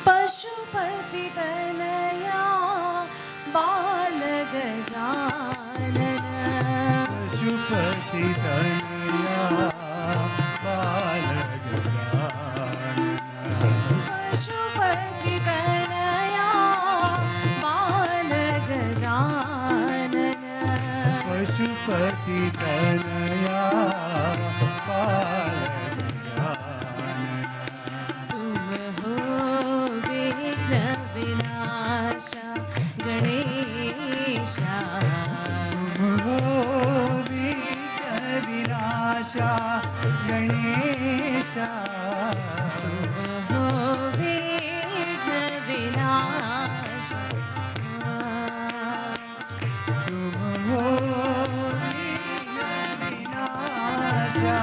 पशुपति तनया बाल गजानन पशुपति तनया बाल गजानन पशुपति तनया बाल गजानन पशुपति तनया बाल गजानन तुम हो विघ्न विनाशा गणेशा तुम हो विघ्न विनाशा गणेशा तुम हो विघ्न विनाशा तुम हो विघ्न विनाशा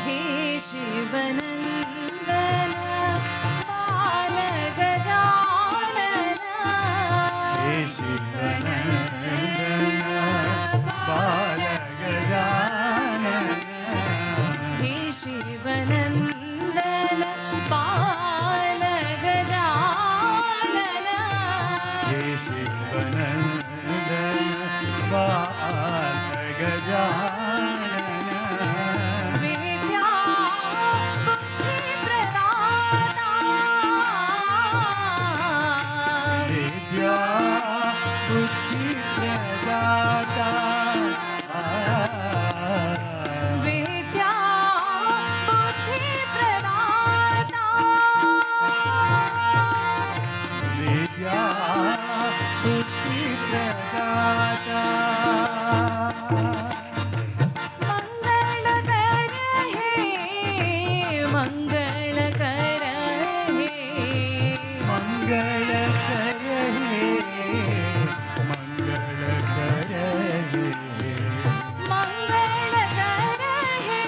हे शिवनंदन बाल गजानन हे शिवनंदन बाल गजानन हे शिवनंदन बाल गजानन हे शिवनंदन बाल गजानन विद्या बुद्धि प्रदाता विद्या बुद्धि प्रदाता विद्या बुद्धि प्रदाता विद्या बुद्धि प्रदाता मंगल कर हे मंगल कर हे मंगल कर हे मंगल कर हे मंगल कर हे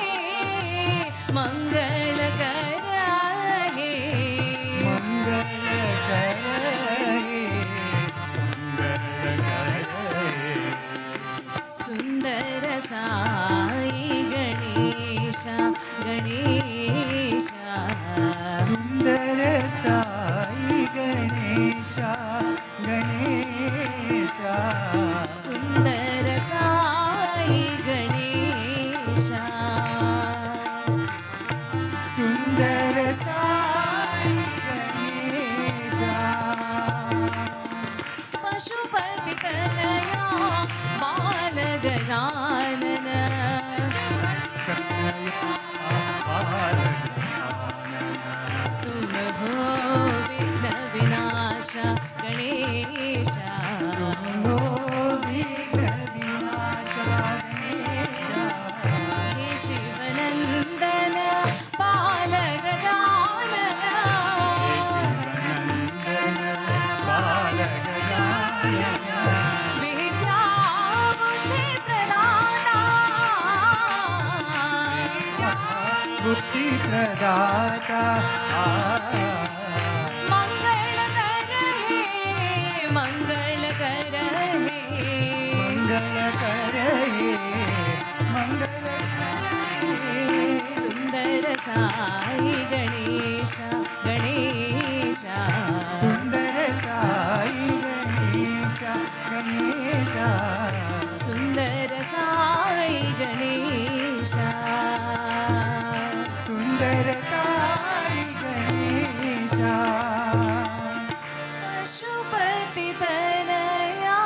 मंगल कर हे मंगल कर हे सुंदर साई गणेश गणेश सुंदर साई गणेशा गणेशा सुंदर साई गणेश सुंदर साई गणेशा पशुपति तनया बाल गजानन बाल तुम हो विघ्न विनाश गणेश हो विघ्न विनाशा गणेशा हे शिवनंदन बाल गजानन हे शिवनंदन बाल गजानन विद्या बुद्धि प्रदाता बुद्धि प्रदाता मंगल कर हे मंगल कर हे मंगल कर हे मंगल कर हे सुंदर साई गणेश गणेश सुंदर साई गणेशा गणेशा सुंदर साई गणेश सुंदर साई गणेशा पशुपति तनया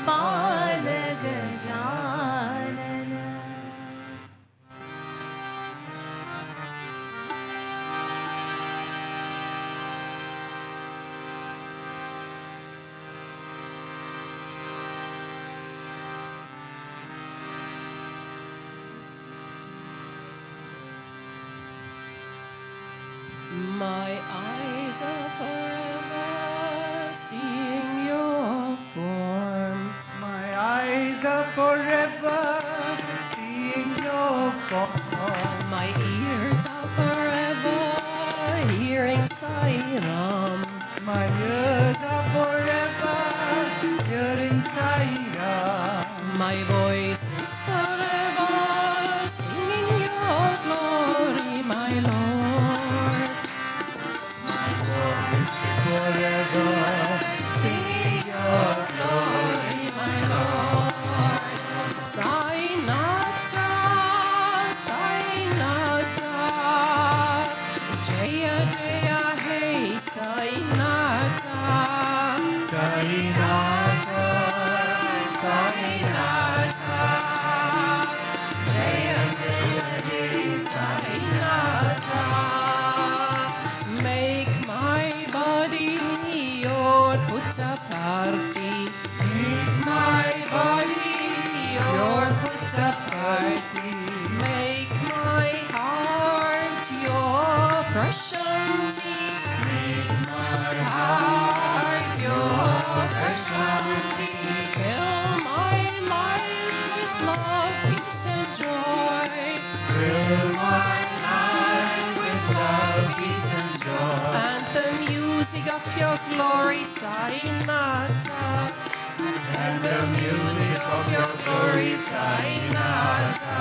बाल Gajanan My eyes are forever seeing your form. My eyes are forever seeing your form. My ears are forever hearing Sai Ram. My ears are forever hearing Sai Ram. My voice is forever singing your glory, my Lord. Prashanti. Make my Heart your Prashanti. Fill my life with love, peace, and joy. Fill my life with love, peace, and joy. And the music of your glory, Sainata. And the music of your glory, Sainata.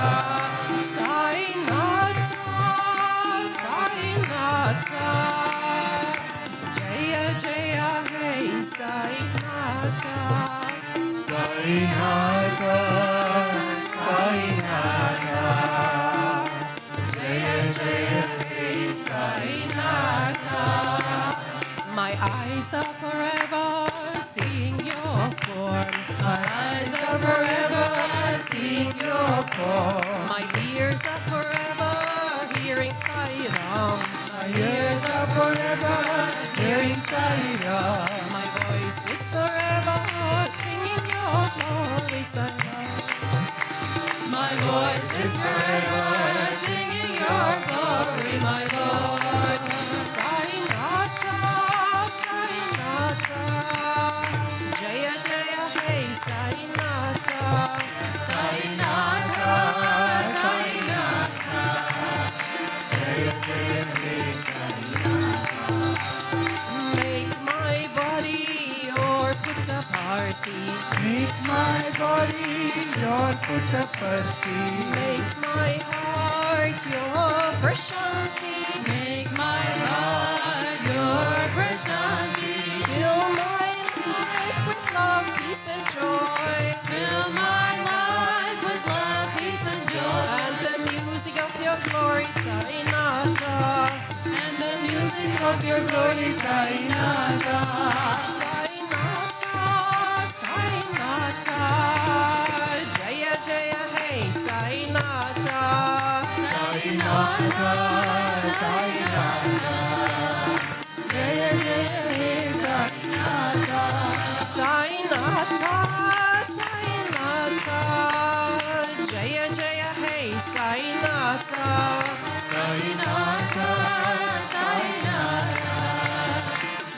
Sainata. Sainata. Jaya Jaya Hey Sainata. Sainata, Sainata, Jaya Jaya Hey Sainata. My eyes are forever seeing your form. My eyes are forever seeing your form. My ears are forever hearing Sairam. My ears are forever hearing Sairam. My voice is forever singing your glory, Sairam. My voice is forever singing your glory, my Lord. Sainata, Sainata. Jaya Jaya Hey Sainata. Sainata, Sainata, Jaya Jaya Hey Sainata. Make my body your puta party. Make my body your puttaparthi. Make my heart your prashanti. Make my heart your prashanti. Fill my life with love, peace, and joy. Fill my life with love, peace, and joy. And the music of your glory, Sainata. And the music of your glory, Sainata. Sainata, Sainata. Jaya Jaya Hey Sainata. Sainata, Sainata, Jaya Jaya Hey Sainata. Sainata, Sainata. Jaya Jaya Hey Sainata. Sainata, Sainata,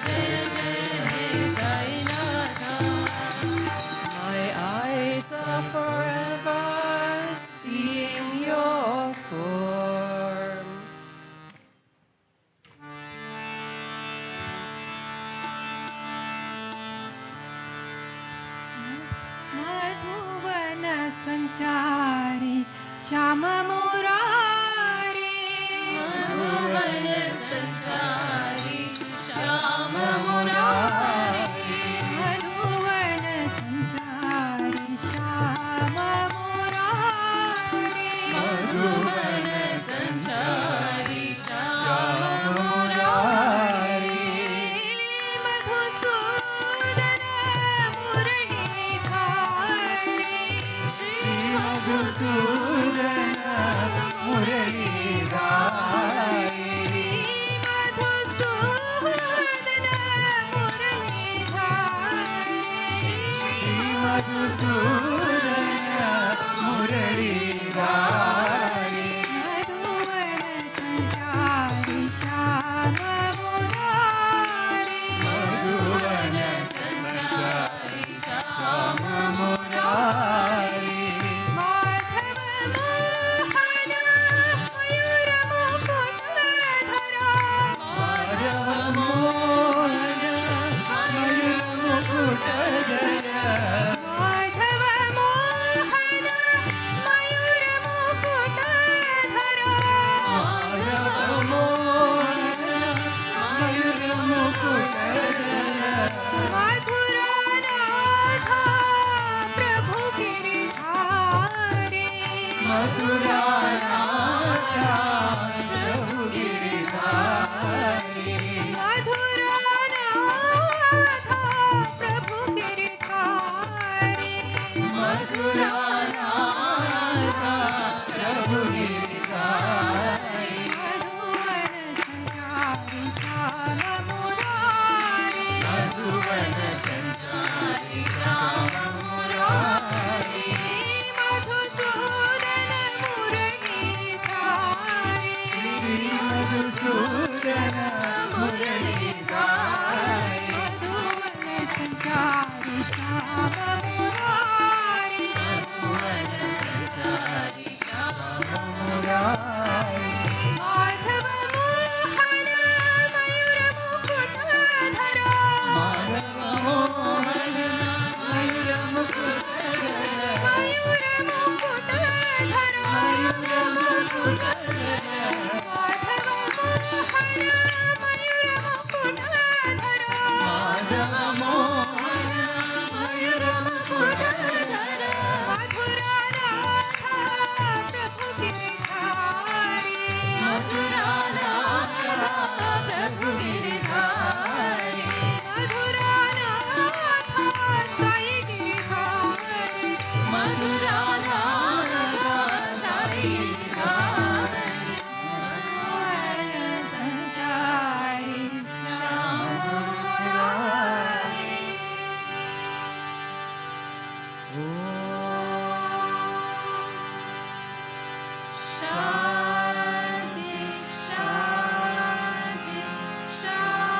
Jaya Jaya Hey Sainata. My eyes are forever seeing your form. मधुवन संचारी श्याम मुरारी मधुवन संचारी श्याम मुरारी. मधुवन संचारी श्याम मुरारी मधुवन संचारी श्याम मुरारी. मधुसूदन मुरलीधारी श्री मधुसूदन माधव मोहन मयूर मुकुटधर मधुरानाथ प्रभु गिरधारी मधुरानाथ साई गिरधारी संचारी श्याम मुरारी शांति शांति शांति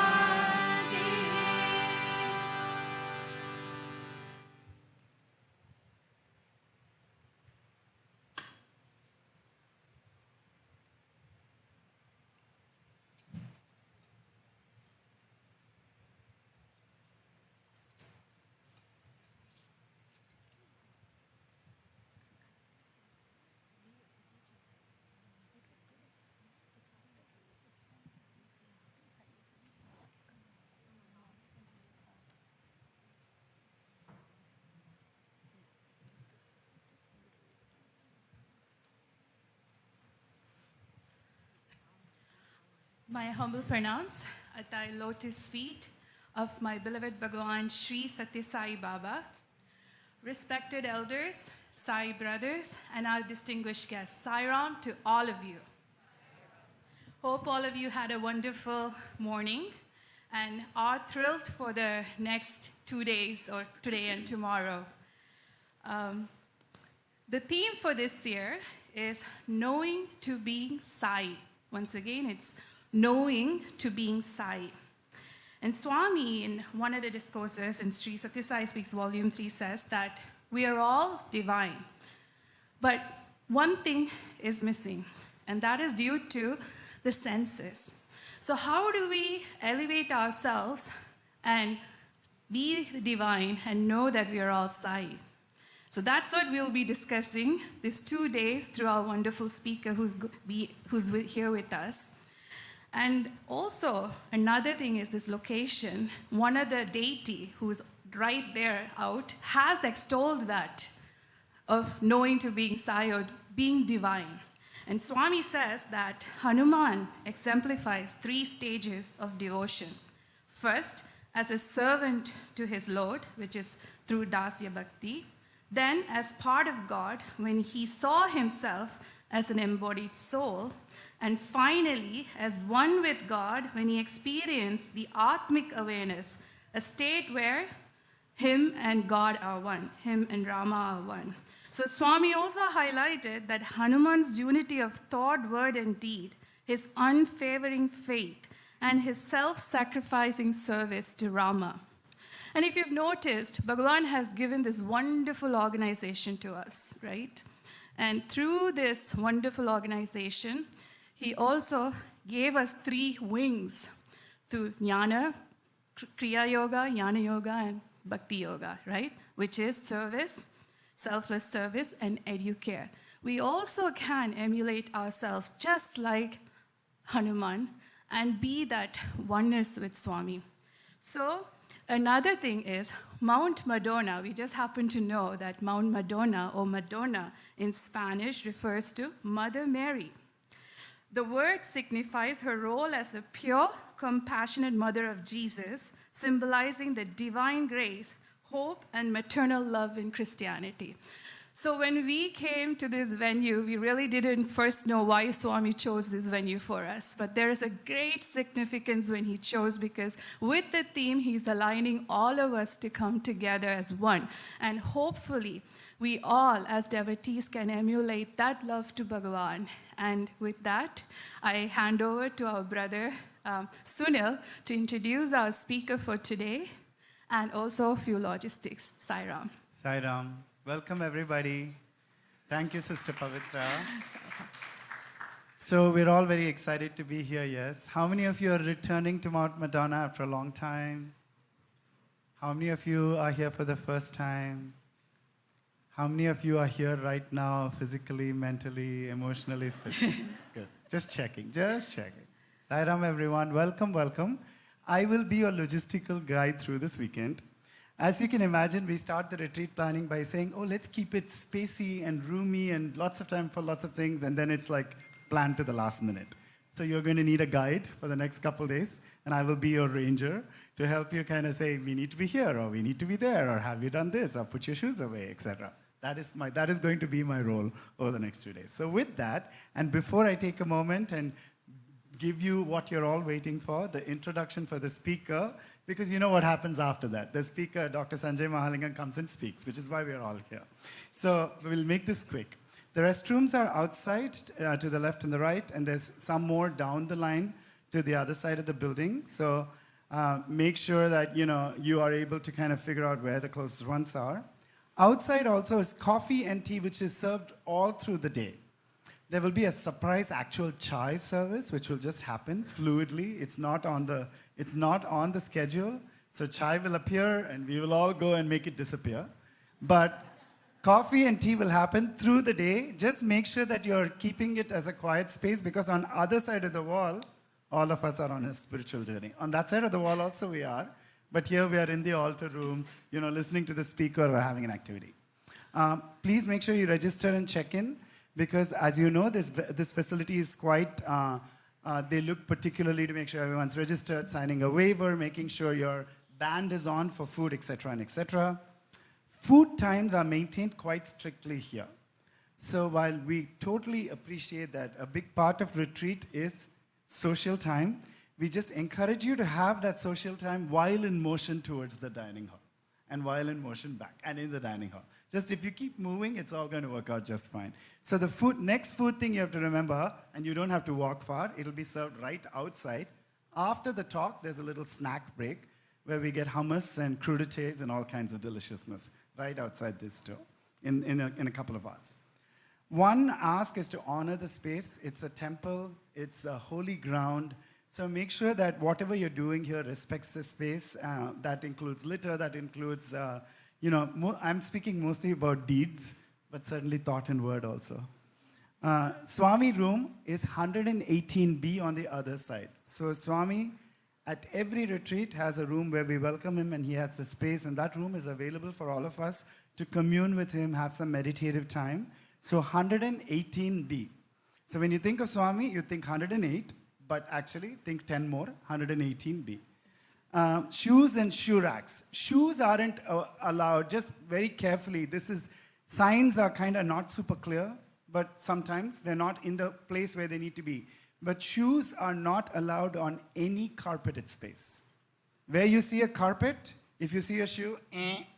My humble pronounce at thy lotus feet of my beloved Bhagavan Sri Satya Sai Baba, respected elders, Sai brothers, and our distinguished guests. Sai Ram to all of you. Hope all of you had a wonderful morning and are thrilled for the next 2 days, or today and tomorrow. The theme for this year is knowing to being Sai. Once again, it's knowing to being Sai. And Swami, in one of the discourses in Sri Satya Sai Speaks, Volume 3, says that we are all divine. But one thing is missing, and that is due to the senses. So how do we elevate ourselves and be divine and know that we are all Sai? So that's what we'll be discussing these 2 days through our wonderful speaker who's here with us. And also, another thing is this location. One of the deity who's right there out has extolled that of knowing to being Sai or being divine. And Swami says that Hanuman exemplifies 3 stages of devotion. First, as a servant to his Lord, which is through Dasya Bhakti. Then, as part of God, when he saw himself as an embodied soul. And finally, as one with God, when he experienced the Atmic awareness, a state where him and God are one, him and Rama are one. So Swami also highlighted that Hanuman's unity of thought, word, and deed, his unwavering faith, and his self-sacrificing service to Rama. And if you've noticed, Bhagavan has given this wonderful organization to us, right? And through this wonderful organization, he also gave us 3 wings through Jnana, Kriya Yoga, Jnana Yoga, and Bhakti Yoga, right? Which is service, selfless service, and educare. We also can emulate ourselves just like Hanuman and be that oneness with Swami. So another thing is Mount Madonna. We just happen to know that Mount Madonna, or Madonna in Spanish, refers to Mother Mary. The word signifies her role as a pure, compassionate mother of Jesus, symbolizing the divine grace, hope, and maternal love in Christianity. So when we came to this venue, we really didn't first know why Swami chose this venue for us. But there is a great significance when he chose, because with the theme, he's aligning all of us to come together as one. And hopefully, we all, as devotees, can emulate that love to Bhagavan. And with that, I hand over to our brother, Sunil, to introduce our speaker for today, and also a few logistics. Sai Ram. Sai Ram. Welcome, everybody. Thank you, Sister Pavitra. So we're all very excited to be here, yes. How many of you are returning to Mount Madonna after a long time? How many of you are here for the first time? How many of you are here right now, physically, mentally, emotionally, spiritually? Good. Just checking, just checking. Sai Ram, everyone. Welcome, welcome. I will be your logistical guide through this weekend. As you can imagine, we start the retreat planning by saying, oh, let's keep it spacey and roomy and lots of time for lots of things, and then it's like planned to the last minute. So you're going to need a guide for the next couple days, and I will be your ranger to help you kind of say, we need to be here, or we need to be there, or have you done this, or put your shoes away, etc. That is going to be my role over the next 2 days. So with that, and before I take a moment and give you what you're all waiting for, the introduction for the speaker, because you know what happens after that. The speaker, Dr. Sanjay Mahalingam, comes and speaks, which is why we're all here. So we'll make this quick. The restrooms are outside to the left and the right, and there's some more down the line to the other side of the building. So make sure that you are able to kind of figure out where the closest ones are. Outside also is coffee and tea, which is served all through the day. There will be a surprise actual chai service, which will just happen fluidly. It's not on the schedule. So chai will appear, and we will all go and make it disappear. But coffee and tea will happen through the day. Just make sure that you're keeping it as a quiet space, because on the other side of the wall, all of us are on a spiritual journey. On that side of the wall also we are. But here we are in the altar room, listening to the speaker or having an activity. Please make sure you register and check in, because as you know, this facility is quite, they look particularly to make sure everyone's registered, signing a waiver, making sure your band is on for food, etc. and etc. Food times are maintained quite strictly here. So while we totally appreciate that a big part of retreat is social time, we just encourage you to have that social time while in motion towards the dining hall, and while in motion back and in the dining hall. Just if you keep moving, it's all going to work out just fine. So the next food thing you have to remember, and you don't have to walk far, it'll be served right outside. After the talk, there's a little snack break where we get hummus and crudités and all kinds of deliciousness right outside this door in a couple of hours. One ask is to honor the space. It's a temple. It's a holy ground. So make sure that whatever you're doing here respects the space. That includes litter. That includes, I'm speaking mostly about deeds, but certainly thought and word also. Swami room is 118B on the other side. So Swami, at every retreat, has a room where we welcome him, and he has the space, and that room is available for all of us to commune with him, have some meditative time. So 118B. So when you think of Swami, you think 108, but actually think 10 more, 118B. Shoes and shoe racks. Shoes aren't allowed, just very carefully. Signs are kind of not super clear, but sometimes they're not in the place where they need to be. But shoes are not allowed on any carpeted space. Where you see a carpet, if you see a shoe,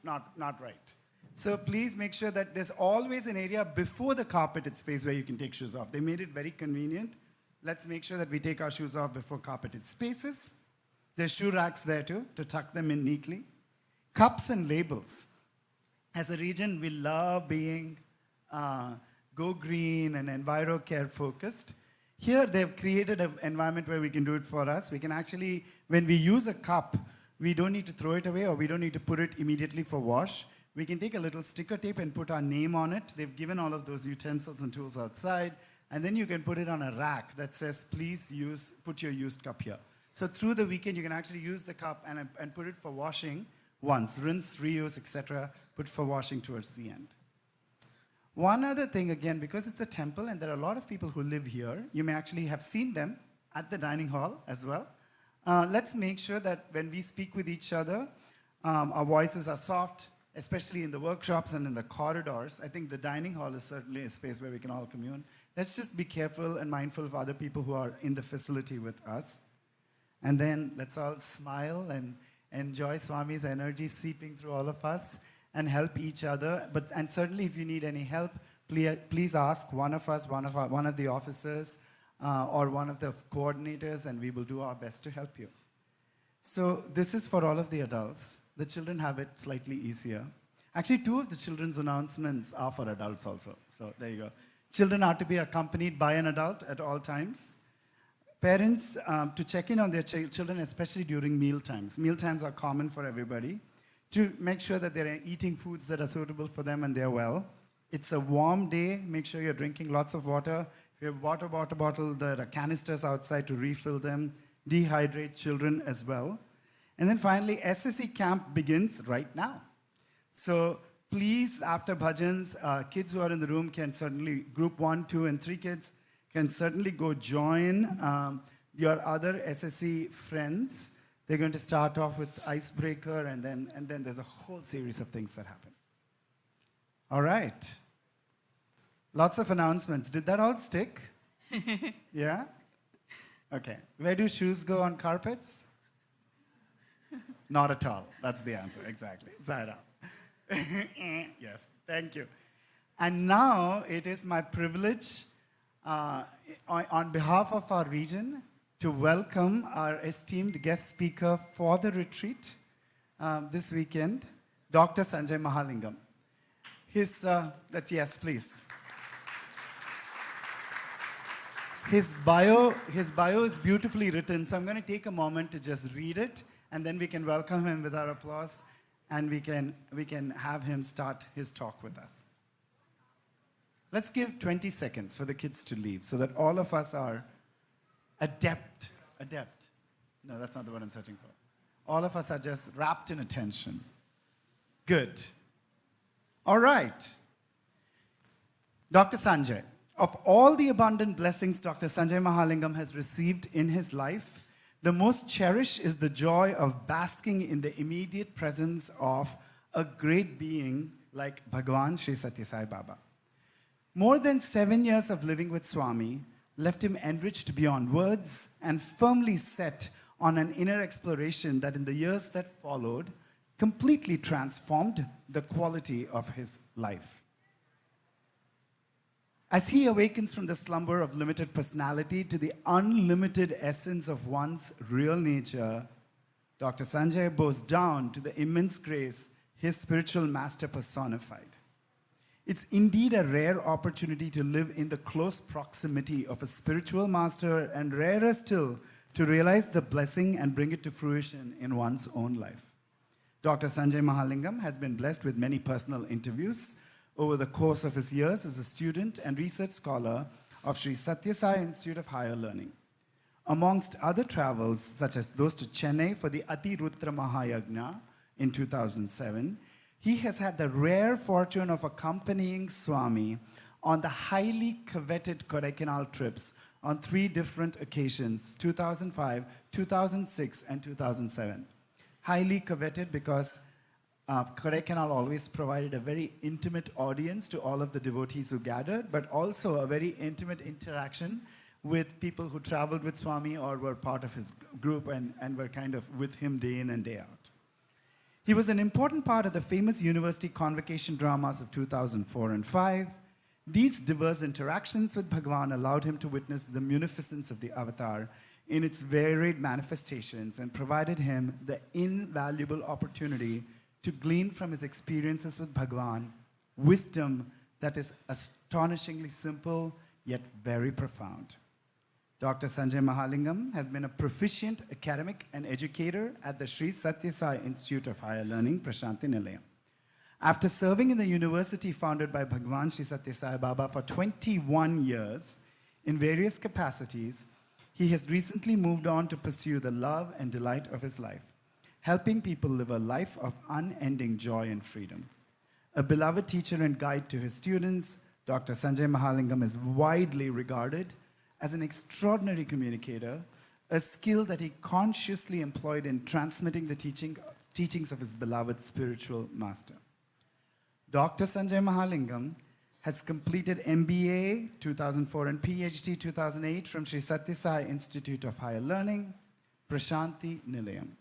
not right. So please make sure that there's always an area before the carpeted space where you can take shoes off. They made it very convenient. Let's make sure that we take our shoes off before carpeted spaces. There's shoe racks there too, to tuck them in neatly. Cups and labels. As a region, we love being go green and enviro care focused. Here, they've created an environment where we can do it for us. We can actually, when we use a cup, we don't need to throw it away, or we don't need to put it immediately for wash. We can take a little sticker tape and put our name on it. They've given all of those utensils and tools outside. And then you can put it on a rack that says, please put your used cup here. So through the weekend, you can actually use the cup and put it for washing once. Rinse, reuse, etc. Put for washing towards the end. One other thing, again, because it's a temple and there are a lot of people who live here, you may actually have seen them at the dining hall as well. Let's make sure that when we speak with each other, our voices are soft, especially in the workshops and in the corridors. I think the dining hall is certainly a space where we can all commune. Let's just be careful and mindful of other people who are in the facility with us. And then let's all smile and enjoy Swami's energy seeping through all of us and help each other. And certainly if you need any help, please ask one of us, one of the officers, or one of the coordinators, and we will do our best to help you. So this is for all of the adults. The children have it slightly easier. Actually, 2 of the children's announcements are for adults also. So there you go. Children are to be accompanied by an adult at all times. Parents, to check in on their children, especially during meal times. Meal times are common for everybody. To make sure that they're eating foods that are suitable for them and they're well. It's a warm day. Make sure you're drinking lots of water. If you have water bottle, there are canisters outside to refill them. Dehydrate children as well. And then finally, SSE camp begins right now. So please, after bhajans, kids who are in the room can certainly, group 1, 2, and 3 kids, can certainly go join your other SSE friends. They're going to start off with icebreaker, and then there's a whole series of things that happen. All right. Lots of announcements. Did that all stick? Yeah? Okay. Where do shoes go on carpets? Not at all. That's the answer. Exactly. Zaira. Yes. Thank you. And now it is my privilege on behalf of our region to welcome our esteemed guest speaker for the retreat this weekend, Dr. Sanjay Mahalingam. Yes, please. His bio is beautifully written, so I'm going to take a moment to just read it, and then we can welcome him with our applause, and we can have him start his talk with us. Let's give 20 seconds for the kids to leave so that all of us are adept. No, that's not the word I'm searching for. All of us are just wrapped in attention. Good. All right. Dr. Sanjay. Of all the abundant blessings Dr. Sanjay Mahalingam has received in his life, the most cherished is the joy of basking in the immediate presence of a great being like Bhagwan Sri Satya Sai Baba. More than 7 years of living with Swami left him enriched beyond words and firmly set on an inner exploration that in the years that followed completely transformed the quality of his life. As he awakens from the slumber of limited personality to the unlimited essence of one's real nature, Dr. Sanjay bows down to the immense grace his spiritual master personified. It's indeed a rare opportunity to live in the close proximity of a spiritual master, and rarer still to realize the blessing and bring it to fruition in one's own life. Dr. Sanjay Mahalingam has been blessed with many personal interviews over the course of his years as a student and research scholar of Sri Satya Sai Institute of Higher Learning. Amongst other travels, such as those to Chennai for the Ati Rutra Mahayagna in 2007, he has had the rare fortune of accompanying Swami on the highly coveted Kodaikanal trips on 3 different occasions, 2005, 2006, and 2007. Highly coveted because Kodaikanal always provided a very intimate audience to all of the devotees who gathered, but also a very intimate interaction with people who traveled with Swami or were part of his group and were kind of with him day in and day out. He was an important part of the famous university convocation dramas of 2004 and 5. These diverse interactions with Bhagwan allowed him to witness the munificence of the avatar in its varied manifestations and provided him the invaluable opportunity to glean from his experiences with Bhagwan wisdom that is astonishingly simple yet very profound. Dr. Sanjay Mahalingam has been a proficient academic and educator at the Sri Satya Sai Institute of Higher Learning, Prashanti Nilayam. After serving in the university founded by Bhagwan Sri Satya Sai Baba for 21 years in various capacities, he has recently moved on to pursue the love and delight of his life, helping people live a life of unending joy and freedom. A beloved teacher and guide to his students, Dr. Sanjay Mahalingam is widely regarded as an extraordinary communicator, a skill that he consciously employed in transmitting the teachings of his beloved spiritual master. Dr. Sanjay Mahalingam has completed MBA 2004 and PhD 2008 from Sri Satya Sai Institute of Higher Learning, Prashanti Nilayam.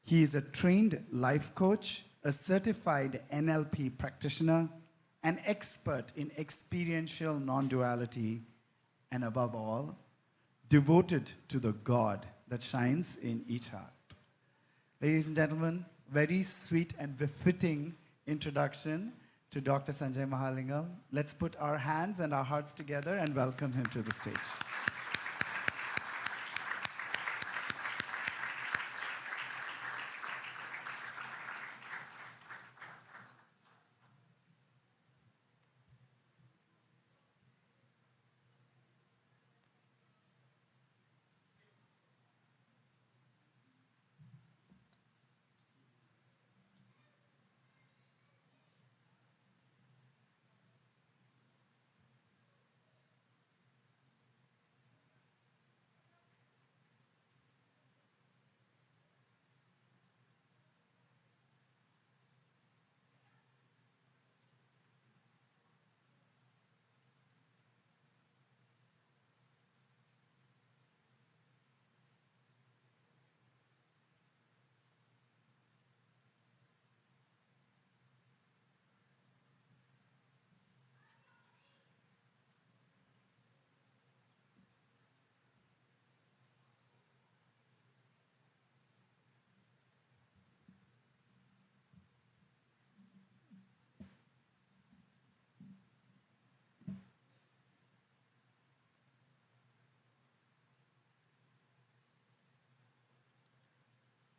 He is a trained life coach, a certified NLP practitioner, an expert in experiential non-duality, and above all, devoted to the God that shines in each heart. Ladies and gentlemen, very sweet and befitting introduction to Dr. Sanjay Mahalingam. Let's put our hands and our hearts together and welcome him to the stage.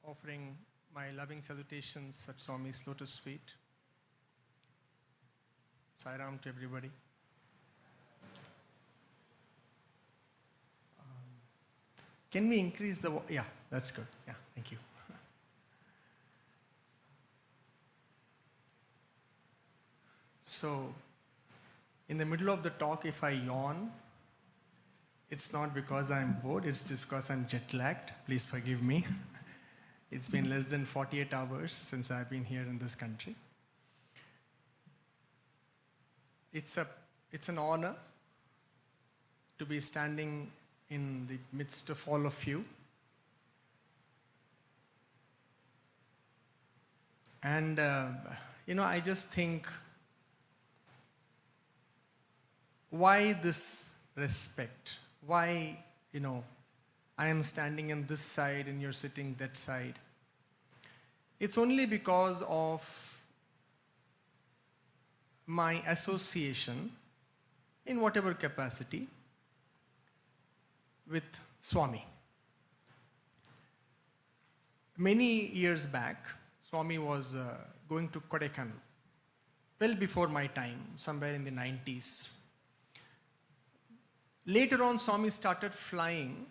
offering my loving salutations at Swami's lotus feet. Sai Ram to everybody. Can we increase the... Yeah, that's good. Yeah, thank you. So, in the middle of the talk, if I yawn, it's not because I'm bored, it's just because I'm jet lagged. Please forgive me. It's been less than 48 hours since I've been here in this country. It's an honor to be standing in the midst of all of you. And, I just think, why this respect? Why, I am standing on this side and you're sitting that side? It's only because of my association, in whatever capacity, with Swami. Many years back, Swami was going to Kodaikanal, well before my time, somewhere in the 90s. Later on, Swami started flying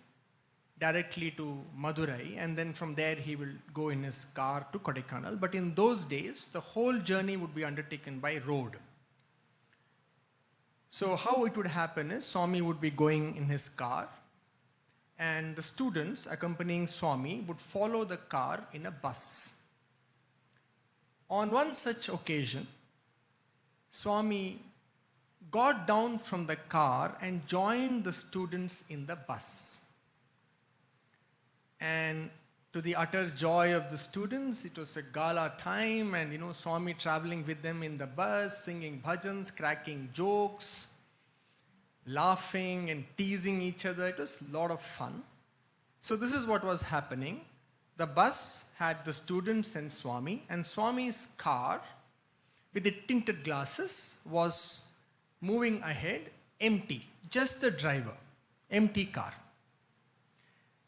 directly to Madurai, and then from there he will go in his car to Kodaikanal. But in those days, the whole journey would be undertaken by road. So how it would happen is, Swami would be going in his car, and the students accompanying Swami would follow the car in a bus. On one such occasion, Swami got down from the car and joined the students in the bus. And to the utter joy of the students, it was a gala time, and Swami traveling with them in the bus, singing bhajans, cracking jokes, laughing and teasing each other. It was a lot of fun. So this is what was happening. The bus had the students and Swami's car with the tinted glasses was moving ahead, empty, just the driver, empty car.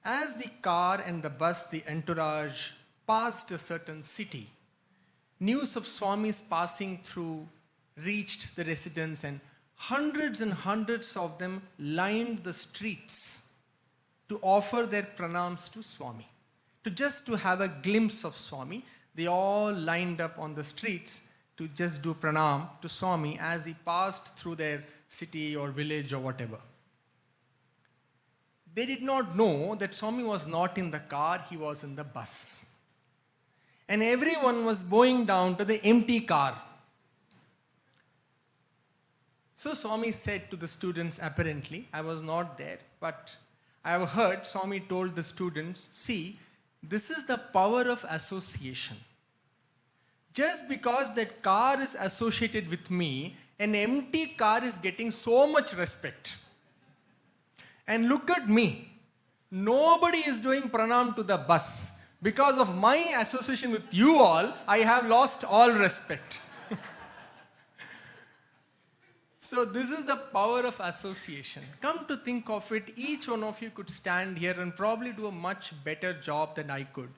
As the car and the bus, the entourage, passed a certain city, news of Swami's passing through reached the residents, and hundreds of them lined the streets to offer their pranams to Swami. To have a glimpse of Swami, they all lined up on the streets to just do pranam to Swami as he passed through their city or village or whatever. They did not know that Swami was not in the car, he was in the bus. And everyone was bowing down to the empty car. So Swami said to the students, apparently, I was not there, but I have heard Swami told the students, see, this is the power of association. Just because that car is associated with me, an empty car is getting so much respect. And look at me. Nobody is doing pranam to the bus. Because of my association with you all, I have lost all respect. So this is the power of association. Come to think of it, each one of you could stand here and probably do a much better job than I could.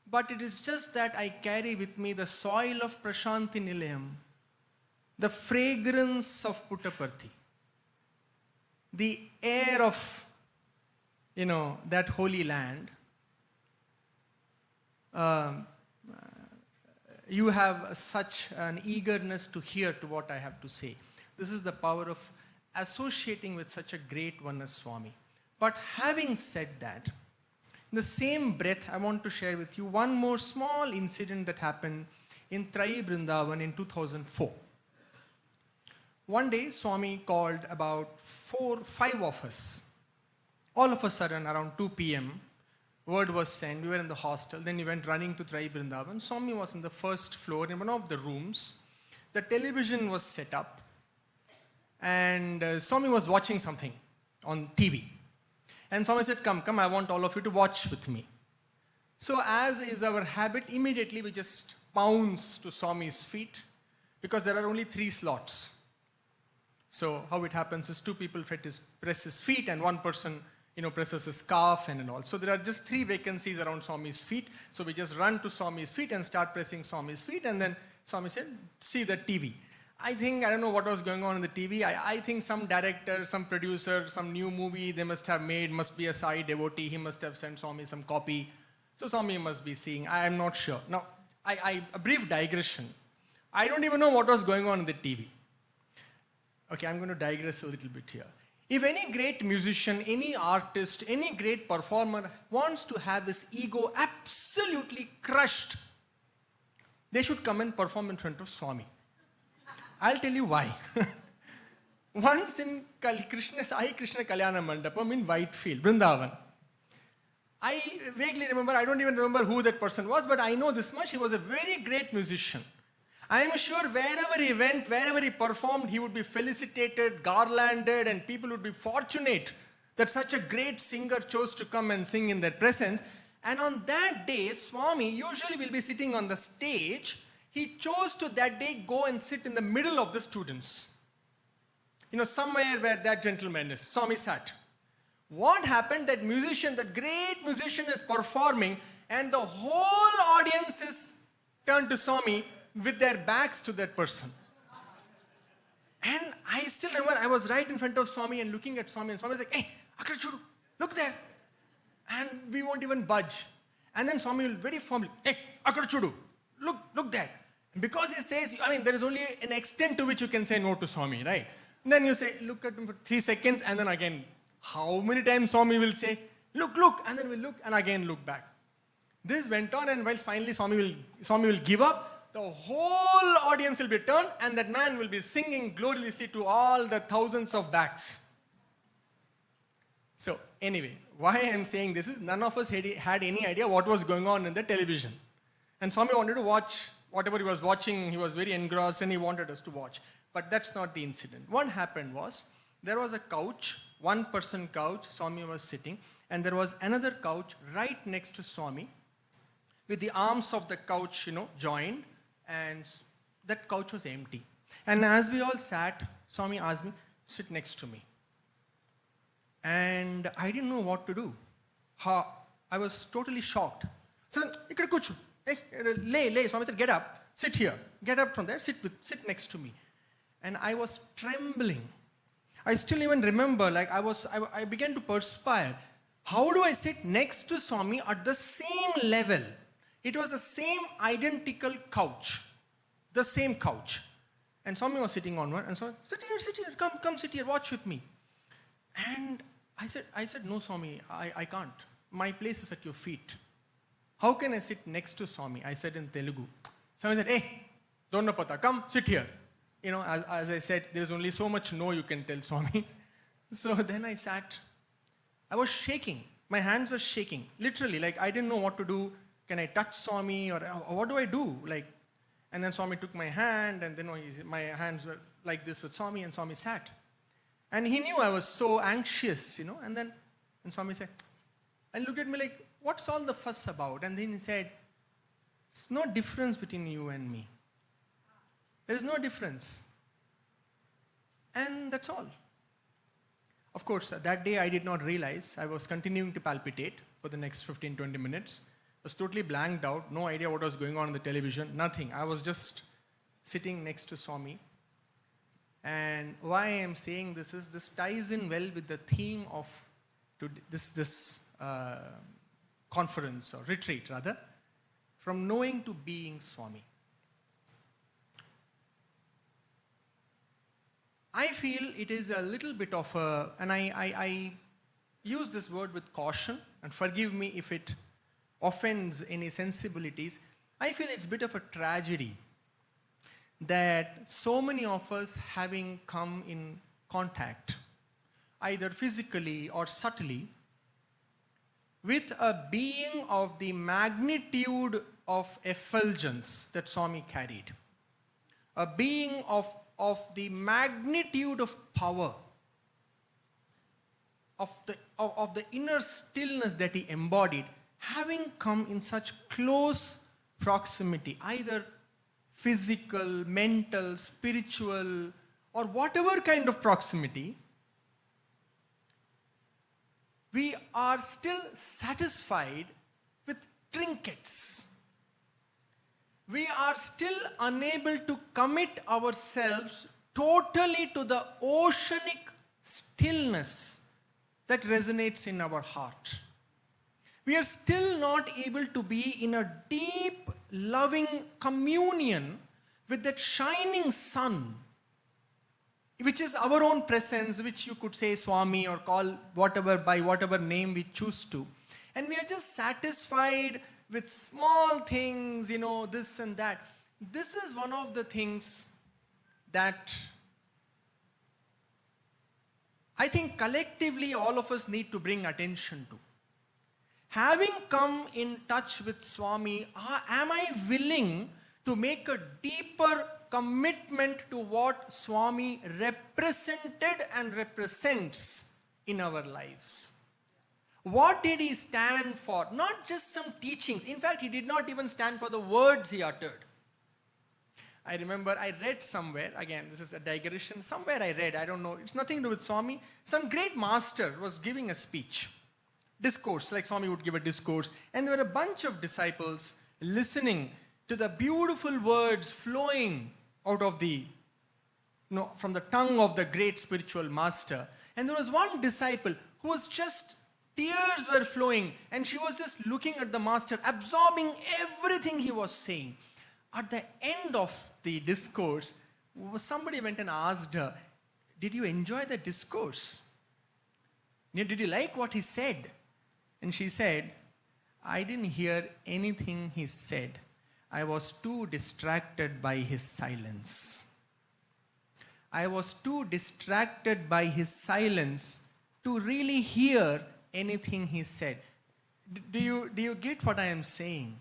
But it is just that I carry with me the soil of Prashanti Nilayam, the fragrance of Puttaparthi, the air of, that holy land. You have such an eagerness to hear to what I have to say. This is the power of associating with such a great one as Swami. But having said that, in the same breath, I want to share with you one more small incident that happened in Trai Vrindavan in 2004. One day, Swami called about 5 of us. All of a sudden, around 2 p.m., word was sent. We were in the hostel. Then we went running to Trai Vrindavan. Swami was in the first floor in one of the rooms. The television was set up. And Swami was watching something on TV. And Swami said, come, I want all of you to watch with me. So as is our habit, immediately we just pounce to Swami's feet because there are only 3 slots. So how it happens is 2 people press his feet and 1 person presses his scarf and all. So there are just 3 vacancies around Swami's feet. So we just run to Swami's feet and start pressing Swami's feet. And then Swami said, see the TV. I don't know what was going on in the TV. I think some director, some producer, some new movie they must have made, must be a Sai devotee. He must have sent Swami some copy. So Swami must be seeing. I am not sure. Now, a brief digression. I don't even know what was going on in the TV. Okay, I'm going to digress a little bit here. If any great musician, any artist, any great performer wants to have his ego absolutely crushed, they should come and perform in front of Swami. I'll tell you why. Once in Sai Krishna Kalyana Mandapam in Whitefield, Vrindavan, I vaguely remember, I don't even remember who that person was, but I know this much, he was a very great musician. I am sure wherever he went, wherever he performed, he would be felicitated, garlanded, and people would be fortunate that such a great singer chose to come and sing in their presence. And on that day, Swami usually will be sitting on the stage. He chose to that day go and sit in the middle of the students. Somewhere where that gentleman is. Swami sat. What happened? That musician, that great musician is performing, and the whole audience is turned to Swami with their backs to that person. And I still remember I was right in front of Swami and looking at Swami, and Swami was like, hey, Akrachudu, look there. And we won't even budge. And then Swami will very firmly, hey, Akrachudu, look there. And because he says, there is only an extent to which you can say no to Swami, right? And then you say, look at him for 3 seconds, and then again, how many times Swami will say, look, and then we'll look, and again look back. This went on, and while finally Swami will give up, the whole audience will be turned, and that man will be singing gloriously to all the thousands of backs. So anyway, why I am saying this is none of us had any idea what was going on in the television. And Swami wanted to watch whatever he was watching. He was very engrossed and he wanted us to watch. But that's not the incident. What happened was, there was a couch, 1-person couch, Swami was sitting, and there was another couch right next to Swami with the arms of the couch, joined. And that couch was empty. And as we all sat, Swami asked me, sit next to me. And I didn't know what to do. I was totally shocked. So, lay. Swami said, get up, sit here. Get up from there, sit next to me. And I was trembling. I still even remember, I began to perspire. How do I sit next to Swami at the same level? It was the same identical couch. The same couch. And Swami was sitting on one, and Swami, sit here, come sit here, watch with me. And I said, no Swami, I can't. My place is at your feet. How can I sit next to Swami? I said in Telugu. Swami said, hey, don't pata, come sit here. As I said, there is only so much no you can tell Swami. So then I sat. I was shaking. My hands were shaking. Literally, I didn't know what to do. Can I touch Swami, or what do I do? And then Swami took my hand, and then my hands were like this with Swami, and Swami sat. And he knew I was so anxious, and then Swami said, and looked at me like, what's all the fuss about? And then he said, there's no difference between you and me. There is no difference. And that's all. Of course, that day I did not realize I was continuing to palpitate for the next 15-20 minutes. I was totally blanked out, no idea what was going on the television, nothing. I was just sitting next to Swami. And why I am saying this is, this ties in well with the theme of this conference, or retreat rather, from knowing to being Swami. I feel it is a little bit of a, and I use this word with caution, and forgive me if it offends any sensibilities. I feel it's a bit of a tragedy that so many of us, having come in contact, either physically or subtly, with a being of the magnitude of effulgence that Swami carried, a being of the magnitude of power, of the inner stillness that he embodied, having come in such close proximity, either physical, mental, spiritual, or whatever kind of proximity, we are still satisfied with trinkets. We are still unable to commit ourselves totally to the oceanic stillness that resonates in our heart. We are still not able to be in a deep, loving communion with that shining sun, which is our own presence, which you could say Swami or call whatever by whatever name we choose to. And we are just satisfied with small things, this and that. This is one of the things that I think collectively all of us need to bring attention to. Having come in touch with Swami, am I willing to make a deeper commitment to what Swami represented and represents in our lives? What did he stand for? Not just some teachings. In fact, he did not even stand for the words he uttered. I remember I read somewhere, again, this is a digression, somewhere I read, I don't know, it's nothing to do with Swami. Some great master was giving a speech, discourse, like Swami would give a discourse, and there were a bunch of disciples listening to the beautiful words flowing out of from the tongue of the great spiritual master. And there was one disciple who was just, tears were flowing, and she was just looking at the master, absorbing everything he was saying. At the end of the discourse, somebody went and asked her, did you enjoy the discourse? Did you like what he said? And she said, I didn't hear anything he said. I was too distracted by his silence. I was too distracted by his silence to really hear anything he said. Do you get what I am saying?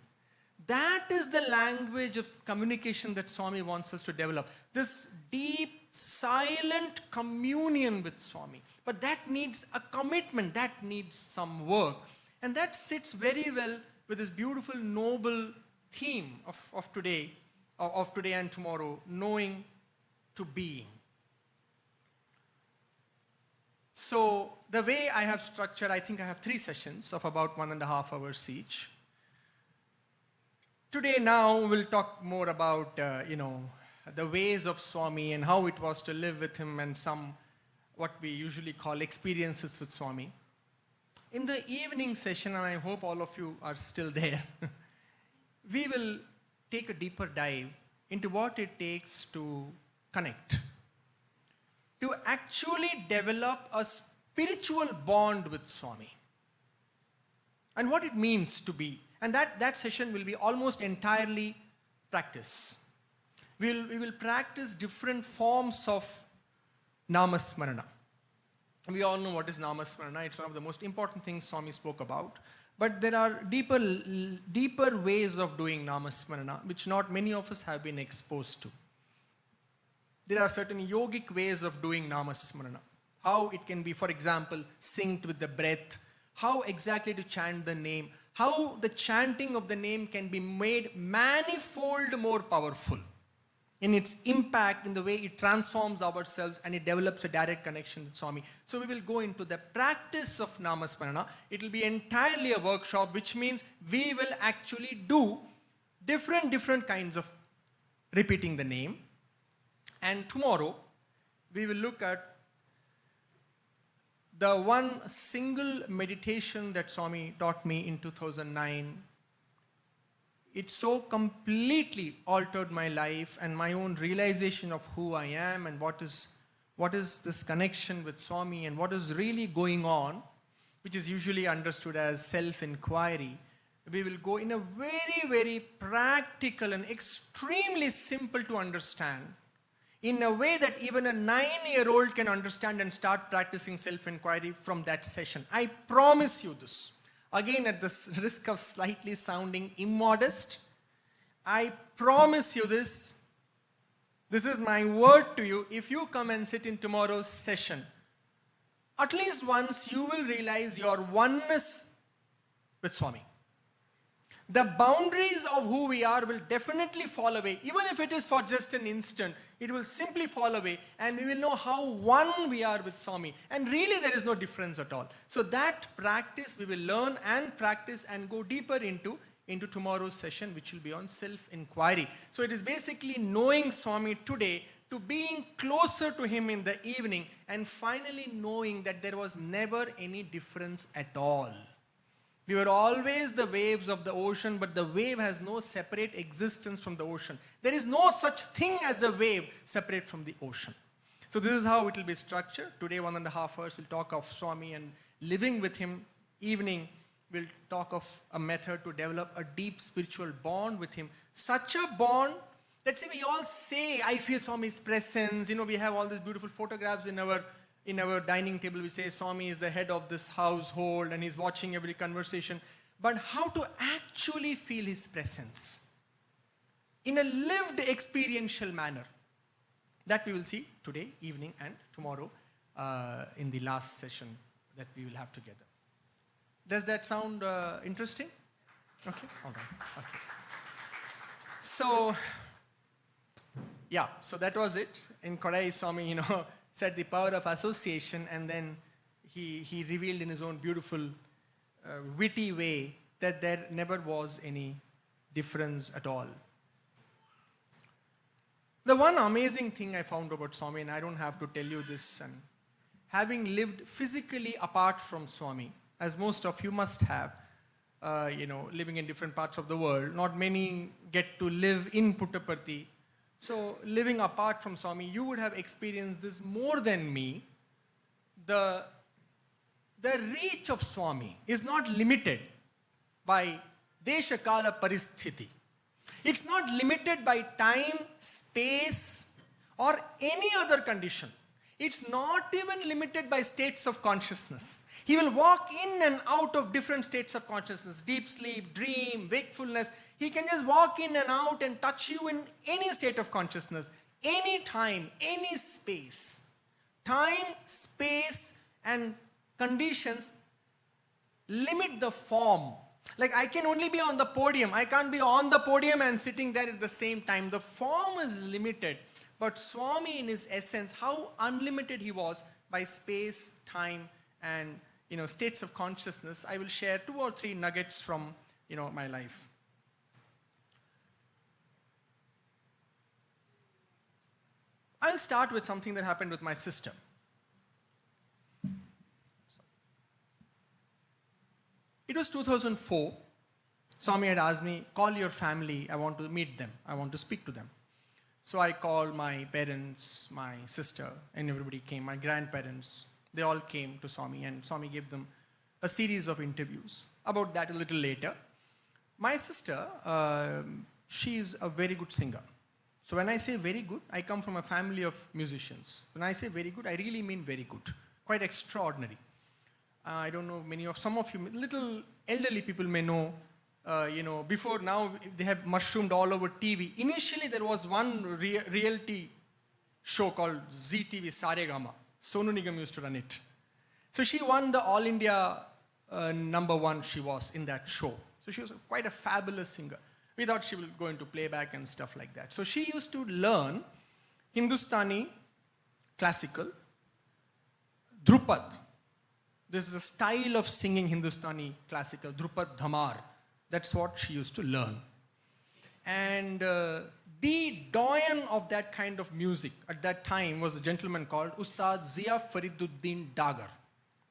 That is the language of communication that Swami wants us to develop. This deep, silent communion with Swami. But that needs a commitment, that needs some work. And that sits very well with this beautiful, noble theme of today and tomorrow, knowing to being. So the way I have structured, I think I have 3 sessions of about 1.5 hours each. Today now we'll talk more about, the ways of Swami and how it was to live with him and some what we usually call experiences with Swami. In the evening session, and I hope all of you are still there, we will take a deeper dive into what it takes to connect, to actually develop a spiritual bond with Swami, and what it means to be. And that session will be almost entirely practice. We will practice different forms of Namasmarana. We all know what is Namasmarana. It's one of the most important things Swami spoke about. But there are deeper ways of doing Namasmarana, which not many of us have been exposed to. There are certain yogic ways of doing Namasmarana. How it can be, for example, synced with the breath. How exactly to chant the name. How the chanting of the name can be made manifold more powerful in its impact, in the way it transforms ourselves and it develops a direct connection with Swami. So we will go into the practice of Namasmarana. It will be entirely a workshop, which means we will actually do different kinds of repeating the name. And tomorrow, we will look at the one single meditation that Swami taught me in 2009. It so completely altered my life and my own realization of who I am and what is this connection with Swami and what is really going on, which is usually understood as self-inquiry. We will go in a very practical and extremely simple to understand, in a way that even a 9-year-old can understand and start practicing self-inquiry from that session. I promise you this. Again, at the risk of slightly sounding immodest, I promise you this. This is my word to you. If you come and sit in tomorrow's session, at least once you will realize your oneness with Swami. the boundaries of who we are will definitely fall away. Even if it is for just an instant, it will simply fall away, and we will know how one we are with Swami. And really there is no difference at all. So that practice we will learn and practice and go deeper into tomorrow's session, which will be on self-inquiry. So it is basically knowing Swami today, to being closer to him in the evening, and finally knowing that there was never any difference at all. We were always the waves of the ocean, but the wave has no separate existence from the ocean. There is no such thing as a wave separate from the ocean. So this is how it will be structured. Today, 1.5 hours, we'll talk of Swami and living with him. Evening, we'll talk of a method to develop a deep spiritual bond with him. Such a bond that, say, we all say, I feel Swami's presence. You know, we have all these beautiful photographs in our dining table. We say Swami is the head of this household and he's watching every conversation. But how to actually feel his presence in a lived experiential manner, that we will see today, evening, and tomorrow in the last session that we will have together. Does that sound interesting? Okay, all right. Okay. So, yeah, so that was it. In Kodai, Swami, said the power of association, and then he revealed in his own beautiful, witty way that there never was any difference at all. The one amazing thing I found about Swami, and I don't have to tell you this, and having lived physically apart from Swami, as most of you must have, living in different parts of the world, not many get to live in Puttaparthi. So living apart from Swami, you would have experienced this more than me. The reach of Swami is not limited by Desha Kala Paristhiti. It's not limited by time, space, or any other condition. It's not even limited by states of consciousness. He will walk in and out of different states of consciousness, deep sleep, dream, wakefulness. He can just walk in and out and touch you in any state of consciousness, any time, any space. Time, space, and conditions limit the form. Like, I can only be on the podium. I can't be on the podium and sitting there at the same time. The form is limited. But Swami, in his essence, how unlimited he was by space, time, and states of consciousness, I will share 2 or 3 nuggets from my life. I'll start with something that happened with my sister. It was 2004. Swami had asked me, call your family, I want to meet them, I want to speak to them. So I called my parents, my sister, and everybody came, my grandparents. They all came to Swami, and Swami gave them a series of interviews. About that a little later. My sister, she's a very good singer. So when I say very good, I come from a family of musicians. When I say very good, I really mean very good. Quite extraordinary. I don't know, some of you, little elderly people may know, before now they have mushroomed all over TV. Initially there was one reality show called ZTV Saregama. Sonu Nigam used to run it. So she won the All India #1, she was in that show. So she was quite a fabulous singer. We thought she will go into playback and stuff like that. So she used to learn Hindustani classical, Drupad. This is a style of singing Hindustani classical, Drupad Dhamar. That's what she used to learn. And the doyen of that kind of music at that time was a gentleman called Ustad Zia Fariduddin Dagar.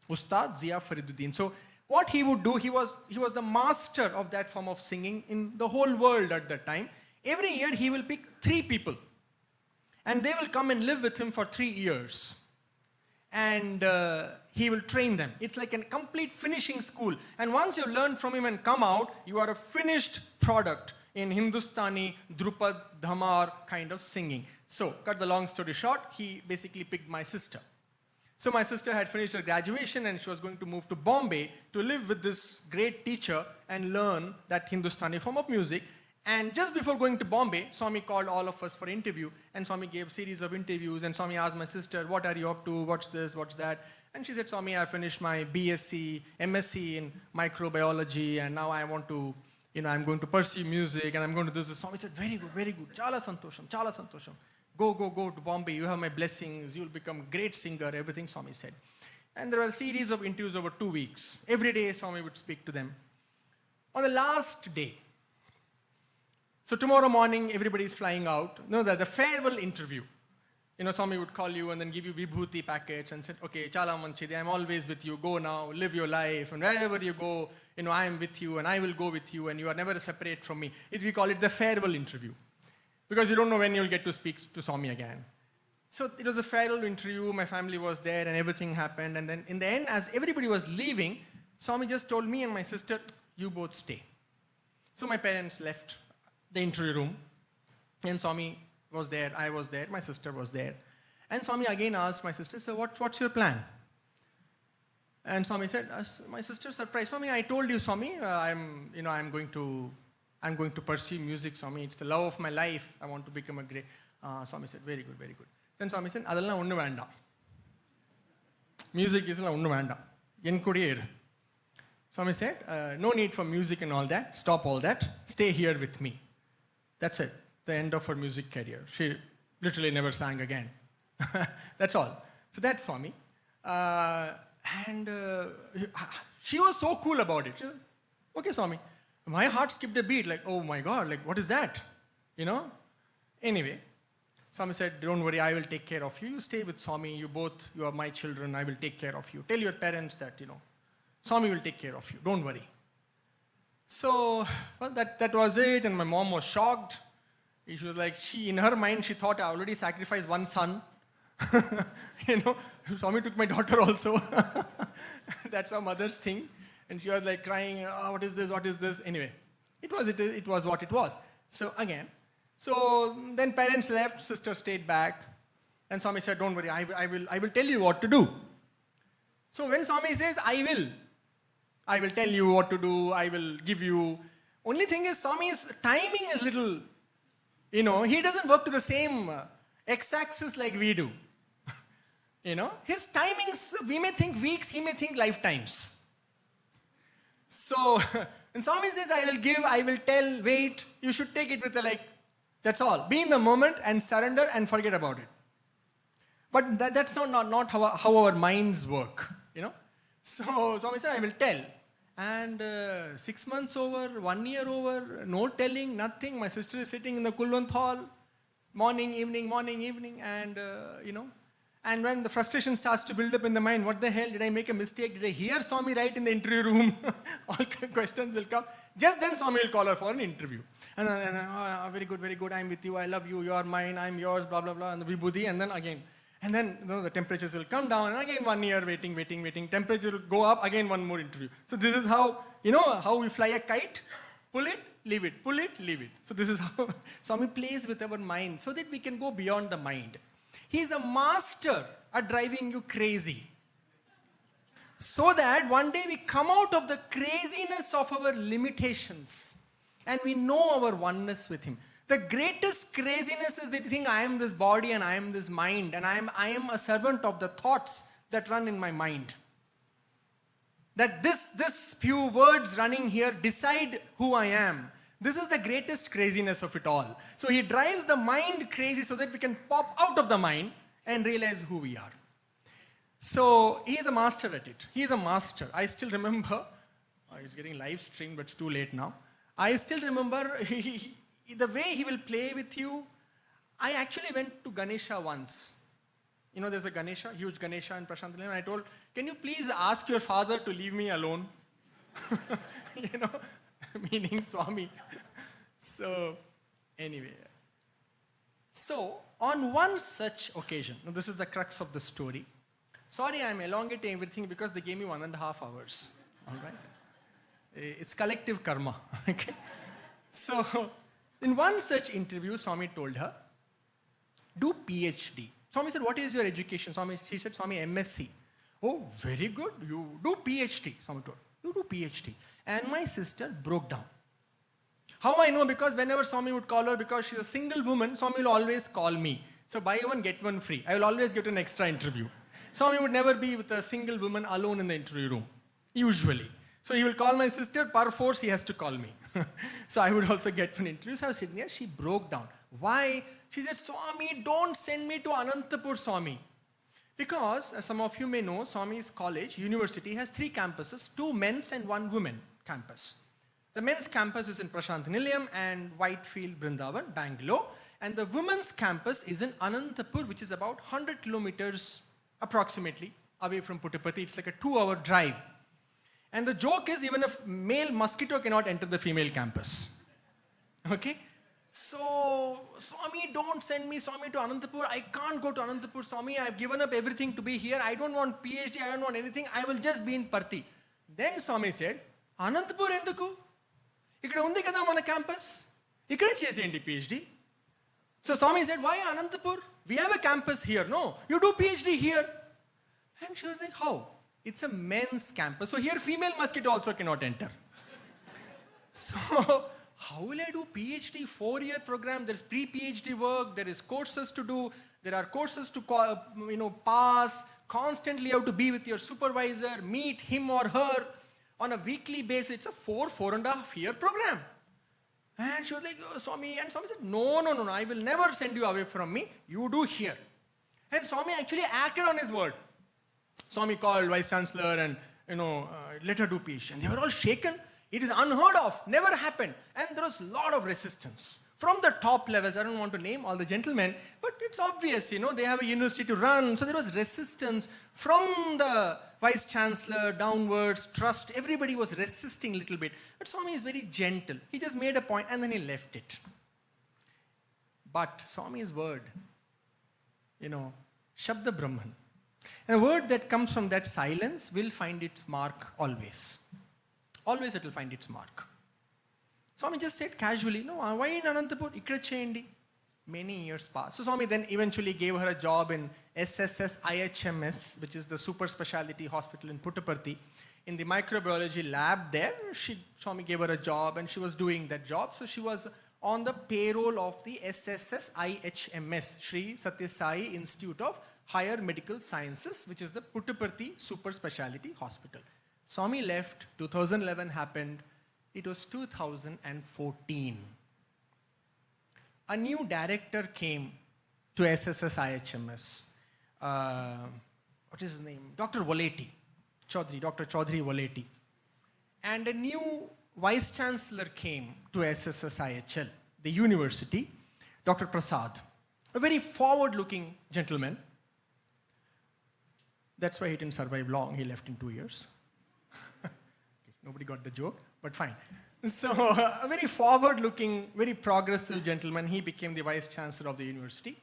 Ustad Zia Fariduddin. So what he would do, he was the master of that form of singing in the whole world at that time. Every year he will pick 3 people. And they will come and live with him for 3 years. And he will train them. It's like a complete finishing school. And once you learn from him and come out, you are a finished product in Hindustani, Drupad, Dhamar kind of singing. So, cut the long story short, he basically picked my sister. So my sister had finished her graduation and she was going to move to Bombay to live with this great teacher and learn that Hindustani form of music. And just before going to Bombay, Swami called all of us for interview, and Swami gave a series of interviews, and Swami asked my sister, what are you up to, what's this, what's that? And she said, Swami, I finished my BSc, MSc in microbiology, and now I want to, I'm going to pursue music and I'm going to do this. Swami said, very good, very good. Chala santosham, chala santosham. Go to Bombay. You have my blessings. You'll become a great singer, everything Swami said. And there were a series of interviews over 2 weeks. Every day Swami would speak to them. On the last day, so tomorrow morning everybody is flying out. No, the farewell interview. Swami would call you and then give you vibhuti packets and said, okay, chala manchide, I'm always with you. Go now, live your life. And wherever you go, I am with you and I will go with you and you are never separate from me. We call it the farewell interview. Because you don't know when you'll get to speak to Swami again. So it was a farewell interview, my family was there and everything happened. And then in the end, as everybody was leaving, Swami just told me and my sister, you both stay. So my parents left the interview room and Swami was there, I was there, my sister was there. And Swami again asked my sister, so what's your plan? And Swami said, my sister surprised, Swami, I told you, Swami, I'm going to pursue music, Swami. It's the love of my life. I want to become a great. Swami said, very good, very good. Then Swami said, adalla onnu venda. Music is onnu venda. En kudiye iru. Swami said, no need for music and all that. Stop all that. Stay here with me. That's it. The end of her music career. She literally never sang again. That's all. So that's Swami. And she was so cool about it. She said, okay, Swami. My heart skipped a beat, like, oh my God, like, what is that? Anyway, Swami said, don't worry, I will take care of you. You stay with Swami, you are my children, I will take care of you. Tell your parents that, Swami will take care of you, don't worry. So, well, that was it, and my mom was shocked. She was like, in her mind, she thought I already sacrificed one son. Swami took my daughter also. That's our mother's thing. And she was like crying, oh, what is this? Anyway, it was what it was. So then parents left, sister stayed back. And Swami said, don't worry, I will tell you what to do. So when Swami says, I will tell you what to do, I will give you. Only thing is, Swami's timing is little, he doesn't work to the same x-axis like we do. His timings, we may think weeks, he may think lifetimes. So, when Swami says, I will give, I will tell, wait, you should take it with that's all. Be in the moment and surrender and forget about it. But that's not how our minds work, So, Swami said, I will tell. And 6 months over, 1 year over, no telling, nothing. My sister is sitting in the Kulwant hall, morning, evening, and, And when the frustration starts to build up in the mind, what the hell, did I make a mistake? Did I hear Swami right in the interview room? All questions will come. Just then Swami will call her for an interview. And very good, I'm with you, I love you, you are mine, I'm yours, blah, blah, blah, and the vibhuti, and then again. And then the temperatures will come down, and again 1 year waiting. Temperature will go up, again one more interview. So this is how, how we fly a kite. Pull it, leave it, pull it, leave it. So this is how Swami plays with our mind so that we can go beyond the mind. He is a master at driving you crazy. So that one day we come out of the craziness of our limitations and we know our oneness with Him. The greatest craziness is that you think I am this body and I am this mind and I am a servant of the thoughts that run in my mind. That this few words running here decide who I am. This is the greatest craziness of it all. So he drives the mind crazy so that we can pop out of the mind and realize who we are. So he is a master at it. He is a master. I still remember, he's getting live streamed, but it's too late now. I still remember the way he will play with you. I actually went to Ganesha once. There's a Ganesha, huge Ganesha in Prashantalayam, and I told, can you please ask your father to leave me alone? Meaning Swami. So, anyway. So, on one such occasion, now this is the crux of the story. Sorry, I'm elongating everything because they gave me 1.5 hours. All right? It's collective karma. Okay? So, in one such interview, Swami told her, do PhD. Swami said, what is your education? She said, Swami, MSc. Oh, very good. You do PhD. Swami told, you do PhD. And my sister broke down. How I know? Because whenever Swami would call her, because she's a single woman, Swami will always call me. So buy one, get one free. I will always get an extra interview. Swami would never be with a single woman alone in the interview room. Usually. So he will call my sister, per force he has to call me. So I would also get one interview. So I was sitting there, she broke down. Why? She said, Swami, don't send me to Anantapur, Swami. Because, as some of you may know, Swami's college, university, has 3 campuses, 2 men's and 1 women campus. The men's campus is in Prashant Nilayam and Whitefield, Brindavan, Bangalore. And the women's campus is in Anantapur, which is about 100 kilometers approximately away from Puttaparthi. It's like a 2-hour drive. And the joke is, even a male mosquito cannot enter the female campus. Okay? So, Swami, don't send me, Swami, to Anantapur. I can't go to Anantapur, Swami. I've given up everything to be here. I don't want PhD. I don't want anything. I will just be in Parthi. Then Swami said, Anantapur enduku? Ikkada undi kada mana campus? Ikkada cheseyandi PhD. So Swami said, why Anantapur? We have a campus here. No, you do PhD here. And she was like, how? It's a men's campus. So here female mosquito also cannot enter. So how will I do PhD 4-year program? There's pre-PhD work. There is courses to do. There are courses to pass. Constantly you have to be with your supervisor, meet him or her on a weekly basis. It's a 4.5 year program. And she was like, oh, Swami. And Swami said, no, I will never send you away from me. You do here. And Swami actually acted on his word. Swami called Vice Chancellor and, let her do PhD. And they were all shaken. It is unheard of, never happened. And there was a lot of resistance. From the top levels, I don't want to name all the gentlemen, but it's obvious, they have a university to run. So there was resistance from the Vice Chancellor downwards, trust. Everybody was resisting a little bit. But Swami is very gentle. He just made a point and then he left it. But Swami's word, Shabda Brahman. And a word that comes from that silence will find its mark always. Always it will find its mark. Swami just said casually, no, why in Anantapur? Ikkada cheyandi. Many years passed. So Swami then eventually gave her a job in SSSIO, which is the super specialty hospital in Puttaparthi. In the microbiology lab there, Swami gave her a job and she was doing that job. So she was on the payroll of the SSSIO, Sri Satya Sai Institute of Higher Medical Sciences, which is the Puttaparthi super specialty hospital. Swami left, 2011 happened, it was 2014. A new director came to SSSIO. What is his name? Dr. Voleti, Dr. Chaudhary Voleti. And a new Vice Chancellor came to SSSIO, the university, Dr. Prasad. A very forward-looking gentleman. That's why he didn't survive long, he left in 2 years. Nobody got the joke, but fine. So, a very forward-looking, very progressive gentleman, he became the Vice Chancellor of the university.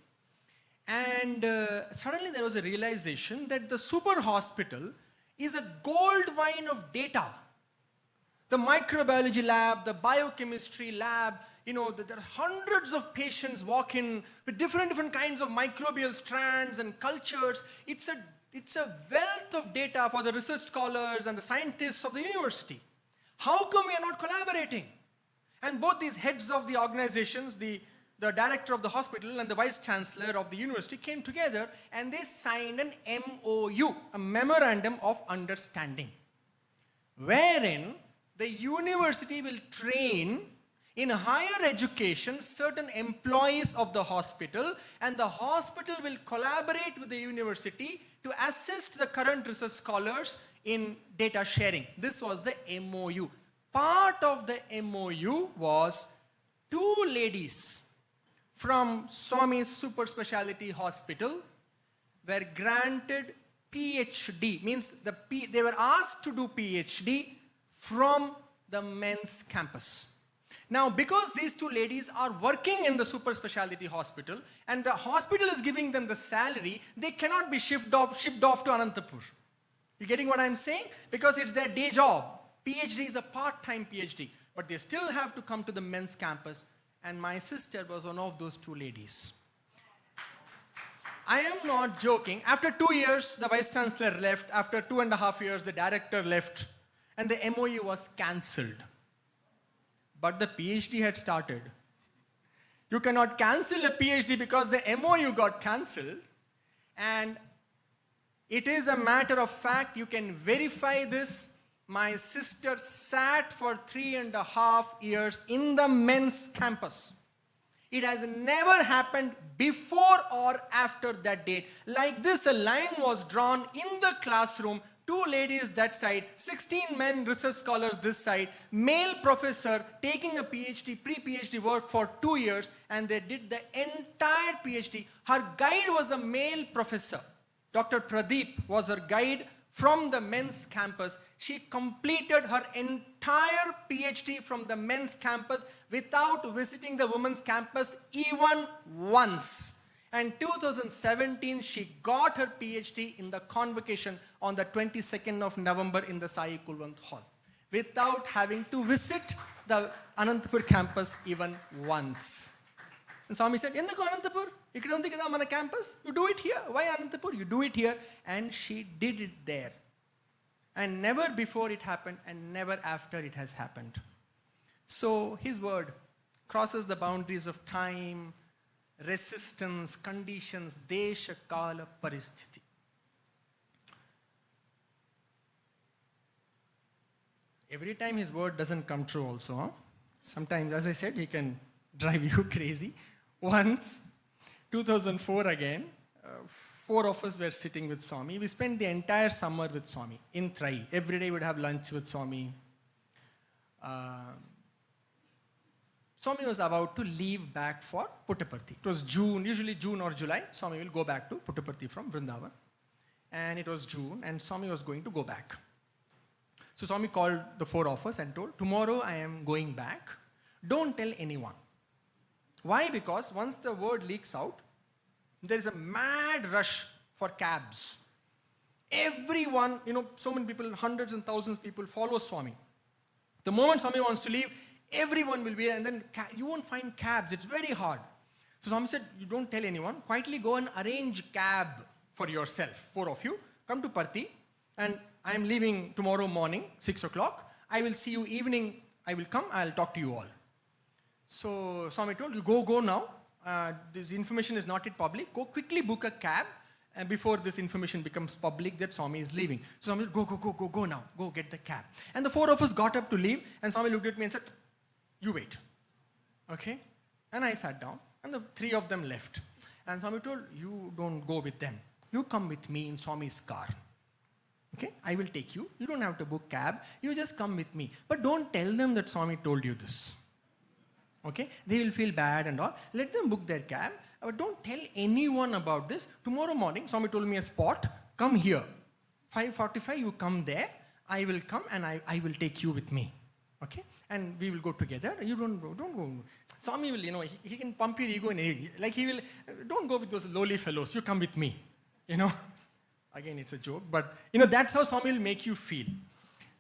And suddenly there was a realization that the super hospital is a gold mine of data. The microbiology lab, the biochemistry lab, there are hundreds of patients walk in with different kinds of microbial strands and cultures. It's a wealth of data for the research scholars and the scientists of the university. How come we are not collaborating? And both these heads of the organizations, the director of the hospital and the vice chancellor of the university came together and they signed an MOU, a memorandum of understanding, wherein the university will train in higher education certain employees of the hospital, and the hospital will collaborate with the university to assist the current research scholars in data sharing. This was the MOU. Part of the MOU was 2 ladies from Swami's super specialty hospital were granted PhD, means they were asked to do PhD from the men's campus. Now, because these 2 ladies are working in the super specialty hospital and the hospital is giving them the salary, they cannot be shipped off to Anantapur. You getting what I'm saying? Because it's their day job. PhD is a part-time PhD, but they still have to come to the men's campus. And my sister was one of those 2 ladies. I am not joking. After 2 years, the vice chancellor left. After 2.5 years, the director left. And the MOU was cancelled. But the PhD had started. You cannot cancel a PhD because the MOU got cancelled. And it is a matter of fact, you can verify this my sister sat for 3.5 years in the men's campus. It has never happened before or after that date. Like this, a line was drawn in the classroom, 2 ladies that side, 16 men research scholars this side, male professor taking a PhD, pre-PhD work for 2 years, and they did the entire PhD. Her guide was a male professor. Dr. Pradeep was her guide from the men's campus. She completed her entire PhD from the men's campus without visiting the women's campus even once. And 2017, she got her PhD in the convocation on the 22nd of November in the Sai Kulwant Hall without having to visit the Anantapur campus even once. And Swami said, "Enduku Anantapur? Ikkada undi kada mana campus? You do it here. Why Anantapur? You do it here." And she did it there. And never before it happened, and never after it has happened. So his word crosses the boundaries of time, resistance, conditions, desha, kala, paristhiti. Every time his word doesn't come true also. Huh? Sometimes, as I said, he can drive you crazy. Once, 2004 again, 4 of us were sitting with Swami. We spent the entire summer with Swami in Trai. Every day we'd have lunch with Swami. Swami was about to leave back for Puttaparthi. It was June, usually June or July. Swami will go back to Puttaparthi from Vrindavan. And it was June, and Swami was going to go back. So Swami called the 4 of us and told, "Tomorrow I am going back. Don't tell anyone." Why? Because once the word leaks out, there is a mad rush for cabs. Everyone, so many people, hundreds and thousands of people follow Swami. The moment Swami wants to leave, everyone will be there, and then you won't find cabs. It's very hard. So Swami said, "You don't tell anyone. Quietly go and arrange cab for yourself. 4 of you. Come to Parthi, and I am leaving tomorrow morning, 6 o'clock. I will see you evening. I will come. I'll talk to you all." So Swami told, "You go now. This information is not yet public. Go quickly book a cab before this information becomes public that Swami is leaving." So Swami said, go now. Go get the cab." And the 4 of us got up to leave, and Swami looked at me and said, "You wait." Okay? And I sat down, and the 3 of them left. And Swami told, "You don't go with them. You come with me in Swami's car. Okay? I will take you. You don't have to book cab. You just come with me. But don't tell them that Swami told you this. Okay? They will feel bad and all. Let them book their cab. But don't tell anyone about this. Tomorrow morning, Swami told me a spot. Come here. 5:45, you come there. I will come and I will take you with me. Okay? And we will go together. You don't go. Swami will, he can pump your ego like he will, don't go with those lowly fellows. You come with me. Again, it's a joke. But, that's how Swami will make you feel.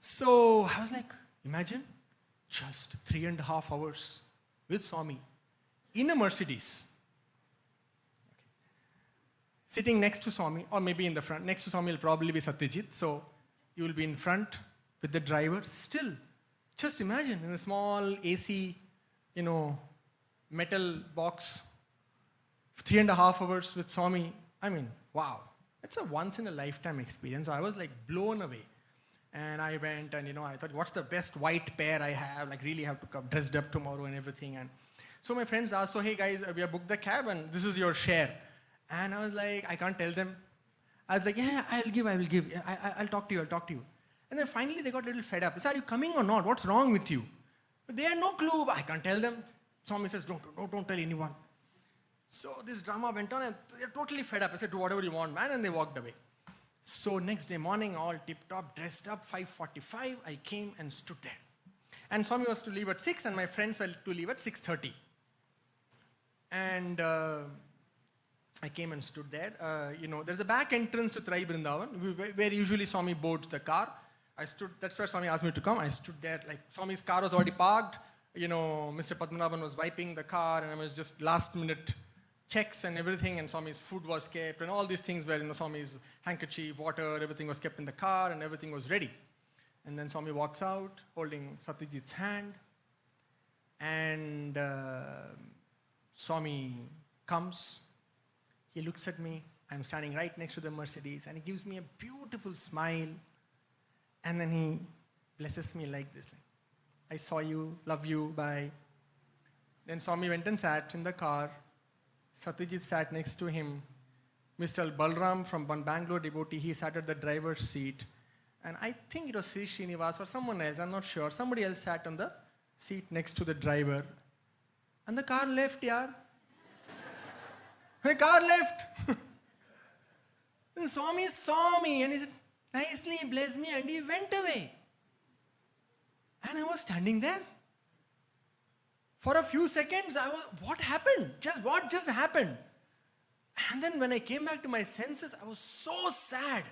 So I was like, imagine just 3.5 hours with Swami in a Mercedes. Okay. Sitting next to Swami, or maybe in the front. Next to Swami will probably be Satyajit. So you will be in front with the driver. Still, just imagine in a small AC, metal box, 3.5 hours with Swami. I mean, wow. It's a once in a lifetime experience. So I was like blown away. And I went and, I thought, what's the best white pair I have? Like, really have to come dressed up tomorrow and everything. And so my friends asked, "So, hey guys, we have booked the cab and this is your share." And I was like, I can't tell them. I was like, yeah, I will give. I'll talk to you. And then finally they got a little fed up. They said, "Are you coming or not? What's wrong with you?" But they had no clue. I can't tell them. Swami says, don't tell anyone. So this drama went on and they're totally fed up. I said, "Do whatever you want, man." And they walked away. So next day morning, all tip-top, dressed up, 5:45, I came and stood there. And Swami was to leave at 6 and my friends were to leave at 6:30. And I came and stood there. There's a back entrance to Trai Vrindavan where usually Swami boards the car. I stood, that's where Swami asked me to come. I stood there, like Swami's car was already parked. Mr. Padmanabhan was wiping the car and I was just last minute checks and everything, and Swami's food was kept and all these things were, Swami's handkerchief, water, everything was kept in the car and everything was ready. And then Swami walks out holding Satyajit's hand and Swami comes. He looks at me. I'm standing right next to the Mercedes and he gives me a beautiful smile and then he blesses me like this. Like, I saw you, love you, bye. Then Swami went and sat in the car. Satyajit sat next to him. Mr. Balram from Bangalore devotee, he sat at the driver's seat. And I think it was Sri Srinivas or someone else, I'm not sure. Somebody else sat on the seat next to the driver. And the car left, yaar. The car left. And Swami saw me and he said, nicely, bless me, and he went away. And I was standing there. For a few seconds, what happened? What just happened? And then when I came back to my senses, I was so sad.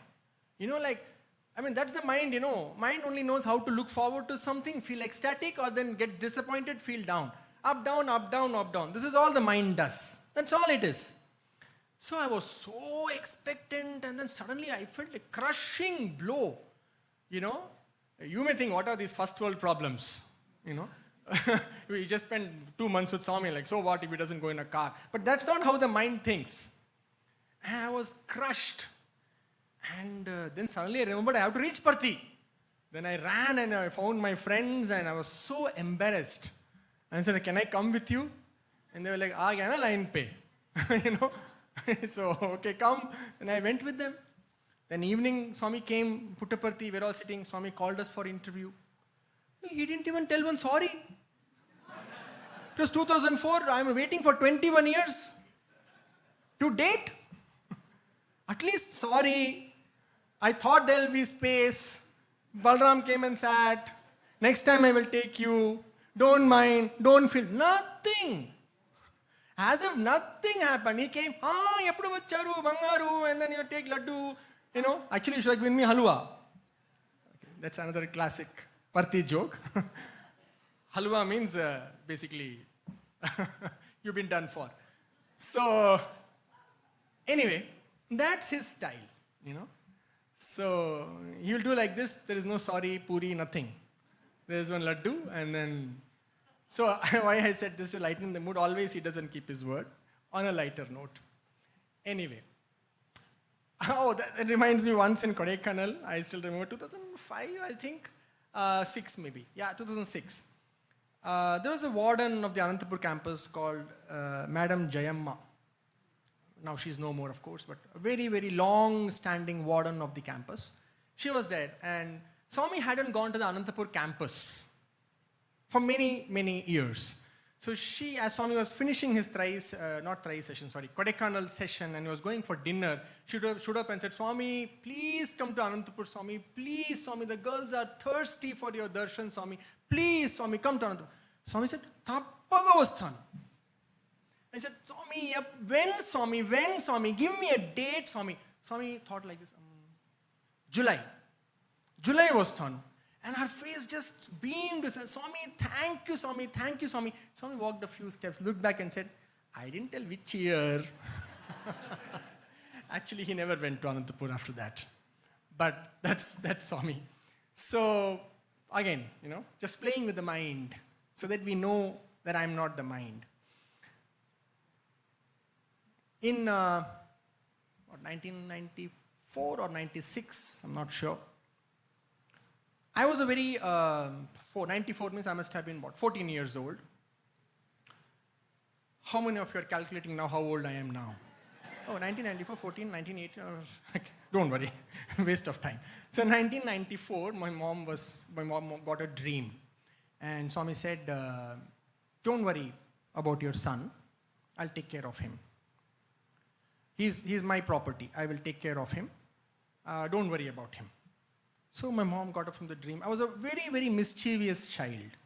That's the mind, Mind only knows how to look forward to something, feel ecstatic, or then get disappointed, feel down. Up, down, up, down, up, down. This is all the mind does. That's all it is. So I was so expectant, and then suddenly I felt a crushing blow. You may think, what are these first world problems? We just spent 2 months with Swami, like, so what if he doesn't go in a car? But that's not how the mind thinks. And I was crushed. And then suddenly I remembered I have to reach Parthi. Then I ran and I found my friends, and I was so embarrassed. And I said, can I come with you? And they were like, aa gaya na line pe. So, okay, come. And I went with them. Then evening, Swami came, Puttaparthi, we're all sitting. Swami called us for interview. He didn't even tell one sorry. It was 2004. I'm waiting for 21 years to date. At least sorry. I thought there'll be space. Balram came and sat. Next time I will take you. Don't mind. Don't feel. Nothing. As if nothing happened. He came, eppudu vacharu, bangaru, and then you take laddu. Actually you should have given me halwa. Okay, that's another classic Parthi joke. Halwa means basically you've been done for. So anyway, that's his style, So he will do like this. There is no sorry, puri, nothing. There is one laddu, and then. So why I said this to lighten the mood, always he doesn't keep his word. On a lighter note. Anyway. That reminds me, once in Kodaikanal, I still remember 2005, I think. 6 maybe. Yeah, 2006. There was a warden of the Anantapur campus called Madam Jayamma. Now she's no more, of course, but a very, very long-standing warden of the campus. She was there, and Swami hadn't gone to the Anantapur campus for many, many years. So she, as Swami was finishing his Kodaikanal session, and he was going for dinner, she stood up and said, Swami, please come to Anantapur, Swami. Please, Swami, the girls are thirsty for your darshan, Swami. Please, Swami, come to Anantapur. Swami said, Tappavavasthan. I said, Swami, yep, when, Swami? Give me a date, Swami. Swami thought like this, July. July was done. And her face just beamed. Said, Swami, thank you, Swami, thank you, Swami. Swami walked a few steps, looked back and said, I didn't tell which year. Actually, he never went to Anantapur after that. But that's Swami. So, again, just playing with the mind so that we know that I'm not the mind. In 1994 or 96, I'm not sure. I was a very, 94 means I must have been 14 years old. How many of you are calculating now how old I am now? 1994, 14, 1980. Okay, don't worry, waste of time. So in 1994, my mom got a dream. And Swami said, don't worry about your son. I'll take care of him. He's my property. I will take care of him. Don't worry about him. So my mom got up from the dream. I was a very, very mischievous child,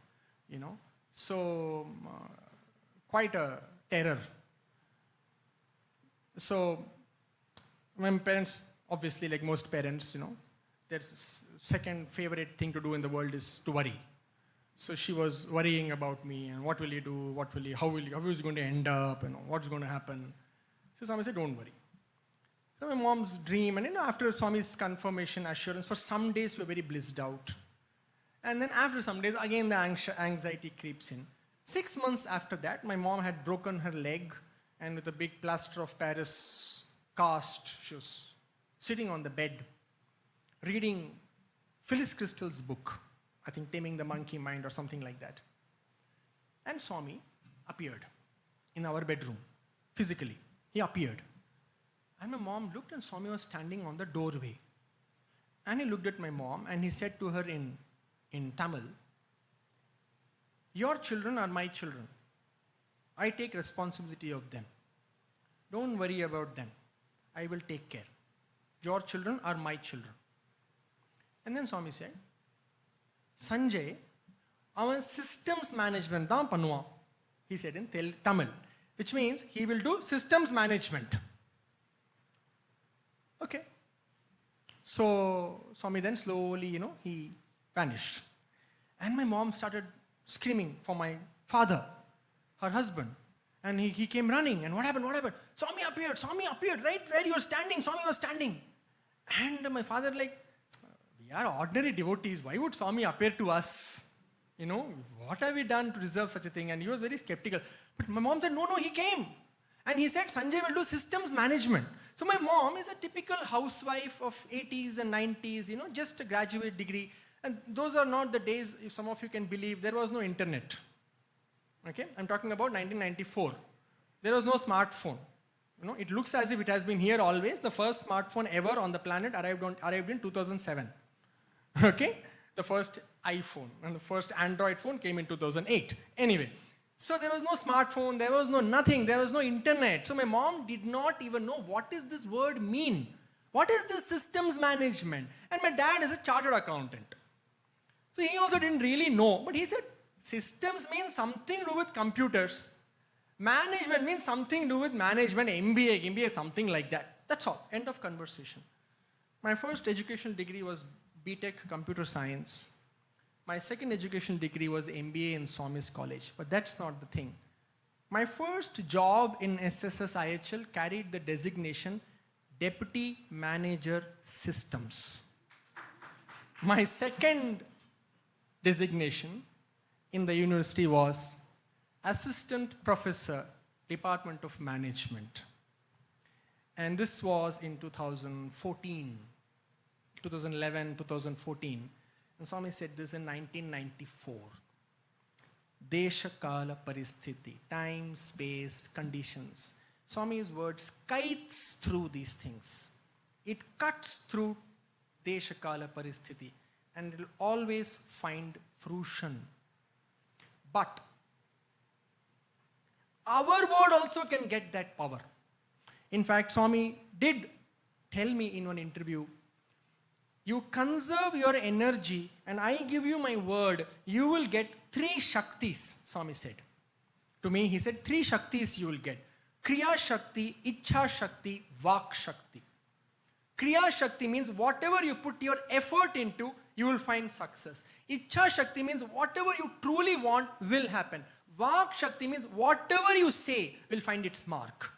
So quite a terror. So my parents, obviously, like most parents, their second favorite thing to do in the world is to worry. So she was worrying about me and what will he do, how is he going to end up, what's going to happen. So Swami said, don't worry. So my mom's dream, and after Swami's confirmation, assurance, for some days we were very blissed out. And then after some days, again the anxiety creeps in. 6 months after that, my mom had broken her leg, and with a big plaster of Paris cast, she was sitting on the bed, reading Phyllis Crystal's book, I think Taming the Monkey Mind or something like that. And Swami appeared in our bedroom, physically. He appeared. And my mom looked and Swami was standing on the doorway. And he looked at my mom and he said to her in Tamil, "Your children are my children. I take responsibility of them. Don't worry about them. I will take care. Your children are my children." And then Swami said, "Sanjay, our systems management dhaan pannuvan." He said in Tamil, which means he will do systems management. Okay. So Swami then slowly, he vanished. And my mom started screaming for my father, her husband. And he came running. And what happened? Swami appeared, right where you were standing. Swami was standing. And my father we are ordinary devotees. Why would Swami appear to us? What have we done to deserve such a thing? And he was very skeptical. But my mom said, no, he came. And he said, Sanjay will do systems management. So my mom is a typical housewife of 80s and 90s, just a graduate degree. And those are not the days, if some of you can believe, there was no internet. Okay, I'm talking about 1994. There was no smartphone. It looks as if it has been here always. The first smartphone ever on the planet arrived in 2007. Okay, the first iPhone and the first Android phone came in 2008. Anyway, so there was no smartphone, there was no nothing, there was no internet. So my mom did not even know what does this word mean. What is this systems management? And my dad is a chartered accountant. So he also didn't really know, but he said, systems means something to do with computers. Management means something to do with management, MBA, something like that. That's all. End of conversation. My first educational degree was BTech Computer Science. My second educational degree was MBA in Swami's College. But that's not the thing. My first job in SSSIO carried the designation Deputy Manager Systems. My second designation in the university was Assistant Professor, Department of Management. And this was in 2014, 2011, 2014. And Swami said this in 1994. Desha Kala Paristhiti, time, space, conditions. Swami's word kites through these things. It cuts through Desha Kala Paristhiti and it will always find fruition. But our word also can get that power. In fact, Swami did tell me in one interview, you conserve your energy and I give you my word, you will get 3 Shaktis, Swami said. To me, he said 3 Shaktis you will get. Kriya Shakti, Ichha Shakti, Vak Shakti. Kriya Shakti means whatever you put your effort into, you will find success. Ichha Shakti means whatever you truly want will happen. Vak Shakti means whatever you say will find its mark.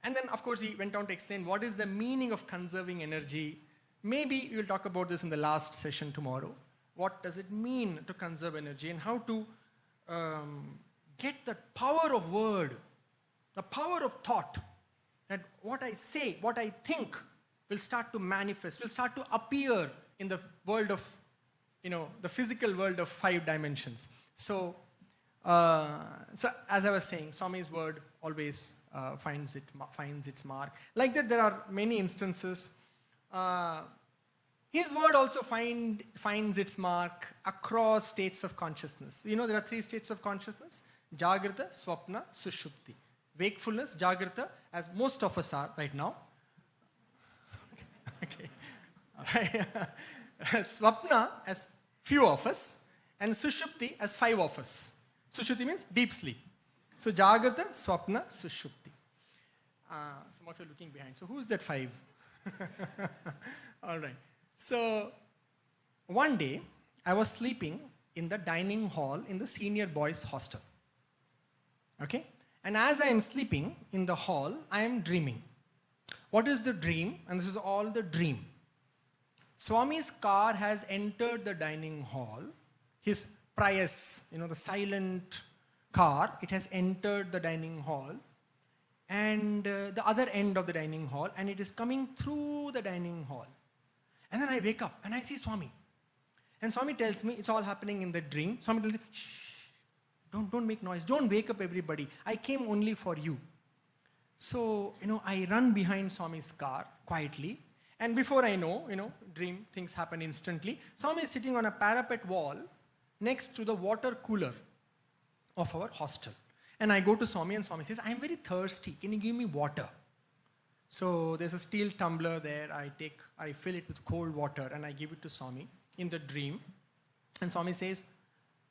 And then, of course, he went on to explain what is the meaning of conserving energy. Maybe we will talk about this in the last session tomorrow. What does it mean to conserve energy and how to get the power of word, the power of thought. That what I say, what I think will start to manifest, will start to appear in the world of, the physical world of 5 dimensions. So as I was saying, Swami's word always finds its mark. Like that, there are many instances. His word also finds its mark across states of consciousness. There are 3 states of consciousness: Jagrata, Swapna, Sushupti. Wakefulness, Jagrata, as most of us are right now. Okay. Swapna, as few of us, and Sushupti, as 5 of us. Sushupti means deep sleep. So Jagrata, Swapna, Sushupti. Some of you are looking behind. So who's that 5? All right. So one day, I was sleeping in the dining hall in the senior boys' hostel. Okay? And as I am sleeping in the hall, I am dreaming. What is the dream? And this is all the dream. Swami's car has entered the dining hall. His Prius, the silent car, it has entered the dining hall. And the other end of the dining hall, and it is coming through the dining hall. And then I wake up and I see Swami. And Swami tells me, it's all happening in the dream. Swami tells me, shh, don't make noise. Don't wake up everybody. I came only for you. So, I run behind Swami's car quietly. And before I know, dream things happen instantly. Swami is sitting on a parapet wall next to the water cooler of our hostel. And I go to Swami and Swami says, I'm very thirsty. Can you give me water? So there's a steel tumbler there. I fill it with cold water and I give it to Swami in the dream. And Swami says,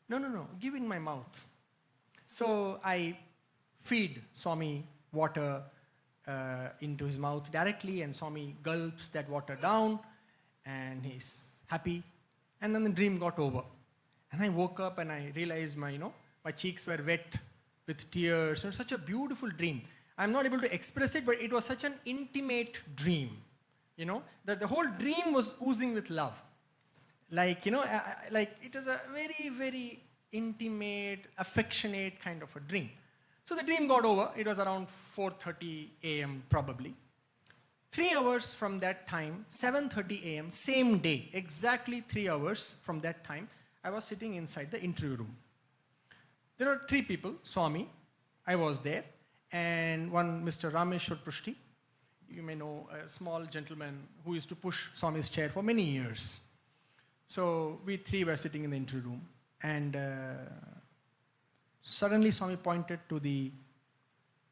no, give in my mouth. So I feed Swami water into his mouth directly, and Swami gulps that water down and he's happy. And then the dream got over. And I woke up and I realized my cheeks were wet with tears. It was such a beautiful dream. I'm not able to express it, but it was such an intimate dream. That the whole dream was oozing with love. Like it was a very, very intimate, affectionate kind of a dream. So the dream got over. It was around 4:30 a.m. probably. 3 hours from that time, 7:30 a.m., same day, exactly 3 hours from that time, I was sitting inside the interview room. There were 3 people, Swami, I was there, and one Mr. Rameshwar Prushti. You may know, a small gentleman who used to push Swami's chair for many years. So we 3 were sitting in the interview room, and suddenly Swami pointed to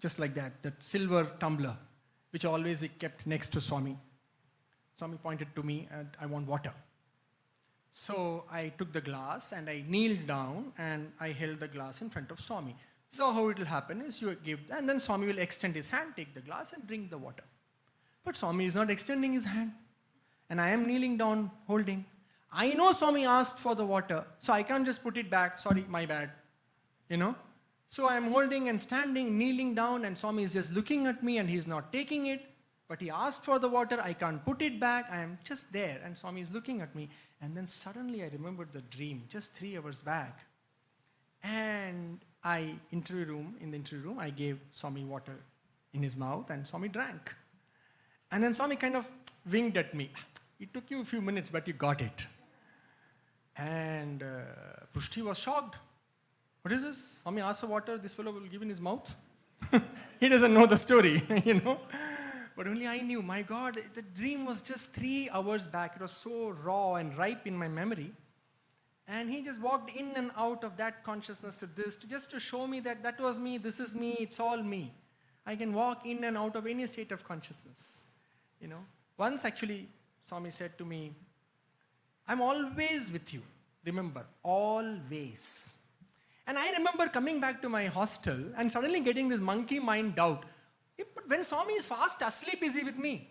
just like that silver tumbler, which always he kept next to Swami. Swami pointed to me and I want water. So I took the glass and I kneeled down and I held the glass in front of Swami. So how it will happen is you give, and then Swami will extend his hand, take the glass and drink the water. But Swami is not extending his hand. And I am kneeling down, holding. I know Swami asked for the water, so I can't just put it back. Sorry, my bad. So I am holding and standing, kneeling down, and Swami is just looking at me and he's not taking it. But he asked for the water, I can't put it back. I am just there and Swami is looking at me. And then suddenly I remembered the dream just 3 hours back. And in the interview room, I gave Swami water in his mouth and Swami drank. And then Swami kind of winked at me. It took you a few minutes, but you got it. And Prushti was shocked. What is this? Swami asked for water, this fellow will give in his mouth? He doesn't know the story, But only I knew, my God, the dream was just 3 hours back. It was so raw and ripe in my memory. And he just walked in and out of that consciousness to this, just to show me that was me, this is me, it's all me. I can walk in and out of any state of consciousness. Once actually, Swami said to me, I'm always with you. Remember, always. And I remember coming back to my hostel and suddenly getting this monkey mind doubt. But when Swami is fast asleep, is he with me?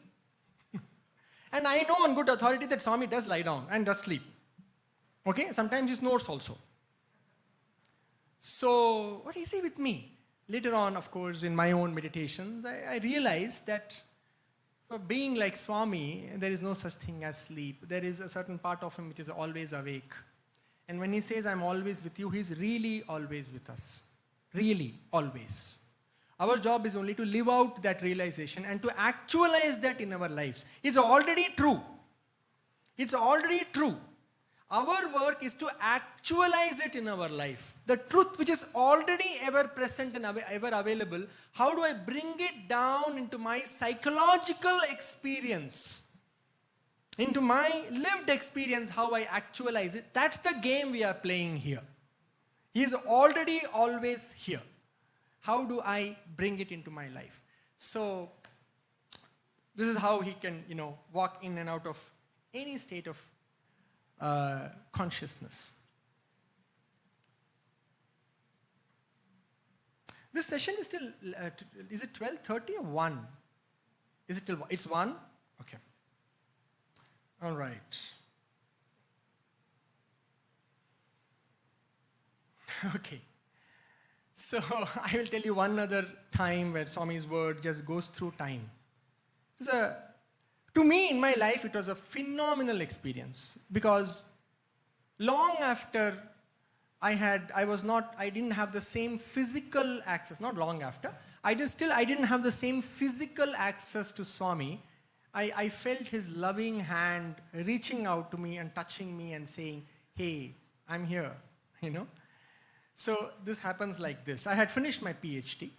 And I know on good authority that Swami does lie down and does sleep. Okay? Sometimes he snores also. So, what is he with me? Later on, of course, in my own meditations, I realized that for being like Swami, there is no such thing as sleep. There is a certain part of him which is always awake. And when he says, I'm always with you, he's really always with us. Really, always. Our job is only to live out that realization and to actualize that in our lives. It's already true. It's already true. Our work is to actualize it in our life. The truth which is already ever present and ever available, how do I bring it down into my psychological experience? Into my lived experience, how I actualize it. That's the game we are playing here. He is already always here. How do I bring it into my life? So, this is how he can, walk in and out of any state of consciousness. This session is still, is it 12:30 or 1? Is it till, it's 1? Okay. All right. Okay. So, I will tell you one other time where Swami's word just goes through time. To me, in my life, it was a phenomenal experience because long after I didn't have the same physical access, not long after, I didn't have the same physical access to Swami. I felt his loving hand reaching out to me and touching me and saying, hey, I'm here, you know. So this happens like this. I had finished my PhD,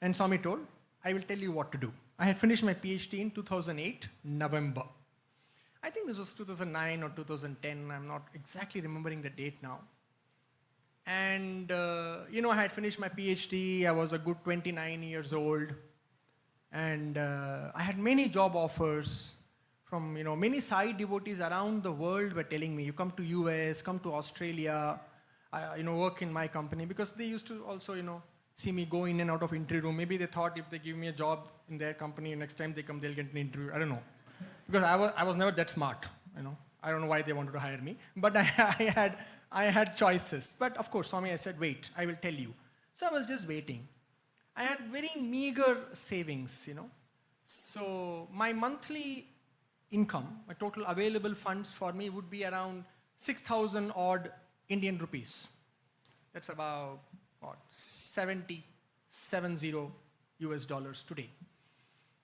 and Swami told, I will tell you what to do. I had finished my PhD in 2008, November. I think this was 2009 or 2010. I'm not exactly remembering the date now. And, I had finished my PhD. I was a good 29 years old. And I had many job offers from, many Sai devotees around the world were telling me, you come to US, come to Australia, work in my company. Because they used to also, see me go in and out of interview room. Maybe they thought if they give me a job in their company, next time they come, they'll get an interview. I don't know. Because I was never that smart, I don't know why they wanted to hire me. But I had choices. But of course, Swami, I said, wait, I will tell you. So I was just waiting. I had very meager savings, So my monthly income, my total available funds for me would be around 6,000 odd Indian rupees. That's about, $70 US today.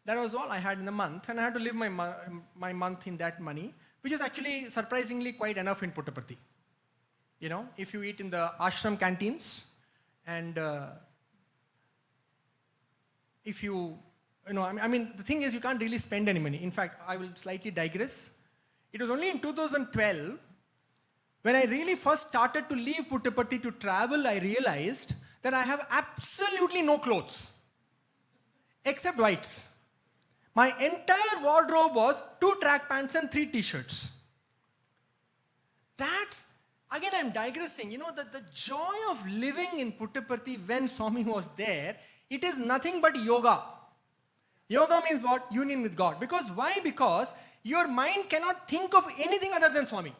That was all I had in a month, and I had to live my month in that money, which is actually surprisingly quite enough in Puttaparthi. If you eat in the ashram canteens, and if you, the thing is you can't really spend any money. In fact, I will slightly digress. It was only in 2012, when I really first started to leave Puttaparthi to travel, I realized that I have absolutely no clothes, except whites. My entire wardrobe was 2 track pants and 3 t-shirts. That's, again I'm digressing, the joy of living in Puttaparthi when Swami was there, it is nothing but yoga. Yoga means what? Union with God. Because why? Because your mind cannot think of anything other than Swami.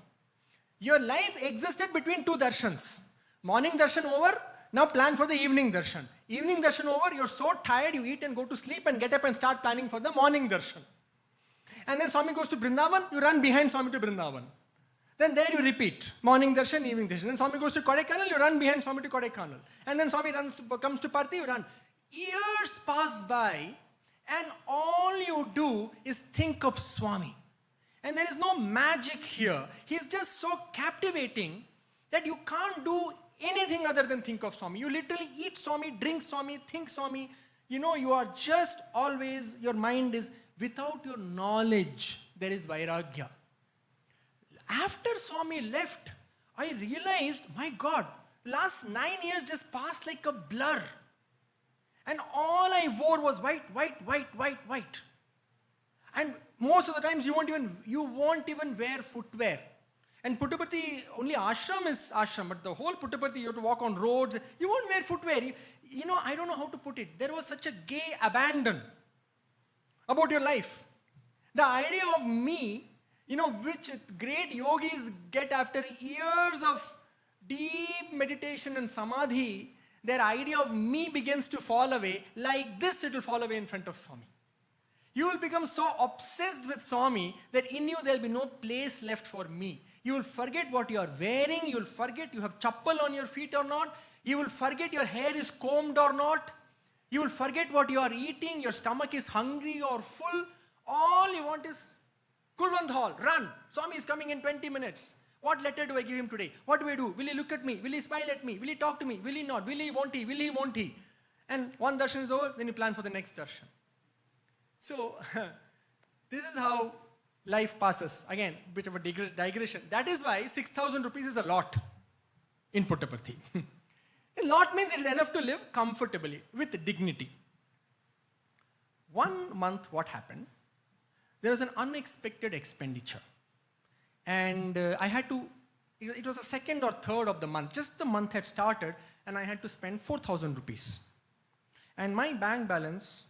Your life existed between 2 darshans. Morning darshan over, now plan for the evening darshan. Evening darshan over, you're so tired, you eat and go to sleep and get up and start planning for the morning darshan. And then Swami goes to Vrindavan, you run behind Swami to Vrindavan. Then there you repeat, morning darshan, evening darshan. Then Swami goes to Kodaikanal, you run behind Swami to Kodaikanal. And then Swami comes to Parthi, you run. Years pass by and all you do is think of Swami. And there is no magic here. He's just so captivating that you can't do anything other than think of Swami. You literally eat Swami, drink Swami, think Swami. You are just always, your mind is, without your knowledge, there is Vairagya. After Swami left, I realized, my God, last 9 years just passed like a blur. And all I wore was white. And most of the times you won't even wear footwear. And Puttaparthi, only ashram is ashram, but the whole Puttaparthi, you have to walk on roads. You won't wear footwear. I don't know how to put it. There was such a gay abandon about your life. The idea of me, which great yogis get after years of deep meditation and samadhi, their idea of me begins to fall away. Like this, it will fall away in front of Swami. You will become so obsessed with Swami that in you there will be no place left for me. You will forget what you are wearing. You will forget you have chappal on your feet or not. You will forget your hair is combed or not. You will forget what you are eating. Your stomach is hungry or full. All you want is Kulwant Hall, run. Swami is coming in 20 minutes. What letter do I give him today? What do I do? Will he look at me? Will he smile at me? Will he talk to me? Will he not? Will he, won't he? Will he, won't he? And one darshan is over, then you plan for the next darshan. So, this is how life passes. Again, bit of a digression. That is why 6,000 rupees is a lot in Puttaparthi. A lot means it is enough to live comfortably, with dignity. 1 month, what happened? There was an unexpected expenditure. And I had to, it was the 2nd or 3rd of the month. Just the month had started and I had to spend 4,000 rupees. And my bank balance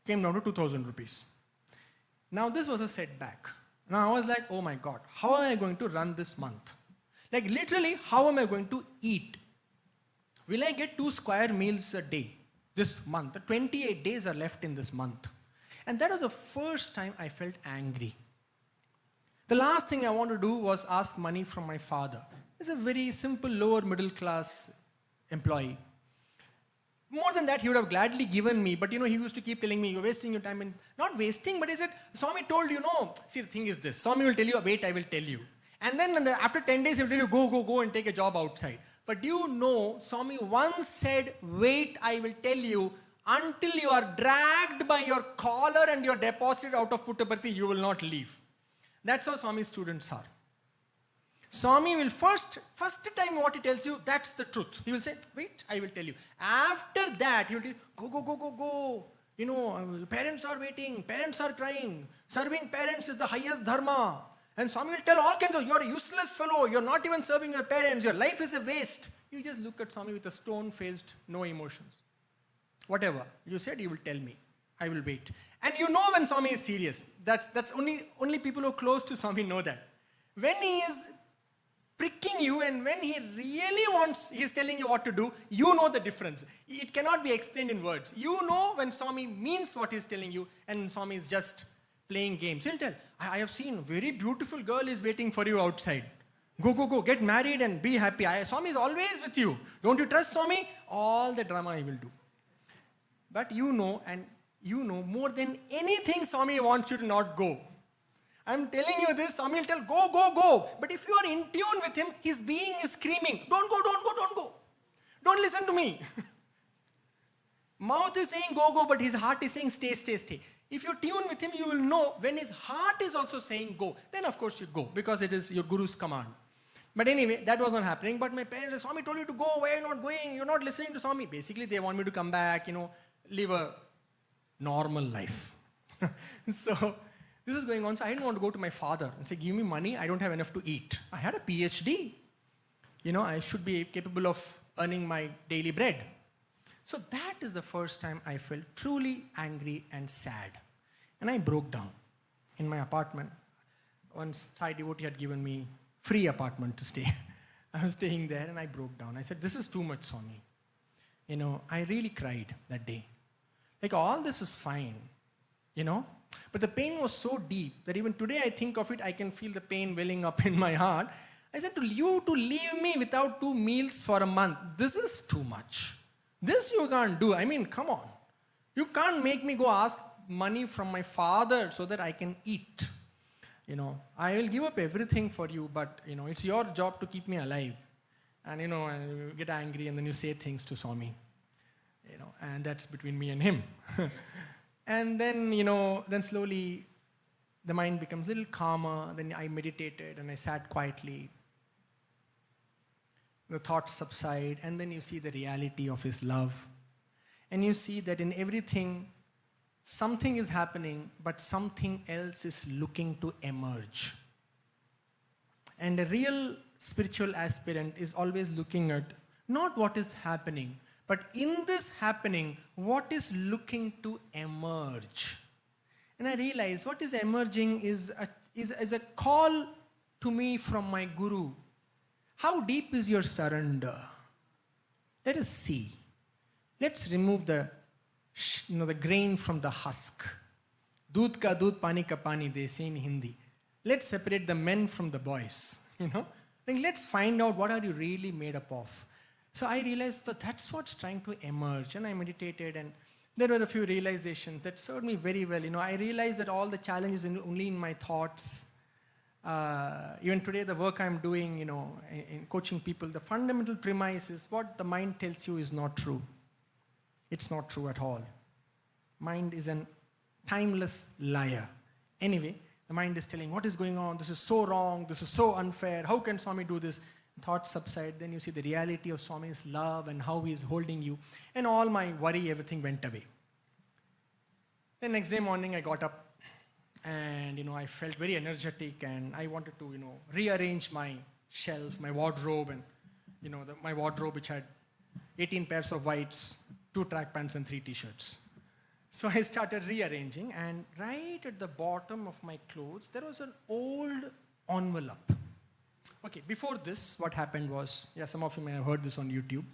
came down to 2,000 rupees. Now this was a setback. Now I was like, oh my God, how am I going to run this month? Like literally, how am I going to eat? Will I get 2 square meals a day this month? 28 days are left in this month. And that was the first time I felt angry. The last thing I wanted to do was ask money from my father. He's a very simple lower middle class employee. More than that, he would have gladly given me, but he used to keep telling me, you're wasting your time. And not wasting, but he said, Swami told you, no. See, the thing is this, Swami will tell you, wait, I will tell you. And then after 10 days, he'll tell you, go and take a job outside. But do you know, Swami once said, wait, I will tell you, until you are dragged by your collar and you're deposited out of Puttaparthi, you will not leave. That's how Swami's students are. Swami will first time what he tells you, that's the truth. He will say, wait, I will tell you. After that, he will tell you, go. You know, parents are waiting, parents are crying. Serving parents is the highest dharma. And Swami will tell all kinds of, you're a useless fellow, you're not even serving your parents, your life is a waste. You just look at Swami with a stone-faced, no emotions. Whatever you said, you will tell me. I will wait. And you know when Swami is serious. That's only people who are close to Swami know that. When he is pricking you and when he really he's telling you what to do, you know the difference. It cannot be explained in words. You know when Swami means what he's telling you and Swami is just playing games. He'll tell, I have seen a very beautiful girl is waiting for you outside. Go, get married and be happy. Swami is always with you. Don't you trust Swami? All the drama I will do. But you know more than anything Swami wants you to not go. I'm telling you this, Swami will tell, go. But if you are in tune with him, his being is screaming, don't go. Don't listen to me. Mouth is saying go, but his heart is saying stay. If you tune with him, you will know when his heart is also saying go. Then of course you go, because it is your Guru's command. But anyway, that wasn't happening. But my parents said, Swami told you to go, why are you not going? You're not listening to Swami. Basically, they want me to come back, live a normal life. So this is going on. So I didn't want to go to my father and say, give me money, I don't have enough to eat. I had a PhD. I should be capable of earning my daily bread. So that is the first time I felt truly angry and sad. And I broke down in my apartment. Once Sai devotee had given me free apartment to stay. I was staying there and I broke down. I said, this is too much, Swami. I really cried that day. Like, all this is fine, But the pain was so deep that even today I think of it, I can feel the pain welling up in my heart. I said, to leave me without 2 meals for a month, this is too much. This you can't do. I mean, come on. You can't make me go ask money from my father so that I can eat. I will give up everything for you, but, it's your job to keep me alive. And, you get angry and then you say things to Swami. And that's between me and him. And then, then slowly the mind becomes a little calmer. Then I meditated and I sat quietly. The thoughts subside, and then you see the reality of his love. And you see that in everything, something is happening, but something else is looking to emerge. And a real spiritual aspirant is always looking at not what is happening, but in this happening, what is looking to emerge. And I realize what is emerging is a call to me from my Guru. How deep is your surrender? Let us see. Let's remove the grain from the husk. Doodh ka doodh, pani ka pani, they say in Hindi. Let's separate the men from the boys. Let's find out what are you really made up of. So I realized that that's what's trying to emerge. And I meditated, and there were a few realizations that served me very well. I realized that all the challenges only in my thoughts. Even today, the work I'm doing, in coaching people, the fundamental premise is what the mind tells you is not true. It's not true at all. Mind is a timeless liar. Anyway, the mind is telling, what is going on? This is so wrong. This is so unfair. How can Swami do this? Thoughts subside. Then you see the reality of Swami's love and how he is holding you. And all my worry, everything went away. Then next day morning, I got up. And, I felt very energetic, and I wanted to, rearrange my shelf, my wardrobe, and, my wardrobe, which had 18 pairs of whites, 2 track pants, and 3 t-shirts. So I started rearranging, and right at the bottom of my clothes, there was an old envelope. Okay, before this, what happened was, some of you may have heard this on YouTube.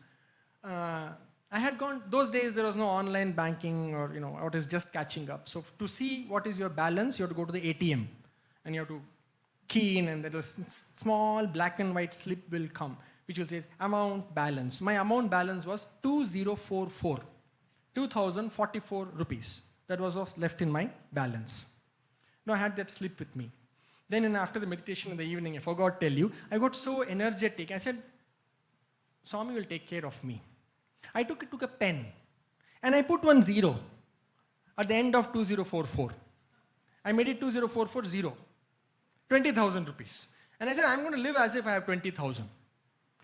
I had gone, those days there was no online banking or, what is just catching up. So to see what is your balance, you have to go to the ATM and you have to key in, and there was small black and white slip will come, which will say amount balance. My amount balance was 2,044 rupees. That was left in my balance. Now I had that slip with me. Then after the meditation in the evening, I forgot to tell you, I got so energetic. I said, Swami will take care of me. I took a pen and I put 10 at the end of 2044. I made it 2044 20,000 rupees. And I said, I'm going to live as if I have 20,000.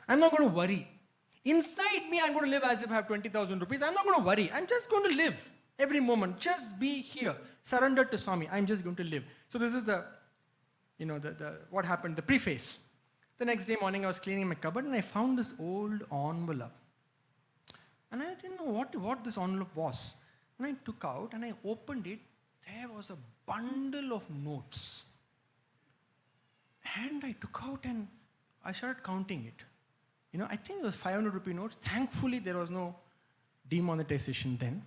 I'm not going to worry. Inside me, I'm going to live as if I have 20,000 rupees. I'm not going to worry. I'm just going to live every moment. Just be here. Surrender to Swami. I'm just going to live. So this is the what happened, the preface. The next day morning, I was cleaning my cupboard and I found this old envelope. And I didn't know what this envelope was. And I took out and I opened it. There was a bundle of notes. And I took out and I started counting it. I think it was 500 rupee notes. Thankfully, there was no demonetization then.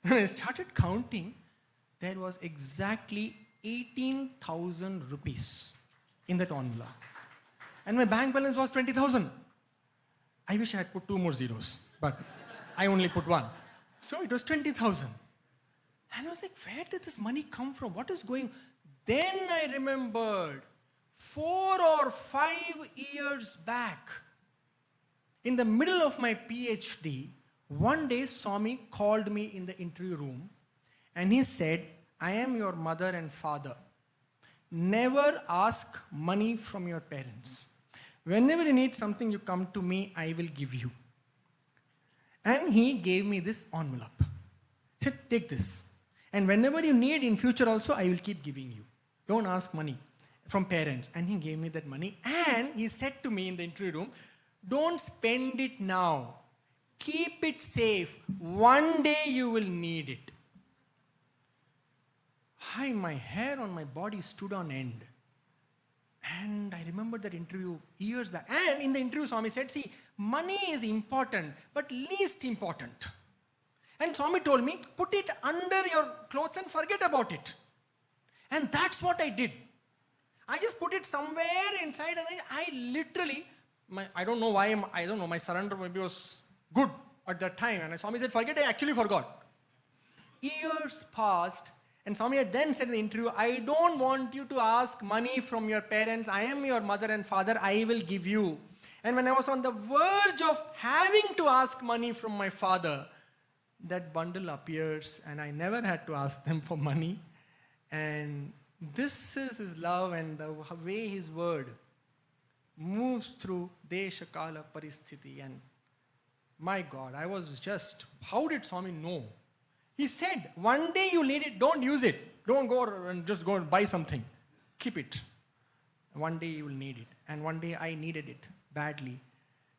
When I started counting, there was exactly 18,000 rupees in that envelope. And my bank balance was 20,000. I wish I had put 2 more zeros, but I only put 1. So it was 20,000. And I was like, where did this money come from? What is going on? Then I remembered 4 or 5 years back, in the middle of my PhD, one day Swami called me in the interview room and he said, I am your mother and father. Never ask money from your parents. Whenever you need something, you come to me, I will give you. And he gave me this envelope. He said, take this. And whenever you need in future also, I will keep giving you. Don't ask money from parents. And he gave me that money. And he said to me in the interview room, don't spend it now. Keep it safe. One day you will need it. My hair on my body stood on end. And I remember that interview years back. And in the interview, Swami said, see, money is important, but least important. And Swami told me, put it under your clothes and forget about it. And that's what I did. I just put it somewhere inside and I literally, I don't know why, my surrender maybe was good at that time. And Swami said, forget, I actually forgot. Years passed. And Swami had then said in the interview, I don't want you to ask money from your parents. I am your mother and father. I will give you. And when I was on the verge of having to ask money from my father, that bundle appears and I never had to ask them for money. And this is his love and the way his word moves through Desha Kala Paristhiti. And my God, I was just, how did Swami know? He said, one day you need it, don't use it. Don't go and just go and buy something. Keep it. One day you will need it. And one day I needed it badly.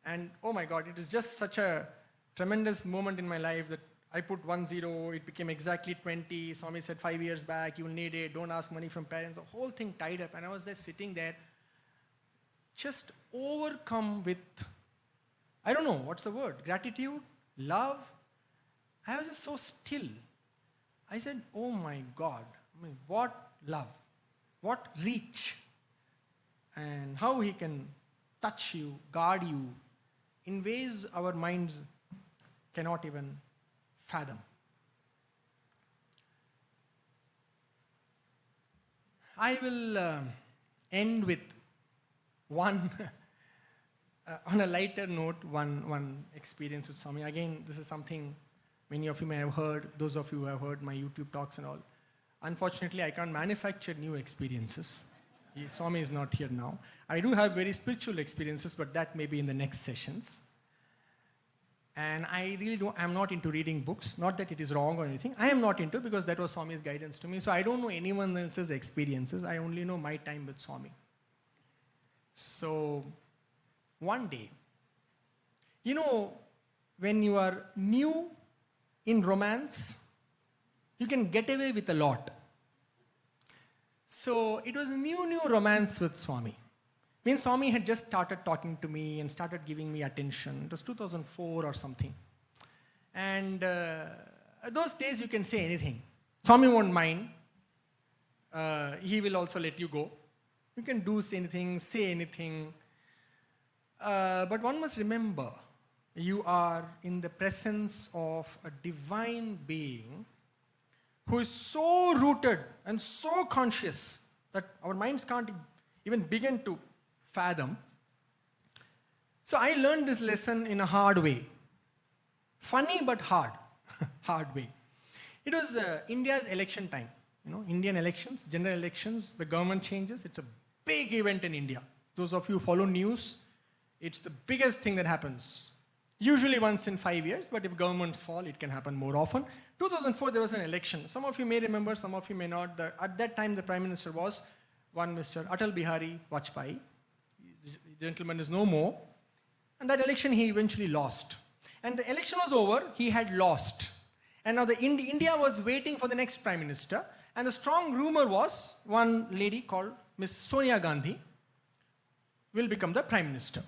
And oh my God, it is just such a tremendous moment in my life that I put 10, it became exactly 20. Swami said 5 years back, you will need it, don't ask money from parents. The whole thing tied up. And I was there sitting there, just overcome with, I don't know, what's the word? Gratitude? Love? I was just so still. I said, oh my God, what love, what reach, and how he can touch you, guard you, in ways our minds cannot even fathom. I will end with one, on a lighter note, one experience with Swami. Again, this is something many of you may have heard, those of you who have heard my YouTube talks and all. Unfortunately, I can't manufacture new experiences. Swami is not here now. I do have very spiritual experiences, but that may be in the next sessions. And I really I'm not into reading books. Not that it is wrong or anything. I am not into it because that was Swami's guidance to me. So I don't know anyone else's experiences. I only know my time with Swami. So one day, when you are new in romance, you can get away with a lot. So it was a new romance with Swami. When Swami had just started talking to me and started giving me attention. It was 2004 or something. And those days you can say anything. Swami won't mind. He will also let you go. You can do anything, say anything. But one must remember, you are in the presence of a divine being who is so rooted and so conscious that our minds can't even begin to fathom. So I learned this lesson in a hard way. Funny but hard. Hard way. It was India's election time. Indian elections, general elections, the government changes. It's a big event in India. Those of you who follow news, it's the biggest thing that happens. Usually once in 5 years, but if governments fall, it can happen more often. 2004, there was an election. Some of you may remember, some of you may not. At that time, the Prime Minister was one Mr. Atal Bihari Vajpayee. The gentleman is no more. And that election, he eventually lost. And the election was over, he had lost. And now India was waiting for the next Prime Minister. And the strong rumor was one lady called Miss Sonia Gandhi will become the Prime Minister.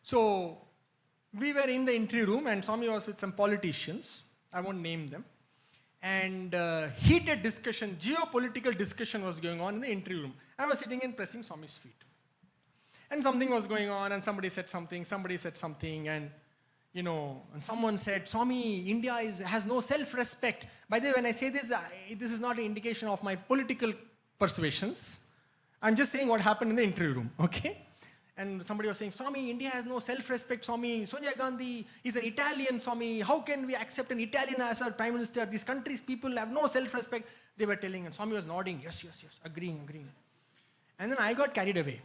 So we were in the entry room and Swami was with some politicians. I won't name them. And heated discussion, geopolitical discussion was going on in the entry room. I was sitting and pressing Swami's feet. And something was going on and somebody said something, and and someone said, Swami, India has no self-respect. By the way, when I say this, this is not an indication of my political persuasions. I'm just saying what happened in the interview room, okay? And somebody was saying, Swami, India has no self-respect, Swami. Sonia Gandhi is an Italian, Swami. How can we accept an Italian as our Prime Minister? These countries, people have no self-respect. They were telling, and Swami was nodding, yes, agreeing. And then I got carried away.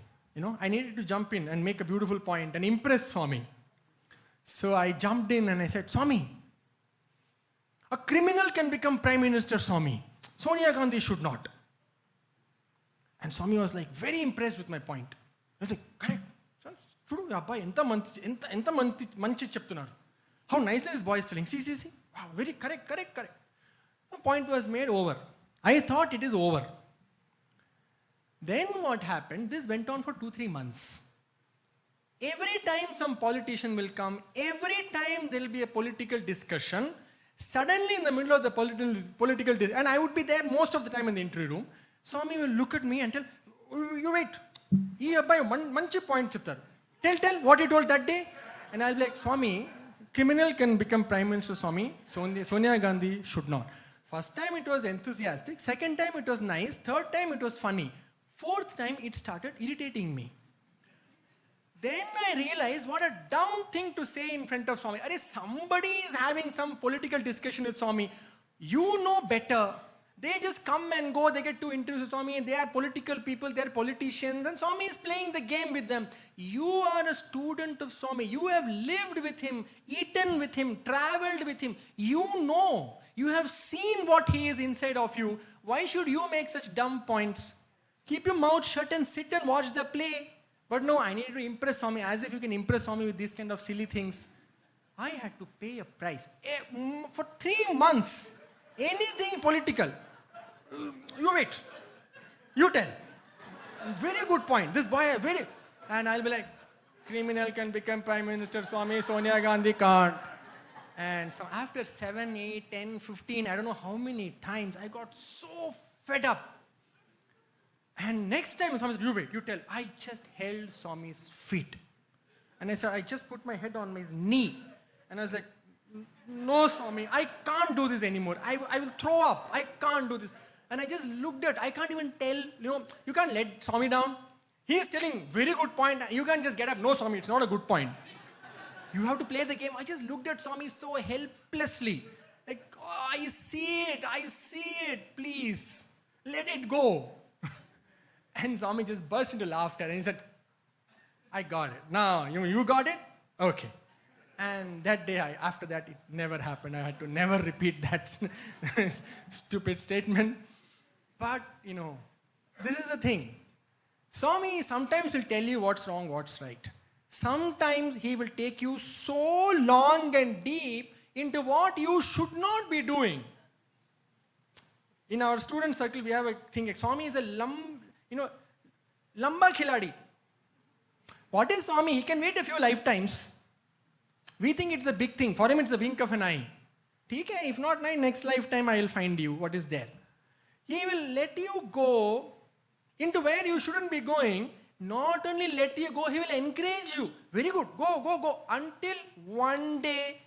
I needed to jump in and make a beautiful point and impress Swami. So I jumped in and I said, Swami, a criminal can become Prime Minister, Swami. Sonia Gandhi should not. And Swami was like very impressed with my point. I was like, correct. How nicely this boy is telling. See. Wow, very correct. The point was made over. I thought it is over. Then what happened? This went on for 2-3 months. Every time some politician will come, every time there will be a political discussion, suddenly in the middle of the political discussion, and I would be there most of the time in the interview room, Swami will look at me and tell, you wait, manchi point chiptar. Tell what he told that day. And I'll be like, Swami, criminal can become Prime Minister, Swami. Sonia Gandhi should not. First time it was enthusiastic, second time it was nice, third time it was funny, fourth time it started irritating me. Then I realized what a dumb thing to say in front of Swami. Somebody is having some political discussion with Swami. You know better. They just come and go, they get to interview Swami, and they are political people, they are politicians, and Swami is playing the game with them. You are a student of Swami. You have lived with him, eaten with him, traveled with him. You know. You have seen what he is inside of you. Why should you make such dumb points? Keep your mouth shut and sit and watch the play. But no, I needed to impress Swami, as if you can impress Swami with these kind of silly things. I had to pay a price. For 3 months, anything political. You wait. You tell. Very good point. This boy, and I'll be like, criminal can become Prime Minister, Swami, Sonia Gandhi can't. And so after 7, 8, 10, 15, I don't know how many times, I got so fed up. And next time, Swami said, you wait, you tell. I just held Swami's feet. And I said, I just put my head on his knee. And I was like, no, Swami, I can't do this anymore. I will throw up. I can't do this. And I just looked at, I can't even tell, you can't let Swami down. He is telling very good point. You can't just get up. No, Swami, it's not a good point. You have to play the game. I just looked at Swami so helplessly. Like, oh, I see it, please. Let it go. And Swami just burst into laughter and he said, I got it. Now, you got it? Okay. And that day, after that, it never happened. I had to never repeat that stupid statement. But, this is the thing. Swami sometimes will tell you what's wrong, what's right. Sometimes he will take you so long and deep into what you should not be doing. In our student circle, we have a thing. Swami is a lamba khiladi. What is Swami? He can wait a few lifetimes. We think it's a big thing. For him, it's a wink of an eye. If not next lifetime, I will find you. What is there? He will let you go into where you shouldn't be going. Not only let you go, he will encourage you. Very good. Go. Until one day,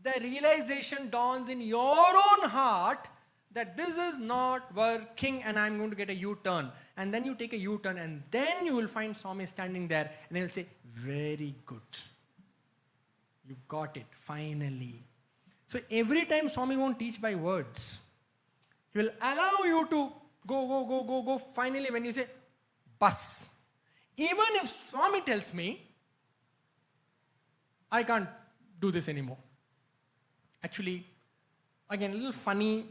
the realization dawns in your own heart that this is not working and I'm going to get a U-turn. And then you take a U-turn and then you will find Swami standing there and he'll say, very good. You got it, finally. So every time Swami won't teach by words. He will allow you to go. Finally, when you say, bus. Even if Swami tells me, I can't do this anymore. Actually, again, a little funny.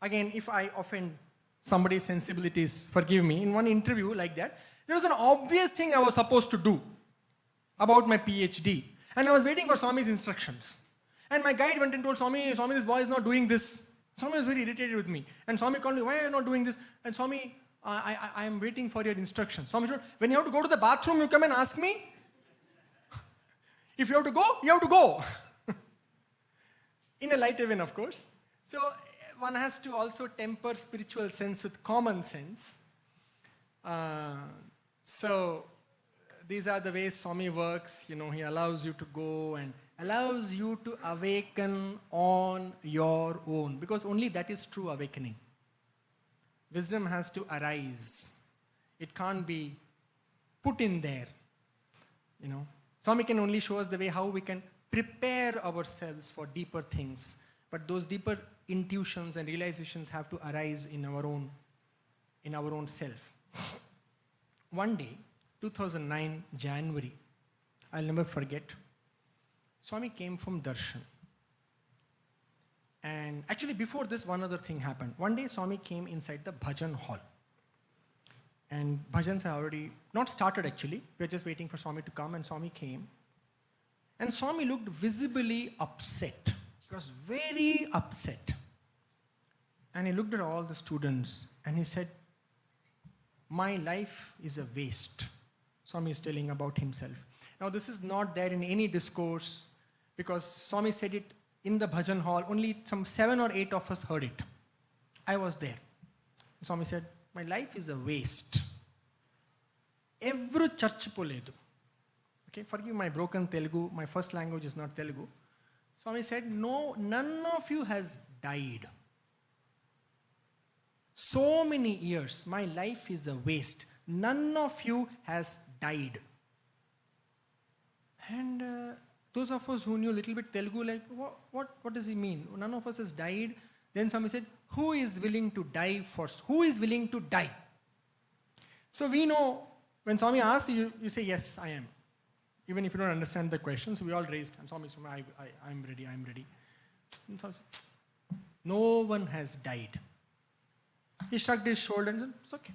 Again, if I offend somebody's sensibilities, forgive me. In one interview like that, there was an obvious thing I was supposed to do about my PhD. And I was waiting for Swami's instructions. And my guide went and told Swami, this boy is not doing this. Swami was very irritated with me. And Swami called me, why are you not doing this? And Swami, I am waiting for your instructions. Swami told, when you have to go to the bathroom, you come and ask me. If you have to go, you have to go. In a lighter vein, of course. So one has to also temper spiritual sense with common sense. So these are the ways Swami works. He allows you to go and allows you to awaken on your own. Because only that is true awakening. Wisdom has to arise. It can't be put in there. Swami can only show us the way how we can prepare ourselves for deeper things. But those deeper intuitions and realizations have to arise in our own self. One day, 2009 January, I'll never forget, Swami came from Darshan. And actually before this, one other thing happened. One day Swami came inside the bhajan hall. And bhajans are already not started actually. We were just waiting for Swami to come and Swami came. And Swami looked visibly upset. He was very upset. And he looked at all the students and he said, my life is a waste. Swami is telling about himself. Now this is not there in any discourse because Swami said it in the bhajan hall. Only some 7 or 8 of us heard it. I was there. Swami said, my life is a waste. Every church poledu. Okay, forgive my broken Telugu. My first language is not Telugu. Swami said, no, none of you has died. So many years, my life is a waste. None of you has died. And those of us who knew a little bit Telugu, like, what does he mean? None of us has died. Then Swami said, who is willing to die first? Who is willing to die? So we know, when Swami asks you, you say, yes, I am. Even if you don't understand the question, so we all raised hands. Swami, I'm ready, I'm ready. And Swami said, no one has died. He shrugged his shoulder and said, it's okay.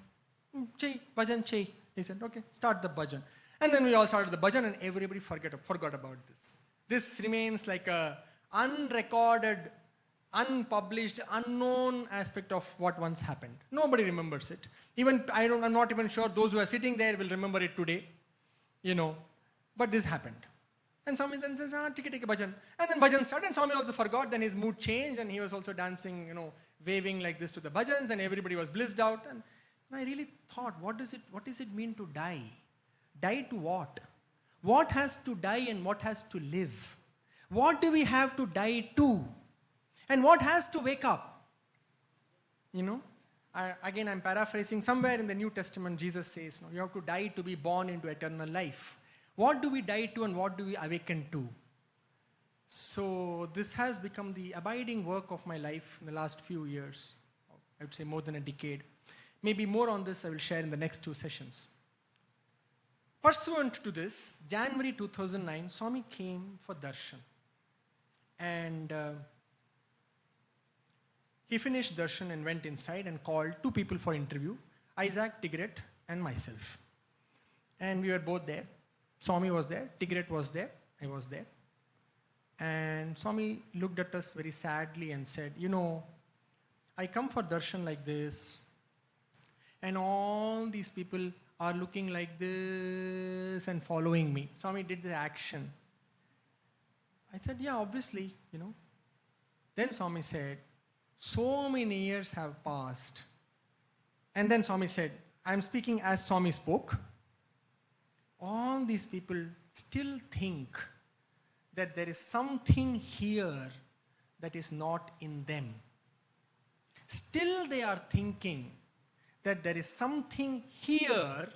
Chai, bhajan, chai. He said, okay, start the bhajan. And then we all started the bhajan and everybody forgot about this. This remains like a unrecorded, unpublished, unknown aspect of what once happened. Nobody remembers it. Even, I'm not even sure those who are sitting there will remember it today. But this happened. And Swami then says, take bhajan. And then bhajan started and Swami also forgot. Then his mood changed and he was also dancing, waving like this to the bhajans and everybody was blissed out. And I really thought, what does it mean to die? Die to what? What has to die and what has to live? What do we have to die to? And what has to wake up? I'm paraphrasing. Somewhere in the New Testament, Jesus says, you have to die to be born into eternal life. What do we die to and what do we awaken to? So this has become the abiding work of my life in the last few years. I would say more than a decade. Maybe more on this I will share in the next 2 sessions. Pursuant to this, January 2009, Swami came for darshan. And he finished darshan and went inside and called 2 people for interview, Isaac, Tigret, and myself. And we were both there. Swami was there, Tigret was there, I was there. And Swami looked at us very sadly and said, I come for darshan like this, and all these people are looking like this and following me. Swami did the action. I said, yeah, obviously, Then Swami said, so many years have passed. And then Swami said, I'm speaking as Swami spoke. All these people still think that there is something here that is not in them. still they are thinking that there is something here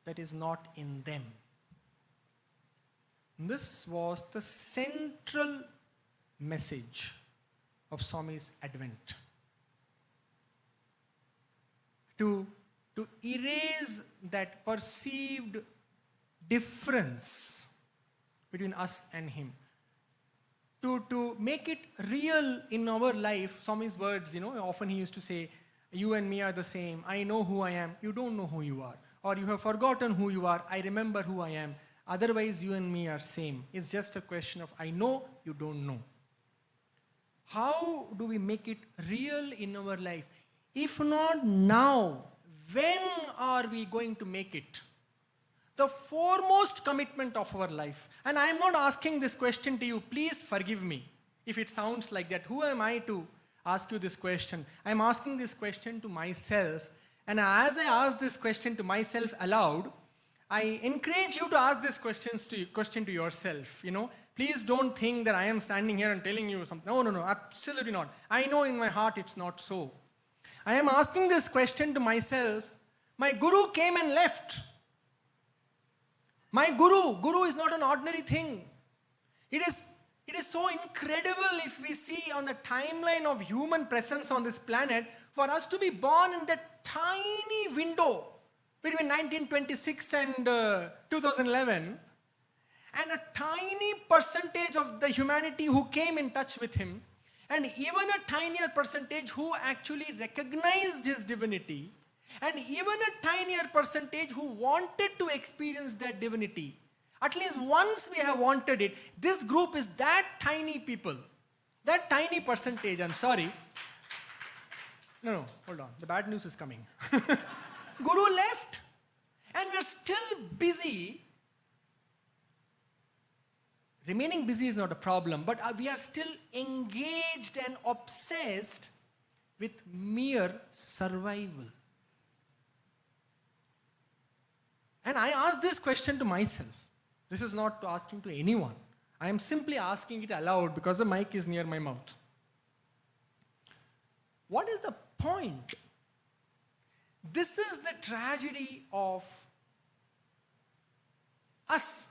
that is not in them. This was the central message of Swami's advent. To erase that perceived difference between us and him. To make it real in our life. Swami's words, often he used to say, you and me are the same. I know who I am. You don't know who you are. Or you have forgotten who you are. I remember who I am. Otherwise, you and me are same. It's just a question of I know, you don't know. How do we make it real in our life? If not now, when are we going to make it? The foremost commitment of our life. And I am not asking this question to you. Please forgive me if it sounds like that. Who am I to ask you this question? I am asking this question to myself. And as I ask this question to myself aloud, I encourage you to ask this question to yourself. Please don't think that I am standing here and telling you something. No, absolutely not. I know in my heart it's not so. I am asking this question to myself. My guru came and left. My guru is not an ordinary thing. It is so incredible if we see on the timeline of human presence on this planet, for us to be born in that tiny window between 1926 and 2011, and a tiny percentage of the humanity who came in touch with him, and even a tinier percentage who actually recognized his divinity, and even a tinier percentage who wanted to experience that divinity. At least once we have wanted it. This group is that tiny people, that tiny percentage. I'm sorry. No, hold on. The bad news is coming. Guru left. And we're still busy. Remaining busy is not a problem, but we are still engaged and obsessed with mere survival. And I ask this question to myself. This is not asking to anyone. I am simply asking it aloud because the mic is near my mouth. What is the point? This is the tragedy of us.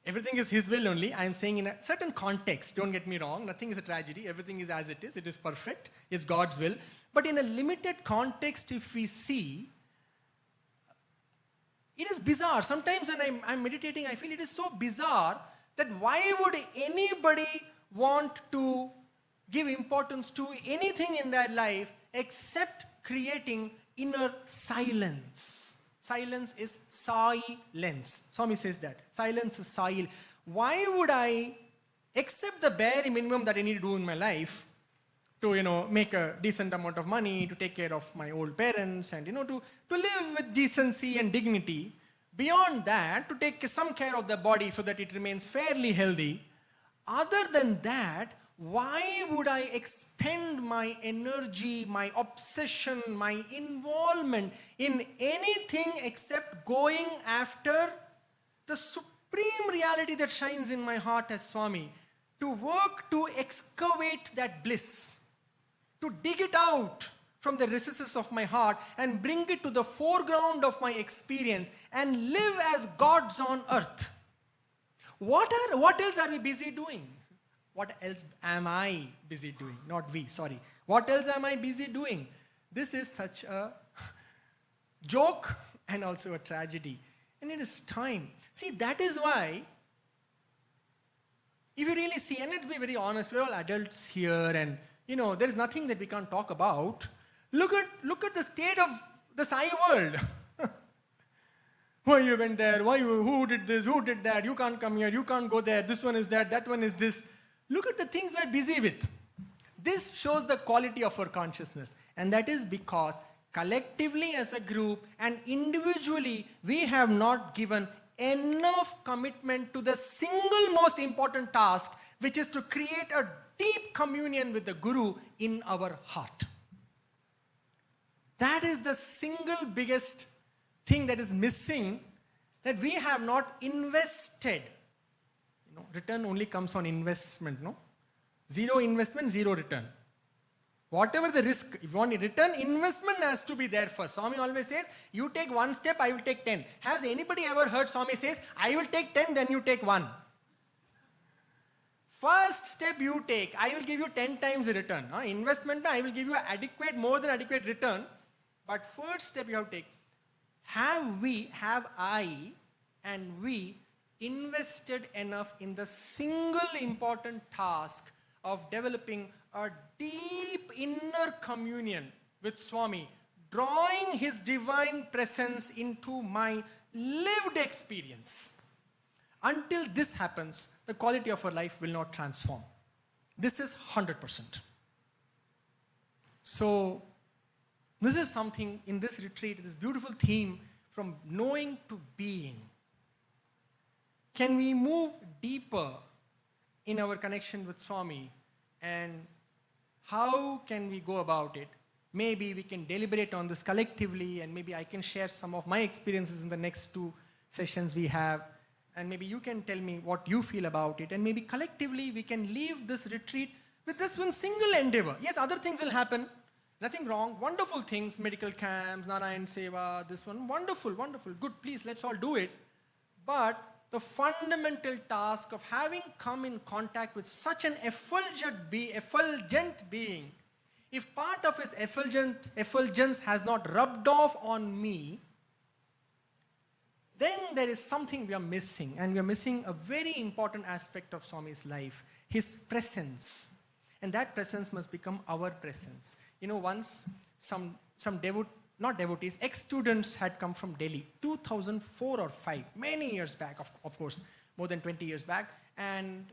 Everything is his will only. I am saying in a certain context, don't get me wrong, nothing is a tragedy, everything is as it is perfect, it's God's will. But in a limited context, if we see, it is bizarre. Sometimes when I'm meditating, I feel it is so bizarre that why would anybody want to give importance to anything in their life except creating inner silence. Silence is silence. Swami says that. Silence is silence. Why would I accept the bare minimum that I need to do in my life to, make a decent amount of money, to take care of my old parents and, to live with decency and dignity. Beyond that, to take some care of the body so that it remains fairly healthy. Other than that, why would I expend my energy, my obsession, my involvement in anything except going after the supreme reality that shines in my heart as Swami? To work to excavate that bliss, to dig it out from the recesses of my heart and bring it to the foreground of my experience and live as gods on earth. What else are we busy doing? What else am I busy doing? Not we, sorry. What else am I busy doing? This is such a joke and also a tragedy. And it is time. See, that is why, if you really see, and let's be very honest, we're all adults here and, there is nothing that we can't talk about. Look at the state of the Sai world. Why you went there? Who did this? Who did that? You can't come here. You can't go there. This one is that one is this. Look at the things we're busy with. This shows the quality of our consciousness. And that is because collectively as a group and individually, we have not given enough commitment to the single most important task, which is to create a deep communion with the Guru in our heart. That is the single biggest thing that is missing, that we have not invested. Return only comes on investment, no? Zero investment, zero return. Whatever the risk, if you want a return, investment has to be there first. Swami always says, you take one step, I will take 10. Has anybody ever heard Swami says, I will take 10, then you take 1? First step you take, I will give you 10 times the return. Investment, I will give you adequate, more than adequate return. But first step you have to take. Have I and we invested enough in the single important task of developing a deep inner communion with Swami, drawing his divine presence into my lived experience? Until this happens, the quality of our life will not transform. This is 100%. So, this is something in this retreat, this beautiful theme from knowing to being. Can we move deeper in our connection with Swami, and how can we go about it? Maybe we can deliberate on this collectively, and maybe I can share some of my experiences in the next 2 sessions we have, and maybe you can tell me what you feel about it, and maybe collectively we can leave this retreat with this one single endeavor. Yes, other things will happen. Nothing wrong, wonderful things, medical camps, Narayan Seva, this one, wonderful, wonderful, good, please, let's all do it. But the fundamental task of having come in contact with such an effulgent being, if part of his effulgence has not rubbed off on me, then there is something we are missing, and we are missing a very important aspect of Swami's life, his presence. And that presence must become our presence. Once some devotees, ex-students had come from Delhi, 2004 or 5, many years back, of course, more than 20 years back. And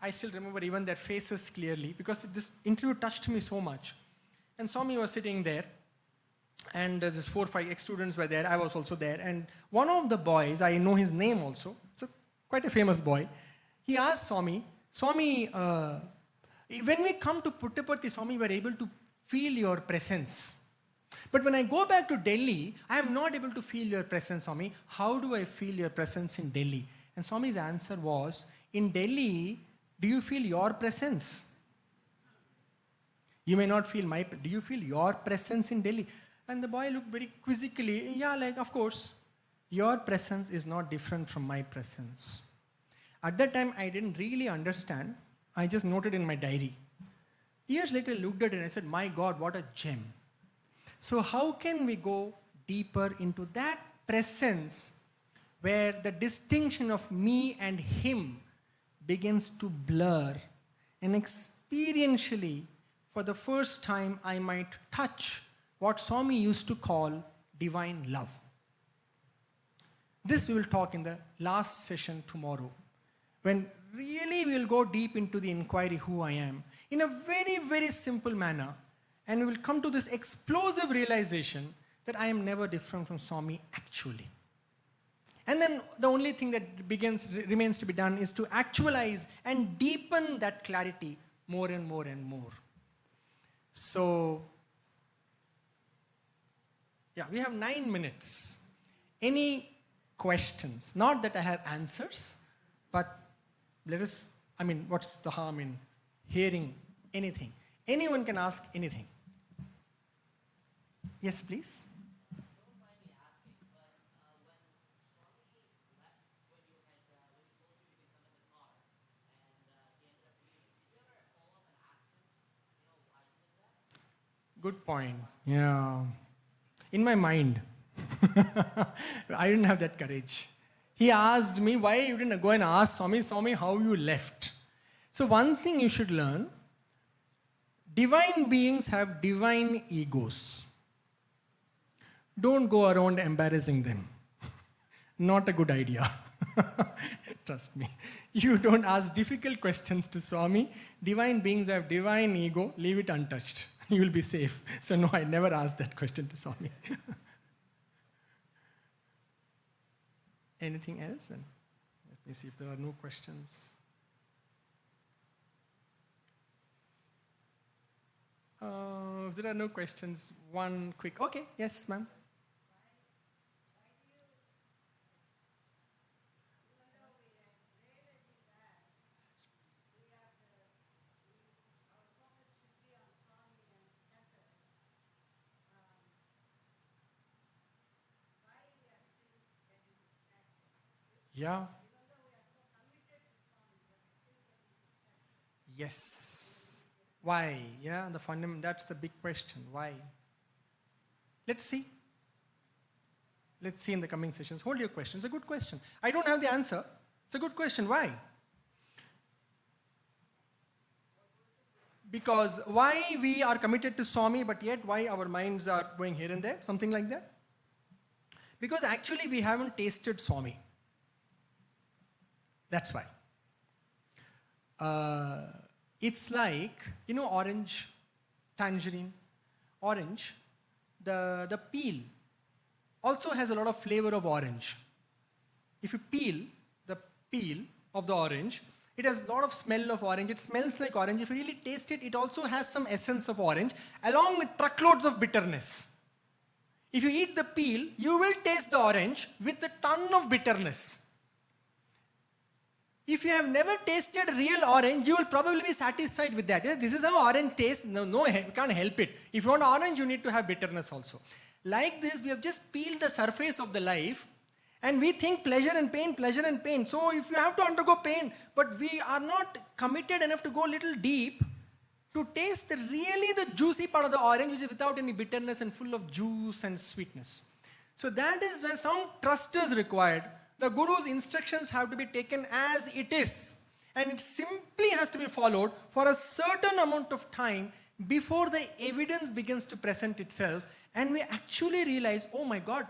I still remember even their faces clearly, because this interview touched me so much. And Swami was sitting there, and there's this 4 or 5 ex-students were there, I was also there. And one of the boys, I know his name also, it's quite a famous boy, he asked Swami, when we come to Puttaparthi, Swami, we are able to feel your presence. But when I go back to Delhi, I am not able to feel your presence, Swami. How do I feel your presence in Delhi? And Swami's answer was, in Delhi, do you feel your presence? You may not feel my, do you feel your presence in Delhi? And the boy looked very quizzically, yeah, like, of course, your presence is not different from my presence. At that time, I didn't really understand. I just noted in my diary. Years later, I looked at it and I said, my God, what a gem. So how can we go deeper into that presence where the distinction of me and him begins to blur, and experientially, for the first time, I might touch what Swami used to call divine love. This we will talk in the last session tomorrow, when really we will go deep into the inquiry who I am in a very, very simple manner, and we will come to this explosive realization that I am never different from Swami actually. And then the only thing that remains to be done is to actualize and deepen that clarity more and more and more. So, yeah, we have 9 minutes. Any questions? Not that I have answers, but what's the harm in hearing anything? Anyone can ask anything. Yes, please. Good point. Yeah. In my mind. I didn't have that courage. He asked me, why you didn't go and ask Swami, how you left? So one thing you should learn, divine beings have divine egos. Don't go around embarrassing them. Not a good idea. Trust me. You don't ask difficult questions to Swami. Divine beings have divine ego. Leave it untouched. You will be safe. So no, I never asked that question to Swami. Anything else? Then let me see if there are no questions. If there are no questions, one quick. Okay, yes, ma'am. Yeah. Yes. Why? Yeah, that's the big question. Why? Let's see. Let's see in the coming sessions. Hold your question. It's a good question. I don't have the answer. It's a good question. Why? Because why we are committed to Swami, but yet why our minds are going here and there? Something like that. Because actually we haven't tasted Swami. That's why. It's like, orange, tangerine, orange, the peel also has a lot of flavor of orange. If you peel the peel of the orange, it has a lot of smell of orange. It smells like orange. If you really taste it, it also has some essence of orange along with truckloads of bitterness. If you eat the peel, you will taste the orange with a ton of bitterness. If you have never tasted real orange, you will probably be satisfied with that. This is how orange tastes. No, you can't help it. If you want orange, you need to have bitterness also. Like this, we have just peeled the surface of the life and we think pleasure and pain, pleasure and pain. So if you have to undergo pain, but we are not committed enough to go a little deep to taste really the juicy part of the orange, which is without any bitterness and full of juice and sweetness. So that is where some trust is required. The Guru's instructions have to be taken as it is. And it simply has to be followed for a certain amount of time before the evidence begins to present itself. And we actually realize, oh my God,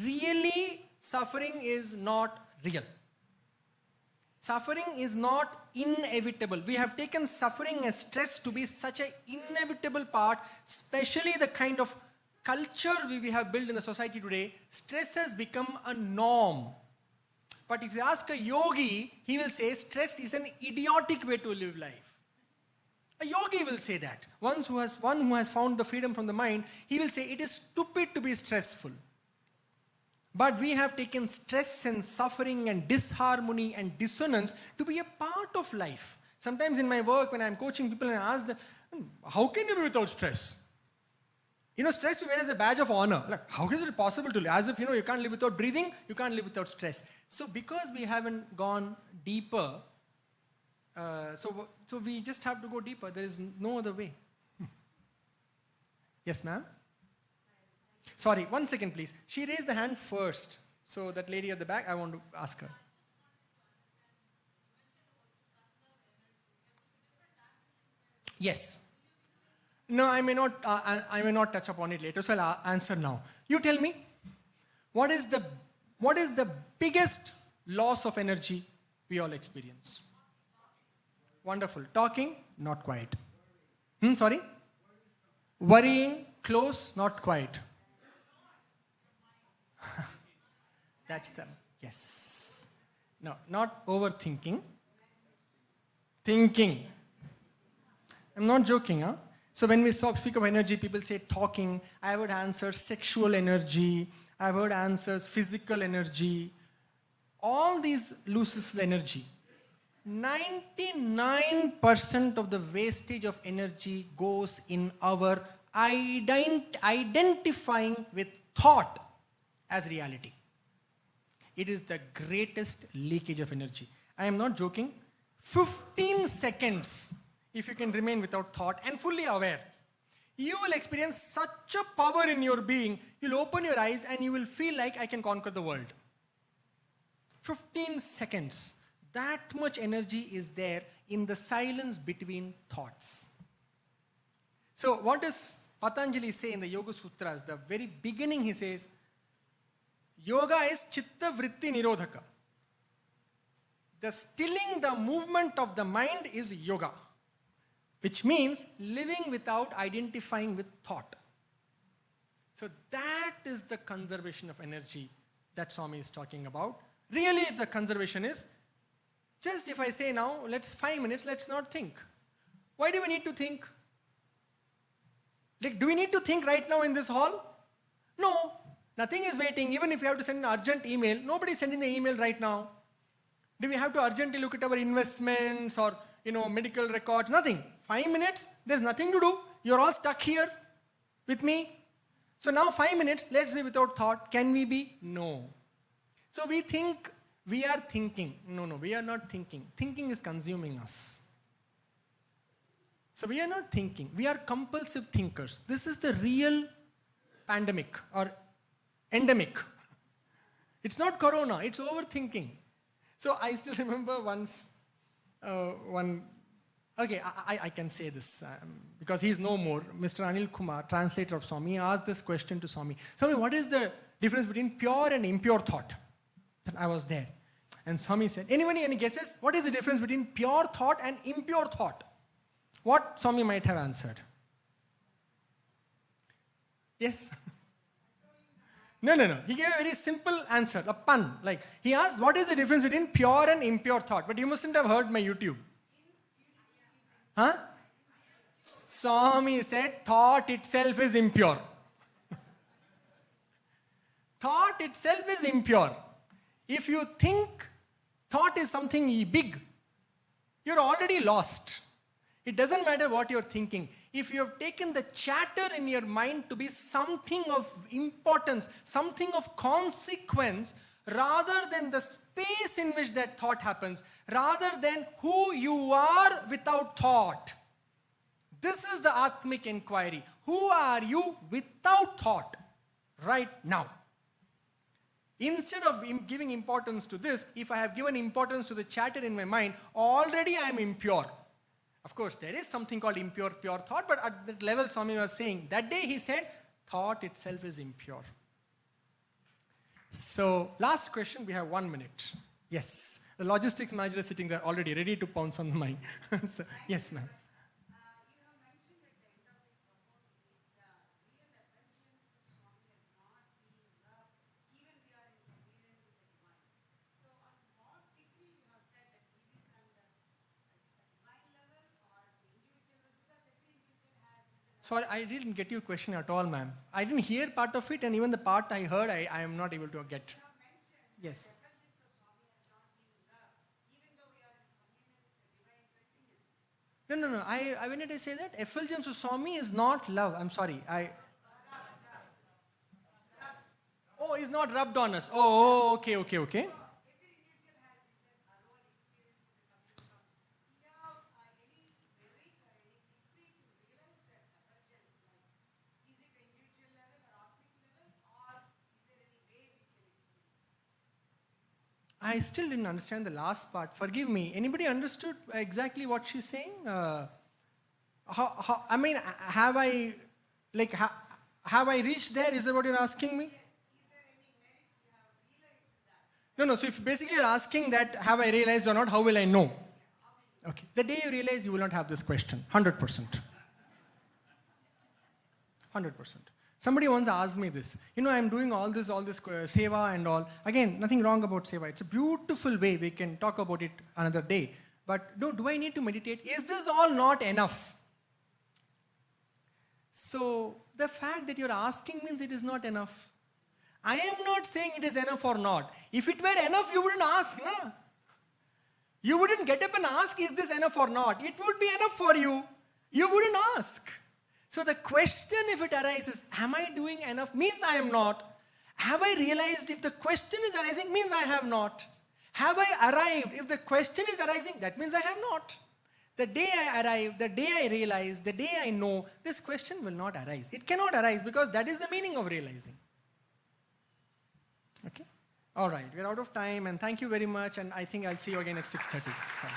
really suffering is not real. Suffering is not inevitable. We have taken suffering as stress to be such an inevitable part, especially the kind of culture we have built in the society today. Stress has become a norm. But if you ask a yogi, he will say stress is an idiotic way to live life. A yogi will say that. One who has found the freedom from the mind, he will say it is stupid to be stressful. But we have taken stress and suffering and disharmony and dissonance to be a part of life. Sometimes in my work, when I'm coaching people and I ask them, how can you be without stress? Stress we wear as a badge of honor. Like, how is it possible to live? As if, you can't live without breathing, you can't live without stress. So because we haven't gone deeper, so we just have to go deeper. There is no other way. Yes, ma'am? Sorry, 1 second, please. She raised the hand first. So that lady at the back, I want to ask her. Yes. No, I may not touch upon it later, so I'll answer now. You tell me, what is the biggest loss of energy we all experience? Wonderful. Talking? Not quite. Sorry? Worrying? Close? Not quite. That's the, yes. No, not overthinking. Thinking. I'm not joking, huh? So when we speak of energy, people say talking. I would answer sexual energy. I've heard answers physical energy. All these loses energy. 99% of the wastage of energy goes in our identifying with thought as reality. It is the greatest leakage of energy. I am not joking. 15 seconds, if you can remain without thought and fully aware, you will experience such a power in your being. You'll open your eyes and you will feel like I can conquer the world. 15 seconds. That much energy is there in the silence between thoughts. So what does Patanjali say in the Yoga Sutras? The very beginning he says, Yoga is chitta vritti nirodhaka. The stilling the movement of the mind is yoga, which means living without identifying with thought. So that is the conservation of energy that Swami is talking about. Really the conservation is, just if I say now, 5 minutes, let's not think. Why do we need to think? Like, do we need to think right now in this hall? No. Nothing is waiting. Even if you have to send an urgent email, nobody is sending the email right now. Do we have to urgently look at our investments or medical records? Nothing. 5 minutes, there's nothing to do. You're all stuck here with me. So now 5 minutes, let's be without thought. Can we be? No. So we think we are thinking. No, we are not thinking. Thinking is consuming us. So we are not thinking. We are compulsive thinkers. This is the real pandemic or endemic. It's not corona, it's overthinking. So I still remember once, I can say this because he's no more. Mr. Anil Kumar, translator of Swami, asked this question to Swami. Swami, what is the difference between pure and impure thought? And I was there. And Swami said, anybody, any guesses? What is the difference between pure thought and impure thought? What Swami might have answered? Yes? No. He gave a very simple answer, a pun. Like, he asked, what is the difference between pure and impure thought? But you mustn't have heard my YouTube. Huh? Swami said, thought itself is impure. Thought itself is impure. If you think thought is something big, you're already lost. It doesn't matter what you're thinking. If you have taken the chatter in your mind to be something of importance, something of consequence, rather than the space in which that thought happens, rather than who you are without thought. This is the Atmic inquiry. Who are you without thought right now? Instead of giving importance to this, if I have given importance to the chatter in my mind, already I am impure. Of course, there is something called impure, pure thought, but at that level Swami was saying, that day he said, thought itself is impure. So, last question, we have 1 minute. Yes, the logistics manager is sitting there already ready to pounce on the mic. So, yes, ma'am. Sorry, I didn't get your question at all, ma'am. I didn't hear part of it, and even the part I heard, I am not able to get. Yes. No. When did I say that? Effulgence of Swami is not love. I'm sorry. Oh, it's not rubbed on us. Oh, okay. I still didn't understand the last part. Forgive me. Anybody understood exactly what she's saying? Have I reached there? Is that what you're asking me? No. So if basically you're asking that, have I realized or not, how will I know? Okay. The day you realize, you will not have this question. 100%. 100%. Somebody once asked me this. I'm doing all this seva and all. Again, nothing wrong about seva. It's a beautiful way. We can talk about it another day. But do I need to meditate? Is this all not enough? So, the fact that you're asking means it is not enough. I am not saying it is enough or not. If it were enough, you wouldn't ask, no? You wouldn't get up and ask, is this enough or not? It would be enough for you. You wouldn't ask. So the question, if it arises, am I doing enough, means I am not. Have I realized, if the question is arising, means I have not. Have I arrived? If the question is arising, that means I have not. The day I arrive, the day I realize, the day I know, this question will not arise. It cannot arise because that is the meaning of realizing. Okay? All right, we're out of time, and thank you very much, and I think I'll see you again at 6:30. Sorry.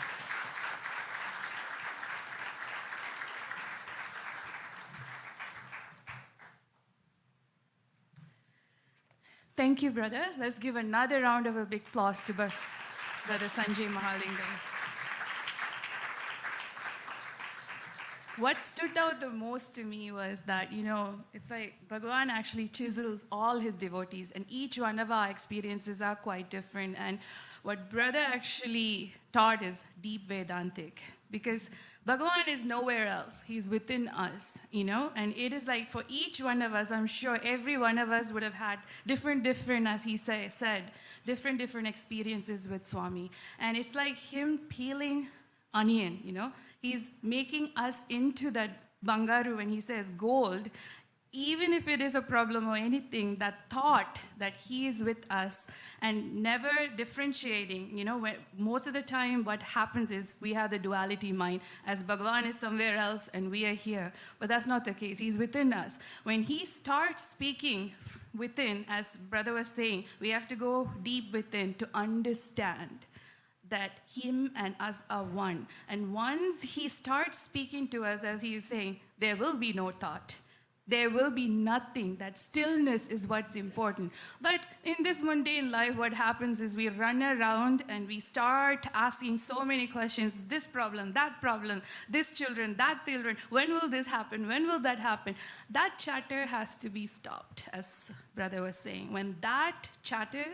Thank you, brother. Let's give another round of a big applause to Brother Sanjay Mahalingam. What stood out the most to me was that, it's like Bhagavan actually chisels all his devotees, and each one of our experiences are quite different. And what brother actually taught is deep Vedantic, because Bhagavan is nowhere else. He's within us, and it is like for each one of us, I'm sure every one of us would have had different, as he said, different experiences with Swami. And it's like him peeling onion, He's making us into that Bangaru when he says gold. even if it is a problem or anything, that thought that he is with us and never differentiating, when most of the time what happens is we have the duality mind, as Bhagavan is somewhere else and we are here. But that's not the case. He's within us. When he starts speaking within, as brother was saying, we have to go deep within to understand that him and us are one. And once he starts speaking to us, as he is saying, there will be no thought. There will be nothing. That stillness is what's important. But in this mundane life, what happens is we run around and we start asking so many questions. This problem, this children, that children. When will this happen? When will that happen? That chatter has to be stopped, as brother was saying. When that chatter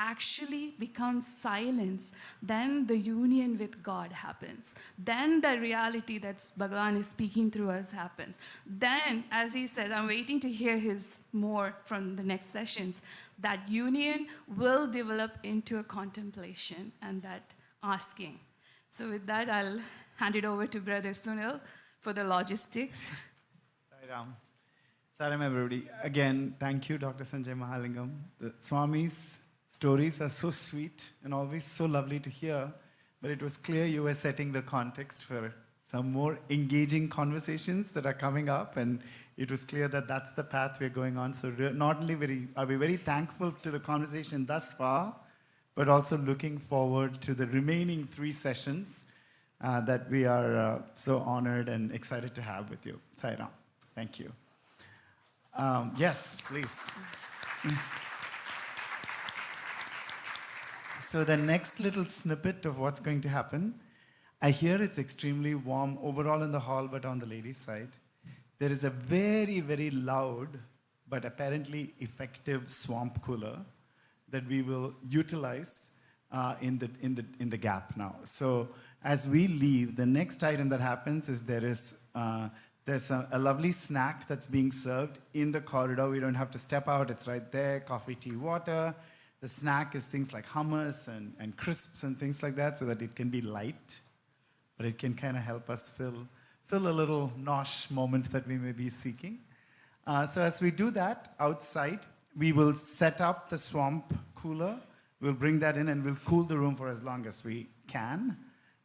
actually becomes silence, then the union with God happens. Then the reality that Bhagavan is speaking through us happens. Then, as he says, I'm waiting to hear his more from the next sessions, that union will develop into a contemplation and that asking. So with that, I'll hand it over to Brother Sunil for the logistics. Saram, everybody. Again, thank you, Dr. Sanjay Mahalingam. The Swami's stories are so sweet and always so lovely to hear, but it was clear you were setting the context for some more engaging conversations that are coming up, and it was clear that that's the path we're going on. So not only are we very thankful to the conversation thus far, but also looking forward to the remaining 3 sessions that we are so honored and excited to have with you. Sairam, thank you. Yes, please. So the next little snippet of what's going to happen, I hear it's extremely warm overall in the hall, but on the ladies' side. There is a very, very loud, but apparently effective swamp cooler that we will utilize in the gap now. So as we leave, the next item that happens is there's a lovely snack that's being served in the corridor. We don't have to step out. It's right there, coffee, tea, water. The snack is things like hummus and crisps and things like that, so that it can be light, but it can kind of help us fill a little nosh moment that we may be seeking. So as we do that outside, we will set up the swamp cooler. We'll bring that in and we'll cool the room for as long as we can.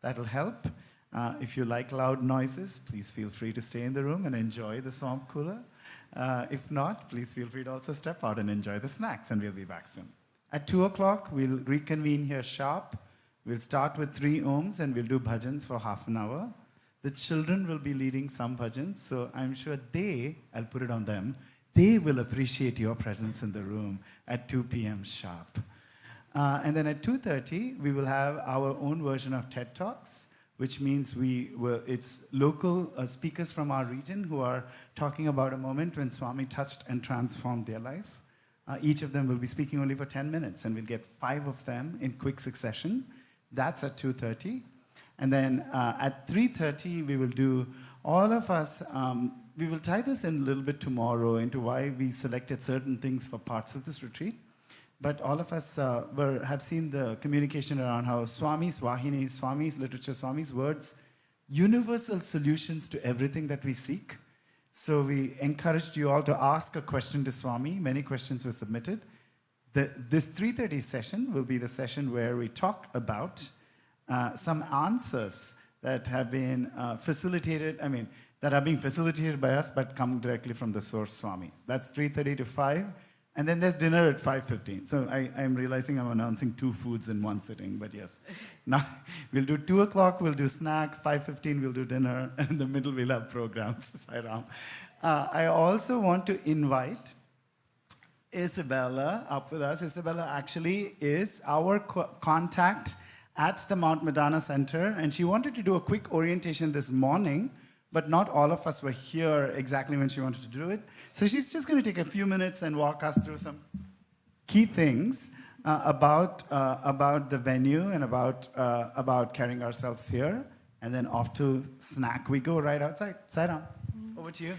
That'll help. If you like loud noises, please feel free to stay in the room and enjoy the swamp cooler. If not, please feel free to also step out and enjoy the snacks, and we'll be back soon. At 2 o'clock, we'll reconvene here sharp. We'll start with 3 ohms and we'll do bhajans for half an hour. The children will be leading some bhajans, so I'm sure I'll put it on them, they will appreciate your presence in the room at 2 p.m. sharp. And then at 2:30, we will have our own version of TED Talks, which means it's local speakers from our region who are talking about a moment when Swami touched and transformed their life. Each of them will be speaking only for 10 minutes, and we'll get 5 of them in quick succession. That's at 2:30. And then at 3:30, we will do all of us, we will tie this in a little bit tomorrow into why we selected certain things for parts of this retreat. But all of us have seen the communication around how Swami's Vahini, Swami's literature, Swami's words, universal solutions to everything that we seek. So we encouraged you all to ask a question to Swami. Many questions were submitted. This 3:30 session will be the session where we talk about some answers that have been that are being facilitated by us but come directly from the source Swami. That's 3:30 to 5. And then there's dinner at 5:15. So I'm realizing I'm announcing 2 foods in one sitting, but yes. Now, we'll do 2 o'clock, we'll do snack, 5:15 we'll do dinner, and in the middle we'll have programs. Sairam. I also want to invite Isabella up with us. Isabella actually is our contact at the Mount Madonna Center, and she wanted to do a quick orientation this morning, but not all of us were here exactly when she wanted to do it. So she's just going to take a few minutes and walk us through some key things about the venue and about carrying ourselves here. And then off to snack we go right outside. Sairam, over to you.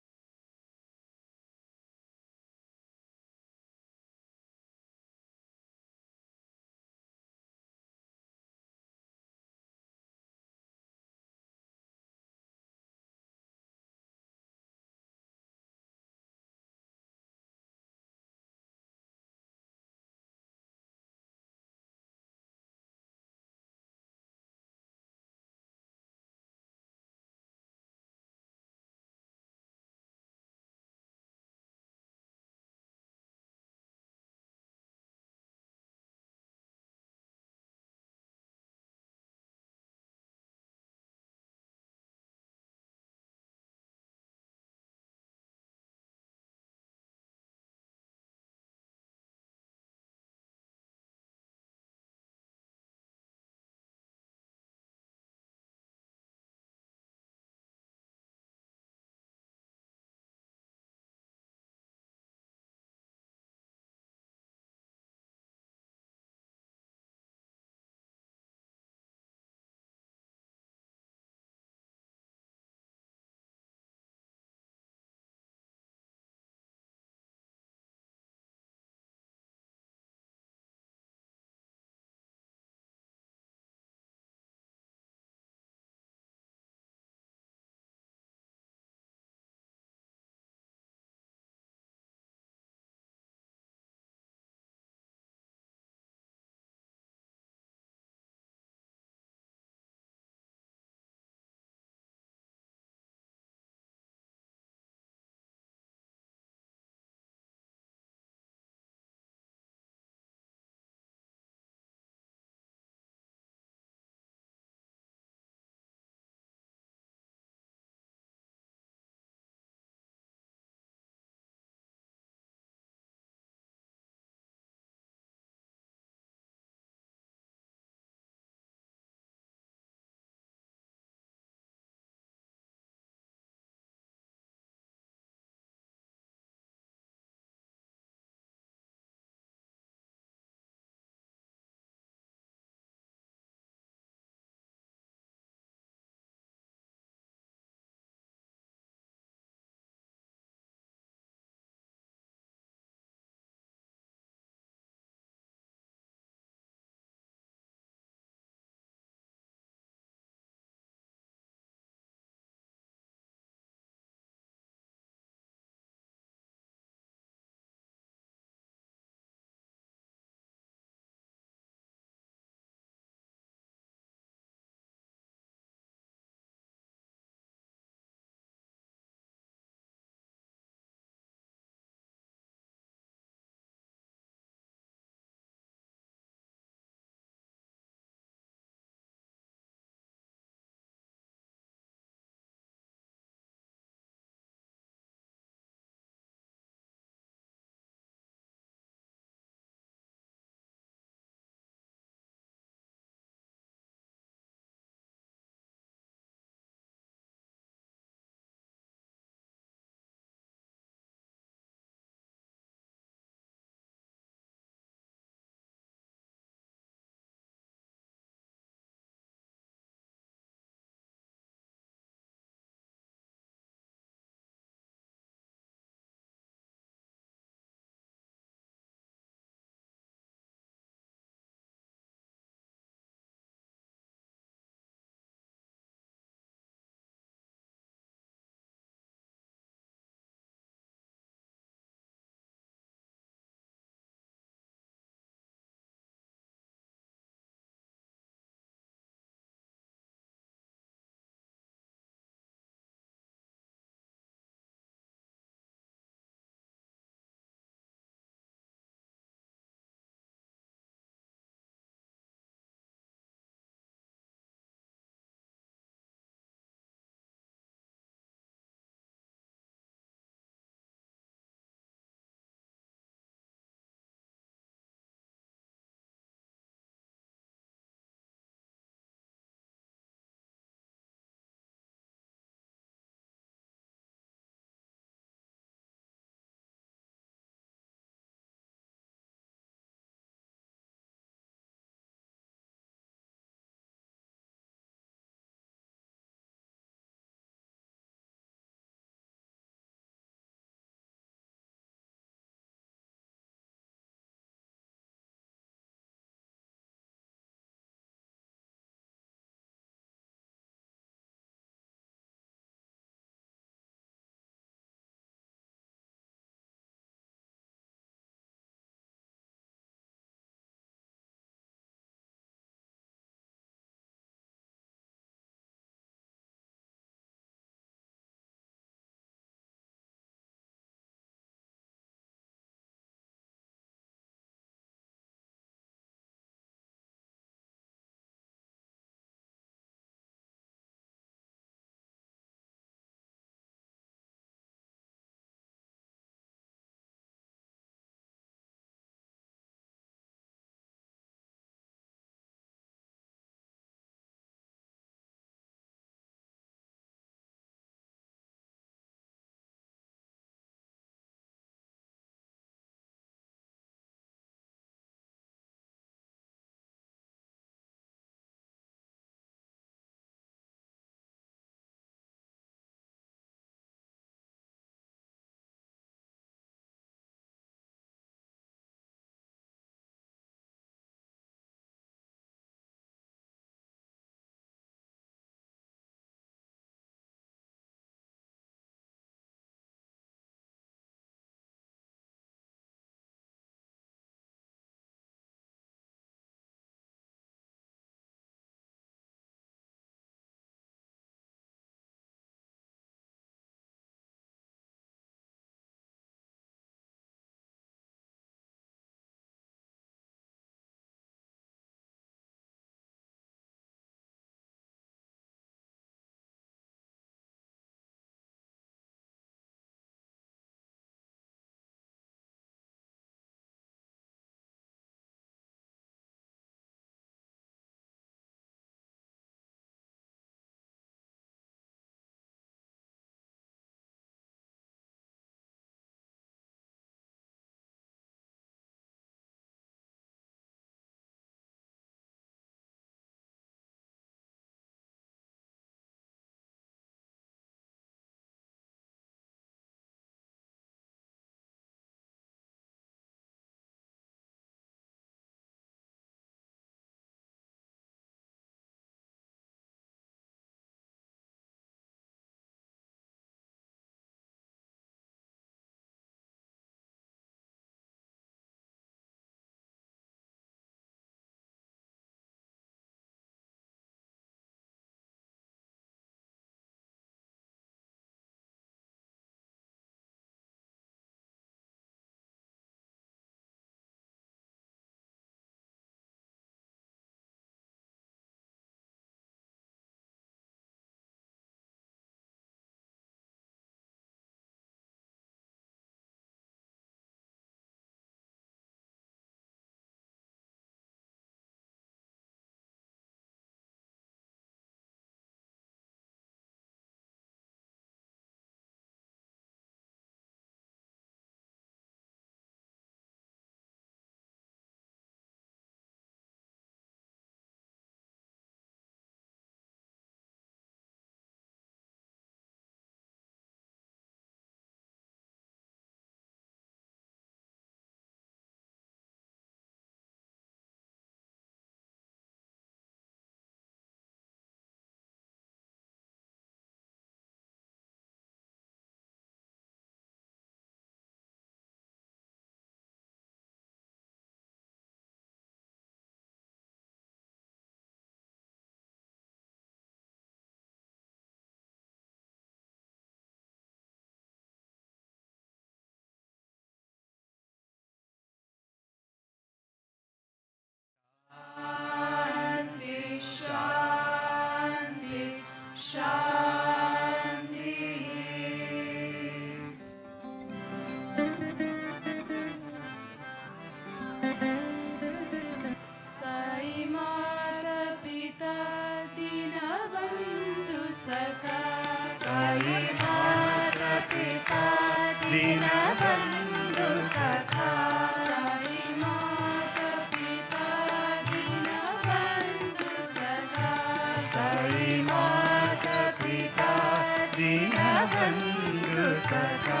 बंधु सखा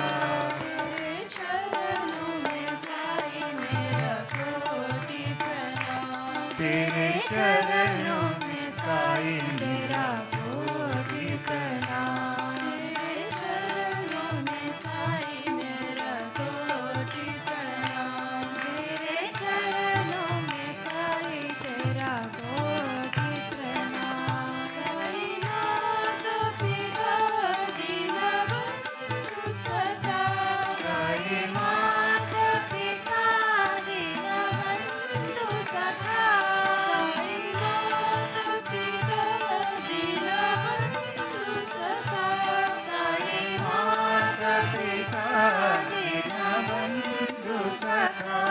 तेरे चरणों में साई मेरा कोटि प्रणाम तेरे चरणों में साई मेरा कोटि प्रणाम तेरे चरणों में साई मेरा कोटि प्रणाम तेरे चरणों में साई तेरा कोटि प्रणाम साई माता पिता दीनबंधु सदा साई माता पिता दीनबंधु सदा साई माता पिता दीनबंधु सदा साई माता पिता दीनबंधु सदा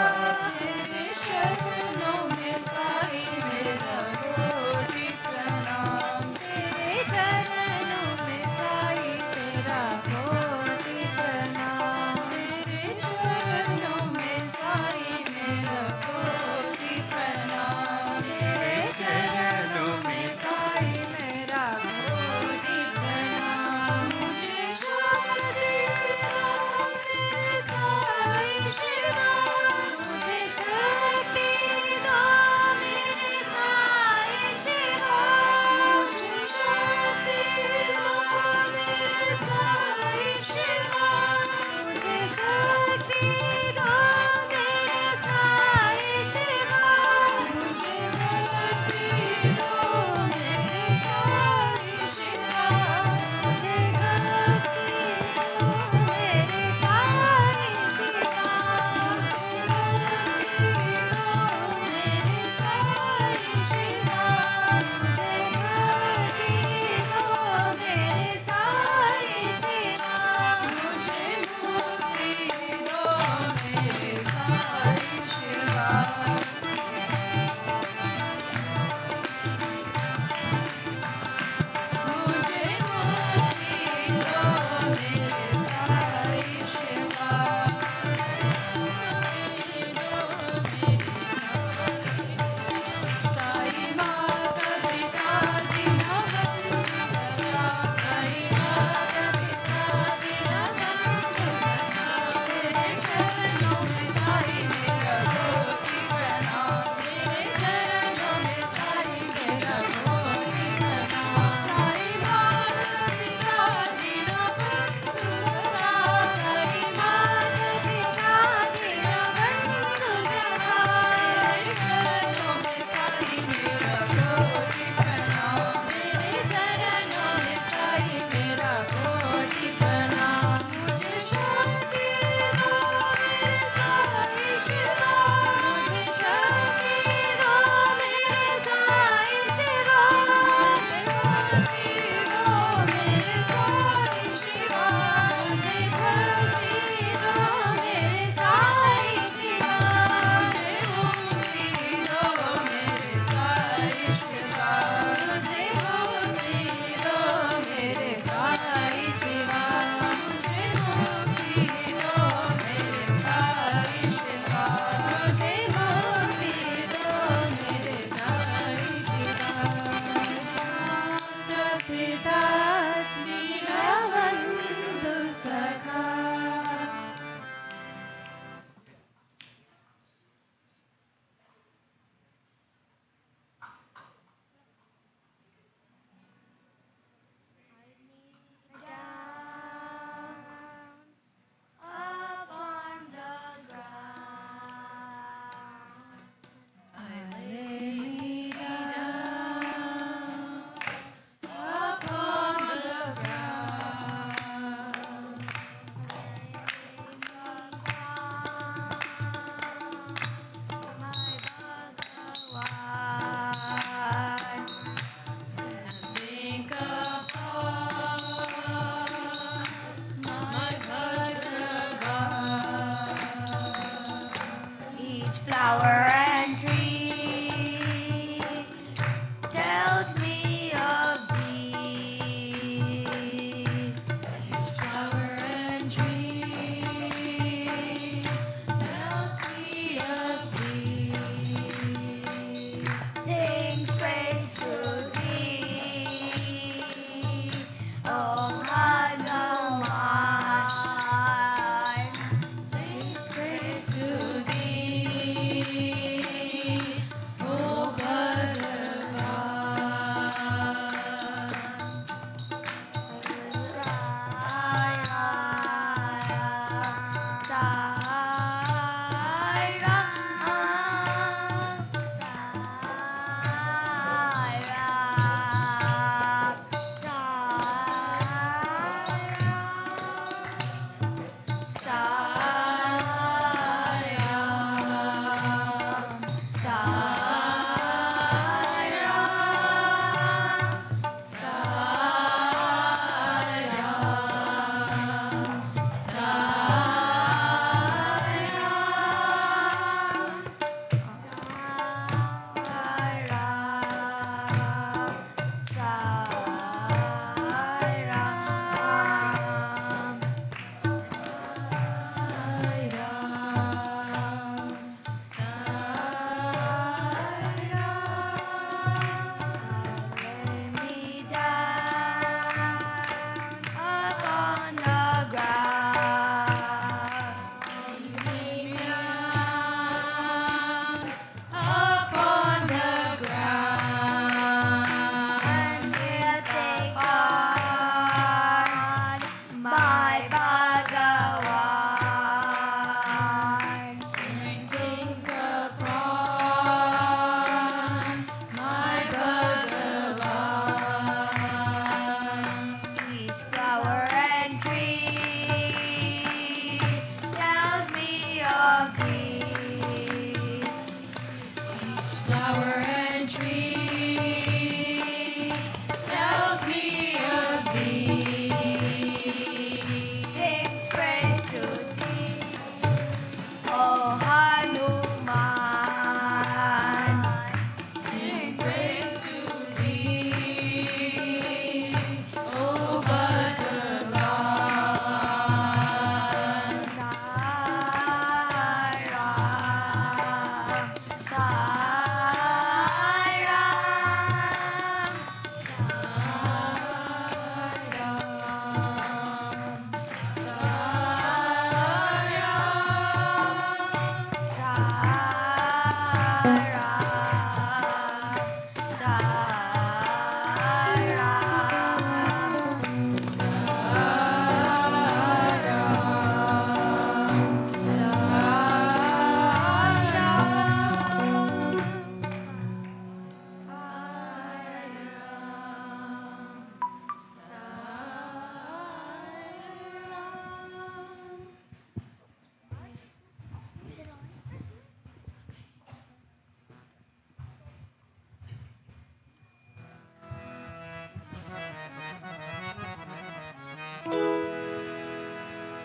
तेरे चरणों में साई मेरा कोटि प्रणाम तेरे चरणों में साई तेरा कोटि प्रणाम तेरे चरणों में साई मेरा कोटि प्रणाम तेरे चरणों में साई मेरा कोटि प्रणाम मुझे शक्ति दो मेरे साई शिवा मुझे शक्ति दो मेरे साई शिवा मुझे शक्ति दो मेरे Sai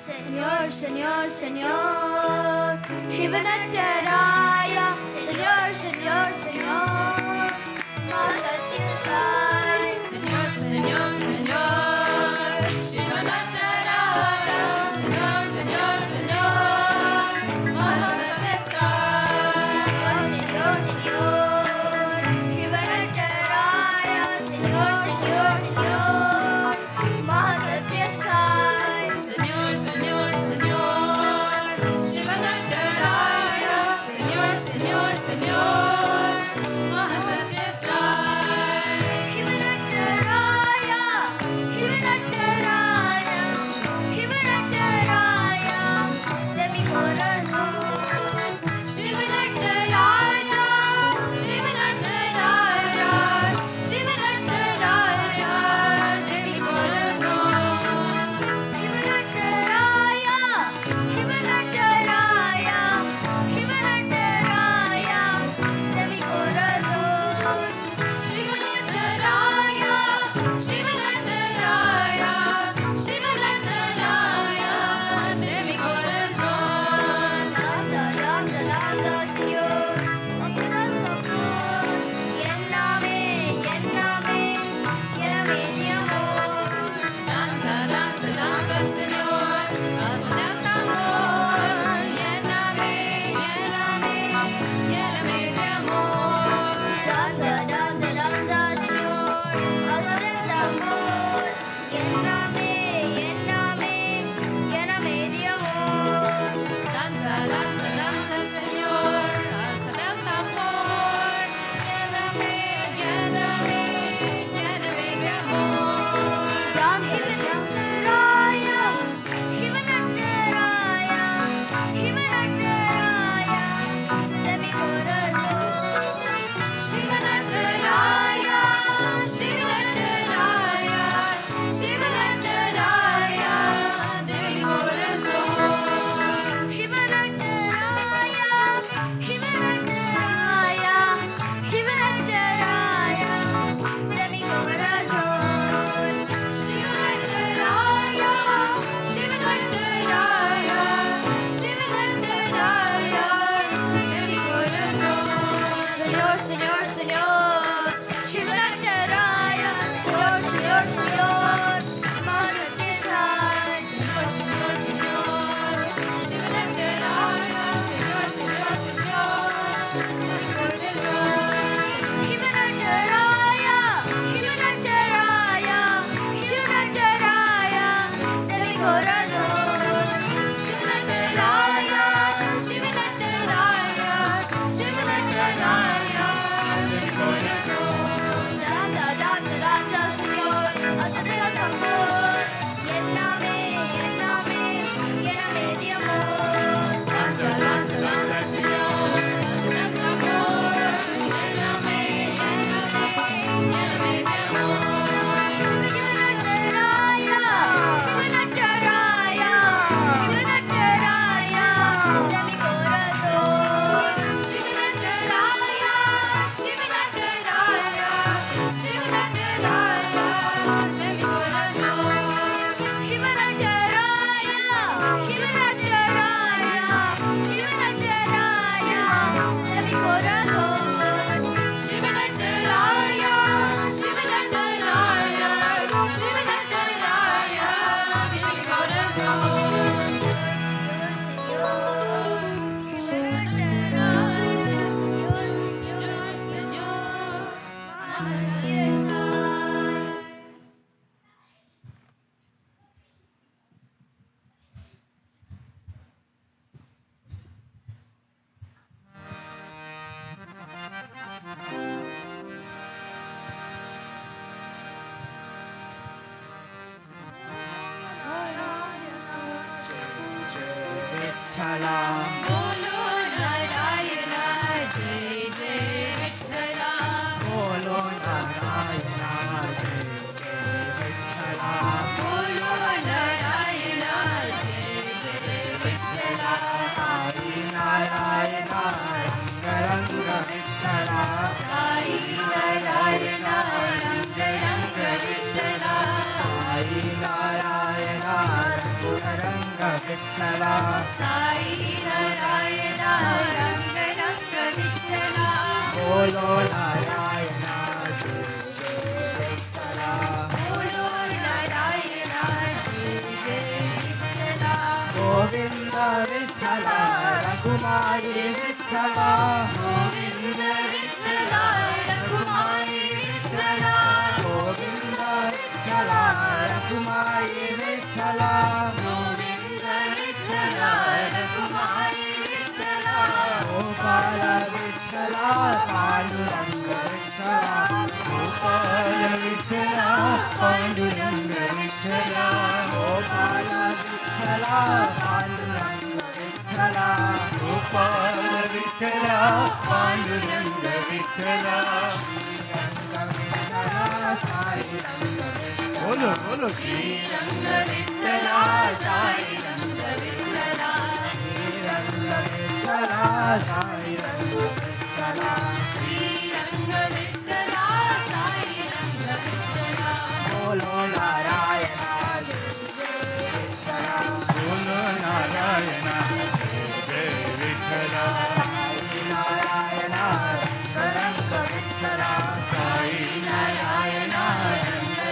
Señor, Señor, Señor, Shivanattaraya, Señor, Señor, Señor, Mahasatya Sai. Señor, Señor, Señor, Shivanattaraya, Señor, Señor, Señor, Mahasatya Sai. Señor, Señor, Shivanattaraya, Señor, Señor, Señor, Mahasatya Sai. Señor, Señor, Señor, Shivanattaraya, Señor, Señor, Señor, Mahasatya Sai. Shivanattaraya, Shivanattaraya, Shivanattaraya, de mi corazón. Shivanattaraya, Shivanattaraya, Shivanattaraya, de mi corazón. Shivanattaraya, Shivanattaraya, Shivanattaraya, de mi corazón. Shivanattaraya, Shivanattaraya, Shivanattaraya, de mi corazón. Danza, danza, danza, Señor, danza, danza, amor. Lléname, lléname, lléname de amor. Danza, danza, danza, Señor, danza del amor. Lléname, lléname, lléname de amor. Danza, danza, danza, Señor, danza del amor. Lléname, lléname, lléname de amor. Danza, danza, danza, Señor, danza del amor. Lléname, lléname, lléname de amor. Shivanattaraya, Shivanattaraya, Shivanattaraya, de mi corazón. Shivanattaraya, Shivanattaraya, Shivanattaraya, de mi corazón. Shivanattaraya, Shivanattaraya, Shivanattaraya, de mi corazón. Shivanattaraya, Shivanattaraya, Shivanattaraya, de mi corazón. Señor, Señor, Señor, Shivanattaraya, Señor, Señor, Señor, Mahasatya Sai. Señor, Señor, Señor, Shivanattaraya, Señor, Señor, Señor, de mi corazón. Shivanattaraya, Shivanattaraya, Shivanattaraya, de mi corazón. Shivanattaraya, Shivanattaraya, Shivanattaraya, de mi corazón. Danza, danza, danza, Señor, danza del amor. Lléname, lléname, lléname de amor. Danza, danza, danza, Señor, danza del amor. Lléname, lléname, lléname de amor. Shivanattaraya, Shivanattaraya, Shivanattaraya, de mi corazón. Shivanattaraya, Shivanattaraya, Shivanattaraya, de mi corazón. Shivanattaraya, Shivanattaraya, Shivanattaraya, de mi corazón. Shivanattaraya, Shivanattaraya, Shivanattaraya, de mi corazón. Señor, Señor, Mahasatya Sai. Bolo Narayana, Jai Jai Vitthala. Bolo Narayana, Jai Jai Vitthala. Bolo Narayana, Jai Jai Vitthala. Sai Narayana, Ranga Vitthala. Sai Narayana, Ranga Ranga Vitthala. Sai Narayana, Ranga Vitthala Sai Narayana रंग रंग विठ्ठला बोलो नारायणा जय जय विठ्ठला बोलो नारायणा जय जय विठ्ठला गोविंद विठ्ठला रघुमाई विठ्ठला गोविंद विठ्ठला रघुमाई विठ्ठला गोविंद विठ्ठला रघुमाई विठ्ठला गोविंद विठ्ठला रघुमाई विठ्ठला गोपाल विठ्ठला पांडुरंग विठ्ठला गोपाल विठ्ठला पांडुरंग विठ्ठला गोपाल विठ्ठला पांडुरंग विठ्ठला गोपाल विठ्ठला पांडुरंग विठ्ठला बोलो बोलो श्रीरंग विठ्ठला साई रंग विठ्ठला श्रीरंग विठ्ठला साई रंग विठ्ठला श्रीरंग विठ्ठला साई रंग विठ्ठला बोलो नारायणा जय जय विठ्ठला बोलो नारायणा जय जय विठ्ठला साई नारायणा रंग विठ्ठला साई नारायणा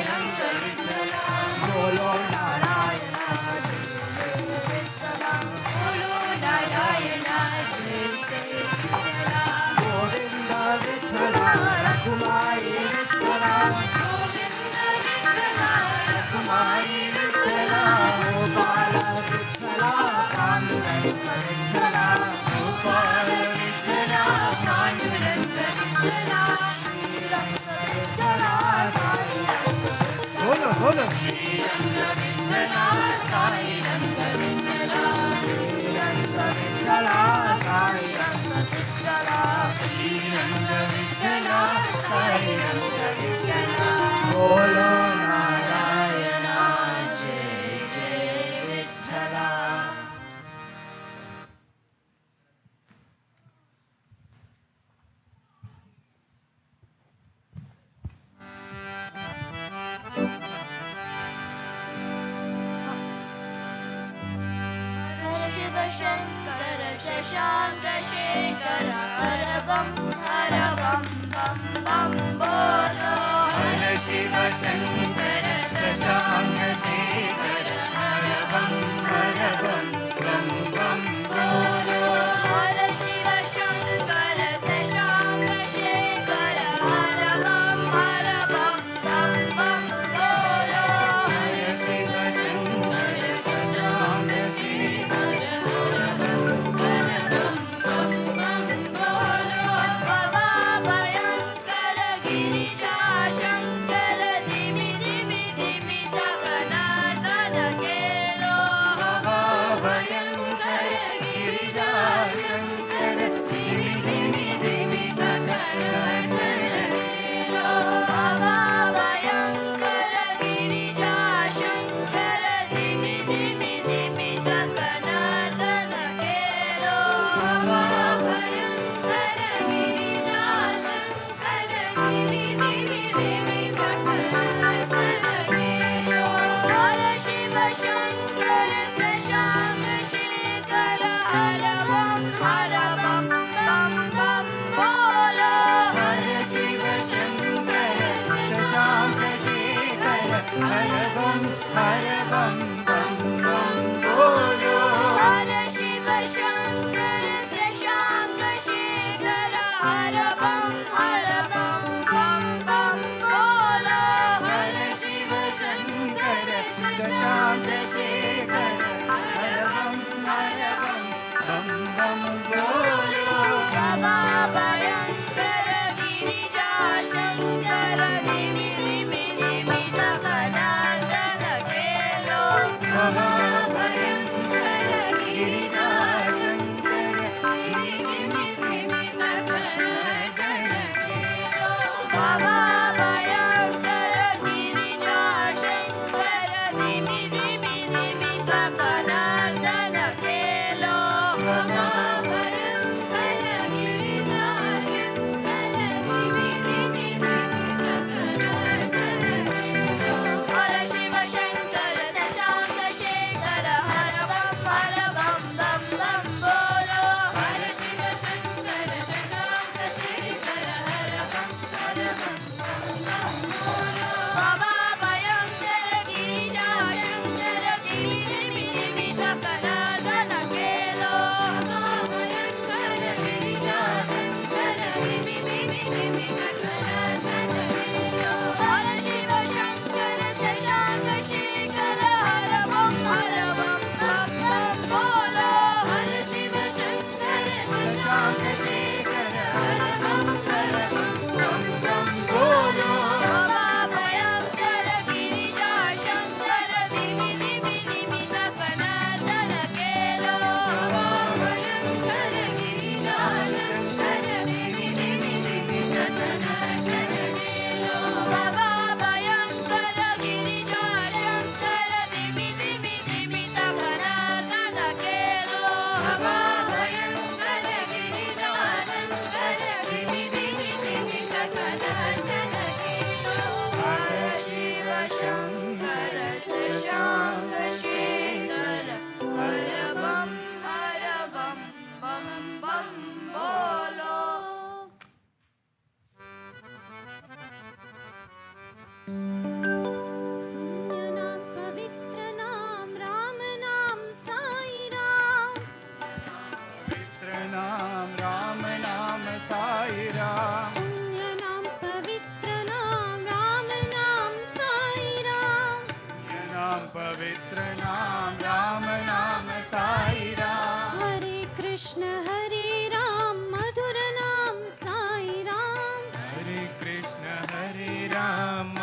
रंग विठ्ठला बोलो नारायणा जय जय विठ्ठला बोलो नारायणा जय जय विठ्ठला गोविंद विठ्ठला रघुमाई विठ्ठला गोविंद विठ्ठला रघुमाई विठ्ठला गोपाल विठ्ठला पांडुरंग विठ्ठला गोपाल विठ्ठला पांडुरंग विठ्ठला श्रीरंग विठ्ठला साई रंग बोलो बोलो श्रीरंग विठ्ठला साई रंग विठ्ठला श्रीरंग विठ्ठला साई रंग विठ्ठला श्रीरंग विठ्ठला साई रंग विठ्ठला बोलो नारायणा जय जय विठ्ठला शिव शङ्कर शशाङ्क शेखर हर बं बं बं बोलो हर शिव शङ्कर शशाङ्क शेखर हर बं बं बोलो हर शिव शङ्कर शशाङ्क शेखर हर बं बं बोलो हर शिव शङ्कर शशाङ्क शेखर हर बाबा भयङ्कर गिरिजा शङ्कर धिमि धिमि धिमि जगन्नाथ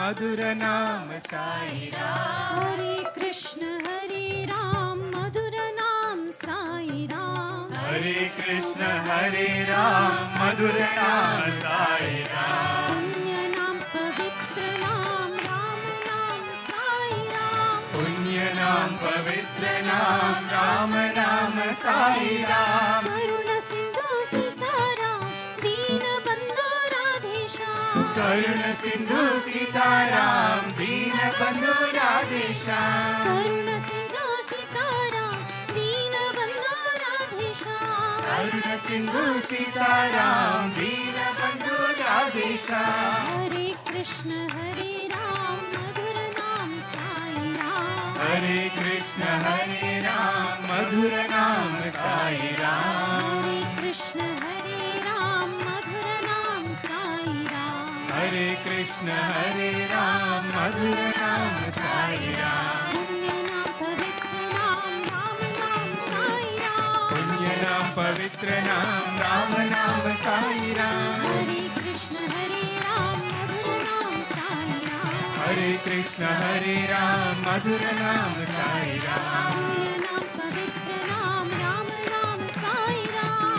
मधुर नाम साई राम। हरे कृष्ण हरे राम मधुर नाम साई राम। हरे कृष्ण हरे राम मधुर नाम साई राम। पुण्य नाम पवित्र नाम राम नाम साई राम। पुण्य नाम पवित्र नाम राम नाम साई राम। करुण सिंधु सीताराम दीन बंधु राधेश्याम। करुण सिंधु सीताराम दीन बंधु राधेश्याम। करुण सिंधु सीताराम दीन बंधु राधेश्याम। करुण सिंधु सीताराम दीन बंधु राधेश्याम। हरे कृष्ण हरे राम मधुर नाम साई राम। हरे कृष्ण हरे राम मधुर नाम साई राम। हरे कृष्ण हरे राम मधुर नाम साई राम। हरे कृष्ण हरे राम मधुर नाम साई राम। पुण्य नाम पवित्र नाम राम नाम साई राम। पुण्य नाम पवित्र नाम राम नाम साई राम। हरे कृष्ण हरे राम मधुर नाम साई राम। हरे कृष्ण हरे राम मधुर नाम साई राम।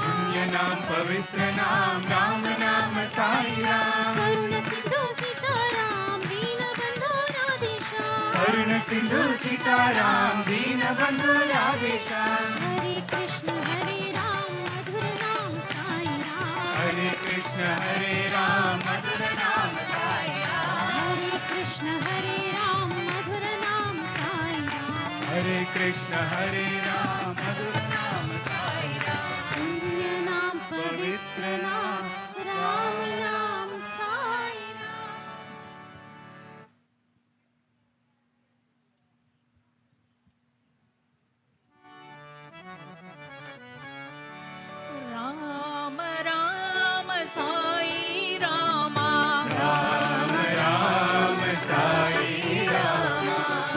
पुण्य नाम पवित्र नाम राम नाम साई राम। करुण सिंधु सीताराम दीन बंधु राधेश्याम। हरे कृष्ण हरे राम मधुर नाम साई राम। हरे कृष्ण हरे राम मधुर नाम साई राम। हरे कृष्ण हरे राम मधुर नाम साई राम। हरे कृष्ण हरे राम मधुर नाम साई राम। पुण्य नाम पवित्र नाम राम नाम साई राम। राम राम साई रामा राम राम साई राम।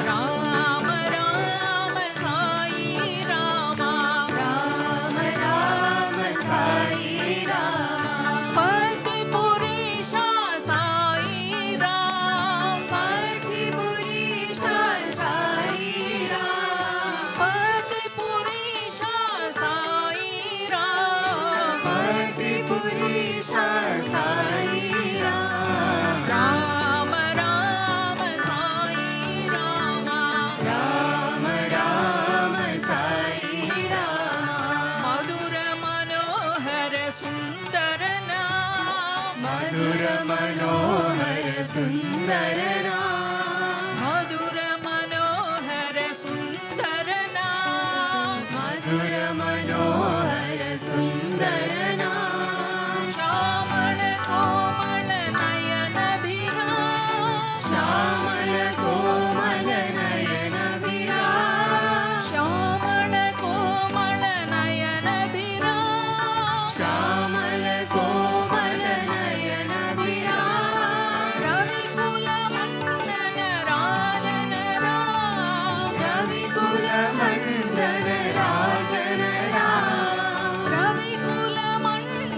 राम राम साई रामा राम राम साई राम। पति पुरुषा साई राम पार्थी पुरुषा साई राम। पति पुरुषा साई राम पार्थी पुरुषा साई राम। राम राम साई रामा राम राम साई राम। मधुर मनोहर सुंदर नाम मधुर मनोहर सुंदर नाम। मधुर मनोहर सुंदर नाम मधुर मनोहर सुंदर नाम। श्यामल कोमल नयन विराम श्यामल कोमल नयन विराम। श्यामल कोमल नयन विराम श्यामल कोमल नयन विराम। रविकुल मंडन राजन राम रविकुल मंडन राजन राम। रविकुल मंडन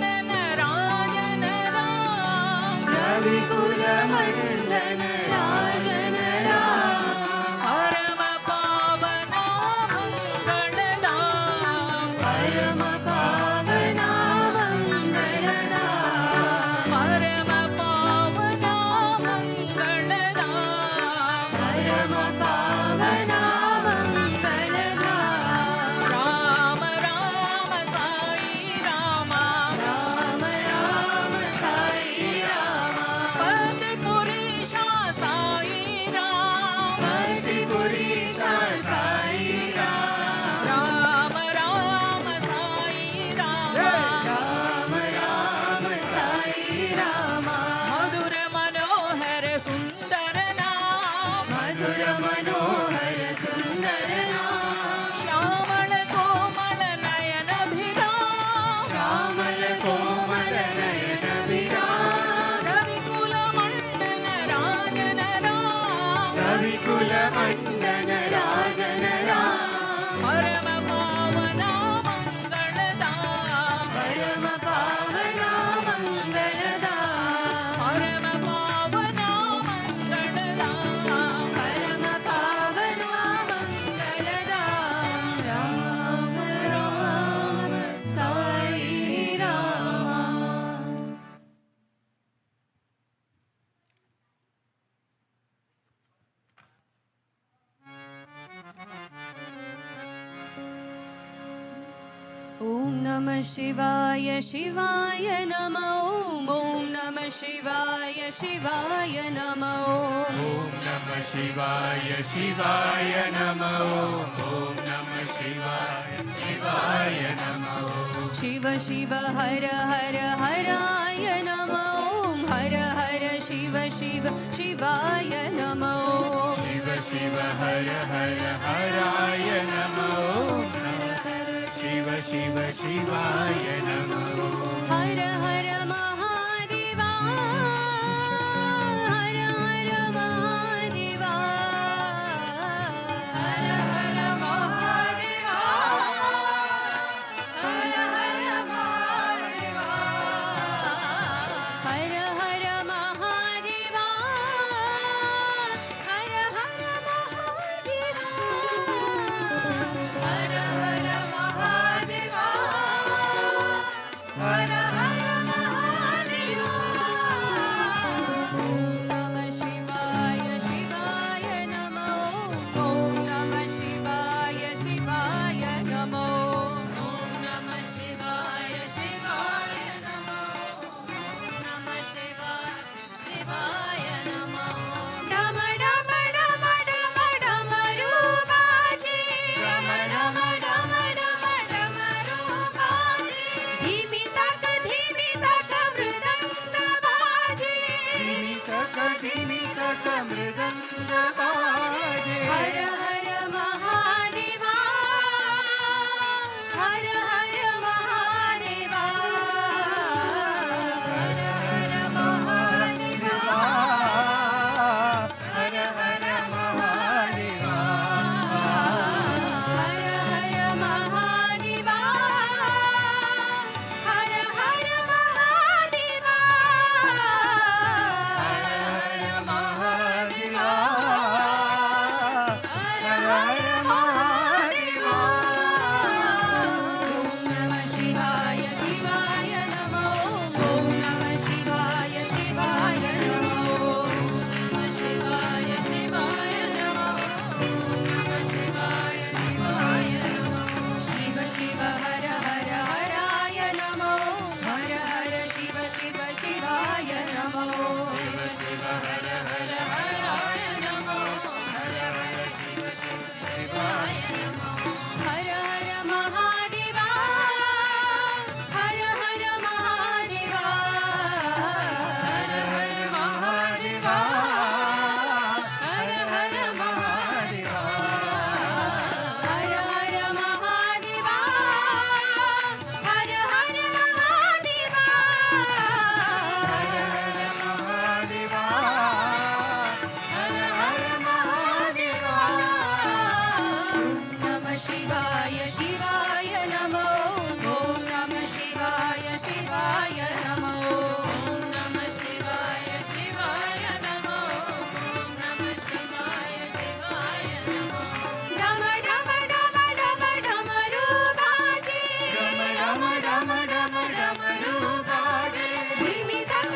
ॐ नमः शिवाय शिवाय नमः ॐ नमः शिवाय शिवाय नमः ॐ नमः शिवाय शिवाय नमः ॐ नमः शिवाय शिवाय नमः शिव शिव हर हर हराय नमः ॐ हर हर शिव शिव शिवाय नमः शिव शिव हर हर हराय नमः शिव शिव शिवाय नमः हर हर महादेवा हर हर महादेवा हर हर महादेवा हर हर महादेवा हर हर महादेवा हर हर महादेवा हर हर महादेवा हर हर महादेवा ॐ नमः शिवाय शिवाय नमः ॐ नमः शिवाय शिवाय नमः ॐ नमः शिवाय शिवाय नमः ॐ नमः शिवाय शिवाय नमः डम डम डम डम डमरूबाजी डम डम डम डम डमरूबाजी धीमी तक मृदंग बाजी धीमी तक मृदंग बाजे हर हर महादेवा हर हर महादेवा हर हर महादेवा हर हर महादेवा हर हर महादेवा हर हर महादेवा हर हर महादेवा हर हर महादेवा ॐ नमः शिवाय शिवाय नमः ॐ नमः शिवाय शिवाय नमः ॐ नमः शिवाय शिवाय नमः ॐ नमः शिवाय शिवाय नमः शिव शिव हर हर हराय नमः हर हर शिव शिव शिवाय नमः शिव शिव हर हर हराय नमः हर हर शिव शिव शिवाय नमः हर हर महादेवा हर हर महादेवा हर हर महादेवा हर हर महादेवा हर हर महादेवा हर हर महादेवा हर हर महादेवा हर हर महादेवा नमः शिवाय शिवाय नमः ॐ नमः शिवाय शिवाय नमः ॐ नमः शिवाय शिवाय नमः ॐ नमः शिवाय शिवाय नमः डम डम डम डम डमरूबाजी डम डम डम डम डमरूबाजे धीमी तक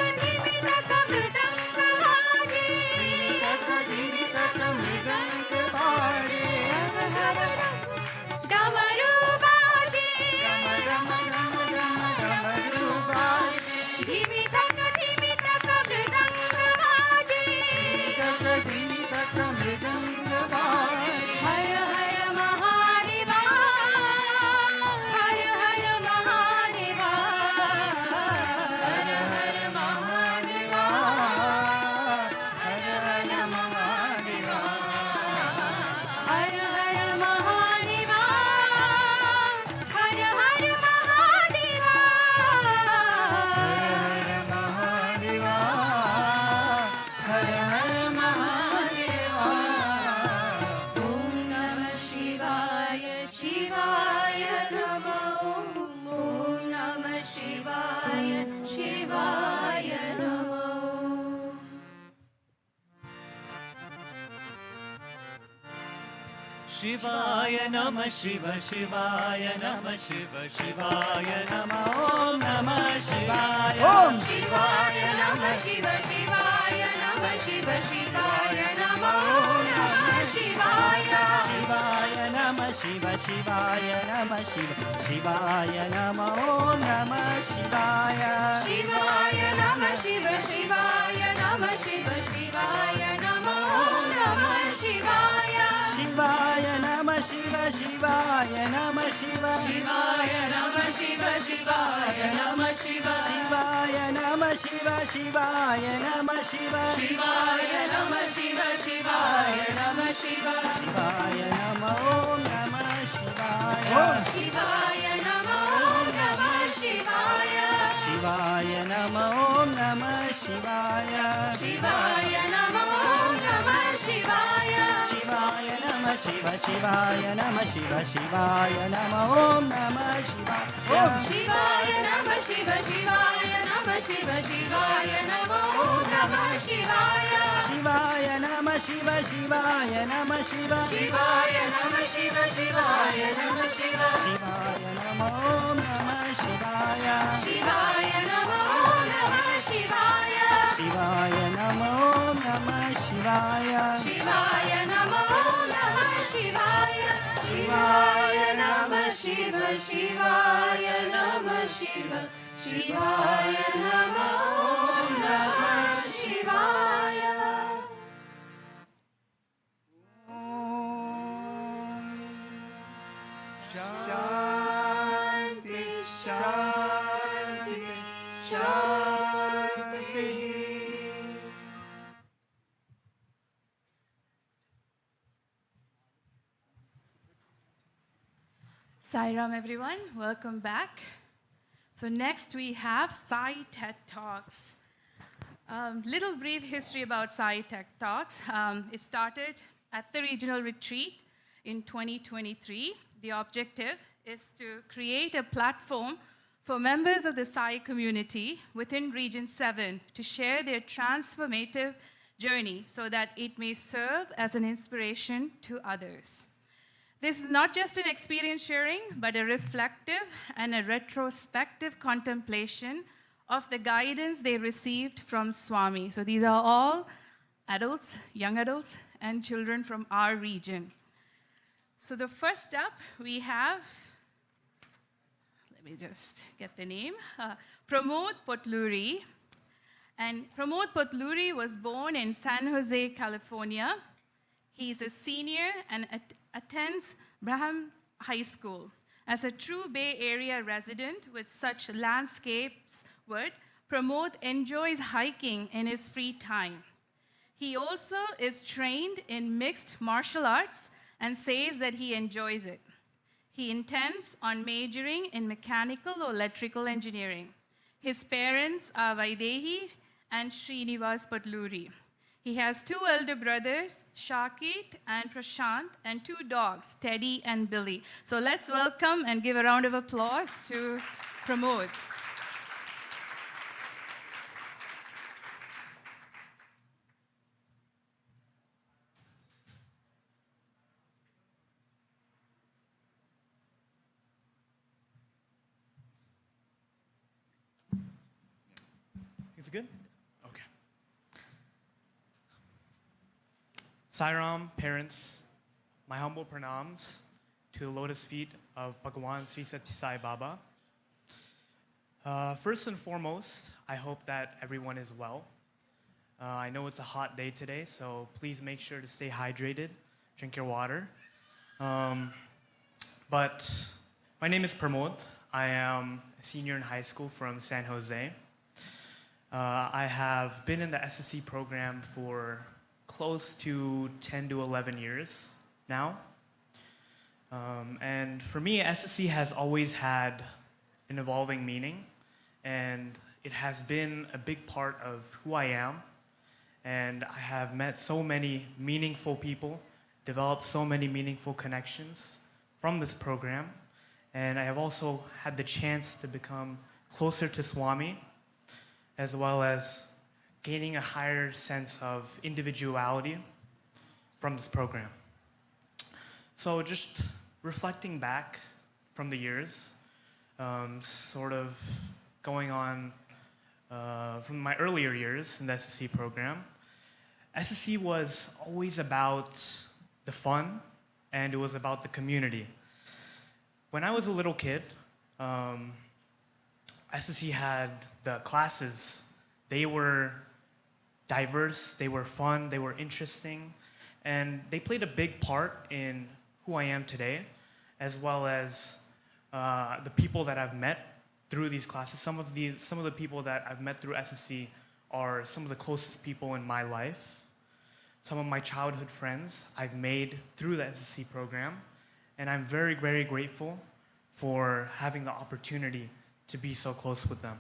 मृदंग बाजी धीमी तक मृदंग बाजे डमरूबाजी डम डम डम डमरूबाजे धीमी तक मृदंग बाजी धीमी तक मृदंग बाजे हर हर महादेवा हर हर महादेवा हर हर महादेवा हर हर महादेवा हर हर महादेवा हर हर महादेवा हर हर महादेवा ॐ नमः शिवाय शिवाय नमः ॐ नमः शिवाय शिवाय नमः Shivaya Namah Shiva Shivaya Namah Shiva Shivaya Namah Om Namah Shivaya Om Shivaya Namah Shiva Shivaya Namah Shiva Shivaya Namah Om Namah Shivaya Shivaya Namah Shiva Shivaya Namah Shiva Shivaya Namah Om Namah Shivaya Shivaya Namah Shiva Shivaya Namah Shiva Shivaya Namah Om Namah Shivaya Shivaya Namah Shiva Shivaya Namah Shiva Shivaya Namah Shiva Shivaya Namah Shiva Shivaya Namah Shiva Shivaya Namah Shiva Shivaya Namah Shiva Shivaya Namah Shiva Shivaya Namah Om Namah Shivaya Shivaya Namah Om Namah Shivaya Shivaya Namah Om Namah Shivaya Shivaya Namah Om Namah Shivaya Shivaya Namah Shiva Shivaya Namah Shiva Shivaya Namah Om Namah Shivaya Shivaya Namah Shiva Shivaya Namah Shiva Shivaya Namah Om Namah Shivaya Shivaya Namah Shiva Shivaya Namah Shiva Shivaya Namah Shiva Shivaya Namah Shiva Shivaya Namah Om Namah Shivaya Shivaya Namah Om Namah Shivaya Shivaya Namah Om Namah Shivaya Shivaya Namah Om Namah Shivaya Shivaya Namah Shiva Shivaya Namah Shiva Shivaya Namah Om Namah Shivaya Shanti, Shanti, Shanti. Sairam, everyone. Welcome back. So next we have Sai TED Talks. Little brief history about Sai TED Talks. It started at the regional retreat in 2023. The objective is to create a platform for members of the Sai community within Region 7 to share their transformative journey so that it may serve as an inspiration to others. This is not just an experience sharing, but a reflective and a retrospective contemplation of the guidance they received from Swami. So these are all adults, young adults, and children from our region. So the first up, we have, let me just get the name, Pramod Potluri. And Pramod Potluri was born in San Jose, California. He's a senior and attends Braham High School. As a true Bay Area resident with such landscapes, Pramod enjoys hiking in his free time. He also is trained in mixed martial arts and says that he enjoys it. He intends on majoring in mechanical or electrical engineering. His parents are Vaidehi and Srinivas Potluri. He has two elder brothers, Shakit and Prashant, and two dogs, Teddy and Billy. So let's welcome and give a round of applause to Pramod. Is it good? Okay. Sairam, parents, my humble pranams to the lotus feet of Bhagawan Sri Satya Sai Baba. First and foremost, I hope that everyone is well. I know it's a hot day today, so please make sure to stay hydrated, drink your water. But my name is Pramod. I am a senior in high school from San Jose. I have been in the SSC program for close to 10 to 11 years now. And for me, SSC has always had an evolving meaning, and it has been a big part of who I am. And I have met so many meaningful people, developed so many meaningful connections from this program. And I have also had the chance to become closer to Swami, as well as gaining a higher sense of individuality from this program. So just reflecting back from the years, sort of going on from my earlier years in the SSC program, SSC was always about the fun and it was about the community. When I was a little kid, SSC had the classes. They were diverse, they were fun, they were interesting, and they played a big part in who I am today, as well as the people that I've met through these classes. Some of the people that I've met through SSC are some of the closest people in my life. Some of my childhood friends I've made through the SSC program, and I'm very, very grateful for having the opportunity to be so close with them.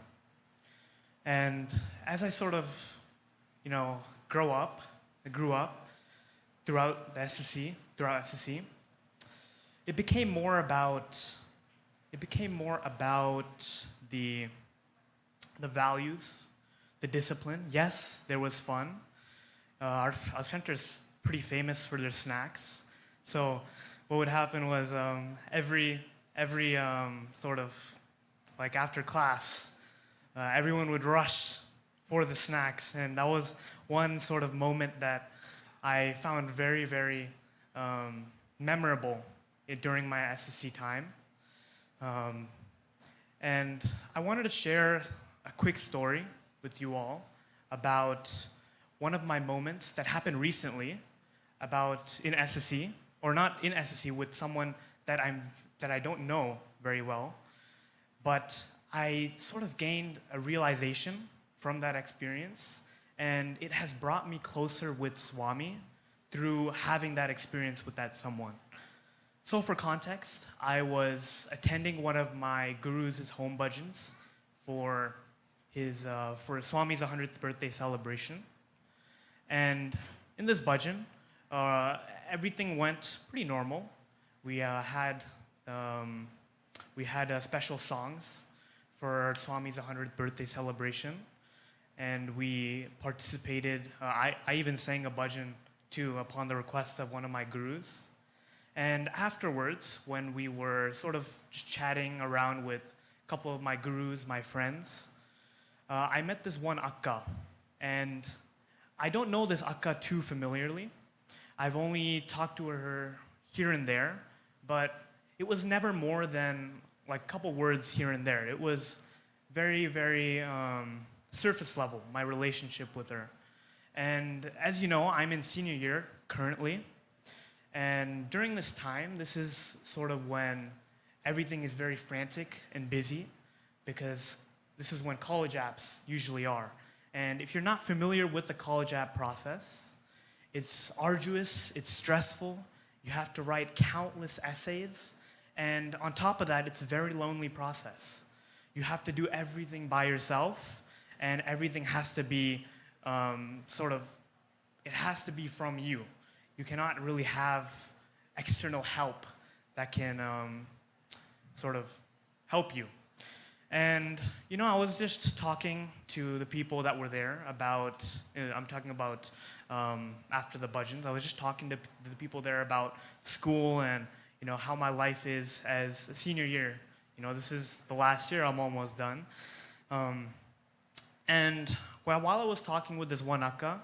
And as I sort of, grew up throughout SSC, it became more about the values, the discipline. Yes, there was fun. Our center is pretty famous for their snacks. So what would happen was every sort of like after class, everyone would rush for the snacks, and that was one sort of moment that I found very, very memorable during my SSC time. And I wanted to share a quick story with you all about one of my moments that happened recently in SSC, or not in SSC, with someone that I don't know very well, but I sort of gained a realization from that experience, and it has brought me closer with Swami through having that experience with that someone. So for context, I was attending one of my guru's home bhajans for Swami's 100th birthday celebration. And in this bhajan, everything went pretty normal. We had special songs for Swami's 100th birthday celebration, and we participated. I even sang a bhajan too upon the request of one of my gurus. And afterwards, when we were sort of just chatting around with a couple of my gurus, my friends, I met this one akka, and I don't know this akka too familiarly. I've only talked to her here and there, but it was never more than like a couple words here and there. It was very, very surface level, my relationship with her. And as you know, I'm in senior year currently. And during this time, this is sort of when everything is very frantic and busy, because this is when college apps usually are. And if you're not familiar with the college app process, it's arduous, it's stressful, you have to write countless essays, and on top of that, it's a very lonely process. You have to do everything by yourself, and everything has to be it has to be from you. You cannot really have external help that can sort of help you. And, I was just talking to the people that were there about, I'm talking about after the bhajans, I was just talking to the people there about school and, how my life is as a senior year. This is the last year, I'm almost done. And while I was talking with this one akka,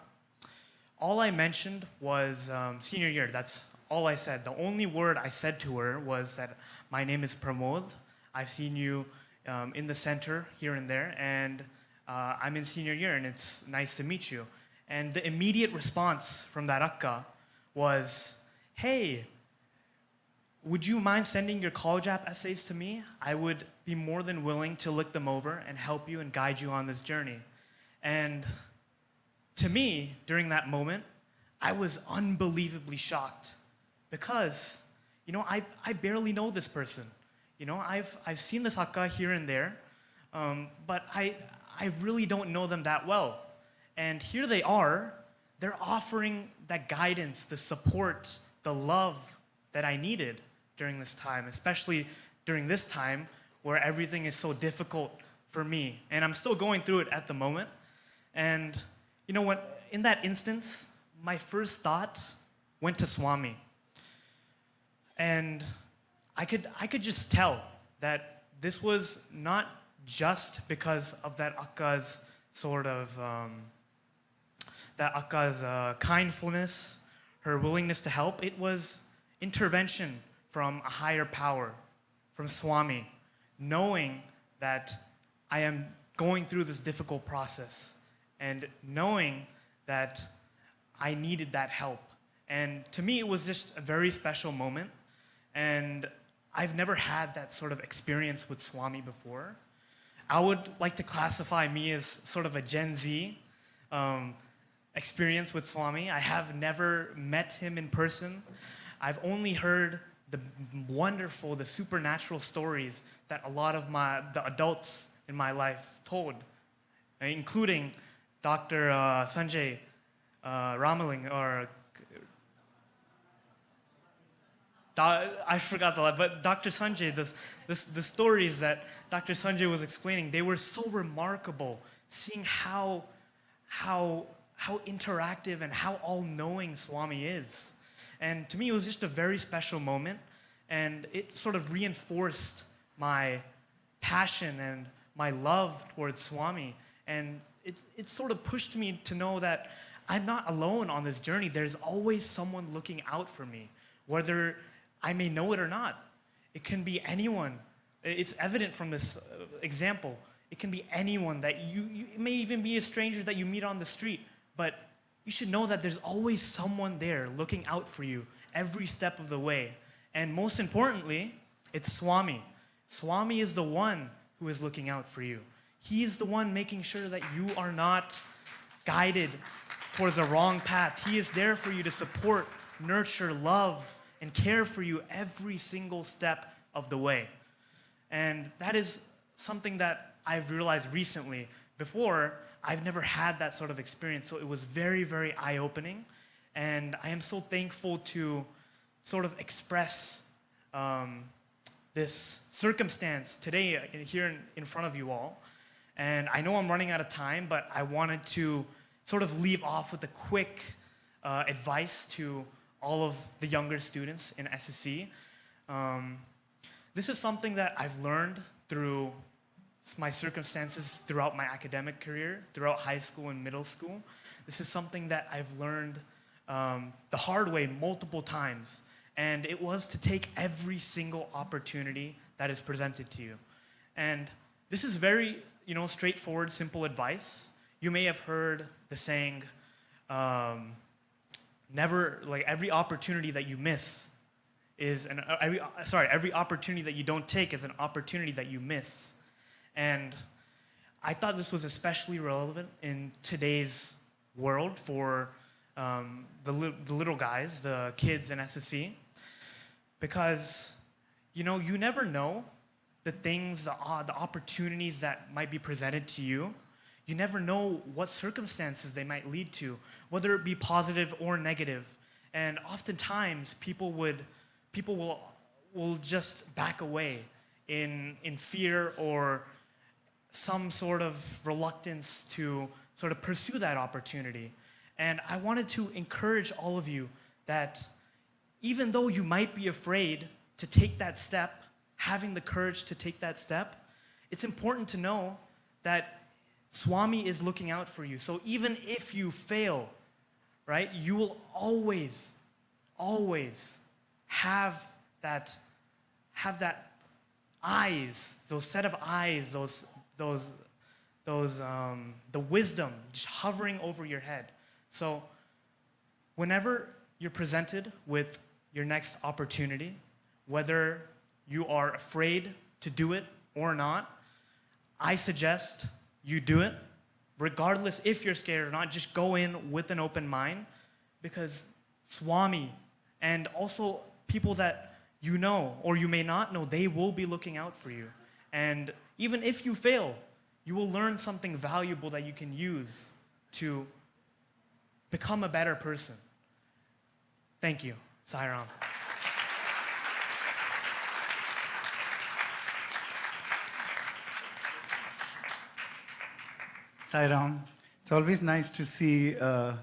all I mentioned was senior year. That's all I said. The only word I said to her was that my name is Pramod. I've seen you in the center here and there, and I'm in senior year, and it's nice to meet you. And the immediate response from that akka was, hey, would you mind sending your college app essays to me? I would be more than willing to look them over and help you and guide you on this journey. And to me, during that moment, I was unbelievably shocked because, I barely know this person. I've seen this akka here and there, but I really don't know them that well. And here they are, they're offering that guidance, the support, the love that I needed during this time, especially during this time where everything is so difficult for me. And I'm still going through it at the moment. And in that instance, my first thought went to Swami. And I could just tell that this was not just because of that Akka's sort of kindfulness, her willingness to help. It was intervention from a higher power, from Swami, knowing that I am going through this difficult process and knowing that I needed that help. And to me, it was just a very special moment. And I've never had that sort of experience with Swami before. I would like to classify me as sort of a Gen Z experience with Swami. I have never met him in person. I've only heard the wonderful, the supernatural stories that a lot of the adults in my life told, including Dr. Sanjay Ramaling, or I forgot the, but Dr. Sanjay, the stories that Dr. Sanjay was explaining, they were so remarkable, seeing how interactive and how all-knowing Swami is. And to me, it was just a very special moment, and it sort of reinforced my passion and my love towards Swami. And it sort of pushed me to know that I'm not alone on this journey. There's always someone looking out for me, whether I may know it or not. It can be anyone. It's evident from this example. It can be anyone that it may even be a stranger that you meet on the street, but you should know that there's always someone there looking out for you every step of the way. And most importantly, it's Swami. Swami is the one who is looking out for you. He is the one making sure that you are not guided towards a wrong path. He is there for you to support, nurture, love, and care for you every single step of the way. And that is something that I've realized recently. Before, I've never had that sort of experience, so it was very, very eye-opening. And I am so thankful to sort of express this circumstance today here in front of you all. And I know I'm running out of time, but I wanted to sort of leave off with a quick advice to all of the younger students in SSC. This is something that I've learned through my circumstances throughout my academic career, throughout high school and middle school. This is something that I've learned the hard way multiple times. And it was to take every single opportunity that is presented to you. And this is very, straightforward, simple advice. You may have heard the saying, every opportunity that you miss is every opportunity that you don't take is an opportunity that you miss. And I thought this was especially relevant in today's world for the little guys, the kids in SSC, because you never know the things, the opportunities that might be presented to you. You never know what circumstances they might lead to, whether it be positive or negative. And oftentimes, people will just back away in fear or some sort of reluctance to sort of pursue that opportunity. And I wanted to encourage all of you that even though you might be afraid to take that step, having the courage to take that step, it's important to know that Swami is looking out for you. So even if you fail, right, you will always have that eyes, those set of eyes, the wisdom just hovering over your head. So whenever you're presented with your next opportunity, whether you are afraid to do it or not, I suggest you do it. Regardless if you're scared or not, just go in with an open mind, because Swami and also people that you know or you may not know, they will be looking out for you. And even if you fail, you will learn something valuable that you can use to become a better person. Thank you. Sai Ram. Sai Ram. It's always nice to see a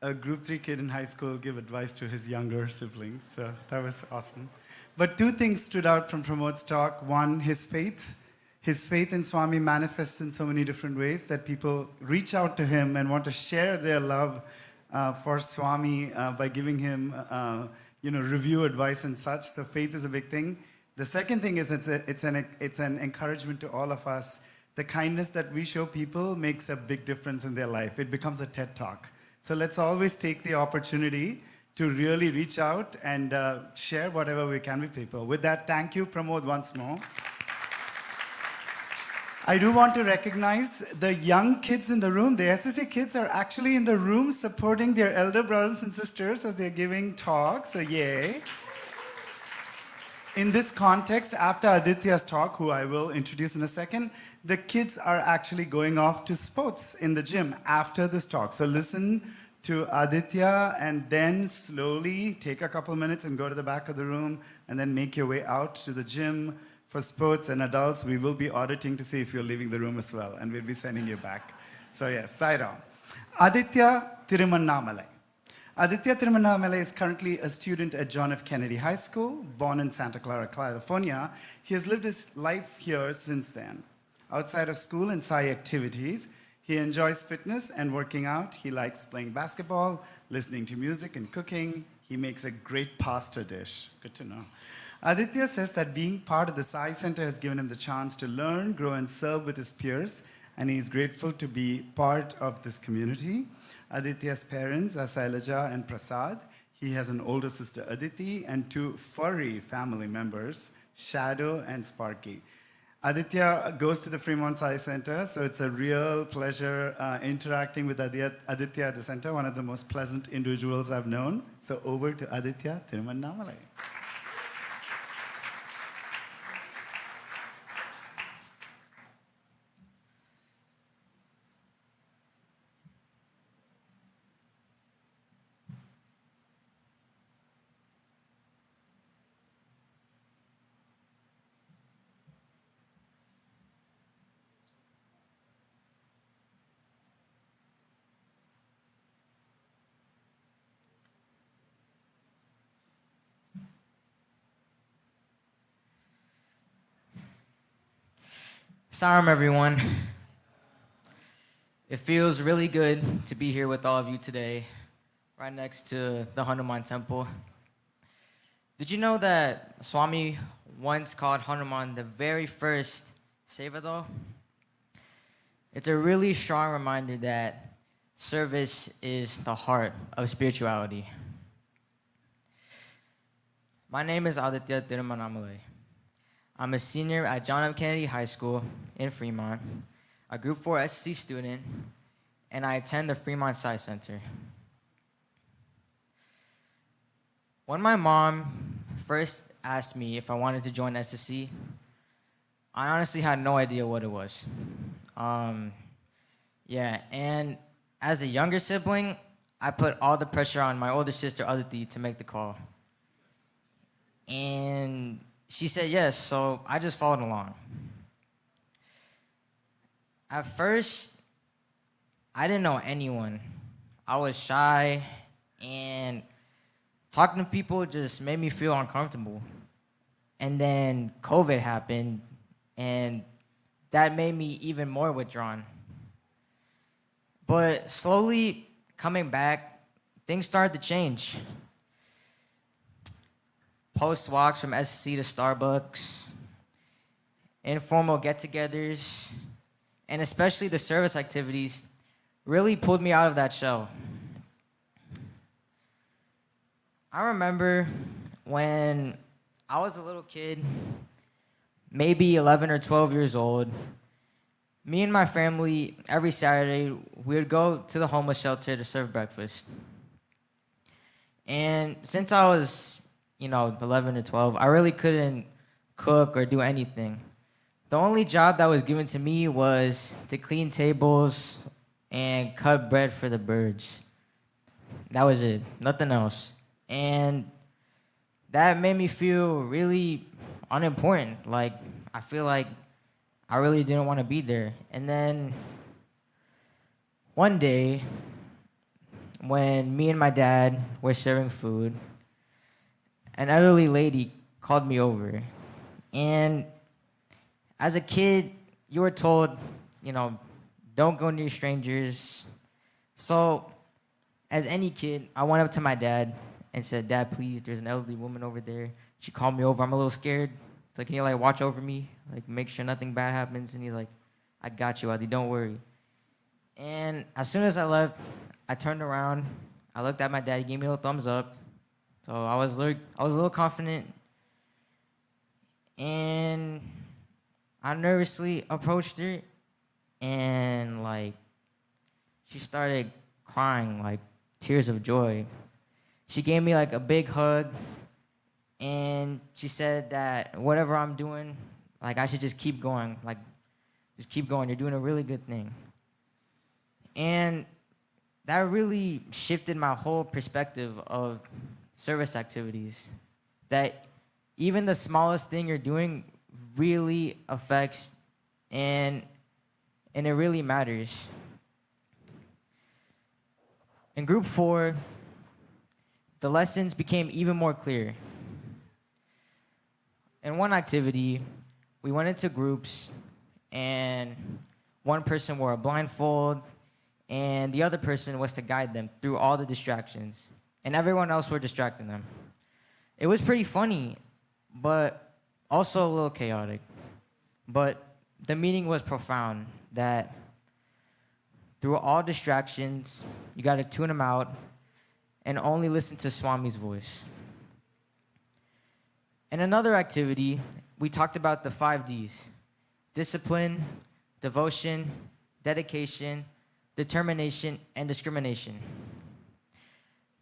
a group 3 kid in high school give advice to his younger siblings. So that was awesome. But two things stood out from Pramod's talk. One, his faith. His faith in Swami manifests in so many different ways that people reach out to him and want to share their love for Swami by giving him review advice and such. So faith is a big thing. The second thing is it's an encouragement to all of us. The kindness that we show people makes a big difference in their life. It becomes a TED Talk. So let's always take the opportunity to really reach out and share whatever we can with people. With that, thank you, Pramod, once more. I do want to recognize the young kids in the room. The SSC kids are actually in the room supporting their elder brothers and sisters as they're giving talks, so yay. In this context, after Aditya's talk, who I will introduce in a second, the kids are actually going off to sports in the gym after this talk. So listen to Aditya and then slowly take a couple minutes and go to the back of the room and then make your way out to the gym. For sports and adults, we will be auditing to see if you're leaving the room as well, and we'll be sending you back. So yes, side on. Aditya Thirumannamalai. Aditya Thirumannamalai is currently a student at John F. Kennedy High School, born in Santa Clara, California. He has lived his life here since then. Outside of school and SAI activities, he enjoys fitness and working out. He likes playing basketball, listening to music, and cooking. He makes a great pasta dish. Good to know. Aditya says that being part of the Sai Center has given him the chance to learn, grow, and serve with his peers, and he is grateful to be part of this community. Aditya's parents are Sailaja and Prasad. He has an older sister, Aditi, and two furry family members, Shadow and Sparky. Aditya goes to the Fremont Sai Center, so it's a real pleasure interacting with Aditya at the center, one of the most pleasant individuals I've known. So over to Aditya Thirumannamalai. Saram, everyone. It feels really good to be here with all of you today, right next to the Hanuman temple. Did you know that Swami once called Hanuman the very first Sevador? It's a really strong reminder that service is the heart of spirituality. My name is Aditya Thirumannamalai. I'm a senior at John F. Kennedy High School in Fremont, a Group 4 SSC student, and I attend the Fremont Sai Center. When my mom first asked me if I wanted to join SSC, I honestly had no idea what it was. And as a younger sibling, I put all the pressure on my older sister, Aditi, to make the call. And she said yes, so I just followed along. At first, I didn't know anyone. I was shy, and talking to people just made me feel uncomfortable. And then COVID happened, and that made me even more withdrawn. But slowly, coming back, things started to change. Post walks from SC to Starbucks, informal get-togethers, and especially the service activities really pulled me out of that shell. I remember when I was a little kid, maybe 11 or 12 years old, me and my family, every Saturday, we would go to the homeless shelter to serve breakfast. And since I was 11 or 12, I really couldn't cook or do anything. The only job that was given to me was to clean tables and cut bread for the birds. That was it, nothing else. And that made me feel really unimportant. Like, I feel like I really didn't want to be there. And then one day, when me and my dad were serving food, an elderly lady called me over. And as a kid, you were told, you know, don't go near strangers. So, as any kid, I went up to my dad and said, Dad, please, there's an elderly woman over there. She called me over. I'm a little scared. It's like, can you, like, watch over me? Like, make sure nothing bad happens? And he's like, I got you, Adi, don't worry. And as soon as I left, I turned around. I looked at my dad. He gave me a little thumbs up. So I was a little confident. And I nervously approached her. And, like, she started crying, like, tears of joy. She gave me, like, a big hug. And she said that whatever I'm doing, like, I should just keep going. Like, just keep going. You're doing a really good thing. And that really shifted my whole perspective of service activities. That even the smallest thing you're doing really affects and it really matters. In group 4, the lessons became even more clear. In one activity, we went into groups, and one person wore a blindfold, and the other person was to guide them through all the distractions, and everyone else were distracting them. It was pretty funny, but also a little chaotic. But the meaning was profound, that through all distractions, you got to tune them out and only listen to Swami's voice. In another activity, we talked about the 5 Ds: discipline, devotion, dedication, determination, and discrimination.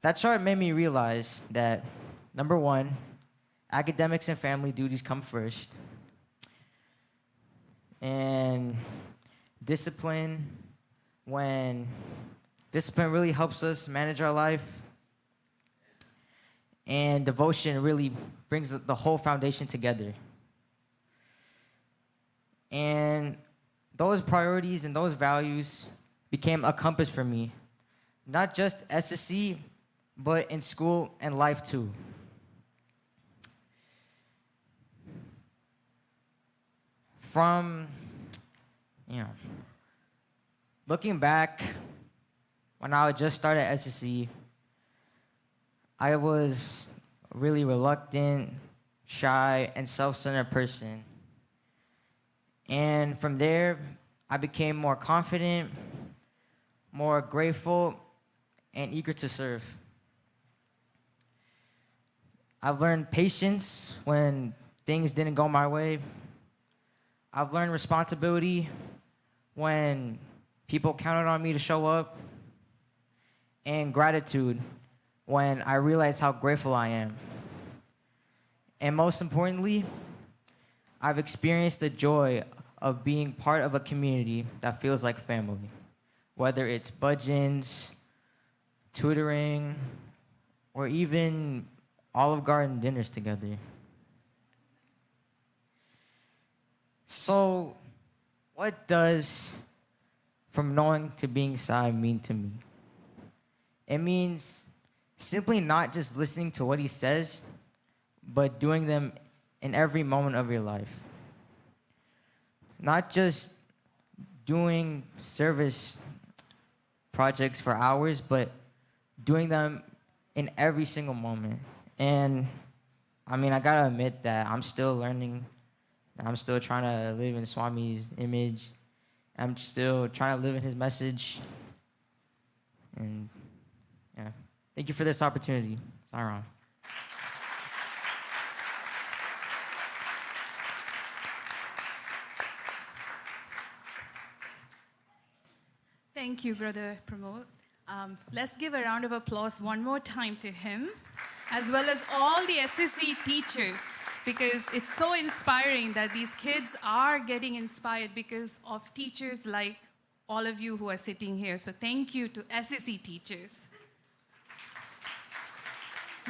That chart made me realize that, number 1, academics and family duties come first. And discipline really helps us manage our life. And devotion really brings the whole foundation together. And those priorities and those values became a compass for me, not just SSC, but in school and life too. From, looking back, when I just started SSC, I was a really reluctant, shy, and self-centered person. And from there, I became more confident, more grateful, and eager to serve. I've learned patience when things didn't go my way. I've learned responsibility when people counted on me to show up, and gratitude when I realized how grateful I am. And most importantly, I've experienced the joy of being part of a community that feels like family, whether it's budgeons, tutoring, or even Olive Garden dinners together. So, what does from knowing to being Sai mean to me? It means simply not just listening to what he says, but doing them in every moment of your life. Not just doing service projects for hours, but doing them in every single moment. And I mean, I gotta admit that I'm still learning. I'm still trying to live in Swami's image. I'm still trying to live in his message. And yeah, thank you for this opportunity, Sairam. Thank you, Brother Pramod. Let's give a round of applause one more time to him, as well as all the SSC teachers, because it's so inspiring that these kids are getting inspired because of teachers like all of you who are sitting here. So thank you to SSC teachers.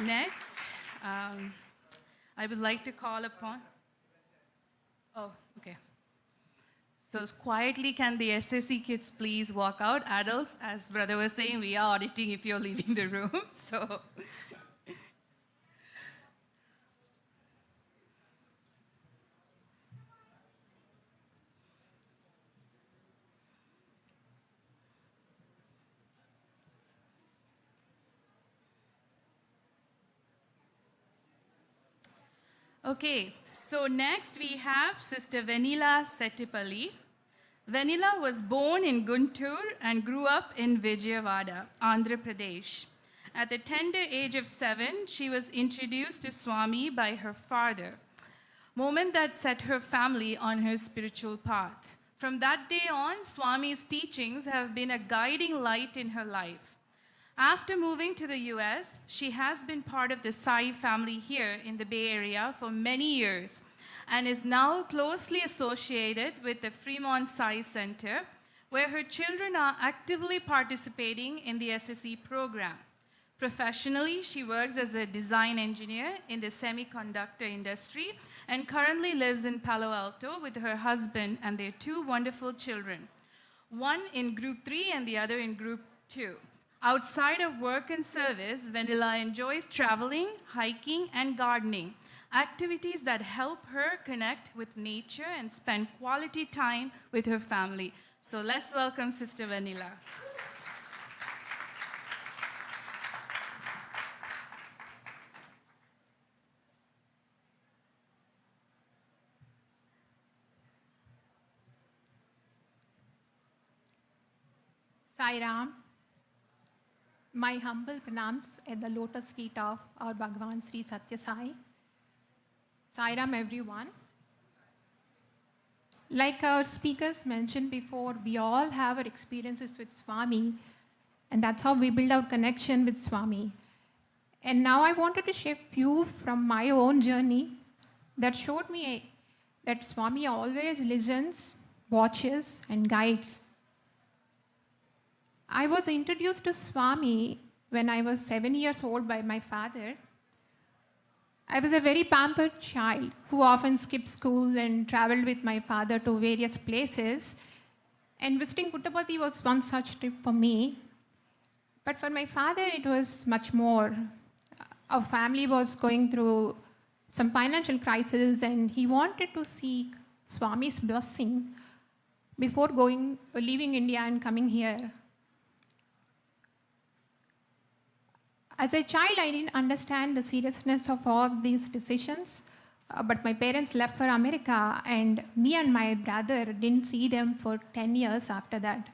Next, I would like to call upon... Oh, okay. So quietly, can the SSC kids please walk out? Adults, as brother was saying, we are auditing if you're leaving the room. So. Okay, so next we have Sister Venila Settipalli. Venila was born in Guntur and grew up in Vijayawada, Andhra Pradesh. At the tender age of 7, she was introduced to Swami by her father, moment that set her family on her spiritual path. From that day on, Swami's teachings have been a guiding light in her life. After moving to the US, she has been part of the Sai family here in the Bay Area for many years and is now closely associated with the Fremont Sai Center, where her children are actively participating in the SSE program. Professionally, she works as a design engineer in the semiconductor industry and currently lives in Palo Alto with her husband and their 2 wonderful children, one in group 3 and the other in group 2. Outside of work and service, Venila enjoys traveling, hiking, and gardening, activities that help her connect with nature and spend quality time with her family. So let's welcome Sister Venila. Sai Ram. My humble pranams at the lotus feet of our Bhagavan Sri Satya Sai. Sai Ram, everyone. Like our speakers mentioned before, we all have our experiences with Swami, and that's how we build our connection with Swami. And now I wanted to share few from my own journey that showed me that Swami always listens, watches, and guides. I was introduced to Swami when I was 7 years old by my father. I was a very pampered child who often skipped school and traveled with my father to various places. And visiting Puttaparthi was one such trip for me. But for my father, it was much more. Our family was going through some financial crisis, and he wanted to seek Swami's blessing before leaving India and coming here. As a child, I didn't understand the seriousness of all these decisions, but my parents left for America, and me and my brother didn't see them for 10 years after that.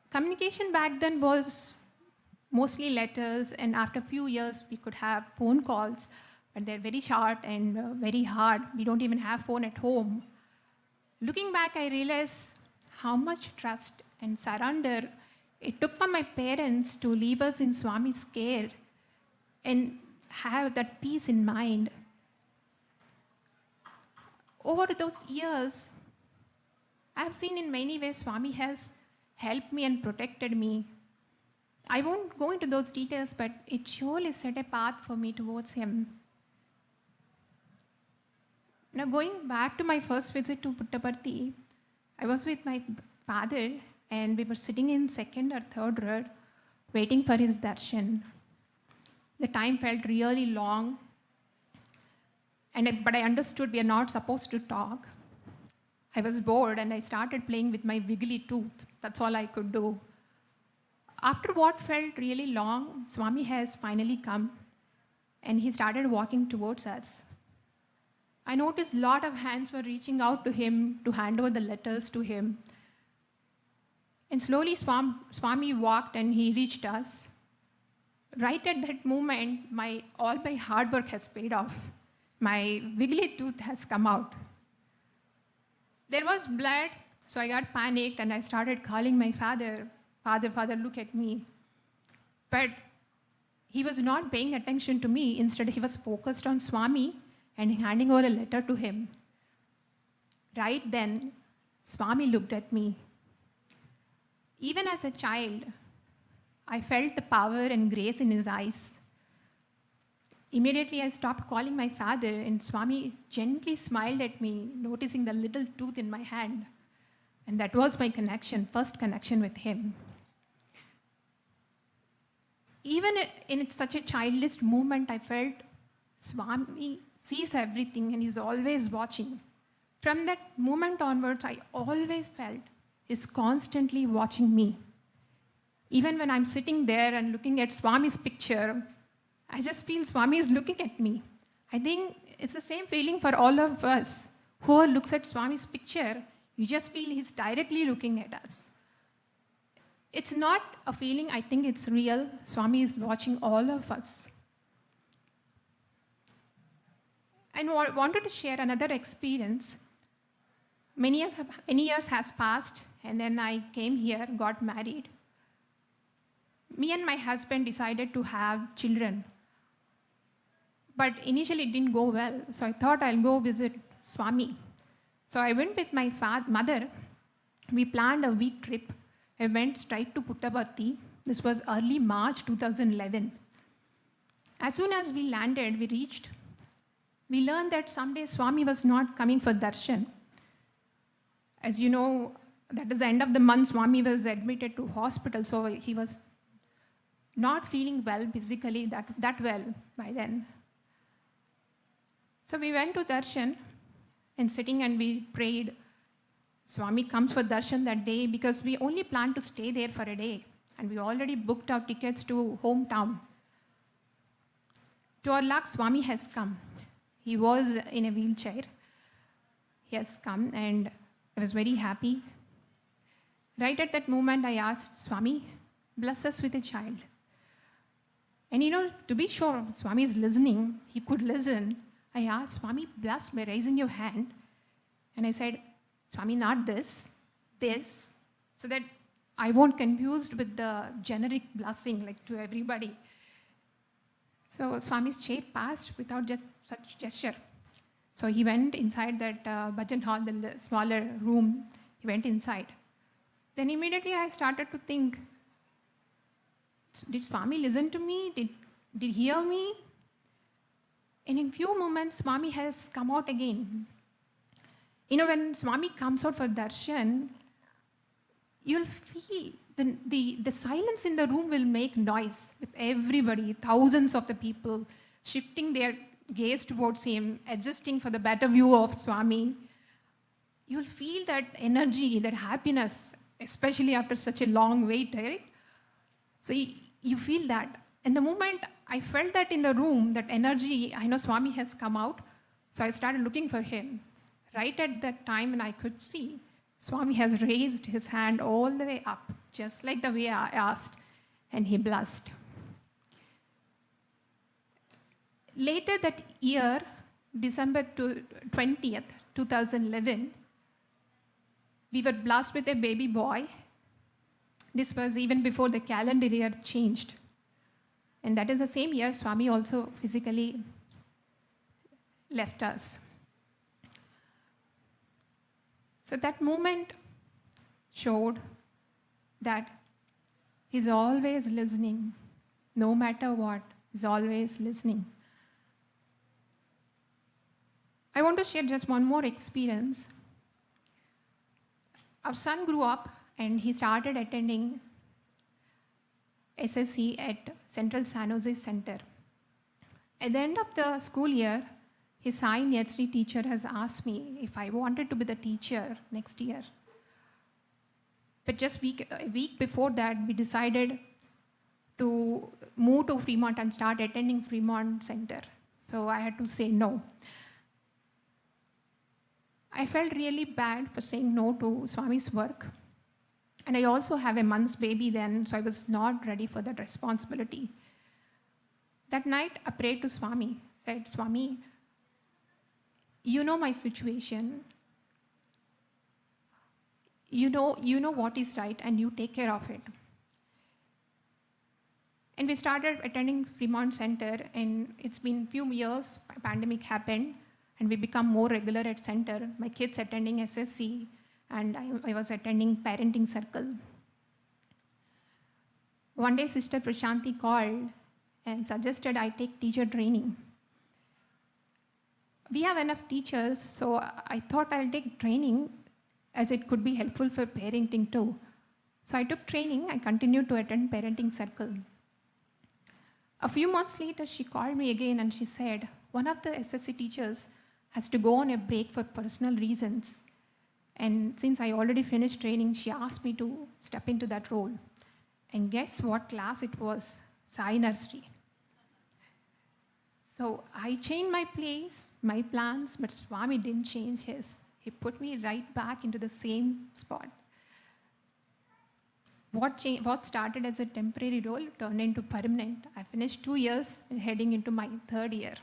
Communication back then was mostly letters, and after a few years, we could have phone calls, but they're very short and very hard. We don't even have phone at home. Looking back, I realized how much trust and surrender it took for my parents to leave us in Swami's care and have that peace in mind. Over those years, I have seen in many ways Swami has helped me and protected me. I won't go into those details, but it surely set a path for me towards him. Now, going back to my first visit to Puttaparthi, I was with my father, and we were sitting in second or third row, waiting for his darshan. The time felt really long, but I understood we are not supposed to talk. I was bored, and I started playing with my wiggly tooth. That's all I could do. After what felt really long, Swami has finally come, and he started walking towards us. I noticed a lot of hands were reaching out to him to hand over the letters to him. And slowly Swami walked and he reached us. Right at that moment, all my hard work has paid off. My wiggly tooth has come out. There was blood, so I got panicked and I started calling my father. Father, look at me. But he was not paying attention to me. Instead, he was focused on Swami and handing over a letter to him. Right then, Swami looked at me. Even as a child, I felt the power and grace in his eyes. Immediately, I stopped calling my father, and Swami gently smiled at me, noticing the little tooth in my hand. And that was my connection, first connection with him. Even in such a childish moment, I felt Swami sees everything and is always watching. From that moment onwards, I always felt he's constantly watching me. Even when I'm sitting there and looking at Swami's picture, I just feel Swami is looking at me. I think it's the same feeling for all of us. Whoever looks at Swami's picture, you just feel he's directly looking at us. It's not a feeling, I think it's real. Swami is watching all of us. I wanted to share another experience. Many years has passed, and then I came here, got married. Me and my husband decided to have children. But initially it didn't go well, so I thought I'll go visit Swami. So I went with my mother. We planned a week trip. I went straight to Puttaparthi. This was early March 2011. As soon as we landed, we learned that someday Swami was not coming for darshan. As you know, that is the end of the month, Swami was admitted to hospital, so he was not feeling well physically that well by then. So we went to darshan and sitting and we prayed. Swami comes for darshan that day because we only planned to stay there for a day and we already booked our tickets to hometown. To our luck, Swami has come. He was in a wheelchair. He has come and I was very happy. Right at that moment, I asked Swami, bless us with a child. And to be sure, Swami is listening. He could listen. I asked, Swami, bless by raising your hand. And I said, Swami, not this, so that I won't confused with the generic blessing like to everybody. So Swami's chair passed without just such gesture. So he went inside that bhajan hall, the smaller room. He went inside. Then immediately I started to think, did Swami listen to me? Did he hear me? And in few moments, Swami has come out again. When Swami comes out for darshan, you'll feel the silence in the room will make noise with everybody, thousands of the people shifting their gaze towards him, adjusting for the better view of Swami. You'll feel that energy, that happiness, especially after such a long wait, right? So you feel that. And the moment I felt that in the room, that energy, I know Swami has come out, so I started looking for him. Right at that time when I could see, Swami has raised his hand all the way up, just like the way I asked, and he blessed. Later that year, December 20th, 2011, we were blessed with a baby boy. This was even before the calendar year changed. And that is the same year Swami also physically left us. So that moment showed that he's always listening, no matter what, he's always listening. I want to share just one more experience. Our son grew up and he started attending SSC at Central San Jose Center. At the end of the school year, his Sai Nyatri teacher has asked me if I wanted to be the teacher next year. But just a week before that, we decided to move to Fremont and start attending Fremont Center. So I had to say no. I felt really bad for saying no to Swami's work. And I also have a month's baby then, so I was not ready for that responsibility. That night, I prayed to Swami, said, Swami, you know my situation. You know what is right, and you take care of it. And we started attending Fremont Center, and it's been a few years, pandemic happened, and we become more regular at center. My kids attending SSC, and I was attending parenting circle. One day, Sister Prashanti called and suggested I take teacher training. We have enough teachers, so I thought I'll take training as it could be helpful for parenting too. So I took training. I continued to attend parenting circle. A few months later, she called me again and she said, one of the SSC teachers has to go on a break for personal reasons. And since I already finished training, she asked me to step into that role. And guess what class it was? Sai Nursery. So I changed my place, my plans, but Swami didn't change his. He put me right back into the same spot. What started as a temporary role turned into permanent. I finished 2 years and heading into my 3rd year.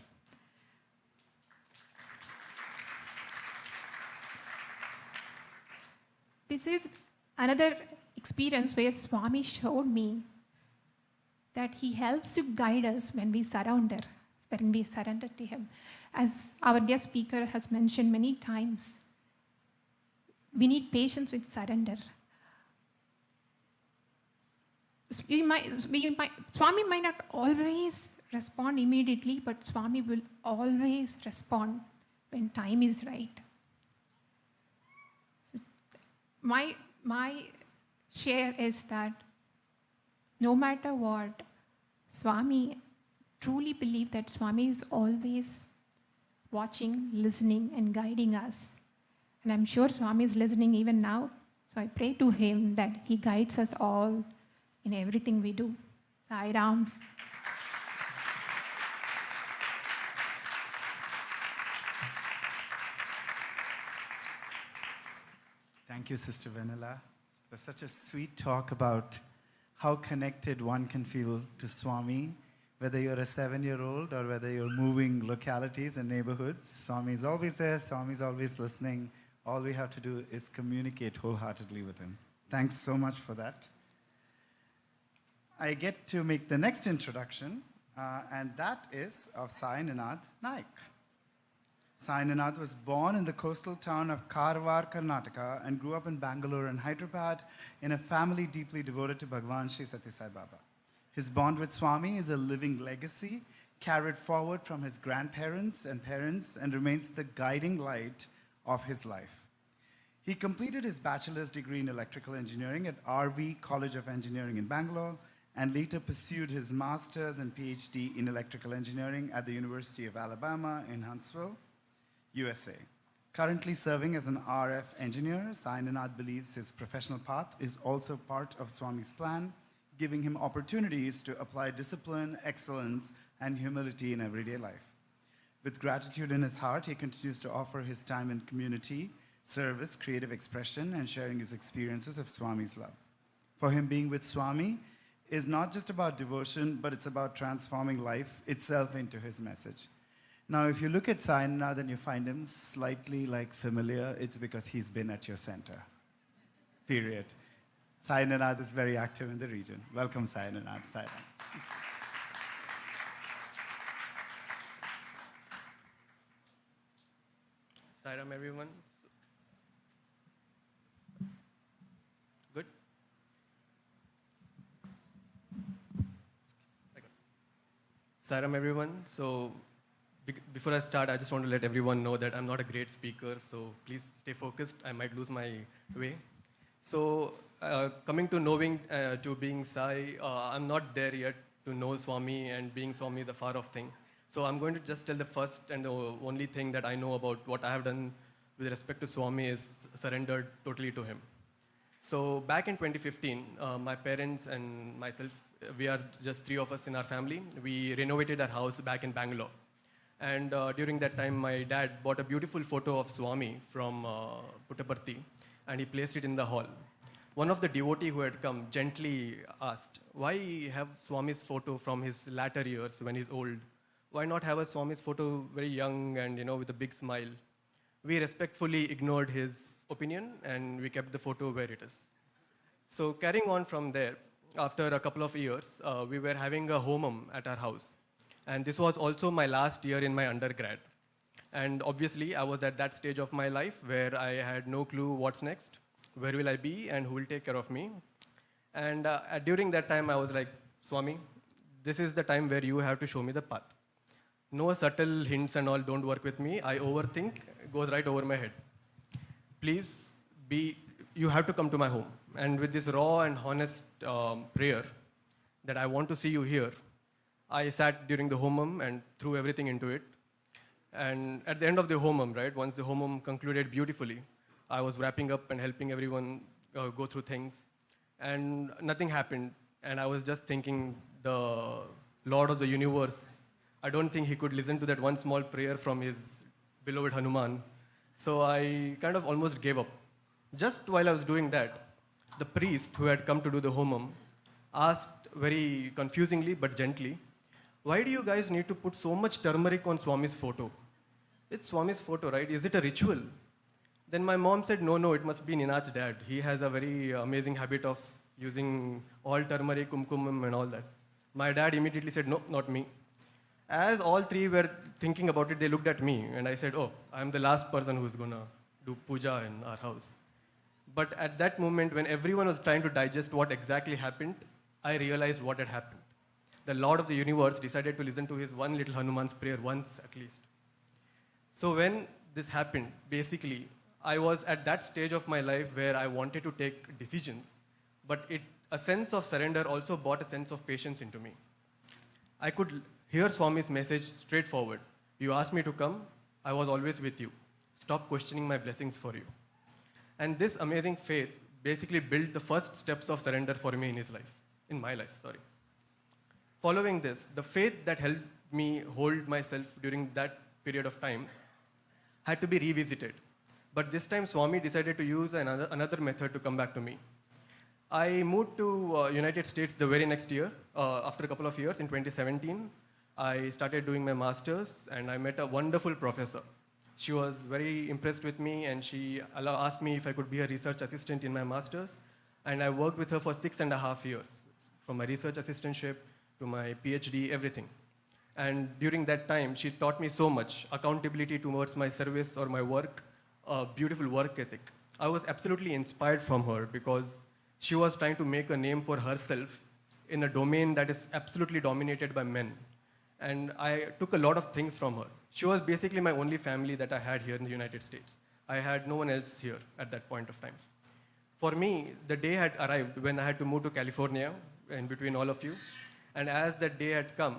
This is another experience where Swami showed me that he helps to guide us when we surrender to him. As our guest speaker has mentioned many times, we need patience with surrender. Swami might not always respond immediately, but Swami will always respond when time is right. So my share is that no matter what, Swami truly believe that Swami is always watching, listening, and guiding us. And I'm sure Swami is listening even now. So I pray to him that he guides us all in everything we do. Sai Ram. Thank you, Sister Vanilla. It was such a sweet talk about how connected one can feel to Swami, whether you're a 7-year-old or whether you're moving localities and neighborhoods. Swami is always there, Swami is always listening. All we have to do is communicate wholeheartedly with him. Thanks so much for that. I get to make the next introduction, and that is of Sai Ninad Naik. Sai Ninad was born in the coastal town of Karwar, Karnataka, and grew up in Bangalore and Hyderabad in a family deeply devoted to Bhagwan Sri Sathya Sai Baba. His bond with Swami is a living legacy carried forward from his grandparents and parents and remains the guiding light of his life. He completed his bachelor's degree in electrical engineering at RV College of Engineering in Bangalore and later pursued his master's and PhD in electrical engineering at the University of Alabama in Huntsville, USA. Currently serving as an RF engineer, Sai Ninad believes his professional path is also part of Swami's plan, giving him opportunities to apply discipline, excellence, and humility in everyday life. With gratitude in his heart, he continues to offer his time in community, service, creative expression, and sharing his experiences of Swami's love. For him, being with Swami is not just about devotion, but it's about transforming life itself into his message. Now, if you look at Sai Ninad and you find him slightly familiar, it's because he's been at your center. Period. Sai Ninad is very active in the region. Welcome, Sai Ninad. Sai Ram. Sai Ram, everyone. Good? Sai Ram, everyone. So, before I start, I just want to let everyone know that I'm not a great speaker, so please stay focused. I might lose my way. So, coming to knowing, to being Sai, I'm not there yet to know Swami, and being Swami is a far off thing. So I'm going to just tell the first and the only thing that I know about what I have done with respect to Swami is surrendered totally to him. So back in 2015, my parents and myself, we are just 3 of us in our family. We renovated our house back in Bangalore. And during that time, my dad bought a beautiful photo of Swami from Puttaparthi, and he placed it in the hall. One of the devotees who had come gently asked, why have Swami's photo from his latter years when he's old? Why not have a Swami's photo very young and, with a big smile? We respectfully ignored his opinion, and we kept the photo where it is. So carrying on from there, after a couple of years, we were having a homam at our house. And this was also my last year in my undergrad. And obviously, I was at that stage of my life where I had no clue what's next, where will I be, and who will take care of me. And during that time, I was like, Swami, this is the time where you have to show me the path. No subtle hints and all don't work with me. I overthink, it goes right over my head. Please you have to come to my home. And with this raw and honest prayer that I want to see you here, I sat during the homam and threw everything into it. And at the end of the homam, right, once the homam concluded beautifully, I was wrapping up and helping everyone go through things. And nothing happened. And I was just thinking, the Lord of the universe, I don't think he could listen to that one small prayer from his beloved Hanuman. So I kind of almost gave up. Just while I was doing that, the priest who had come to do the homam asked very confusingly but gently, why do you guys need to put so much turmeric on Swami's photo? It's Swami's photo, right? Is it a ritual? Then my mom said, no, it must be Ninad's dad. He has a very amazing habit of using all turmeric, kumkumam and all that. My dad immediately said, no, not me. As all three were thinking about it, they looked at me and I said, oh, I'm the last person who's gonna do puja in our house. But at that moment, when everyone was trying to digest what exactly happened, I realized what had happened. The Lord of the universe decided to listen to his one little Hanuman's prayer once at least. So when this happened, basically, I was at that stage of my life where I wanted to take decisions, but a sense of surrender also brought a sense of patience into me. I could hear Swami's message straightforward. You asked me to come, I was always with you. Stop questioning my blessings for you. And this amazing faith basically built the first steps of surrender for me in my life. Following this, the faith that helped me hold myself during that period of time had to be revisited. But this time Swami decided to use another method to come back to me. I moved to United States the very next year. After a couple of years, in 2017, I started doing my master's and I met a wonderful professor. She was very impressed with me and she asked me if I could be a research assistant in my master's. And I worked with her for 6.5 years, from my research assistantship to my PhD, everything. And during that time, she taught me so much, accountability towards my service or my work, a beautiful work ethic. I was absolutely inspired from her because she was trying to make a name for herself in a domain that is absolutely dominated by men. And I took a lot of things from her. She was basically my only family that I had here in the United States. I had no one else here at that point of time. For me, the day had arrived when I had to move to California in between all of you. And as that day had come,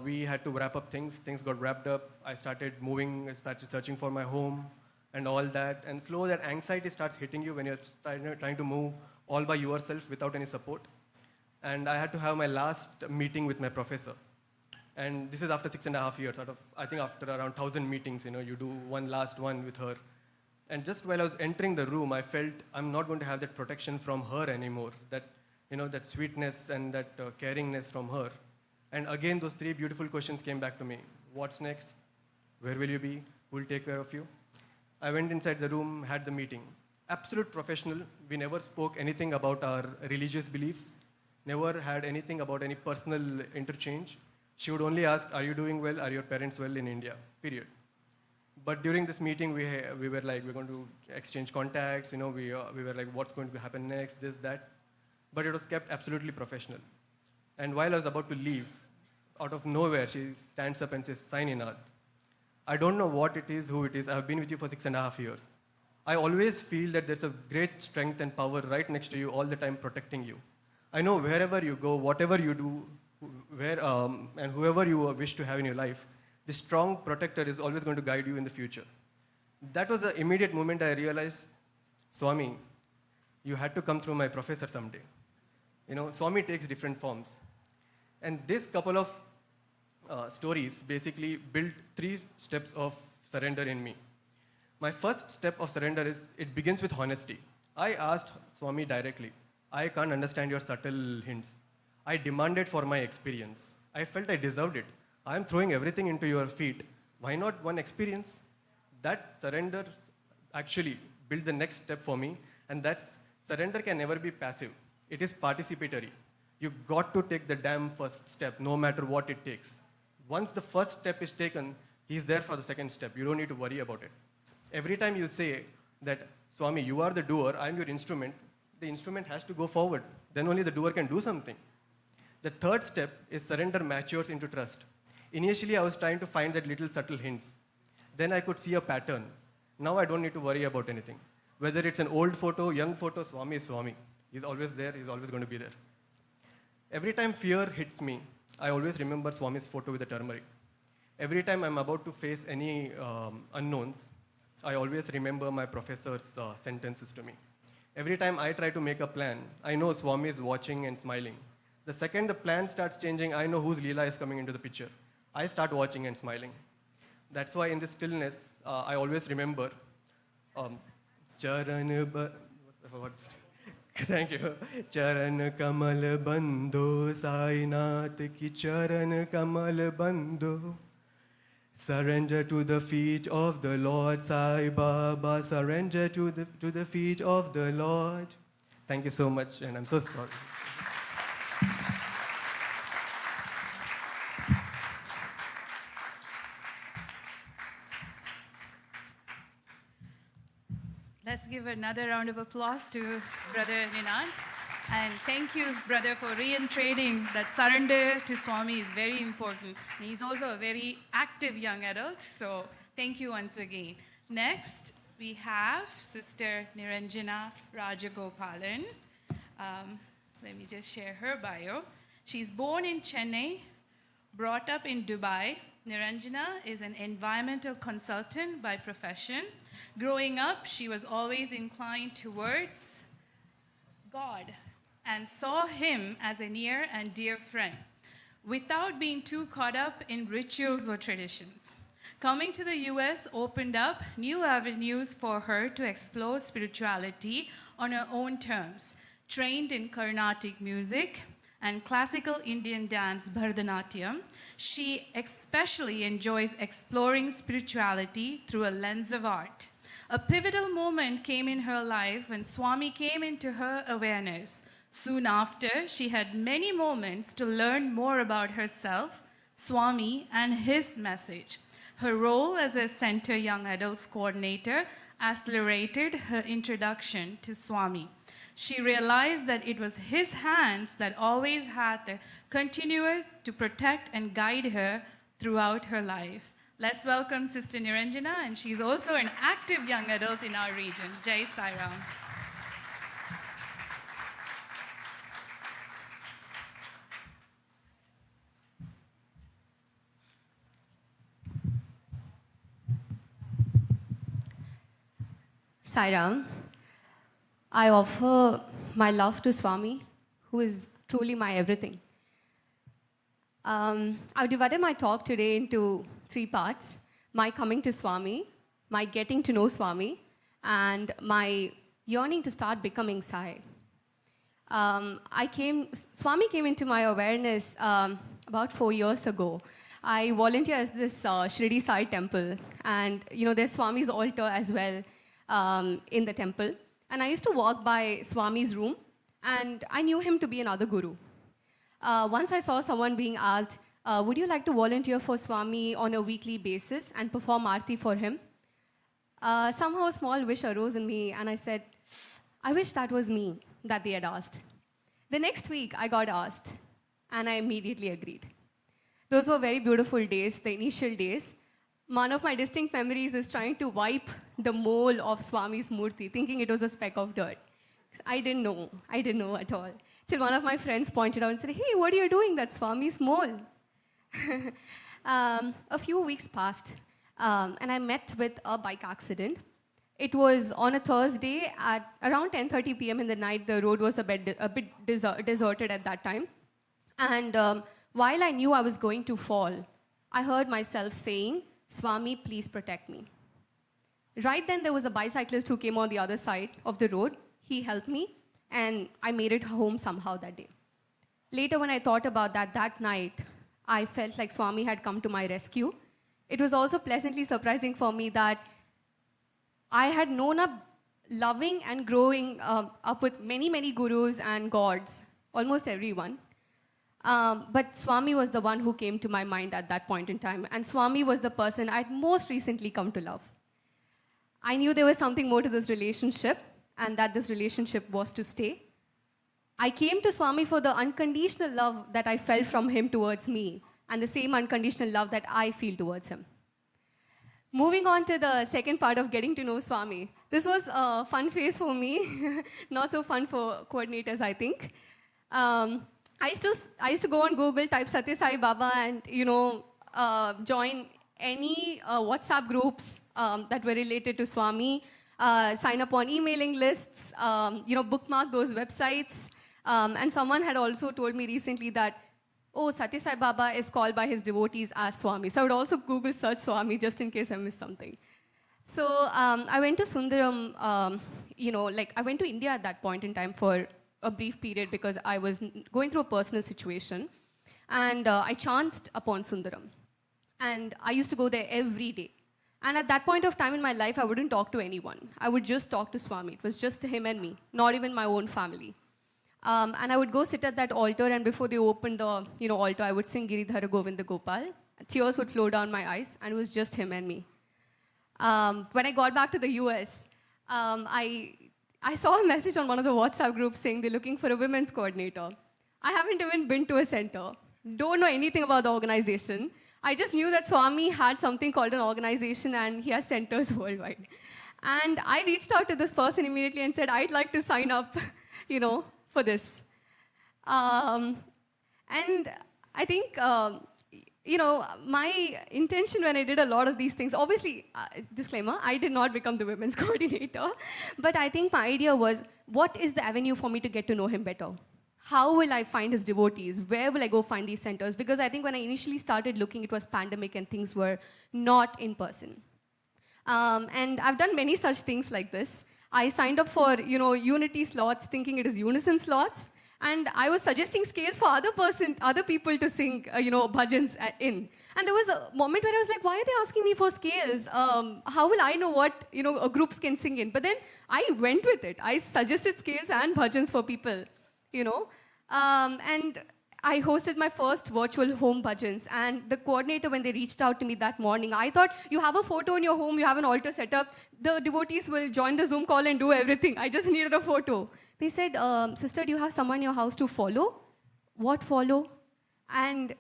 we had to wrap up things. Things got wrapped up. I started moving, I started searching for my home and all that. And slowly that anxiety starts hitting you when you're trying to move all by yourself without any support. And I had to have my last meeting with my professor. And this is after 6.5 years, I think after around 1,000 meetings, you do one last one with her. And just while I was entering the room, I felt I'm not going to have that protection from her anymore, that sweetness and that caringness from her. And again, those three beautiful questions came back to me. What's next? Where will you be? Who will take care of you? I went inside the room, had the meeting. Absolute professional. We never spoke anything about our religious beliefs, never had anything about any personal interchange. She would only ask, are you doing well? Are your parents well in India? Period. But during this meeting, we were like, we're going to exchange contacts. We were like, what's going to happen next, this, that. But it was kept absolutely professional. And while I was about to leave, out of nowhere, she stands up and says, sign Inad. I don't know what it is, who it is. I've been with you for 6.5 years. I always feel that there's a great strength and power right next to you all the time protecting you. I know wherever you go, whatever you do, and whoever you wish to have in your life, this strong protector is always going to guide you in the future. That was the immediate moment I realized, Swami, you had to come through my professor someday. Swami takes different forms. And this couple of stories basically built 3 steps of surrender in me. My first step of surrender is, it begins with honesty. I asked Swami directly, I can't understand your subtle hints. I demanded for my experience. I felt I deserved it. I'm throwing everything into your feet. Why not one experience? That surrender actually built the next step for me, and that's surrender can never be passive. It is participatory. You got to take the damn first step, no matter what it takes. Once the first step is taken, he's there for the second step. You don't need to worry about it. Every time you say that, Swami, you are the doer, I'm your instrument, the instrument has to go forward. Then only the doer can do something. The third step is surrender matures into trust. Initially, I was trying to find that little subtle hints. Then I could see a pattern. Now I don't need to worry about anything. Whether it's an old photo, young photo, Swami is Swami. He's always there, he's always going to be there. Every time fear hits me, I always remember Swami's photo with the turmeric. Every time I'm about to face any unknowns, I always remember my professor's sentences to me. Every time I try to make a plan, I know Swami is watching and smiling. The second the plan starts changing, I know whose Leela is coming into the picture. I start watching and smiling. That's why in this stillness, I always remember Thank you. Charan Kamal Bandho, Sainath ki Charan Kamal Bandho. Surrender to the feet of the Lord, Sai Baba. Surrender to the feet of the Lord. Thank you so much, and I'm so sorry. Let's give another round of applause to Brother Ninant. And thank you, brother, for reiterating that surrender to Swami is very important. And he's also a very active young adult, so thank you once again. Next, we have Sister Niranjana Rajagopalan. Let me just share her bio. She's born in Chennai, brought up in Dubai. Niranjana is an environmental consultant by profession. Growing up, she was always inclined towards God and saw him as a near and dear friend, without being too caught up in rituals or traditions. Coming to the US opened up new avenues for her to explore spirituality on her own terms. Trained in Carnatic music and classical Indian dance, Bharatanatyam, she especially enjoys exploring spirituality through a lens of art. A pivotal moment came in her life when Swami came into her awareness. Soon after, she had many moments to learn more about herself, Swami, and his message. Her role as a Center Young Adults Coordinator accelerated her introduction to Swami. She realized that it was his hands that always had the continuous to protect and guide her throughout her life. Let's welcome Sister Niranjana, and she's also an active young adult in our region. Jai Sai Ram. Sairam, I offer my love to Swami, who is truly my everything. I've divided my talk today into 3 parts: my coming to Swami, my getting to know Swami, and my yearning to start becoming Sai. Swami came into my awareness about 4 years ago. I volunteer as this Shirdi Sai temple, and there's Swami's altar as well in the temple. And I used to walk by Swami's room, and I knew him to be another guru. Once I saw someone being asked, would you like to volunteer for Swami on a weekly basis and perform aarti for him? Somehow a small wish arose in me, and I said, I wish that was me that they had asked. The next week, I got asked, and I immediately agreed. Those were very beautiful days, the initial days. One of my distinct memories is trying to wipe the mole of Swami's murti, thinking it was a speck of dirt. I didn't know at all. Till one of my friends pointed out and said, hey, what are you doing? That's Swami's mole. A few weeks passed, and I met with a bike accident. It was on a Thursday at around 10:30 p.m. in the night. The road was a bit deserted at that time. And while I knew I was going to fall, I heard myself saying, Swami, please protect me. Right then, there was a bicyclist who came on the other side of the road. He helped me, and I made it home somehow that day. Later, when I thought about that night, I felt like Swami had come to my rescue. It was also pleasantly surprising for me that I had known up loving and growing up with many, many gurus and gods, almost everyone. But Swami was the one who came to my mind at that point in time. And Swami was the person I'd most recently come to love. I knew there was something more to this relationship, and that this relationship was to stay. I came to Swami for the unconditional love that I felt from him towards me and the same unconditional love that I feel towards him. Moving on to the second part of getting to know Swami. This was a fun phase for me, not so fun for coordinators, I think. I used to go on Google, type Satya Sai Baba, and join any WhatsApp groups that were related to Swami. Sign up on emailing lists, bookmark those websites. And someone had also told me recently that, oh, Satya Sai Baba is called by his devotees as Swami. So I would also Google search Swami just in case I missed something. So I went to Sundaram, I went to India at that point in time for a brief period because I was going through a personal situation. And I chanced upon Sundaram. And I used to go there every day. And at that point of time in my life, I wouldn't talk to anyone. I would just talk to Swami. It was just him and me, not even my own family. And I would go sit at that altar, and before they opened the altar, I would sing Giridhara Govinda Gopal. Tears would flow down my eyes, and it was just him and me. When I got back to the US, I saw a message on one of the WhatsApp groups saying they're looking for a women's coordinator. I haven't even been to a center, don't know anything about the organization. I just knew that Swami had something called an organization and he has centers worldwide. And I reached out to this person immediately and said, I'd like to sign up, for this. And I think, my intention when I did a lot of these things, obviously, disclaimer, I did not become the women's coordinator. But I think my idea was, what is the avenue for me to get to know him better? How will I find his devotees? Where will I go find these centers? Because I think when I initially started looking, it was pandemic and things were not in person. And I've done many such things like this. I signed up for, unity slots, thinking it is unison slots. And I was suggesting scales for other people to sing, bhajans in. And there was a moment where I was like, why are they asking me for scales? How will I know what, groups can sing in? But then I went with it. I suggested scales and bhajans for people. And I hosted my first virtual home bhajans, and the coordinator, when they reached out to me that morning, I thought, you have a photo in your home, you have an altar set up, the devotees will join the Zoom call and do everything. I just needed a photo. They said, sister, do you have someone in your house to follow? What follow? And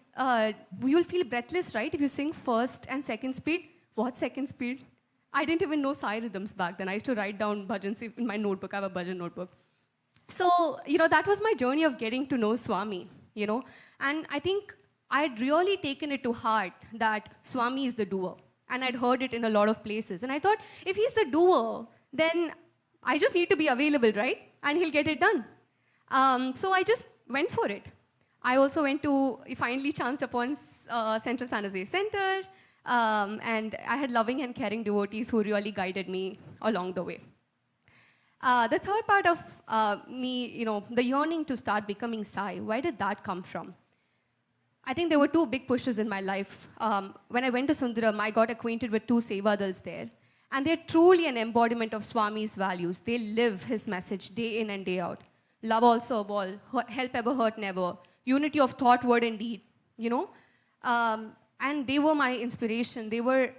you'll feel breathless, right, if you sing first and second speed. What second speed? I didn't even know Sai rhythms back then. I used to write down bhajans in my notebook. I have a bhajan notebook. So, that was my journey of getting to know Swami, And I think I'd really taken it to heart that Swami is the doer. And I'd heard it in a lot of places. And I thought, if he's the doer, then I just need to be available, right? And he'll get it done. So I just went for it. I also finally chanced upon Central San Jose Center. And I had loving and caring devotees who really guided me along the way. The third part of me, the yearning to start becoming Sai, where did that come from? I think there were two big pushes in my life. When I went to Sundaram, I got acquainted with two Sevadals there. And they're truly an embodiment of Swami's values. They live his message day in and day out. Love also of all, help ever, hurt never, unity of thought, word, and deed, And they were my inspiration. They were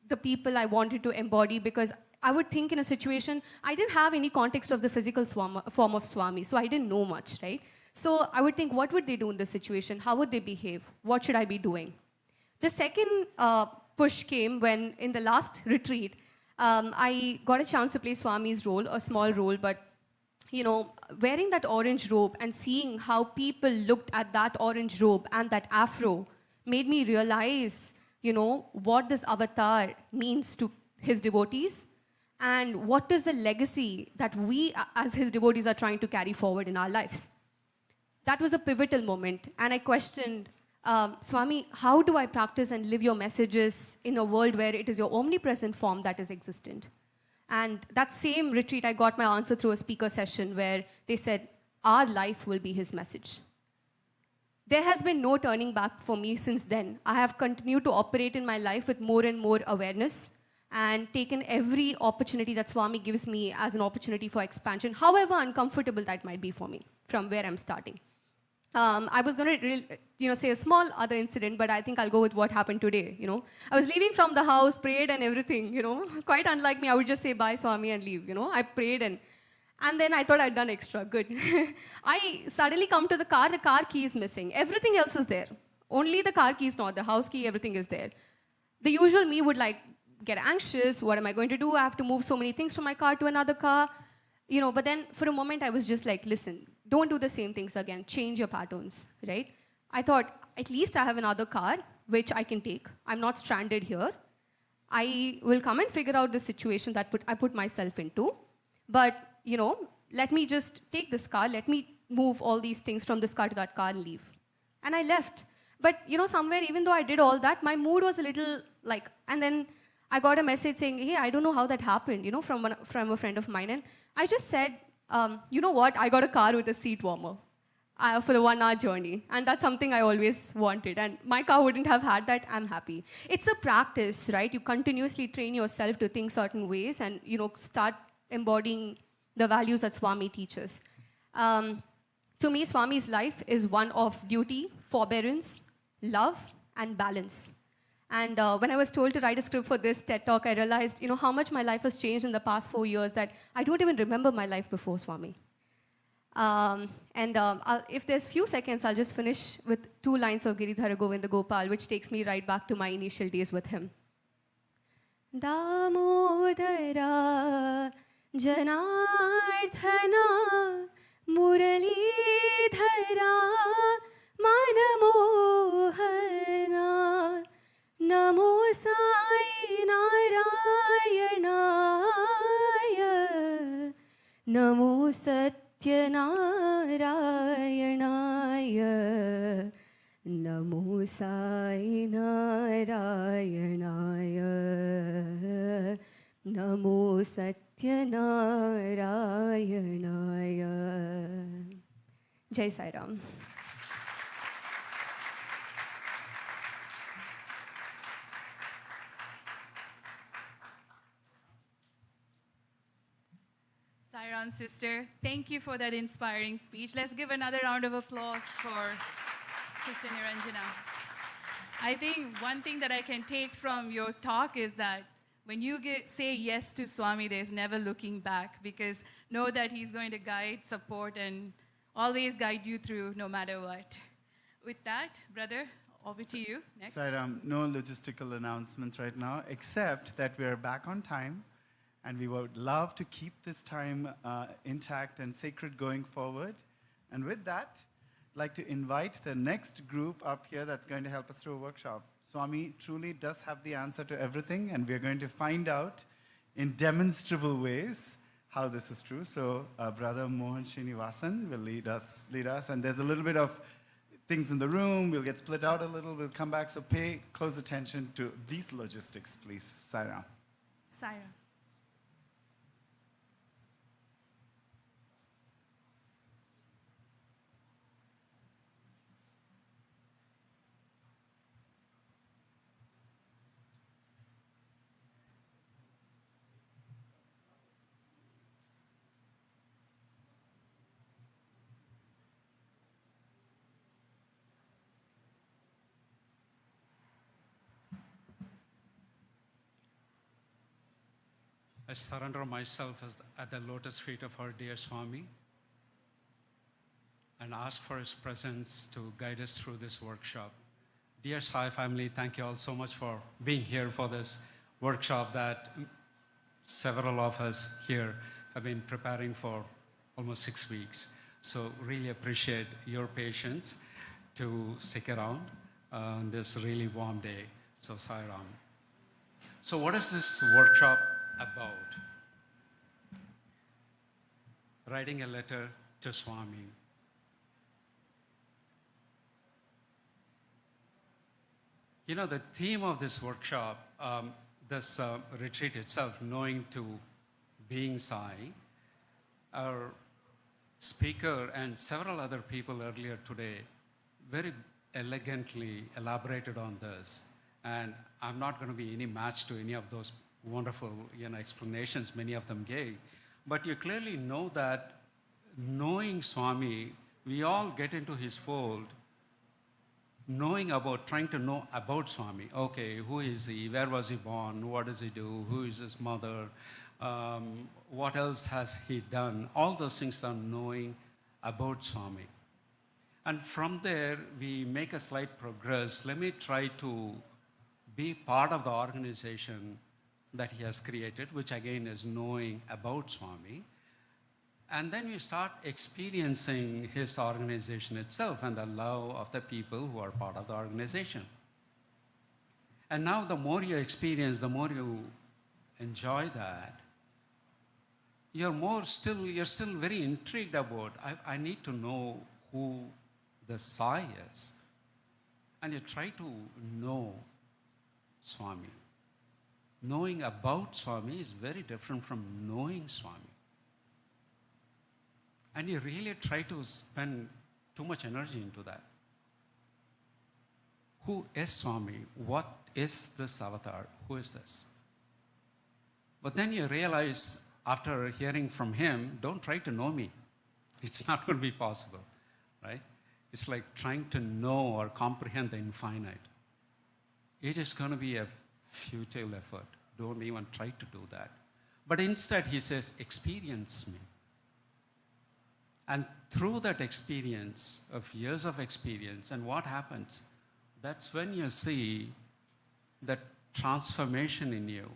the people I wanted to embody because I would think in a situation, I didn't have any context of the physical form of Swami, so I didn't know much, right? So I would think, what would they do in this situation? How would they behave? What should I be doing? The second push came when, in the last retreat, I got a chance to play Swami's role, a small role, but, wearing that orange robe and seeing how people looked at that orange robe and that afro made me realize, what this avatar means to his devotees. And what is the legacy that we as his devotees are trying to carry forward in our lives? That was a pivotal moment. And I questioned, Swami, how do I practice and live your messages in a world where it is your omnipresent form that is existent? And that same retreat, I got my answer through a speaker session where they said, our life will be his message. There has been no turning back for me since then. I have continued to operate in my life with more and more awareness, and taken every opportunity that Swami gives me as an opportunity for expansion, however uncomfortable that might be for me, from where I'm starting. I was going to say a small other incident, but I think I'll go with what happened today. I was leaving from the house, prayed and everything. Quite unlike me, I would just say bye, Swami, and leave. I prayed, and And then I thought I'd done extra. Good. I suddenly come to the car key is missing. Everything else is there. Only the car key is not. The house key, everything is there. The usual me would like get anxious. What am I going to do? I have to move so many things from my car to another car. You know, but then for a moment I was just like, listen, don't do the same things again. Change your patterns, right? I thought, at least I have another car which I can take. I'm not stranded here. I will come and figure out the situation that I put myself into. But, you know, let me just take this car. Let me move all these things from this car to that car and leave. And I left. But, you know, somewhere, even though I did all that, my mood was a little like, and then I got a message saying, hey, I don't know how that happened, you know, from a friend of mine. And I just said, you know what, I got a car with a seat warmer for the 1 hour journey. And that's something I always wanted. And my car wouldn't have had that, I'm happy. It's a practice, right? You continuously train yourself to think certain ways and, you know, start embodying the values that Swami teaches. To me, Swami's life is one of duty, forbearance, love, and balance. And when I was told to write a script for this TED Talk, I realized, you know, how much my life has changed in the past 4 years that I don't even remember my life before Swami. If there's few seconds, I'll just finish with 2 lines of Giridhara Govinda Gopal, which takes me right back to my initial days with him. Damodara Janardhana Muralidhara Manamohana Namo Sai Narayanaya Namo Satyanarayanaya Namo Sai Narayanaya Namo Satyanarayanaya. Jai Sai Ram. Sai Ram, sister, thank you for that inspiring speech. Let's give another round of applause for Sister Niranjana. I think one thing that I can take from your talk is that when you say yes to Swami, there's never looking back, because know that he's going to guide, support, and always guide you through no matter what. With that, brother, over to you. Next. Sairam, no logistical announcements right now, except that we're back on time, and we would love to keep this time intact and sacred going forward. And with that, I'd like to invite the next group up here that's going to help us through a workshop. Swami truly does have the answer to everything, and we're going to find out in demonstrable ways how this is true. So Brother Mohan Srinivasan will lead us, and there's a little bit of things in the room. We'll get split out a little. We'll come back, so pay close attention to these logistics, please. Sairam. Sairam. I surrender myself at the lotus feet of our dear Swami and ask for his presence to guide us through this workshop. Dear Sai family, thank you all so much for being here for this workshop that several of us here have been preparing for almost 6 weeks. So really appreciate your patience to stick around on this really warm day. So Sai Ram. So what is this workshop about? Writing a letter to Swami. You know, the theme of this workshop, this retreat itself, knowing to being Sai, our speaker and several other people earlier today very elegantly elaborated on this. And I'm not going to be any match to any of those wonderful, explanations many of them gave. But you clearly know that knowing Swami, we all get into his fold, trying to know about Swami. Okay, who is he? Where was he born? What does he do? Who is his mother? What else has he done? All those things are knowing about Swami. And from there, we make a slight progress. Let me try to be part of the organization that he has created, which again is knowing about Swami. And then we start experiencing his organization itself and the love of the people who are part of the organization. And now the more you experience, the more you enjoy that, you're still very intrigued about, I need to know who the Sai is. And you try to know Swami. Knowing about Swami is very different from knowing Swami. And you really try to spend too much energy into that. Who is Swami? What is this avatar? Who is this? But then you realize after hearing from him, don't try to know me. It's not going to be possible, right? It's like trying to know or comprehend the infinite. It is going to be a futile effort. Don't even try to do that. But instead, he says, experience me. And through that experience of years of experience, and what happens? That's when you see that transformation in you,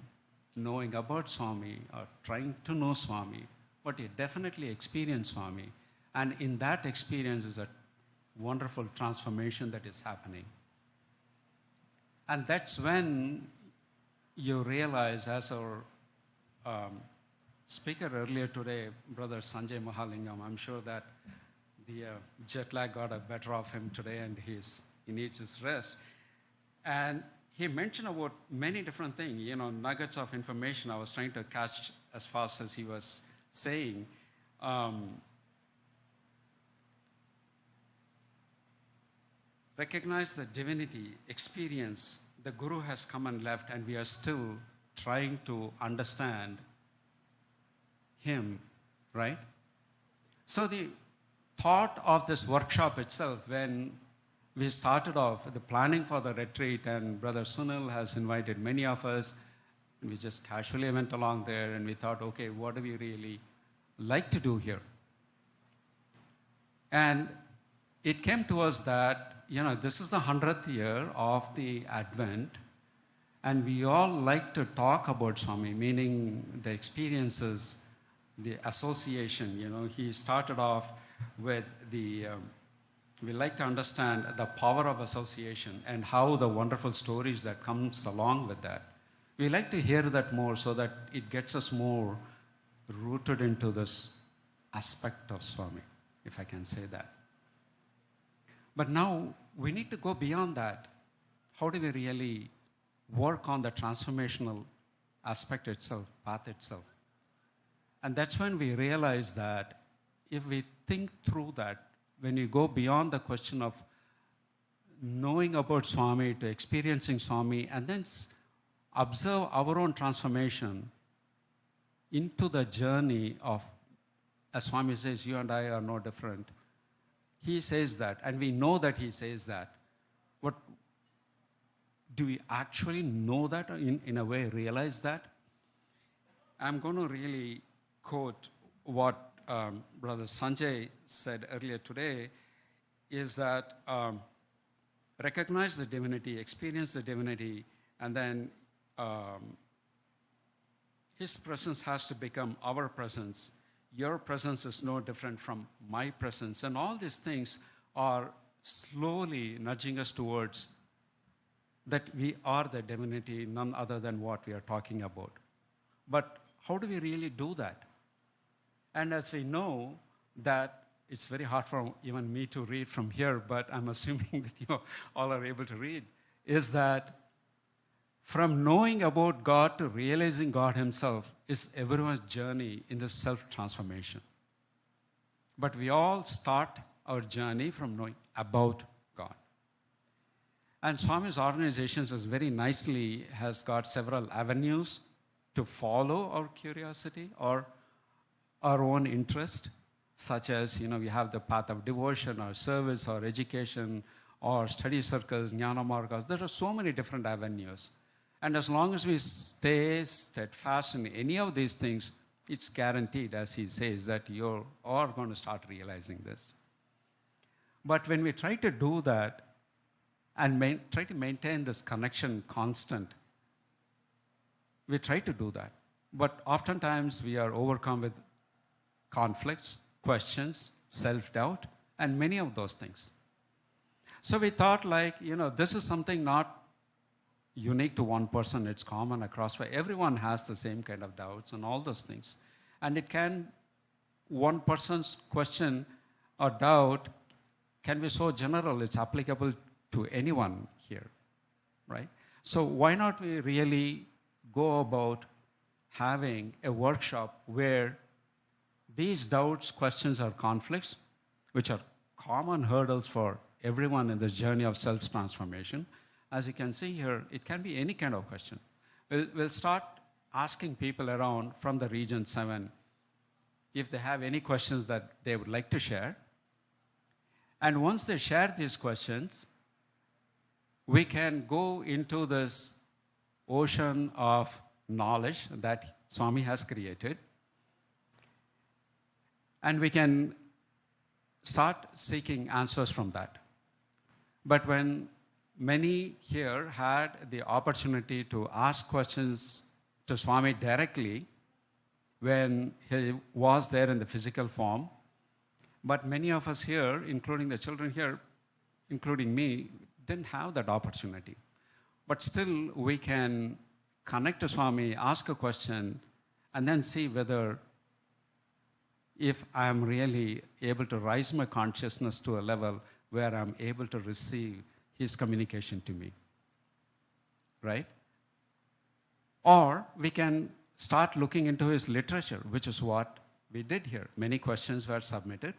knowing about Swami or trying to know Swami, but you definitely experience Swami. And in that experience is a wonderful transformation that is happening. And that's when you realize, as our speaker earlier today, Brother Sanjay Mahalingam, I'm sure that the jet lag got a better of him today and he needs his rest. And he mentioned about many different things, nuggets of information I was trying to catch as fast as he was saying. Recognize the divinity, experience. The Guru has come and left, and we are still trying to understand him, right? So the thought of this workshop itself, when we started off the planning for the retreat, and Brother Sunil has invited many of us, and we just casually went along there, and we thought, okay, what do we really like to do here? And it came to us that, this is the 100th year of the Advent, and we all like to talk about Swami, meaning the experiences, the association. He started off with we like to understand the power of association and how the wonderful stories that comes along with that. We like to hear that more so that it gets us more rooted into this aspect of Swami, if I can say that. But now we need to go beyond that. How do we really work on the transformational aspect itself, path itself? And that's when we realize that if we think through that, when you go beyond the question of knowing about Swami to experiencing Swami, and then observe our own transformation into the journey of, as Swami says, you and I are no different. He says that, and we know that he says that. But do we actually know that, or in a way realize that? I'm going to really quote what Brother Sanjay said earlier today, is that recognize the divinity, experience the divinity, and then his presence has to become our presence. Your presence is no different from my presence. And all these things are slowly nudging us towards that we are the divinity, none other than what we are talking about. But how do we really do that? And as we know that it's very hard for even me to read from here, but I'm assuming that you all are able to read, is that from knowing about God to realizing God himself is everyone's journey in this self-transformation. But we all start our journey from knowing about God. And Swami's organizations is very nicely has got several avenues to follow our curiosity or our own interest, such as, we have the path of devotion or service or education or study circles, jnana margas. There are so many different avenues. And as long as we stay steadfast in any of these things, it's guaranteed, as he says, that you're all going to start realizing this. But when we try to do that and try to maintain this connection constant, we try to do that. But oftentimes we are overcome with conflicts, questions, self-doubt, and many of those things. So we thought this is something not unique to one person, it's common across, where everyone has the same kind of doubts and all those things. And one person's question or doubt can be so general, it's applicable to anyone here, right? So why not we really go about having a workshop where these doubts, questions, or conflicts, which are common hurdles for everyone in this journey of self-transformation. As you can see here, it can be any kind of question. We'll start asking people around from the Region 7 if they have any questions that they would like to share. And once they share these questions, we can go into this ocean of knowledge that Swami has created. And we can start seeking answers from that. But when many here had the opportunity to ask questions to Swami directly when he was there in the physical form, but many of us here, including the children here, including me, didn't have that opportunity. But still, we can connect to Swami, ask a question, and then see whether if I'm really able to rise my consciousness to a level where I'm able to receive his communication to me, right? Or we can start looking into his literature, which is what we did here. Many questions were submitted,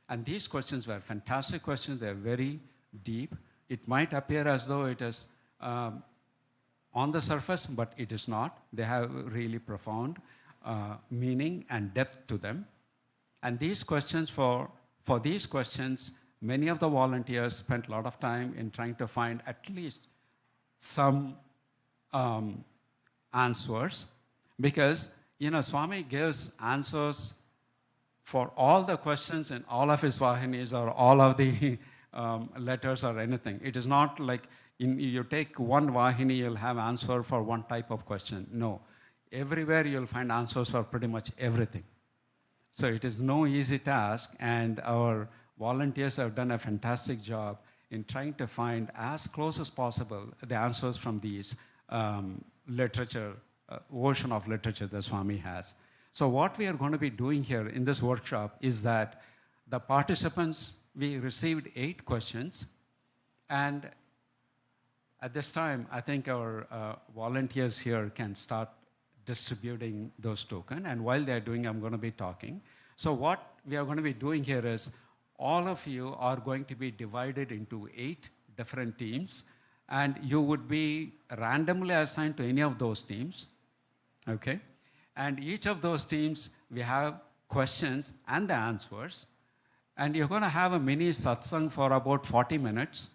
and these questions were fantastic questions. They're very deep. It might appear as though it is on the surface, but it is not. They have really profound meaning and depth to them. And these questions, for these questions, many of the volunteers spent a lot of time in trying to find at least some answers, because Swami gives answers for all the questions in all of his vahinis or all of the letters or anything. It is not like you take one vahini, you'll have answer for one type of question. No, everywhere you'll find answers for pretty much everything. So it is no easy task, and our volunteers have done a fantastic job in trying to find as close as possible the answers from these literature, ocean of literature that Swami has. So what we are going to be doing here in this workshop is that the participants, we received 8 questions, and at this time, I think our volunteers here can start distributing those tokens, and while they're doing, I'm going to be talking. So what we are going to be doing here is all of you are going to be divided into 8 different teams, and you would be randomly assigned to any of those teams, okay? And each of those teams, we have questions and the answers, and you're going to have a mini satsang for about 40 minutes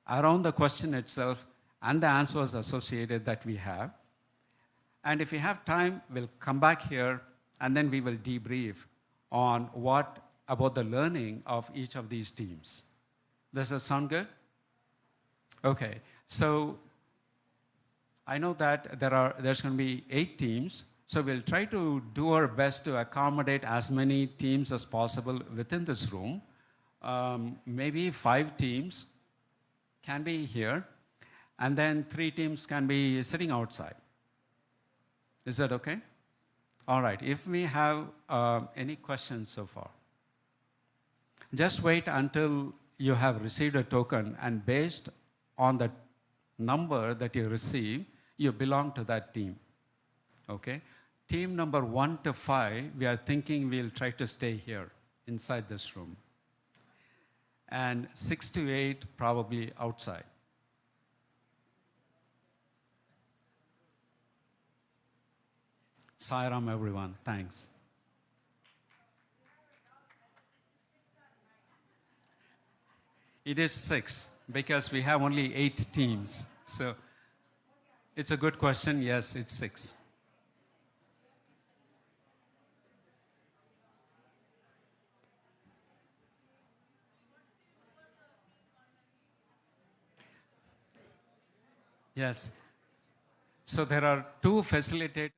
around the question itself and the answers associated that we have. And if we have time, we'll come back here and then we will debrief on what about the learning of each of these teams. Does that sound good? Okay, so I know that there's going to be 8 teams, so we'll try to do our best to accommodate as many teams as possible within this room. Maybe 5 teams can be here, and then 3 teams can be sitting outside. Is that okay? All right, if we have any questions so far, just wait until you have received a token, and based on the number that you receive, you belong to that team, okay? Team number 1 to 5, we are thinking we'll try to stay here inside this room. And 6 to 8, probably outside. Sairam, everyone. Thanks. It is 6 because we have only 8 teams. So It's a good question. Yes, it's 6. Yes. So there are 2 facilitators.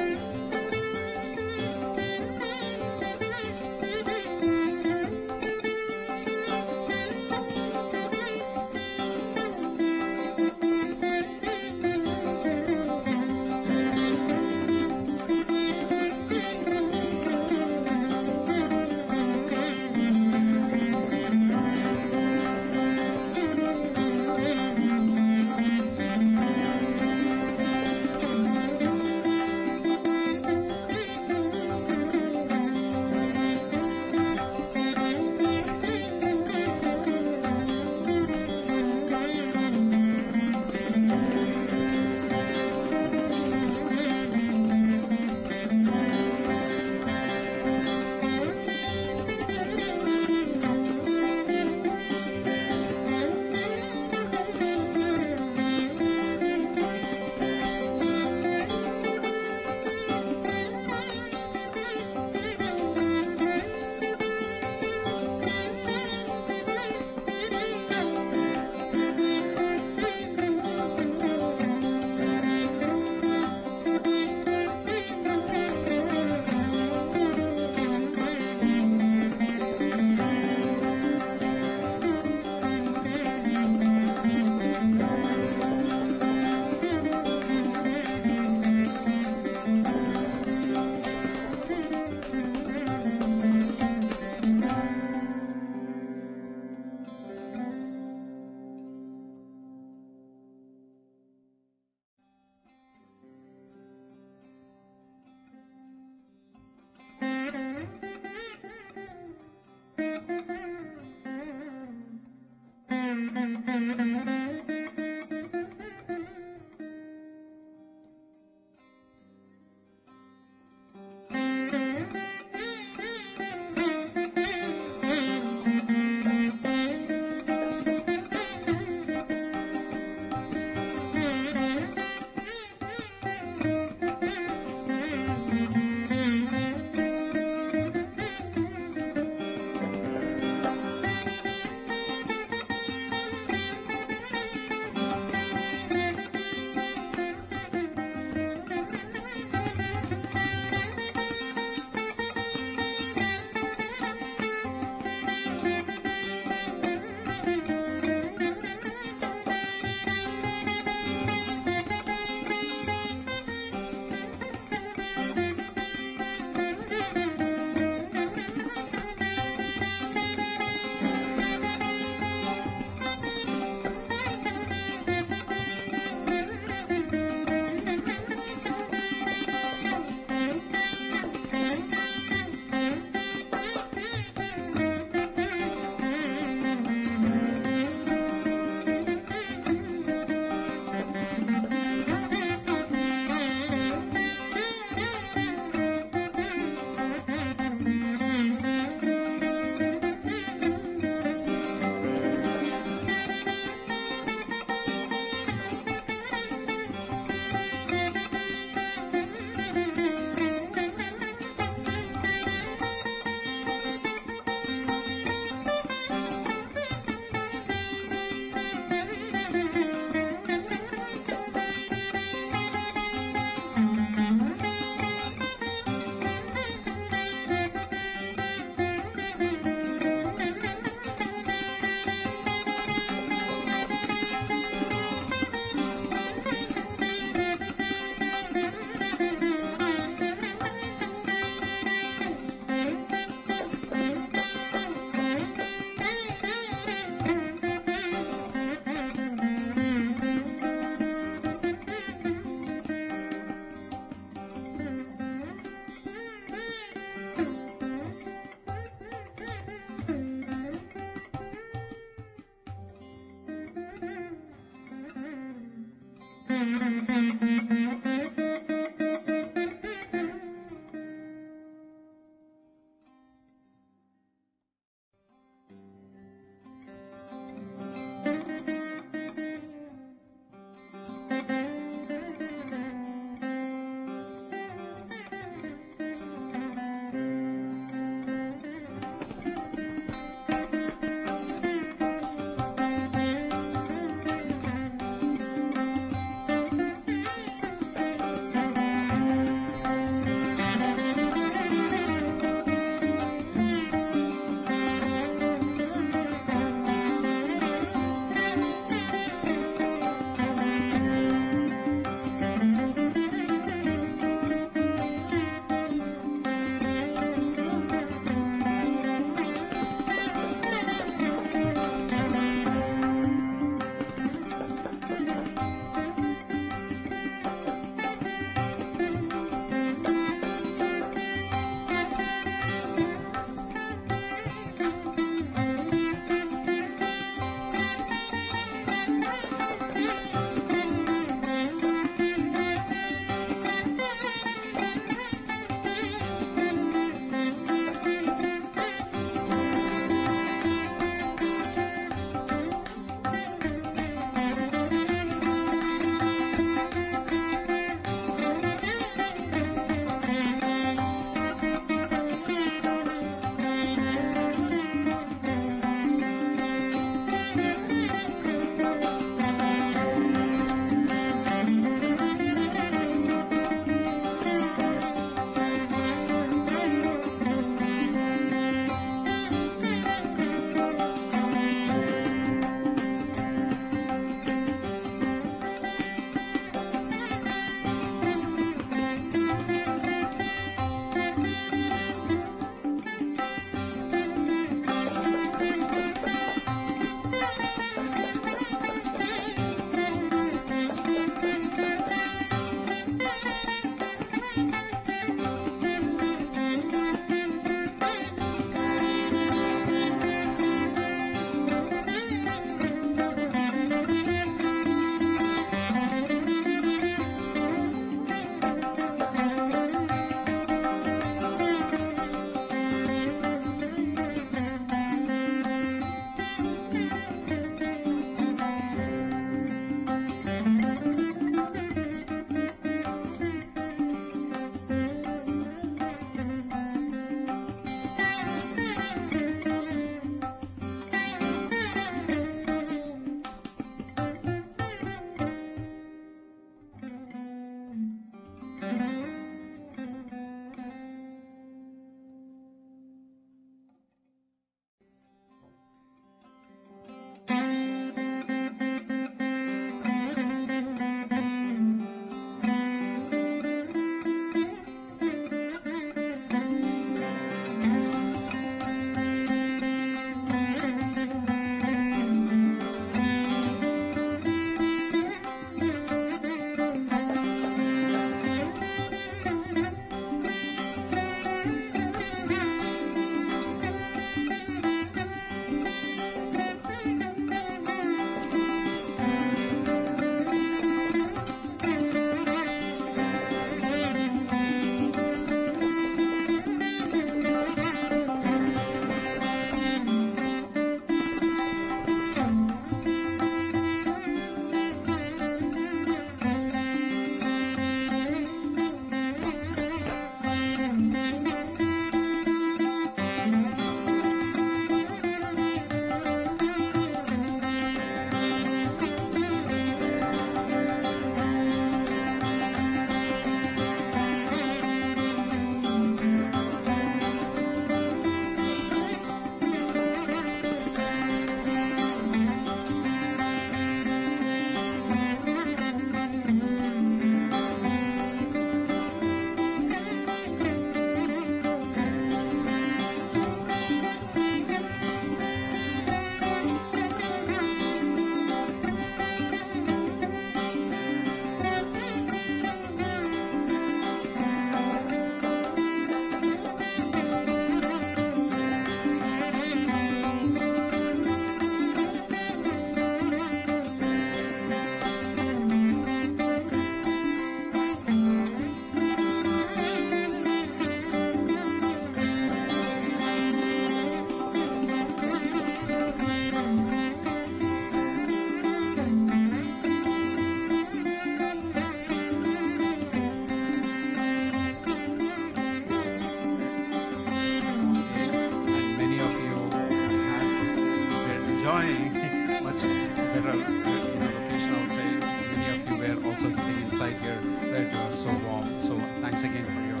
enjoying much better location, I would say. Many of you were also sitting inside here where it was so warm. So thanks again for your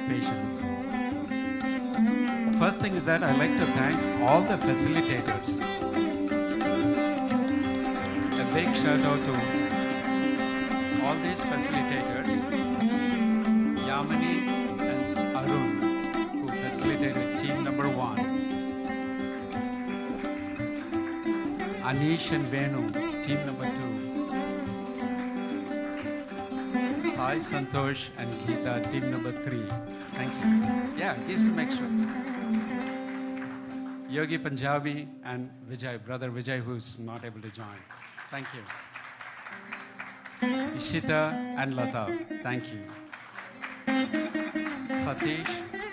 patience. First thing is that I'd like to thank all the facilitators. A big shout out to all these facilitators, Yamini and Arun, who facilitated team number 1. Anish and Venu, team number 2. Sai, Santosh and Geeta, team number 3. Thank you. Yeah, give some extra. Yogi Punjabi and Vijay, brother Vijay, who's not able to join. Thank you. Ishita and Lata, thank you. Satish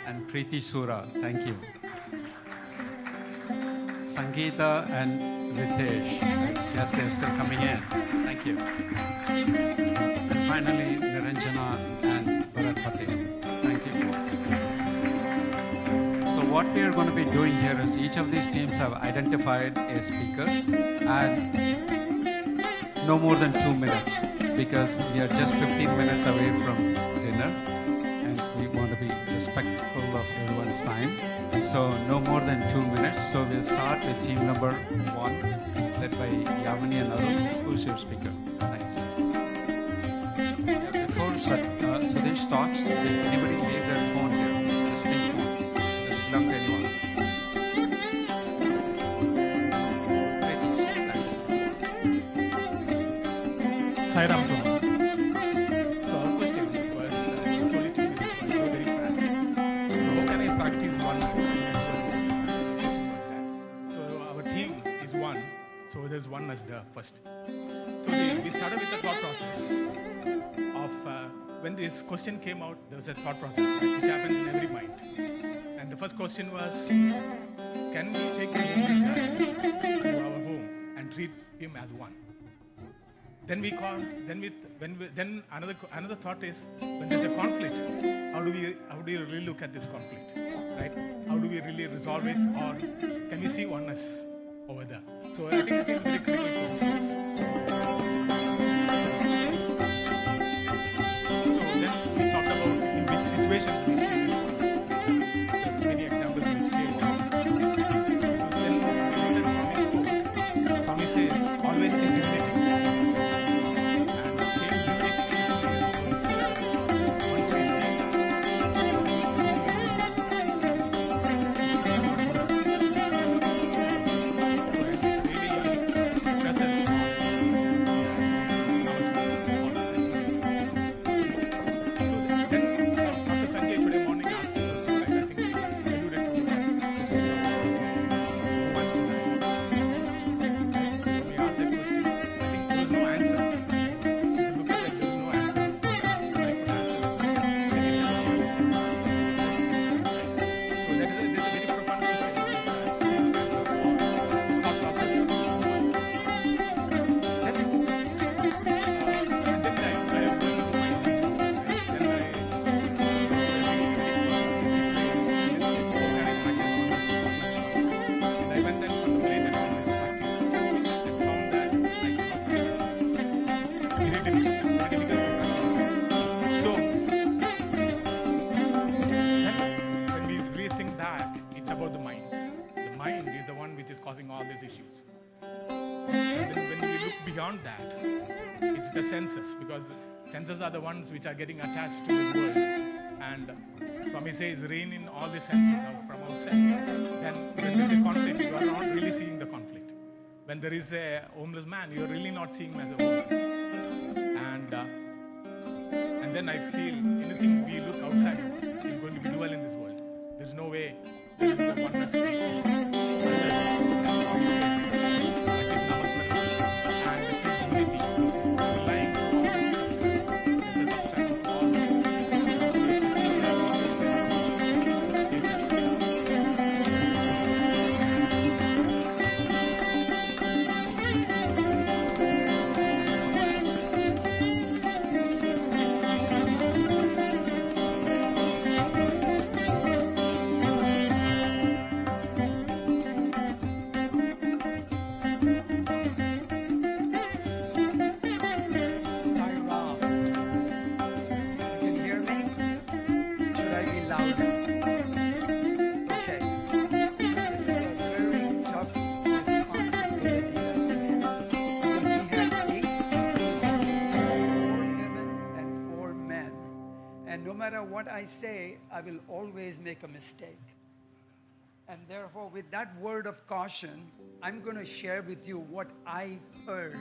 and Preeti Sura, thank you. Sangeeta and Ritesh, yes, they're still coming in. Thank you. And finally, Niranjana and Bharat Patel. Thank you. So what we are going to be doing here is each of these teams have identified a speaker and no more than 2 minutes because we are just 15 minutes away from dinner and we want to be respectful of everyone's time. So no more than 2 minutes. So we'll start with team number 1 led by Yamini and Arun. Who's your speaker? Thanks. Before Sudesh talks, did anybody leave their phone here? This big phone. Does it belong to anyone? Sairam John. So our question was, it's only 2 minutes, so I'll go very fast. So how can I practice oneness in a dual world? The question was that. So our team is one, so there's oneness there first. So we started with the thought process of when this question came out, there was a thought process, right, which happens in every mind. And the first question was, can we take a homeless guy to our home and treat him as one? Then then another thought is, when there's a conflict, how do we really look at this conflict, right? How do we really resolve it, or can we see oneness over there? So I think it's very critical questions. So then we talked about in which situations we see this oneness. There are many examples which came out. So then we looked at Swami's quote. Swami says, always see divinity. The senses, because senses are the ones which are getting attached to this world, and Swami says rein in all the senses from outside. Then when there's a conflict, you are not really seeing the conflict. When there is a homeless man, you are really not seeing him as a homeless. And then I feel anything we look outside is going to be dual in this world. There's no way there is the oneness we see unless, as Swami says, that is Namasmara and the same unity which is underlying to all these things. There's a substratum to all these things. Once we achieve that, we say, what I say, I will always make a mistake. And therefore, with that word of caution, I'm going to share with you what I heard.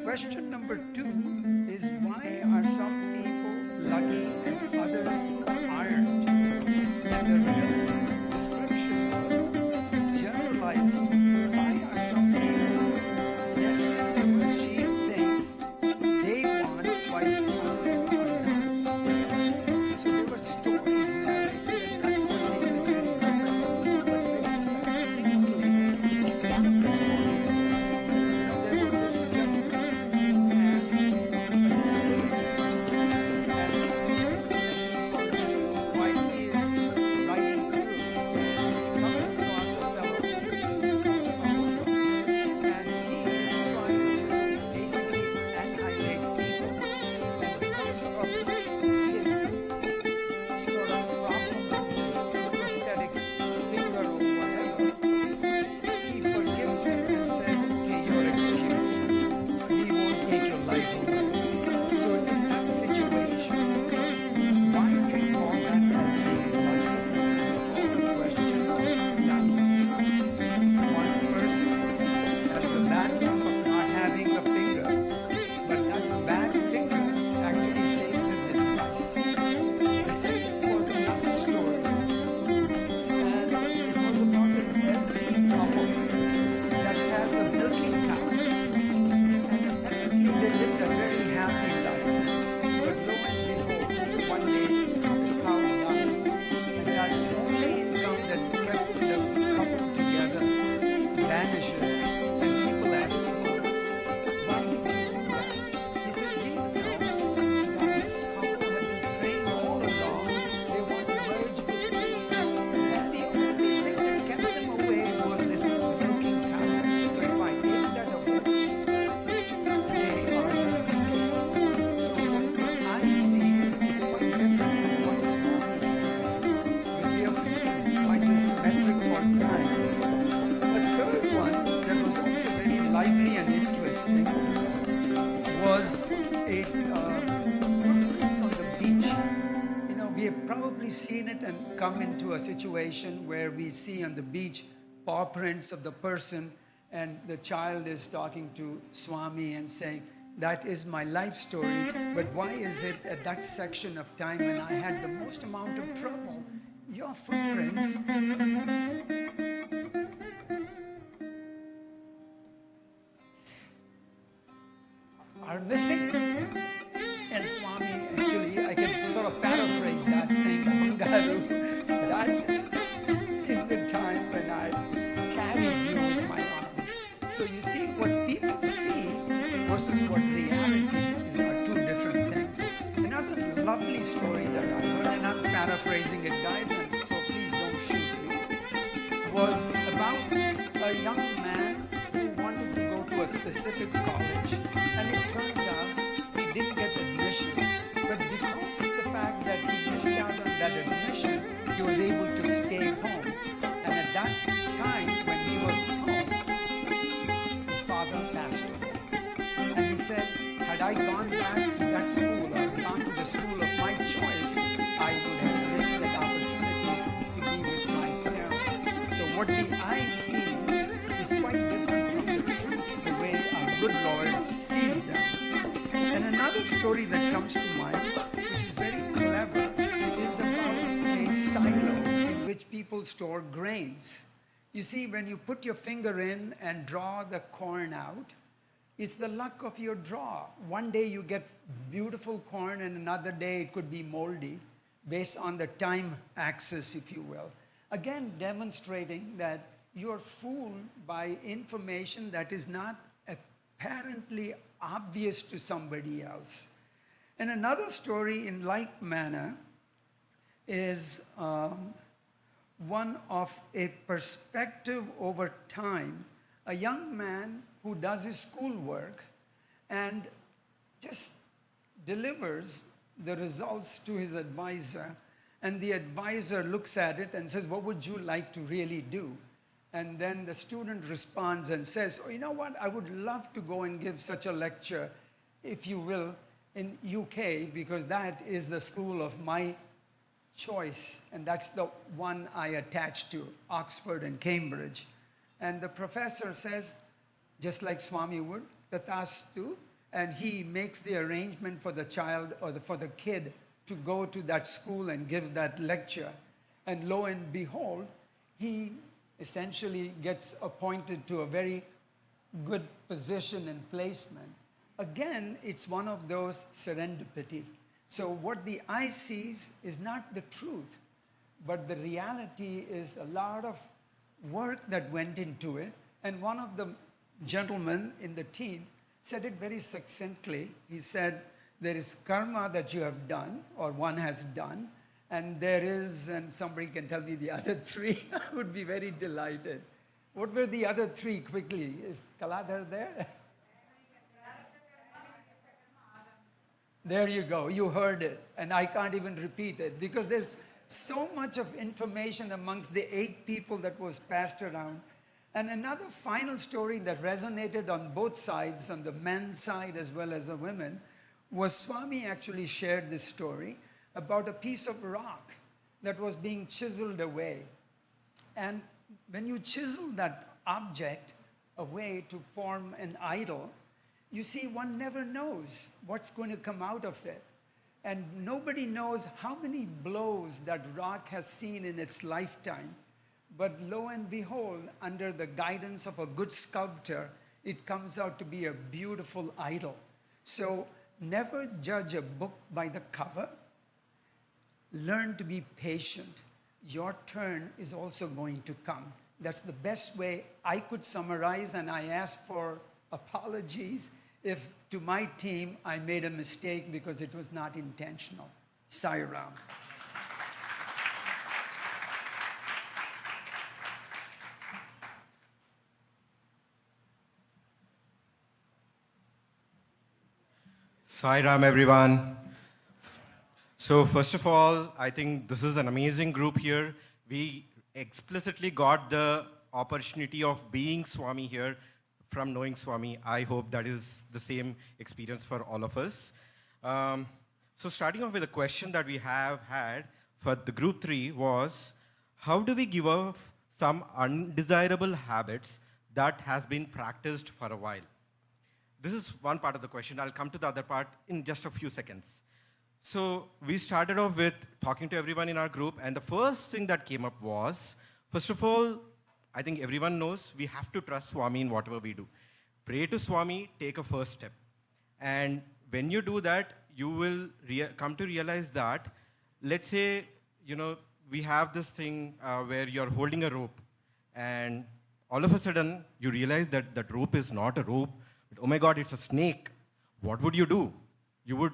Question number 2 is, why are some people lucky and others aren't? And the real description was generalized. Why are some people destined to achieve things they want while others are not? So there were stories narrated, and that's what makes it very difficult. But very succinctly, one of the stories was, there was this gentleman who had a disability. And unfortunately for him, while he is riding through, he comes across a fellow, a hoodlum, and he is trying to basically annihilate people. And because of his sort of problem with his prosthetic finger or whatever, he forgives him and says, okay, you're excused. We won't take your life away. So in that situation, why do you call that as being lucky? Because it's all a question of timing. One person has the bad luck of not having a finger, but that bad finger actually saves him his life. The second was another story, and it was about an elderly couple that has a milking cow. And apparently they lived a very happy life. But lo and behold, one day the cow dies, and that only income that kept the couple together vanishes, and people ask Swami, why did you do that? He says, do you know that this couple have been praying all along, they want to merge with me, and the only thing that kept them away was this milking cow. So if I take that away, they are not safe. So what I see is quite different from what Swami sees, because we are fooled by this metric called time. A third one that was also very lively and interesting was a footprints on the beach. We have probably seen it and come into a situation where we see on the beach paw prints of the person, and the child is talking to Swami and saying, that is my life story, but why is it at that section of time when I had the most amount of trouble, your footprints are missing? And Swami, actually, I can sort of paraphrase that, saying, Bangaru, that is the time when I carried you in my arms. So you see, what people see versus what reality is are two different things. Another lovely story that I heard, and I'm paraphrasing it, guys, and so please don't shoot me, was about a young man who wanted to go to a specific college, and it turns out he didn't get admission. But because of the fact that he missed out on that admission, he was able to stay home. And at that time, when he was home, his father passed away. And he said, had I gone back to that school or gone to the school of my choice, I would have missed that opportunity to be with my parents. So what the eye sees is quite different from the truth, the way our good Lord sees them. And another story that comes to mind, which is very clever, is about a silo in which people store grains. You see, when you put your finger in and draw the corn out, it's the luck of your draw. One day you get beautiful corn, and another day it could be moldy, based on the time axis, if you will. Again, demonstrating that you're fooled by information that is not apparently obvious to somebody else. And another story in like manner is one of a perspective over time. A young man who does his schoolwork and just delivers the results to his advisor, and the advisor looks at it and says, what would you like to really do? And then the student responds and says, oh, you know what, I would love to go and give such a lecture, if you will, in UK, because that is the school of my choice, and that's the one I attached to, Oxford and Cambridge. And the professor says, just like Swami would, Tathastu, and he makes the arrangement for the child or for the kid to go to that school and give that lecture. And lo and behold, he essentially gets appointed to a very good position and placement. Again, it's one of those serendipity. So what the eye sees is not the truth, but the reality is a lot of work that went into it. And one of the gentlemen in the team said it very succinctly. He said, there is karma that you have done, or one has done, and there is, and somebody can tell me the other three, I would be very delighted. What were the other three quickly? Is Kaladhar there? There you go, you heard it, and I can't even repeat it because there's so much of information amongst the 8 people that was passed around. And another final story that resonated on both sides, on the men's side as well as the women, was Swami actually shared this story about a piece of rock that was being chiseled away. And when you chisel that object away to form an idol, you see, one never knows what's going to come out of it. And nobody knows how many blows that rock has seen in its lifetime. But lo and behold, under the guidance of a good sculptor, it comes out to be a beautiful idol. So never judge a book by the cover. Learn to be patient. Your turn is also going to come. That's the best way I could summarize, and I ask for apologies if to my team I made a mistake because it was not intentional. Sai Ram. Sai Ram, everyone. So first of all, I think this is an amazing group here. We explicitly got the opportunity of being Swami here from knowing Swami. I hope that is the same experience for all of us. So starting off with a question that we have had for the group 3 was, how do we give up some undesirable habits that has been practiced for a while? This is one part of the question. I'll come to the other part in just a few seconds. So we started off with talking to everyone in our group, and the first thing that came up was, first of all, I think everyone knows we have to trust Swami in whatever we do. Pray to Swami, take a first step. And when you do that, you will come to realize that, let's say, we have this thing where you're holding a rope, and all of a sudden, you realize that that rope is not a rope, but oh my God, it's a snake. What would you do? You would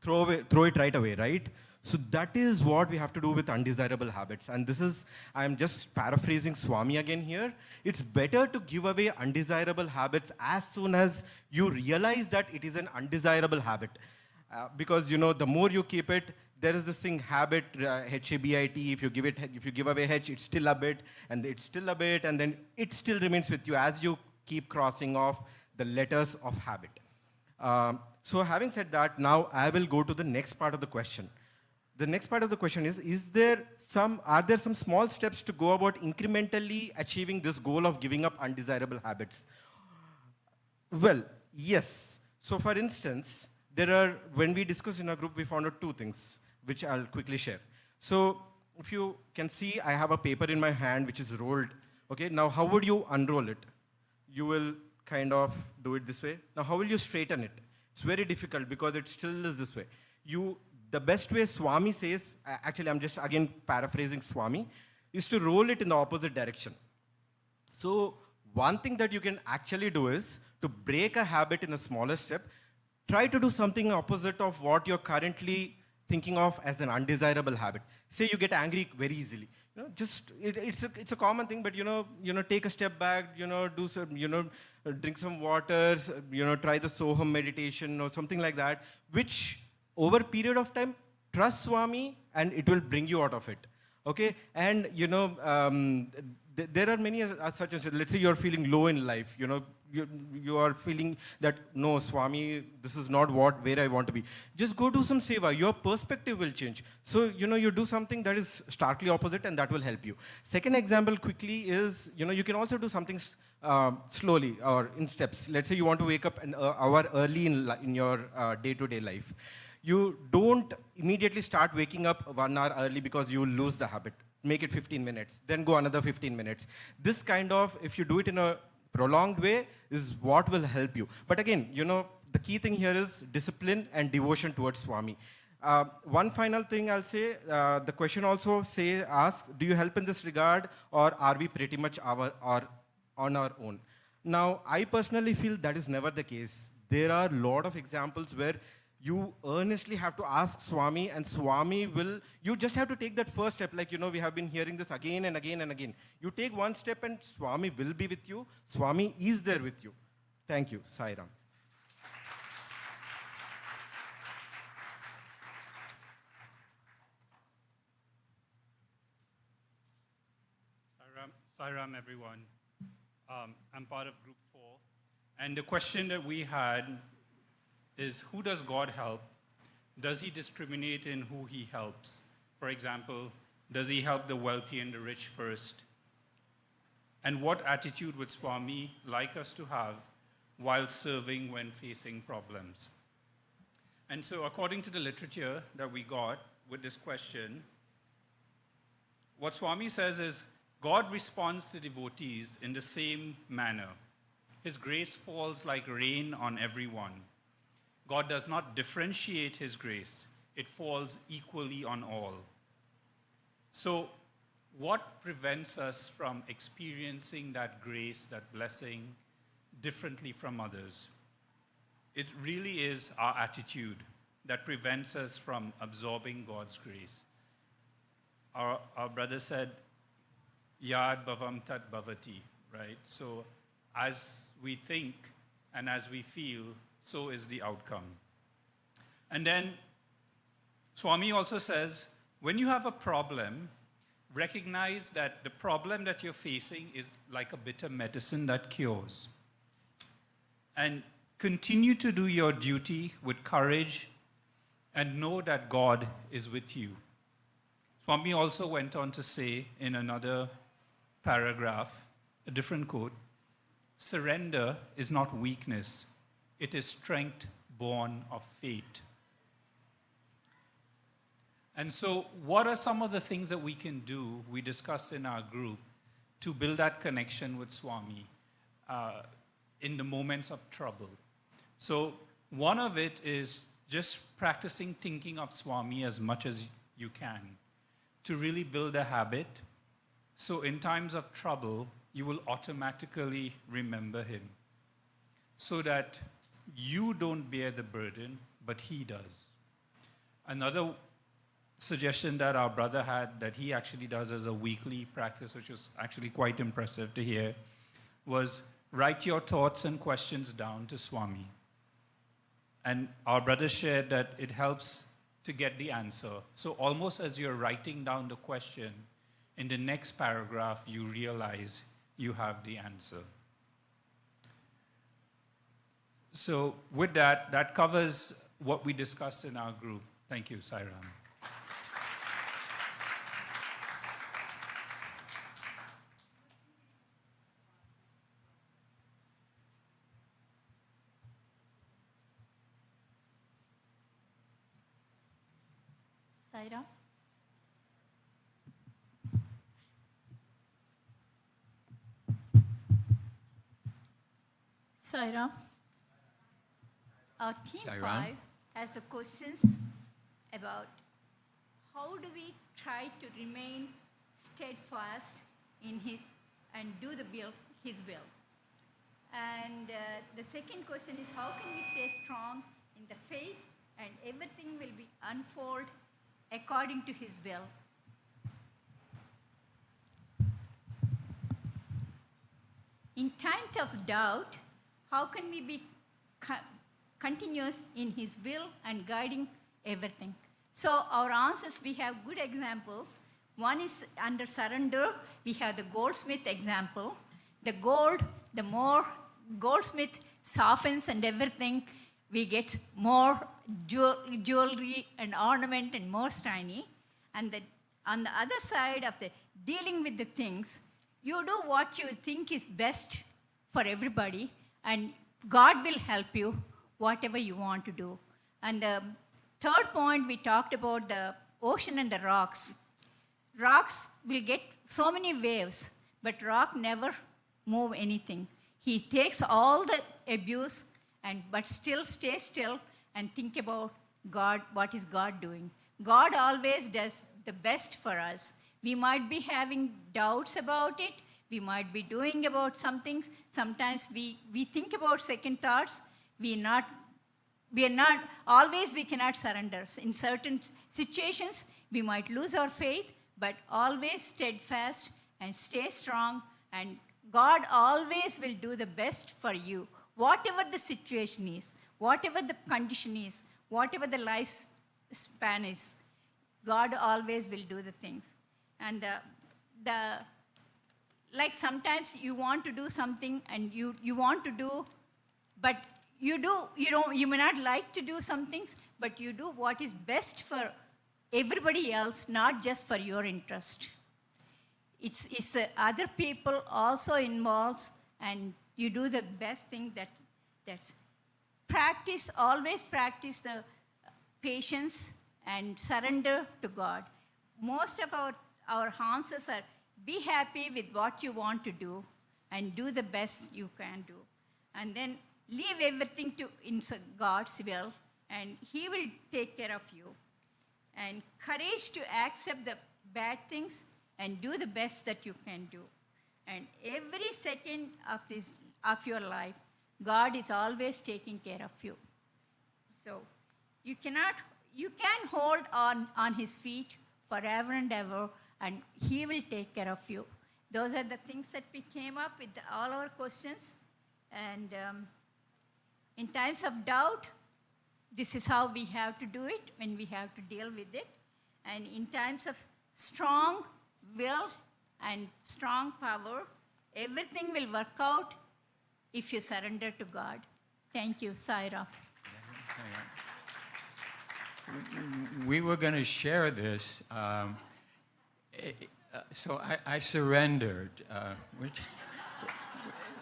throw it right away, right? So that is what we have to do with undesirable habits. And this is, I'm just paraphrasing Swami again here. It's better to give away undesirable habits as soon as you realize that it is an undesirable habit. Because, the more you keep it, there is this thing, habit, H-A-B-I-T, if you give away H, it's still a bit, and it's still a bit, and then it still remains with you as you keep crossing off the letters of habit. So having said that, now I will go to the next part of the question. The next part of the question is are there some small steps to go about incrementally achieving this goal of giving up undesirable habits? Well, yes. So for instance, when we discussed in our group, we found out 2 things, which I'll quickly share. So if you can see, I have a paper in my hand, which is rolled. Okay, now how would you unroll it? You will kind of do it this way. Now how will you straighten it? It's very difficult because it still is this way. The best way Swami says, actually I'm just again paraphrasing Swami, is to roll it in the opposite direction. So one thing that you can actually do is to break a habit in a smaller step, try to do something opposite of what you're currently thinking of as an undesirable habit. Say you get angry very easily. It's a common thing, but take a step back, do some, drink some water, try the Soham meditation or something like that, which over a period of time, trust Swami and it will bring you out of it. Okay, and there are many such as, let's say you're feeling low in life, you are feeling that, no, Swami, this is not where I want to be. Just go do some seva. Your perspective will change. So, you do something that is starkly opposite and that will help you. Second example quickly is, you can also do something slowly or in steps. Let's say you want to wake up an hour early in your day-to-day life. You don't immediately start waking up 1 hour early because you will lose the habit. Make it 15 minutes, then go another 15 minutes. This kind of, if you do it in a prolonged way, is what will help you. But again, the key thing here is discipline and devotion towards Swami. One final thing I'll say, the question also asks, do you help in this regard, or are we pretty much on our own? Now, I personally feel that is never the case. There are a lot of examples where you earnestly have to ask Swami, and Swami will, you just have to take that first step. Like, we have been hearing this again and again and again. You take one step and Swami will be with you. Swami is there with you. Thank you. Sai Ram. Sai Ram, everyone. I'm part of group 4. And the question that we had is, who does God help? Does he discriminate in who he helps? For example, does he help the wealthy and the rich first? And what attitude would Swami like us to have while serving when facing problems? And so according to the literature that we got with this question, what Swami says is, God responds to devotees in the same manner. His grace falls like rain on everyone. God does not differentiate his grace. It falls equally on all. So what prevents us from experiencing that grace, that blessing, differently from others? It really is our attitude that prevents us from absorbing God's grace. Our brother said, Yad bhavam tat bhavati, right? So as we think and as we feel, so is the outcome. And then Swami also says, when you have a problem, recognize that the problem that you're facing is like a bitter medicine that cures. And continue to do your duty with courage and know that God is with you. Swami also went on to say in another paragraph, a different quote, surrender is not weakness. It is strength born of faith. And so what are some of the things that we can do, we discussed in our group, to build that connection with Swami in the moments of trouble? So one of it is just practicing thinking of Swami as much as you can to really build a habit. So in times of trouble, you will automatically remember him so that you don't bear the burden, but he does. Another suggestion that our brother had that he actually does as a weekly practice, which was actually quite impressive to hear, was write your thoughts and questions down to Swami. And our brother shared that it helps to get the answer. So almost as you're writing down the question, in the next paragraph, you realize you have the answer. So with that, that covers what we discussed in our group. Thank you, Sai Ram. Sai Ram. Sai Ram. Our team Sai Ram. 5 has the questions about how do we try to remain steadfast in his and do his will. And the second question is, how can we stay strong in the faith and everything will be unfold according to his will? In times of doubt, how can we be continuous in his will and guiding everything? So our answers, we have good examples. One is under surrender, we have the goldsmith example. The more goldsmith softens and everything, we get more jewelry and ornament and more shiny. And on the other side of the dealing with the things, you do what you think is best for everybody, and God will help you, whatever you want to do. And the third point, we talked about the ocean and the rocks. Rocks will get so many waves, but rock never move anything. He takes all the abuse, but still stay still and think about God, what is God doing. God always does the best for us. We might be having doubts about it. We might be doing about some things. Sometimes we think about second thoughts. We cannot surrender. In certain situations, we might lose our faith, but always steadfast and stay strong, and God always will do the best for you. Whatever the situation is, whatever the condition is, whatever the lifespan is, God always will do the things. And like sometimes you want to do something and you want to do, but you may not like to do some things, but you do what is best for everybody else, not just for your interest. It's the other people also involves, and you do the best thing. That's always practice the patience and surrender to God. Most of our answers are, be happy with what you want to do and do the best you can do. And then leave everything in God's will, and He will take care of you. And courage to accept the bad things and do the best that you can do. And every second of your life, God is always taking care of you. So you can hold on His feet forever and ever, and He will take care of you. Those are the things that we came up with, all our questions. And in times of doubt, this is how we have to do it, when we have to deal with it. And in times of strong will and strong power, everything will work out if you surrender to God. Thank you, Saira. We were going to share this, so I surrendered,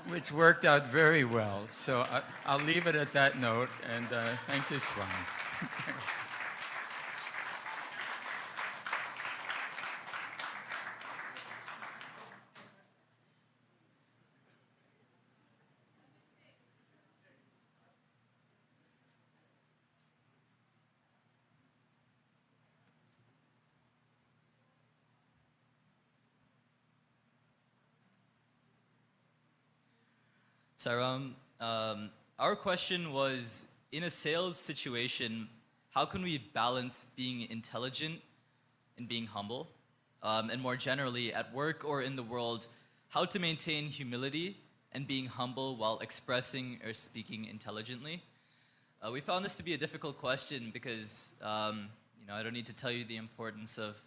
which worked out very well. So I'll leave it at that note, and thank you, Swami. Saram, our question was, in a sales situation, how can we balance being intelligent and being humble? And more generally, at work or in the world, how to maintain humility and being humble while expressing or speaking intelligently? We found this to be a difficult question because, I don't need to tell you the importance of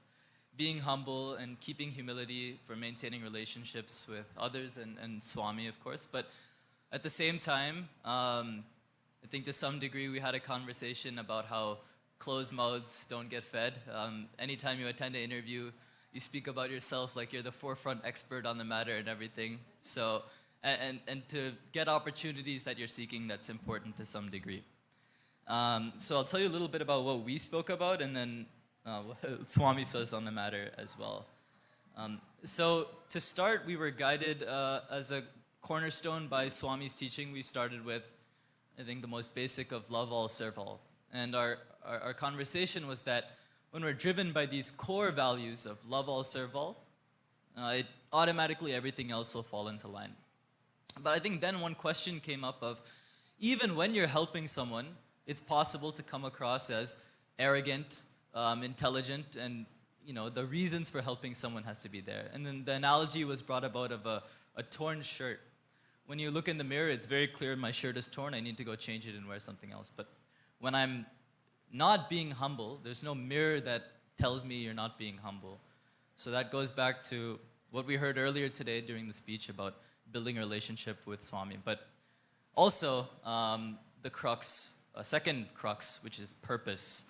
being humble and keeping humility for maintaining relationships with others and Swami, of course. But at the same time, I think to some degree we had a conversation about how closed mouths don't get fed. Anytime you attend an interview, you speak about yourself like you're the forefront expert on the matter and everything. So, and to get opportunities that you're seeking, that's important to some degree. So I'll tell you a little bit about what we spoke about, and then what Swami says on the matter as well. So to start, we were guided as a cornerstone by Swami's teaching. We started with, I think, the most basic of love all, serve all. And our conversation was that when we're driven by these core values of love all, serve all, it automatically everything else will fall into line. But I think then one question came up of, even when you're helping someone, it's possible to come across as arrogant, intelligent, and the reasons for helping someone has to be there. And then the analogy was brought about of a torn shirt. When you look in the mirror, it's very clear my shirt is torn, I need to go change it and wear something else. But when I'm not being humble, there's no mirror that tells me you're not being humble. So that goes back to what we heard earlier today during the speech about building a relationship with Swami. But also, the crux, a second crux, which is purpose.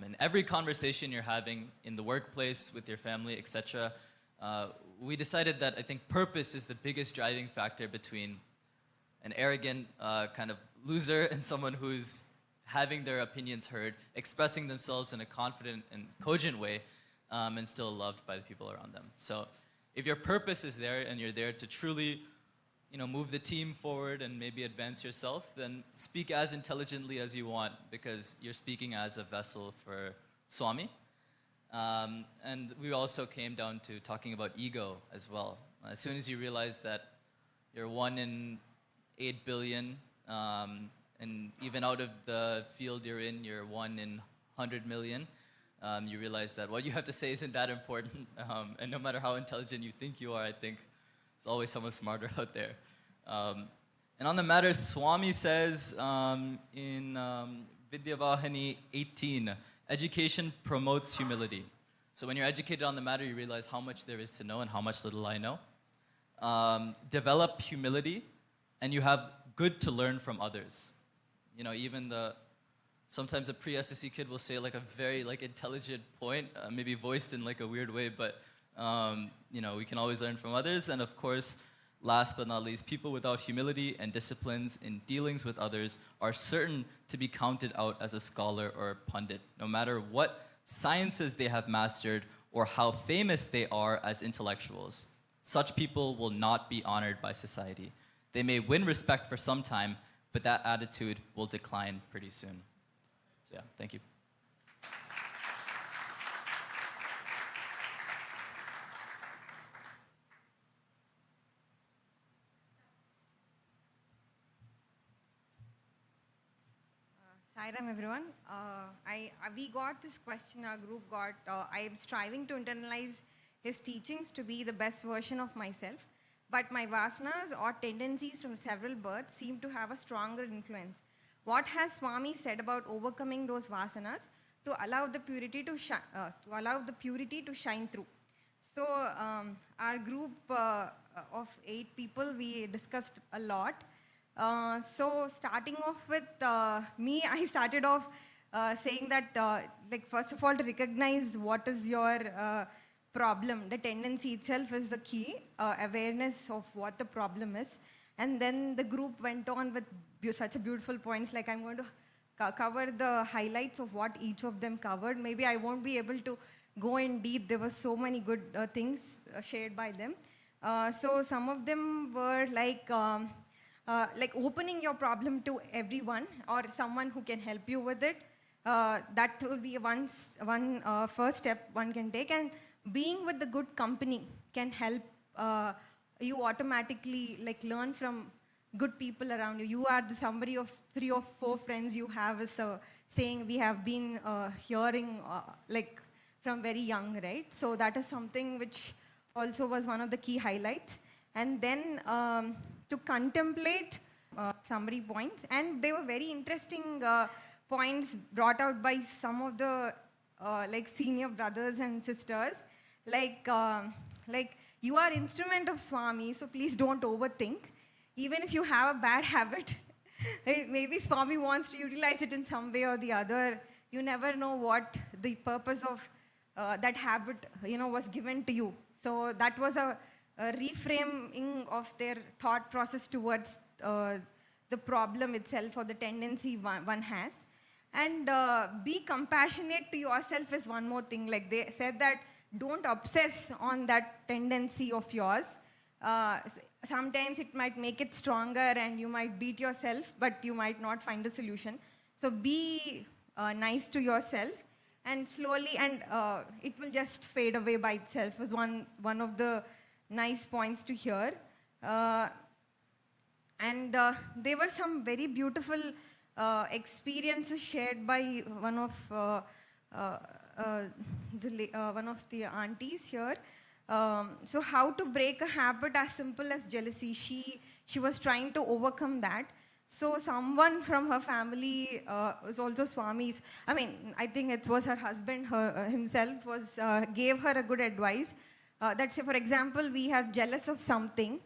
In every conversation you're having in the workplace, with your family, etc., we decided that I think purpose is the biggest driving factor between an arrogant kind of loser and someone who's having their opinions heard, expressing themselves in a confident and cogent way, and still loved by the people around them. So if your purpose is there and you're there to truly move the team forward and maybe advance yourself, then speak as intelligently as you want, because you're speaking as a vessel for Swami. And we also came down to talking about ego as well. As soon as you realize that you're 1 in 8 billion, and even out of the field you're in, you're 1 in 100 million, you realize that what you have to say isn't that important. And no matter how intelligent you think you are, I think there's always someone smarter out there. And on the matter, Swami says in Vidyavahini 18, education promotes humility. So when you're educated on the matter, you realize how much there is to know and how much little I know. Develop humility, and you have good to learn from others. Even sometimes a pre-SSC kid will say like a very intelligent point, maybe voiced in like a weird way, but we can always learn from others. And of course, last but not least, people without humility and disciplines in dealings with others are certain to be counted out as a scholar or a pundit, no matter what sciences they have mastered or how famous they are as intellectuals. Such people will not be honored by society. They may win respect for some time, but that attitude will decline pretty soon. So yeah, thank you. Sairam, everyone. We got this question, our group got, I am striving to internalize his teachings to be the best version of myself, but my vasanas or tendencies from several births seem to have a stronger influence. What has Swami said about overcoming those vasanas to allow the purity to shine through? So our group of 8 people, we discussed a lot. So starting off with me, I started off saying that, first of all, to recognize what is your problem. The tendency itself is the key, awareness of what the problem is. And then the group went on with such a beautiful points, like I'm going to cover the highlights of what each of them covered. Maybe I won't be able to go in deep. There were so many good things shared by them. So some of them were like opening your problem to everyone or someone who can help you with it. That will be one first step one can take. And being with the good company can help you automatically learn from good people around you. You are somebody of 3 or 4 friends you have is saying we have been hearing from very young, right? So that is something which also was one of the key highlights. And then to contemplate summary points, and they were very interesting points brought out by some of the senior brothers and sisters, you are instrument of Swami, so please don't overthink. Even if you have a bad habit, maybe Swami wants to utilize it in some way or the other. You never know what the purpose of that habit was given to you. So that was a reframing of their thought process towards the problem itself or the tendency one has. And be compassionate to yourself is one more thing. Like they said that don't obsess on that tendency of yours. Sometimes it might make it stronger and you might beat yourself, but you might not find a solution. So be nice to yourself, and slowly, and it will just fade away by itself was one of the nice points to hear. And there were some very beautiful experiences shared by one of the aunties here. So how to break a habit as simple as jealousy. She was trying to overcome that. So someone from her family was also Swami's. I mean, I think it was her husband himself gave her a good advice. That say, for example, we are jealous of something.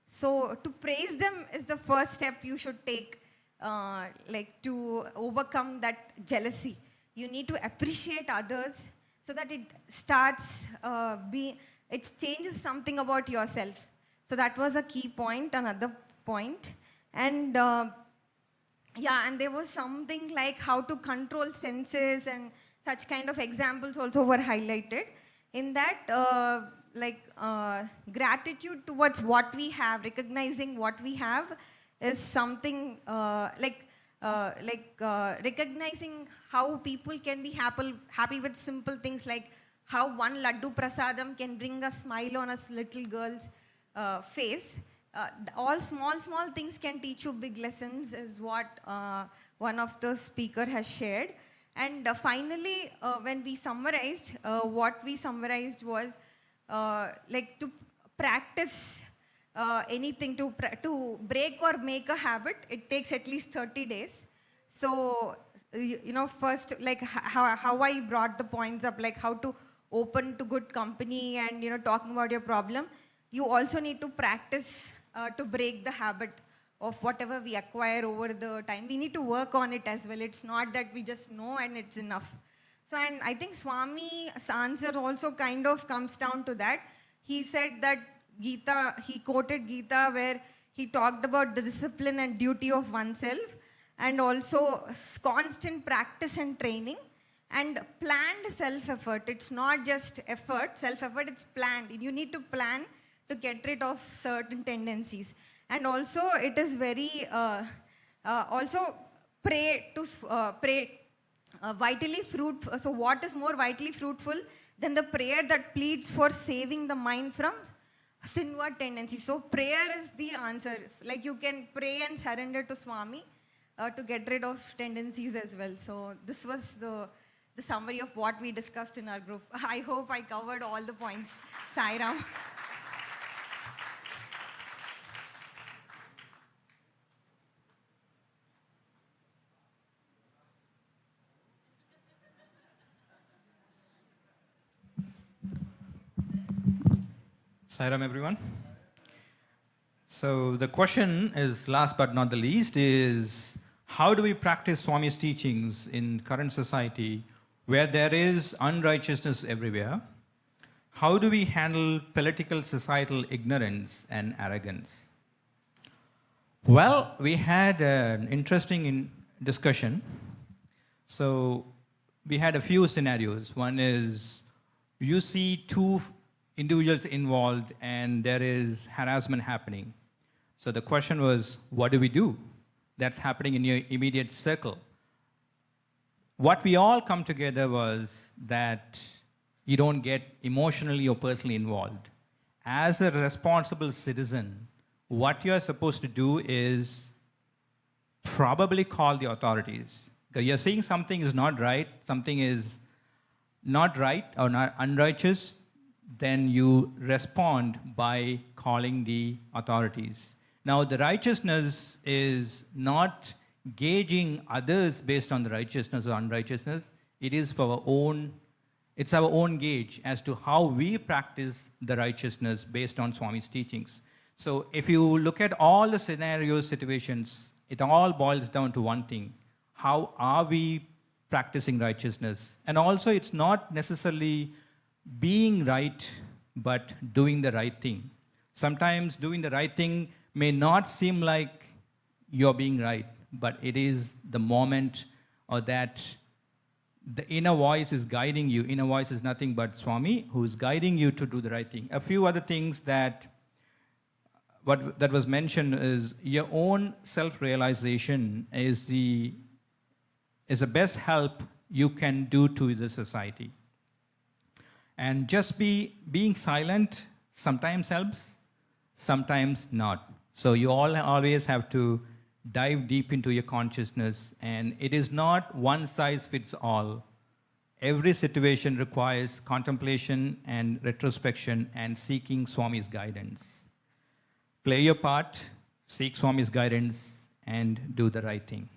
So to praise them is the first step you should take, like to overcome that jealousy. You need to appreciate others so that it starts it changes something about yourself. So that was a key point, another point. And yeah, and there was something like how to control senses and such kind of examples also were highlighted. In that, gratitude towards what we have, recognizing what we have is something recognizing how people can be happy with simple things like how one laddu prasadam can bring a smile on a little girl's face. All small things can teach you big lessons is what one of the speaker has shared. And finally, when we summarized, what we summarized was like to practice anything, to break or make a habit, it takes at least 30 days. So, first, like how I brought the points up, like how to open to good company and, talking about your problem. You also need to practice to break the habit of whatever we acquire over the time. We need to work on it as well. It's not that we just know and it's enough. So, and I think Swami's answer also kind of comes down to that. He said that Gita, he quoted Gita where he talked about the discipline and duty of oneself and also constant practice and training and planned self-effort. It's not just effort, self-effort, it's planned. You need to plan to get rid of certain tendencies. And also it is very, also pray vitally fruitful. So what is more vitally fruitful than the prayer that pleads for saving the mind from sinward tendencies? So prayer is the answer. Like you can pray and surrender to Swami to get rid of tendencies as well. So this was the summary of what we discussed in our group. I hope I covered all the points. Sai Ram. Sairam, everyone. So the question is, last but not the least, is how do we practice Swami's teachings in current society where there is unrighteousness everywhere? How do we handle political societal ignorance and arrogance? Well, we had an interesting discussion. So we had a few scenarios. One is you see two individuals involved and there is harassment happening. So the question was, what do we do? That's happening in your immediate circle. What we all come together was that you don't get emotionally or personally involved. As a responsible citizen, what you're supposed to do is probably call the authorities. Because you're saying something is not right, something is not right or not unrighteous, then you respond by calling the authorities. Now, the righteousness is not gauging others based on the righteousness or unrighteousness. It is for our own, it's our own gauge as to how we practice the righteousness based on Swami's teachings. So if you look at all the scenarios, situations, it all boils down to one thing. How are we practicing righteousness? And also, it's not necessarily being right, but doing the right thing. Sometimes doing the right thing may not seem like you're being right, but it is the moment or that the inner voice is guiding you. Inner voice is nothing but Swami who's guiding you to do the right thing. A few other things that was mentioned is your own self-realization is the best help you can do to the society. And just being silent sometimes helps, sometimes not. So you all always have to dive deep into your consciousness, and it is not one size fits all. Every situation requires contemplation and retrospection and seeking Swami's guidance. Play your part, seek Swami's guidance, and do the right thing.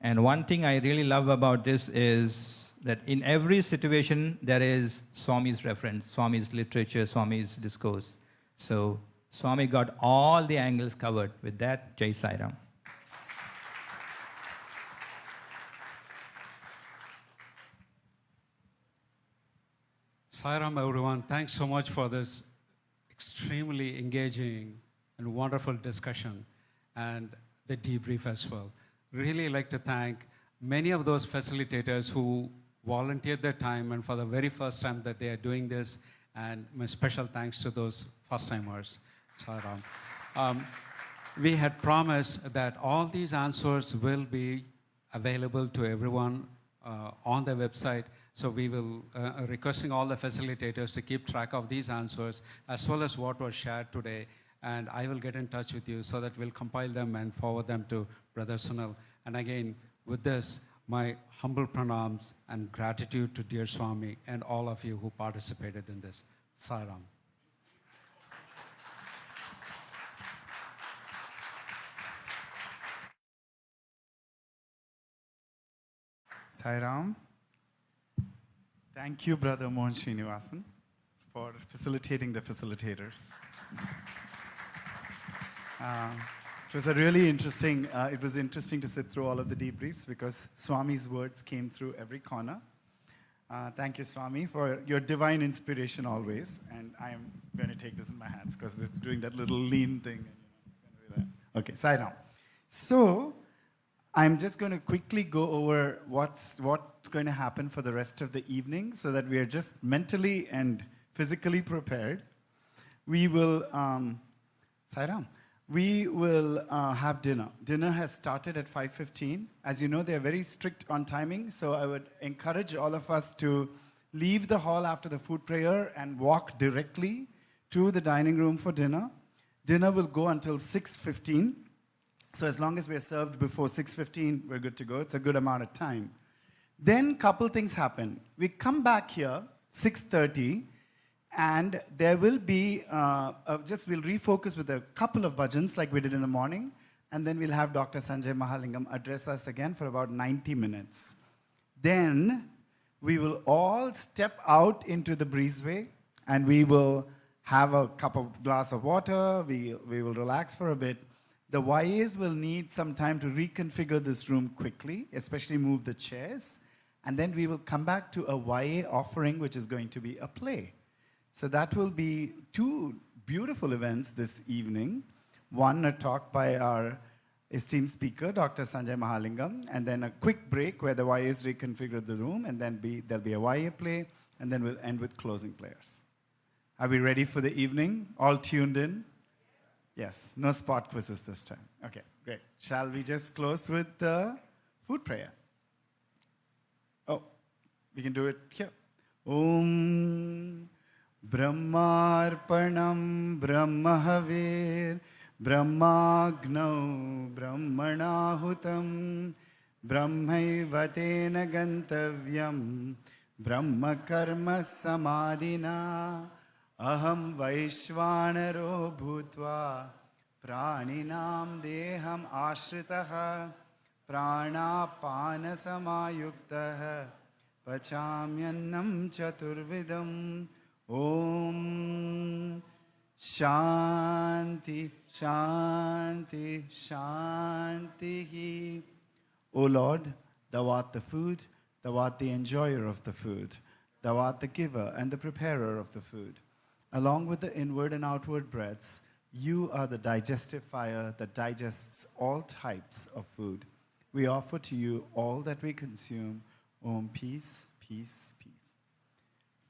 And one thing I really love about this is that in every situation there is Swami's reference, Swami's literature, Swami's discourse. So Swami got all the angles covered. With that, Jai Sai Ram. Sai Ram, everyone. Thanks so much for this extremely engaging and wonderful discussion and the debrief as well. Really like to thank many of those facilitators who volunteered their time and for the very first time that they are doing this, and my special thanks to those first-timers. Sai Ram. We had promised that all these answers will be available to everyone on the website. So we will requesting all the facilitators to keep track of these answers as well as what was shared today. And I will get in touch with you so that we'll compile them and forward them to Brother Sunil. And again, with this, my humble pranams and gratitude to dear Swami and all of you who participated in this. Sai Ram. Sai Ram. Thank you, Brother Mohan Srinivasan, for facilitating the facilitators. It was a really interesting, it was interesting to sit through all of the debriefs because Swami's words came through every corner. Thank you, Swami, for your divine inspiration always. And I am going to take this in my hands because it's doing that little lean thing. Okay, Sai Ram. So, I'm just going to quickly go over what's going to happen for the rest of the evening so that we are just mentally and physically prepared. We will, Sai Ram, we will have dinner. Dinner has started at 5:15. As you know, they're very strict on timing, so I would encourage all of us to leave the hall after the food prayer and walk directly to the dining room for dinner. Dinner will go until 6:15. So as long as we're served before 6:15, we're good to go. It's a good amount of time. Then couple things happen. We come back here, 6:30, and there will be, we'll refocus with a couple of bhajans like we did in the morning, and then we'll have Dr. Sanjay Mahalingam address us again for about 90 minutes. Then we will all step out into the breezeway, and we will have a glass of water. We will relax for a bit. The YAs will need some time to reconfigure this room quickly, especially move the chairs. And then we will come back to a YA offering, which is going to be a play. So that will be two beautiful events this evening. One, a talk by our esteemed speaker, Dr. Sanjay Mahalingam, and then a quick break where the YAs reconfigure the room, and then there'll be a YA play, and then we'll end with closing prayers. Are we ready for the evening? All tuned in? Yes, no spot quizzes this time. Okay, great. Shall we just close with the food prayer? Oh, we can do it here. Om Brahmarpanam Brahmahavir Brahmagnau Brahmanahutam Brahmaivatena Gantavyam Brahmakarma Samadhina Aham Vaishvanaro Bhutva Praninam Deham Ashritaha Pranapana Samayuktaha Pachamyannam Chaturvidam Om Shanti Shanti Shanti. O Lord, thou art the food, thou art the enjoyer of the food, thou art the giver and the preparer of the food. Along with the inward and outward breaths, you are the digestive fire that digests all types of food. We offer to you all that we consume. Om, peace, peace, peace.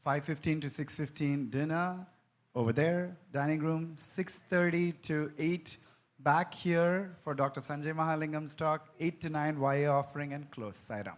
5:15 to 6:15, dinner over there, dining room. 6:30 to 8, back here for Dr. Sanjay Mahalingam's talk. 8 to 9, YA offering, and close. Sai Ram.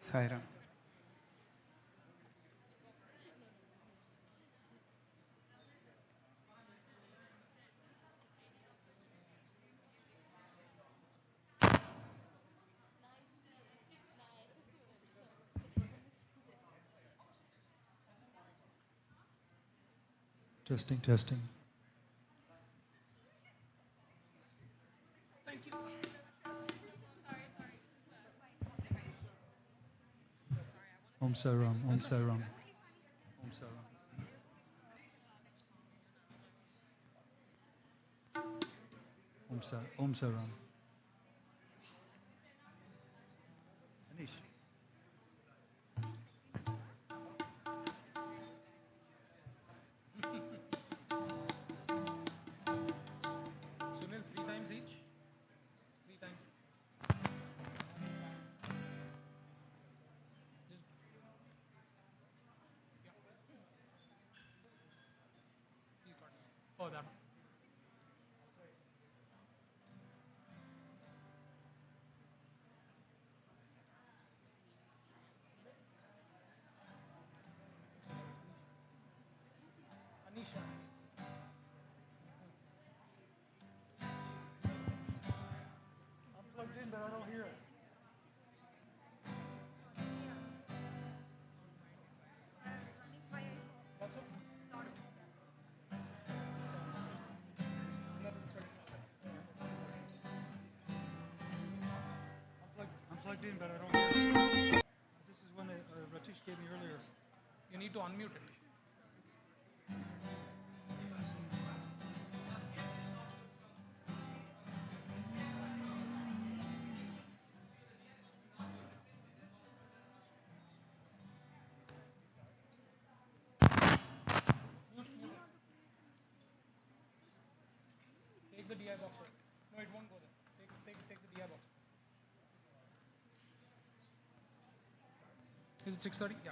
Sairam. Testing, testing. Thank you. Om Saram, Om Saram, Om Saram. Om Saram. Anish. Sunil, 3 times each? 3 times. Oh, that one. Anisha. I'm plugged in, but I don't hear it. I'm plugged in, but I don't hear it. This is one that Ratish gave me earlier. You need to unmute it. Take the DI box out. No, it won't go there. Take the DI box. Is it 6:30? Yeah.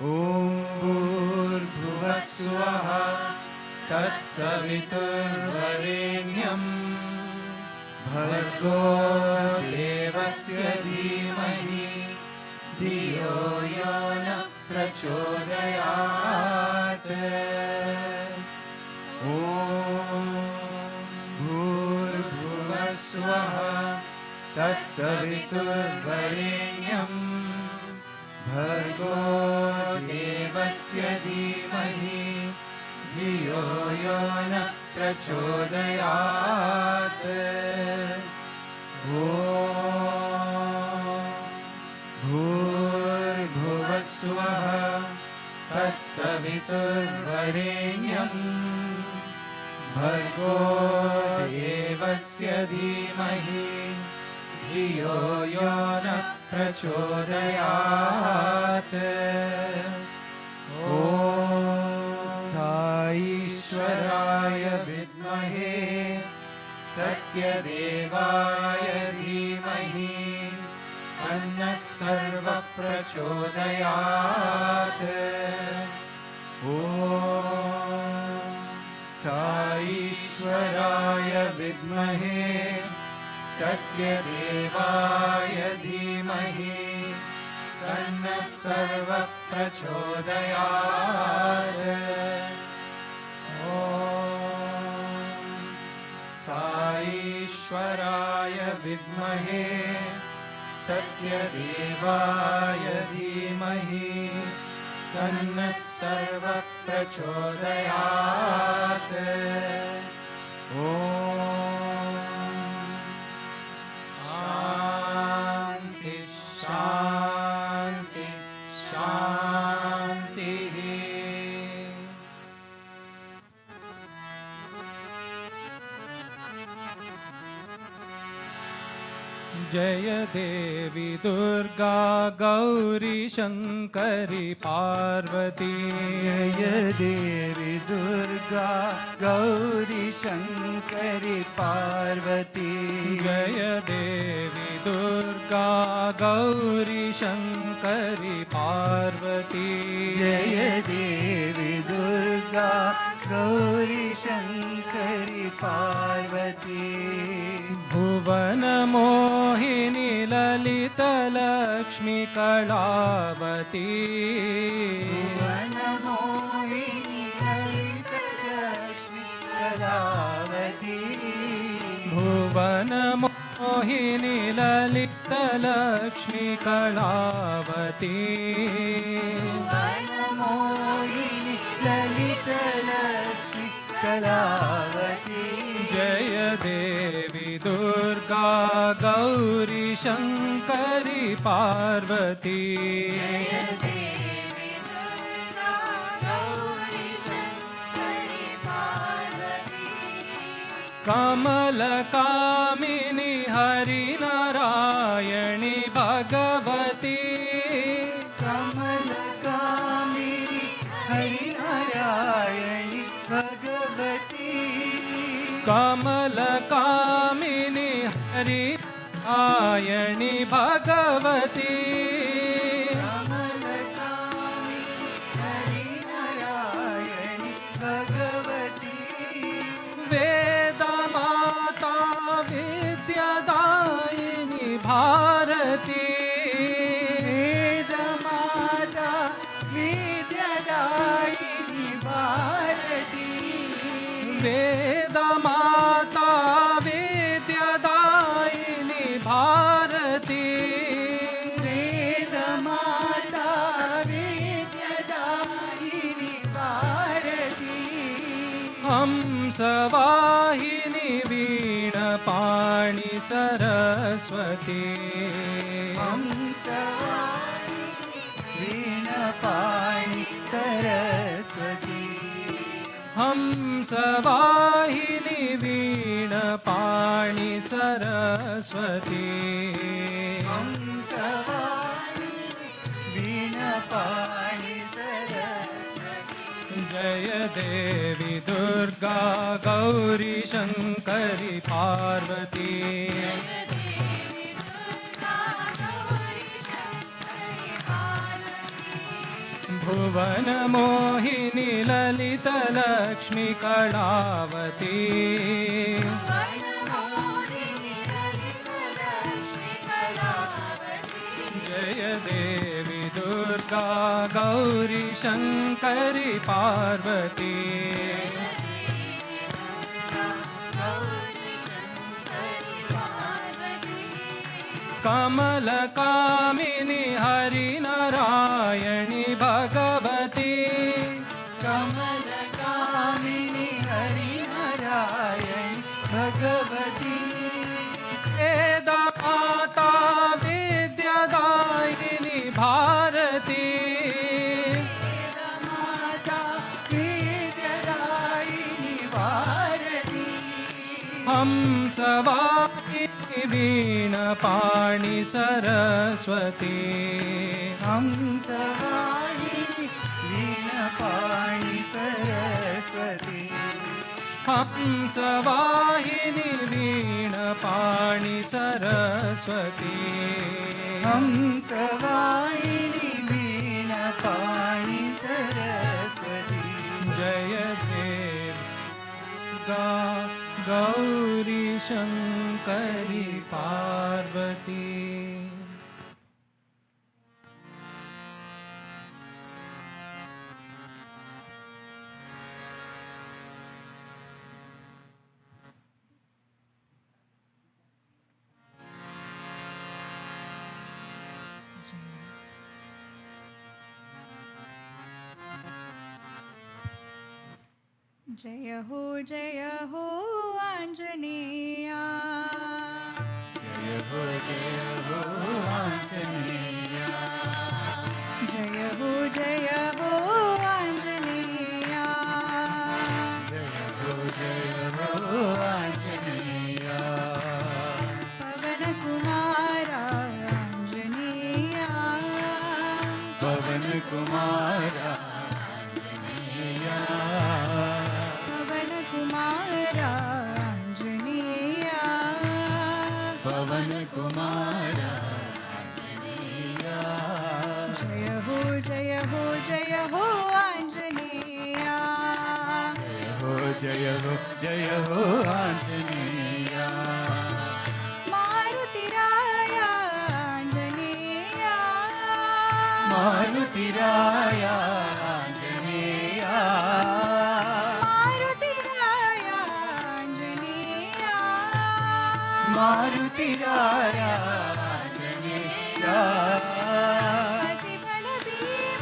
ॐ भूर्भुवस्वः तत्सवितुर्वरेण्यं भर्गो देवस्य धीमहि धियो यो नः प्रचोदयात् ॐ भूर्भुवस्वः तत्सवितुर्वरेण्यं भर्गो देवस्य धीमहि धियो यो नः प्रचोदयात् ॐ भूर्भुवस्वः तत्सवितुर्वरेण्यं भर्गो देवस्य धीमहि धियो यो नः प्रचोदयात् ॐ साईश्वराय विद्महे सत्यदेवाय धीमहि तन्नः सर्वः प्रचोदयात् ॐ साईश्वराय विद्महे सत्यदेवाय धीमहि तन्नः सर्वः प्रचोदयात् ॐ साईश्वराय विद्महे सत्यदेवाय धीमहि तन्नः सर्वः प्रचोदयात् ॐ शान्ति शान्ति शान्तिः जय देवी दुर्गा गौरी शंकरी पार्वती जय देवी दुर्गा गौरी शंकरी पार्वती जय देवी दुर्गा गौरी शंकरी पार्वती जय देवी दुर्गा गौरी शंकरी पार्वती भुवन मोहिनी ललित लक्ष्मी कलावती भुवन मोहिनी ललित लक्ष्मी कलावती भुवन मोहिनी ललित लक्ष्मी कलावती भुवन मोहिनी ललित लक्ष्मी कलावती जय देवी दुर्गा गौरी शंकरी पार्वती जय देवी दुर्गा गौरी शंकरी पार्वती कमल कामिनी हरि नारायणी भगवती कमल कामिनी हरि नारायणी भगवती कमल कामिनी हरि नारायणी भगवती कमल कामिनी हरि नारायणी भगवती वेद माता विद्यादायिनी भारती वेद माता विद्यादायिनी भारती वेद माता विद्यादायिनी भारती वेद माता विद्यादायिनी भारती हंसवाहिनी वीणपाणि सरस्वती हंसवाहिनी वीणपाणि सरस्वती हंसवाहिनी वीणपाणि सरस्वती हंसवाहिनी वीणपाणि सरस्वती जय देवी दुर्गा गौरी शंकरी पार्वती भुवन मोहिनी ललित लक्ष्मी कलावती जय देवी दुर्गा गौरी शंकरी पार्वती कमल कामिनी हरि नारायणी भगवती कमल कामिनी हरि नारायणी भगवती वेद माता विद्यादायिनी भारती माता विद्यादायिनी भारती हंसवाहिनी वीणपाणि सरस्वती हंसवाहिनी वीणपाणि सरस्वती हंसवाहिनी वीणपाणि सरस्वती हंसवाहिनी वीणपाणि सरस्वती जय देव गौरी शंकरी पार्वती जय हो आंजनेया जय हो आंजनेया जय हो आंजनेया जय हो आंजनेया पवन Kumar Kumara Anjaneya Pavan Kumara Jaya ho Jaya ho Jaya ho Anjaneya Jaya ho Jaya ho Anjaneya Maruti Raya Anjaneya Maruti Raya Anjaneya Maruti Raya Anjaneya Maruti Raya Anjaneya Atibala Bhima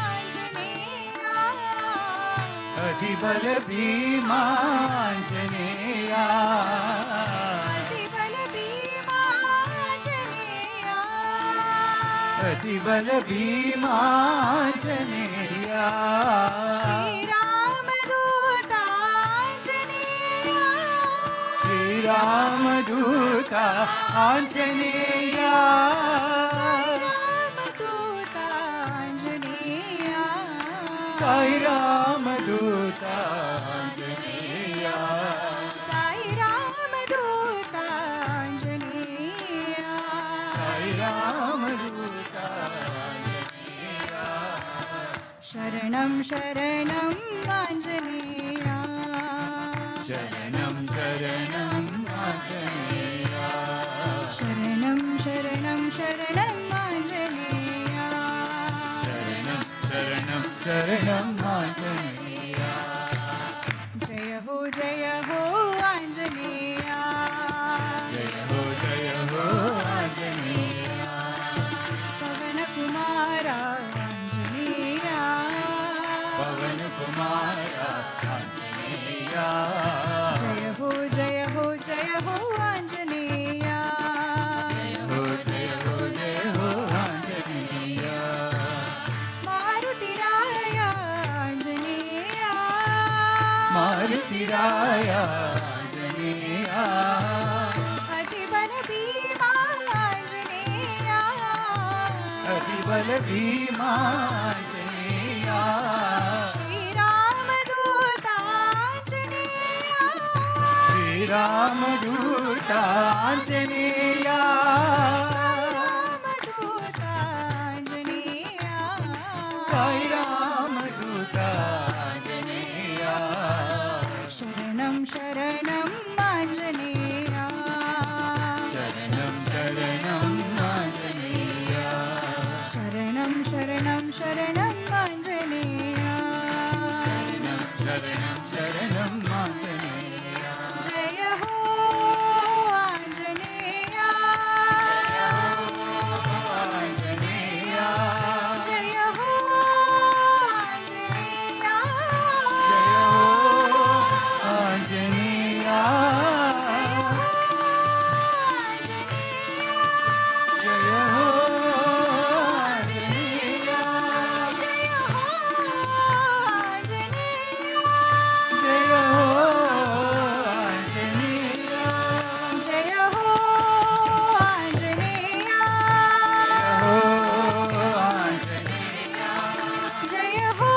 Anjaneya Atibala Bhima Anjaneya Atibala Bhima Anjaneya Shri Ramaduta Anjaneya Sai Ramaduta Anjaneya Sai Ramaduta Anjaneya Sai Ramaduta Anjaneya Sharanam Sharanam Anjaneya Sharanam Sharanam Anjaneya Sharanam Sharanam Sharanam Anjaneya Sharanam Sharanam Sharanam Anjaneya Jaya ho Jaya ho Anjaneya Jaya ho Jaya ho Anjaneya Pavan Kumara Anjaneya Pavan Kumara Anjaneya Jaya ho Jaya ho Jaya ho Anjaneya Jaya ho Jaya ho Jaya ho Anjaneya Maruti Raya Anjaneya Maruti Raya Anjaneya Atibala Bhima Anjaneya Atibala Bhima Anjaneya Shri Ramaduta Anjaneya Shri Ramaduta Anjaneya Ramaduta Anjaneya Sai Ramaduta Anjaneya Sharanam Sharanam Anjaneya Sharanam Sharanam Anjaneya Sharanam Sharanam Sharanam Anjaneya Sharanam Sharanam Sharanam Anjaneya Jaya ho Anjaneya Anjaneya Jaya ho Anjaneya Jaya ho Anjaneya Jaya ho Anjaneya Jaya ho Anjaneya Jaya ho Anjaneya Jaya ho Anjaneya Anjaneya Jaya ho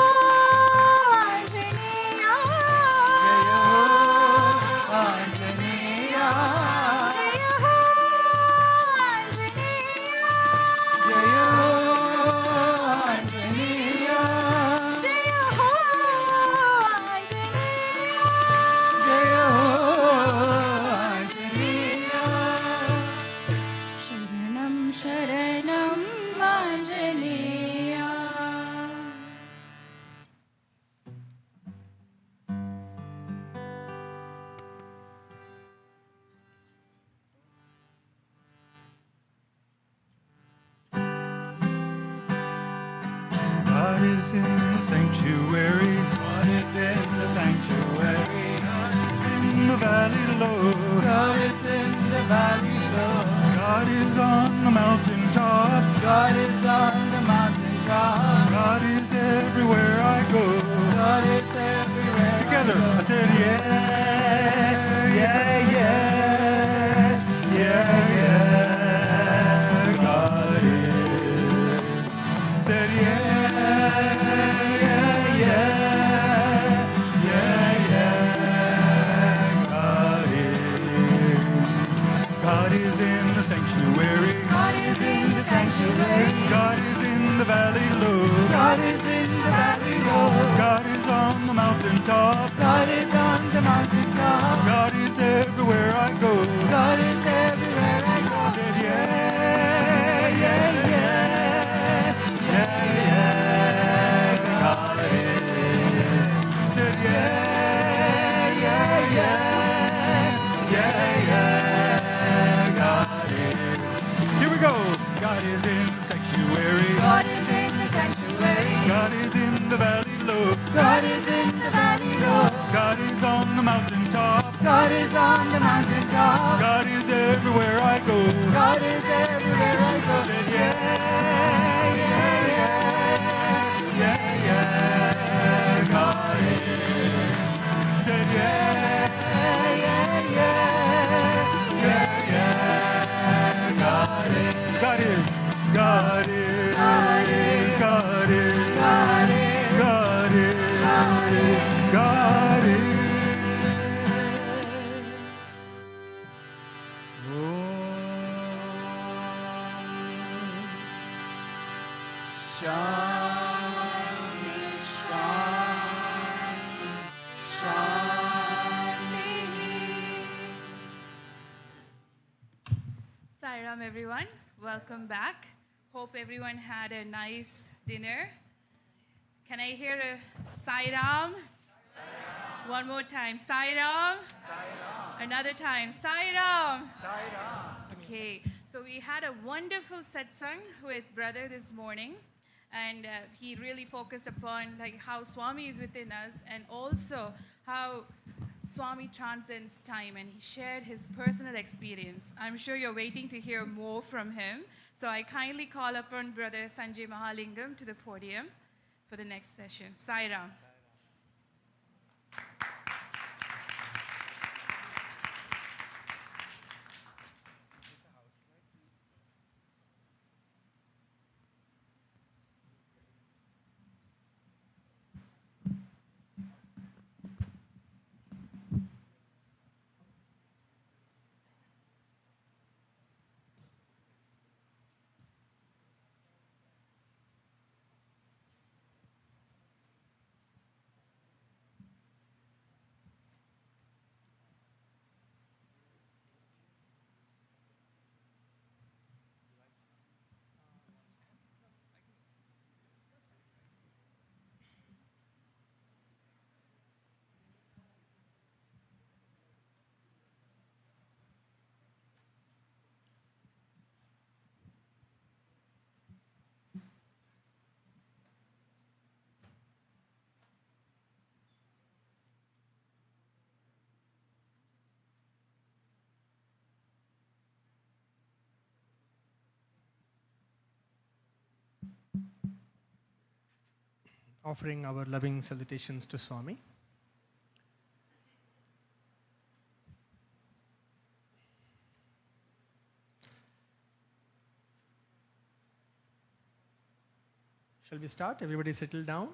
Anjaneya Jaya ho Anjaneya Jaya ho Anjaneya Jaya ho Anjaneya Sharanam Sharanam Anjaneya God is in the sanctuary. God is in the sanctuary. In the valley low. God is in the valley low. God is on the mountaintop. God is on the mountaintop. God is everywhere I go. God is everywhere. Together, I said, yeah, yeah, yeah, yeah, yeah. God is. Said, yeah. the valley low. God is in the valley low. God is on the mountaintop. God is on the mountaintop. God is everywhere I go. God is everywhere I go. Said yeah, yeah, yeah, yeah, yeah. God is. Said yeah, yeah, yeah, yeah, yeah. God is. Here we go. God is in the sanctuary. God is in the sanctuary. God is in the valley low. God is in the valley low. God is on the mountaintop. God is on the mountaintop. God is everywhere I go. God is everywhere I go. Said yeah, yeah, yeah, yeah, yeah. God is. Said yeah, yeah, yeah, yeah, yeah. God is. God is. God is. God is. God is. God is. God is. God is. Shanti, Shanti, Shanti. Sairam, everyone. Welcome back. Hope everyone had a nice dinner. Can I hear a Sairam? One more time. Sairam. Another time. Sairam. Okay. So we had a wonderful satsang with brother this morning, and he really focused upon like how Swami is within us, and also how Swami transcends time, and he shared his personal experience. I'm sure you're waiting to hear more from him. So I kindly call upon Brother Sanjay Mahalingam to the podium for the next session. Sairam. Offering our loving salutations to Swami. Shall we start? Everybody settle down.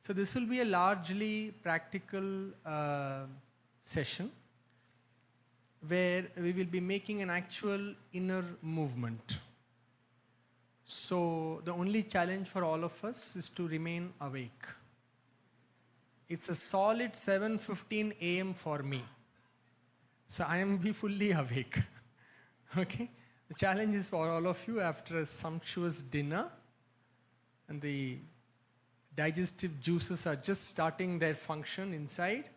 So this will be a largely practical session where we will be making an actual inner movement. So the only challenge for all of us is to remain awake. It's a solid 7:15 a.m. for me. So I am be fully awake. Okay? The challenge is for all of you after a sumptuous dinner and the digestive juices are just starting their function inside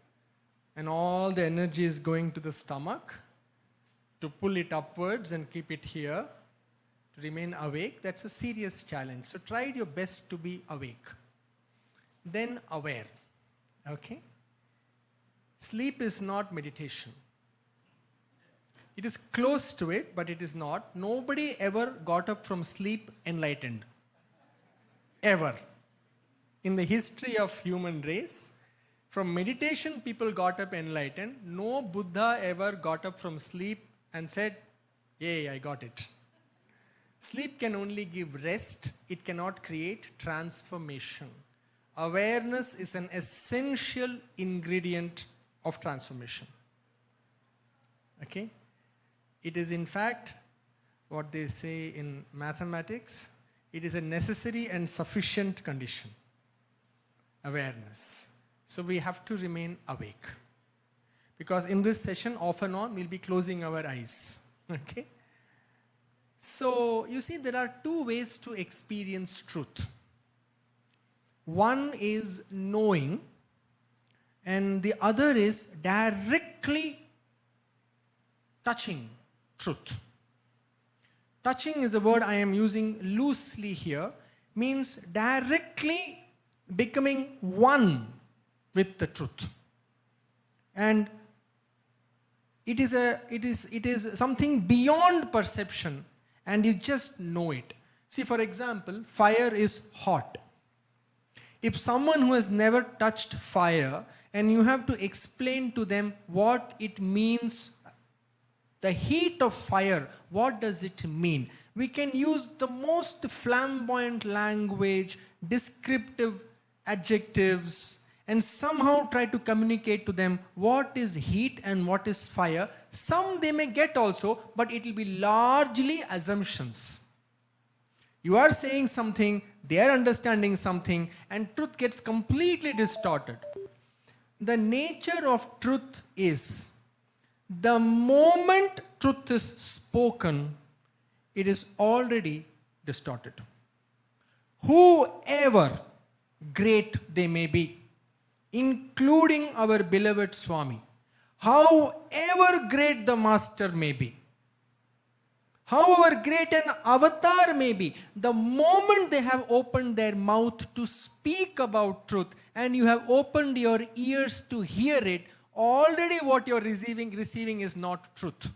and all the energy is going to the stomach to pull it upwards and keep it here. To remain awake, that's a serious challenge. So try your best to be awake. Then aware. Okay? Sleep is not meditation. It is close to it, but it is not. Nobody ever got up from sleep enlightened. Ever. In the history of human race, from meditation people got up enlightened. No Buddha ever got up from sleep and said, "Yay, I got it." Sleep can only give rest. It cannot create transformation. Awareness is an essential ingredient of transformation. Okay? It is in fact what they say in mathematics. It is a necessary and sufficient condition. Awareness. So we have to remain awake. Because in this session, off and on, we'll be closing our eyes. Okay? So, you see, there are two ways to experience truth. One is knowing, and the other is directly touching truth. Touching is a word I am using loosely here, means directly becoming one with the truth. And it is something beyond perception, and you just know it. See, for example, fire is hot. If someone who has never touched fire and you have to explain to them what it means, the heat of fire, what does it mean? We can use the most flamboyant language, descriptive adjectives, and somehow try to communicate to them what is heat and what is fire. Some they may get also, but it will be largely assumptions. You are saying something, they are understanding something, and truth gets completely distorted. The nature of truth is, the moment truth is spoken, it is already distorted. Whoever great they may be, including our beloved Swami, however great the master may be, however great an avatar may be, the moment they have opened their mouth to speak about truth and you have opened your ears to hear it, already what you are receiving is not truth.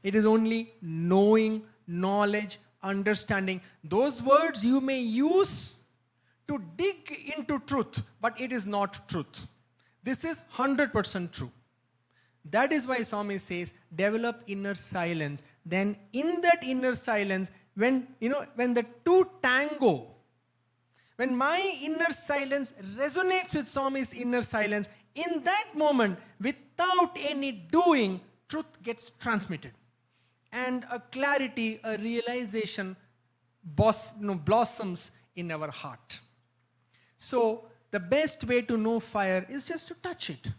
It is only knowing, knowledge, understanding. Those words you may use to dig into truth, but it is not truth. This is 100% true. That is why Swami says, develop inner silence. Then in that inner silence, when the two tango, when my inner silence resonates with Swami's inner silence, in that moment, without any doing, truth gets transmitted. And a clarity, a realization blossoms in our heart. So, the best way to know fire is just to touch it.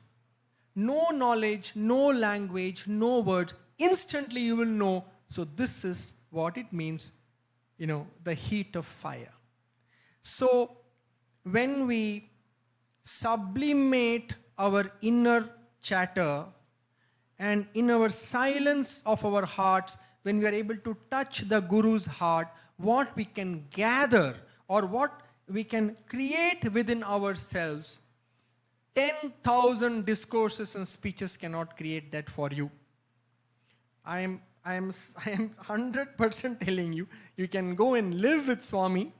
No knowledge, no language, no words. Instantly you will know. So this is what it means, the heat of fire. So when we sublimate our inner chatter and in our silence of our hearts, when we are able to touch the Guru's heart, what we can gather or what we can create within ourselves, 10,000 discourses and speeches cannot create that for you. I am 100% telling you, you can go and live with Swami.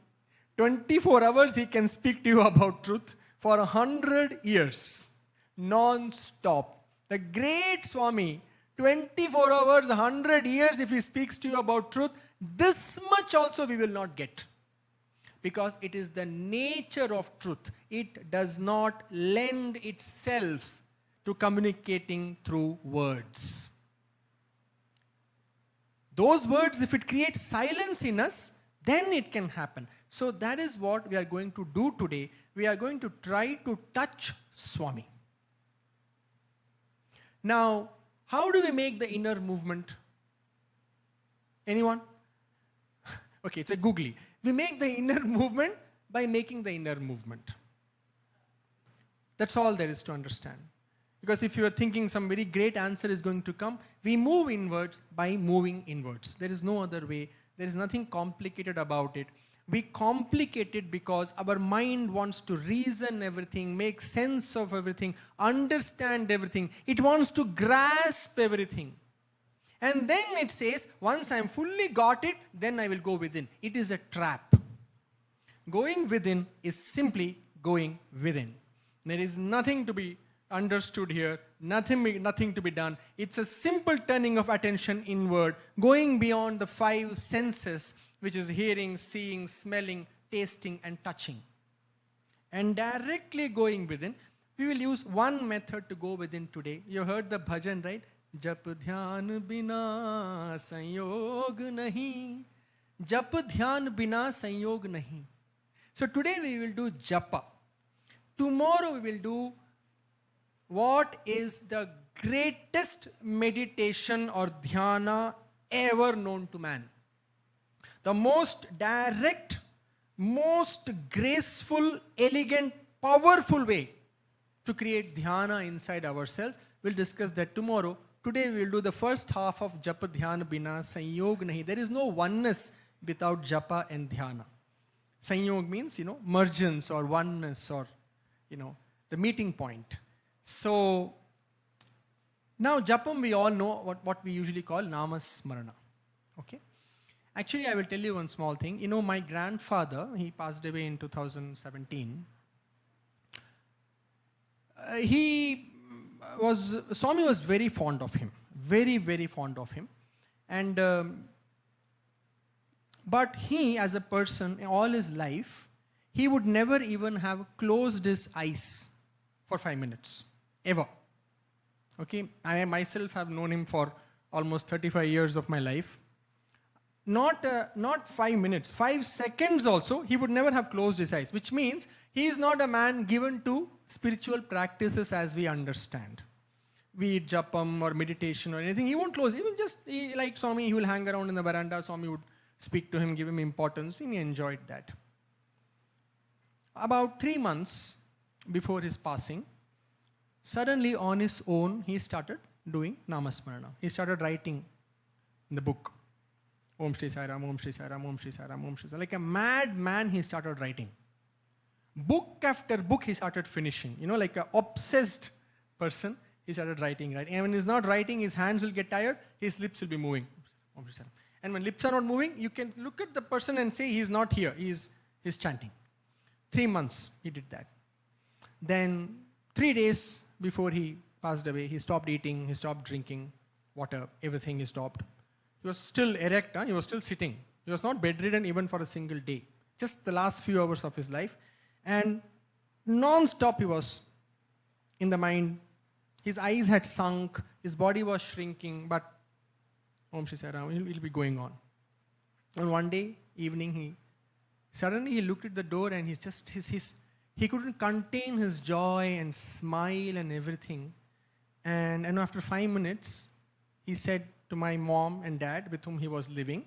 24 hours he can speak to you about truth for 100 years, non-stop. The great Swami, 24 hours, 100 years, if he speaks to you about truth, this much also we will not get. Because it is the nature of truth. It does not lend itself to communicating through words. Those words, if it creates silence in us, then it can happen. So that is what we are going to do today. We are going to try to touch Swami. Now, how do we make the inner movement? Anyone? Okay, it's a googly. We make the inner movement by making the inner movement. That's all there is to understand. Because if you are thinking some very great answer is going to come, we move inwards by moving inwards. There is no other way. There is nothing complicated about it. We complicate it because our mind wants to reason everything, make sense of everything, understand everything. It wants to grasp everything. And then it says, once I am fully got it, then I will go within. It is a trap. Going within is simply going within. There is nothing to be understood here, nothing to be done. It's a simple turning of attention inward, going beyond the 5 senses, which is hearing, seeing, smelling, tasting, and touching. And directly going within, we will use one method to go within today. You heard the bhajan, right? Jap dhyan bina sanyog nahi, Jap dhyan bina sanyog nahi. So today we will do japa. Tomorrow we will do what is the greatest meditation or dhyana ever known to man. The most direct, most graceful, elegant, powerful way to create dhyana inside ourselves. We'll discuss that tomorrow. Today we will do the first half of Japa Dhyana Bina Sanyog Nahi. There is no oneness without Japa and Dhyana. Sanyog means, mergence or oneness or, the meeting point. So, now Japam we all know what we usually call Namasmarana. Okay? Actually, I will tell you one small thing. My grandfather, he passed away in 2017. Swami was very fond of him. Very, very fond of him. And, but he, as a person, all his life, he would never even have closed his eyes for 5 minutes. Ever. Okay? I myself have known him for almost 35 years of my life. Not 5 minutes, 5 seconds also, he would never have closed his eyes, which means he is not a man given to spiritual practices as we understand. Be it japam or meditation or anything, he won't close. He will like Swami, he will hang around in the veranda, Swami would speak to him, give him importance, and he enjoyed that. About 3 months before his passing, suddenly on his own, he started doing Namasmarana. He started writing in the book. Om Shri Sai Ram, Om Shri Sai Ram, Om Shri Sai Ram, Om Shri Sai Ram. Like a madman, he started writing. Book after book, he started finishing. Like an obsessed person, he started writing. And when he's not writing, his hands will get tired, his lips will be moving. Om Shri Sai Ram. And when lips are not moving, you can look at the person and say he's not here, he's chanting. 3 months, he did that. Then 3 days before he passed away, he stopped eating, he stopped drinking water, everything he stopped. He was still erect, he was still sitting. He was not bedridden even for a single day. Just the last few hours of his life. And non-stop he was in the mind. His eyes had sunk, his body was shrinking, but Om Shri Sai Ram, he'll be going on. And one day, evening, suddenly he looked at the door and he couldn't contain his joy and smile and everything. And after 5 minutes, he said to my mom and dad with whom he was living,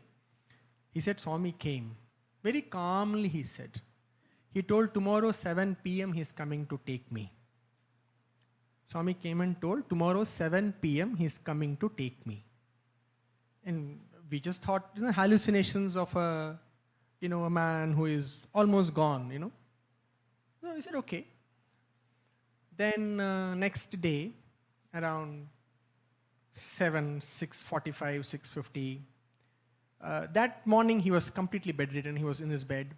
he said, Swami came. Very calmly he said. He told tomorrow 7 p.m. he's coming to take me. Swami came and told tomorrow 7 p.m. he's coming to take me. And we just thought, hallucinations of a man who is almost gone, No, he said, okay. Then next day, around 6:45, 6:50. That morning he was completely bedridden. He was in his bed.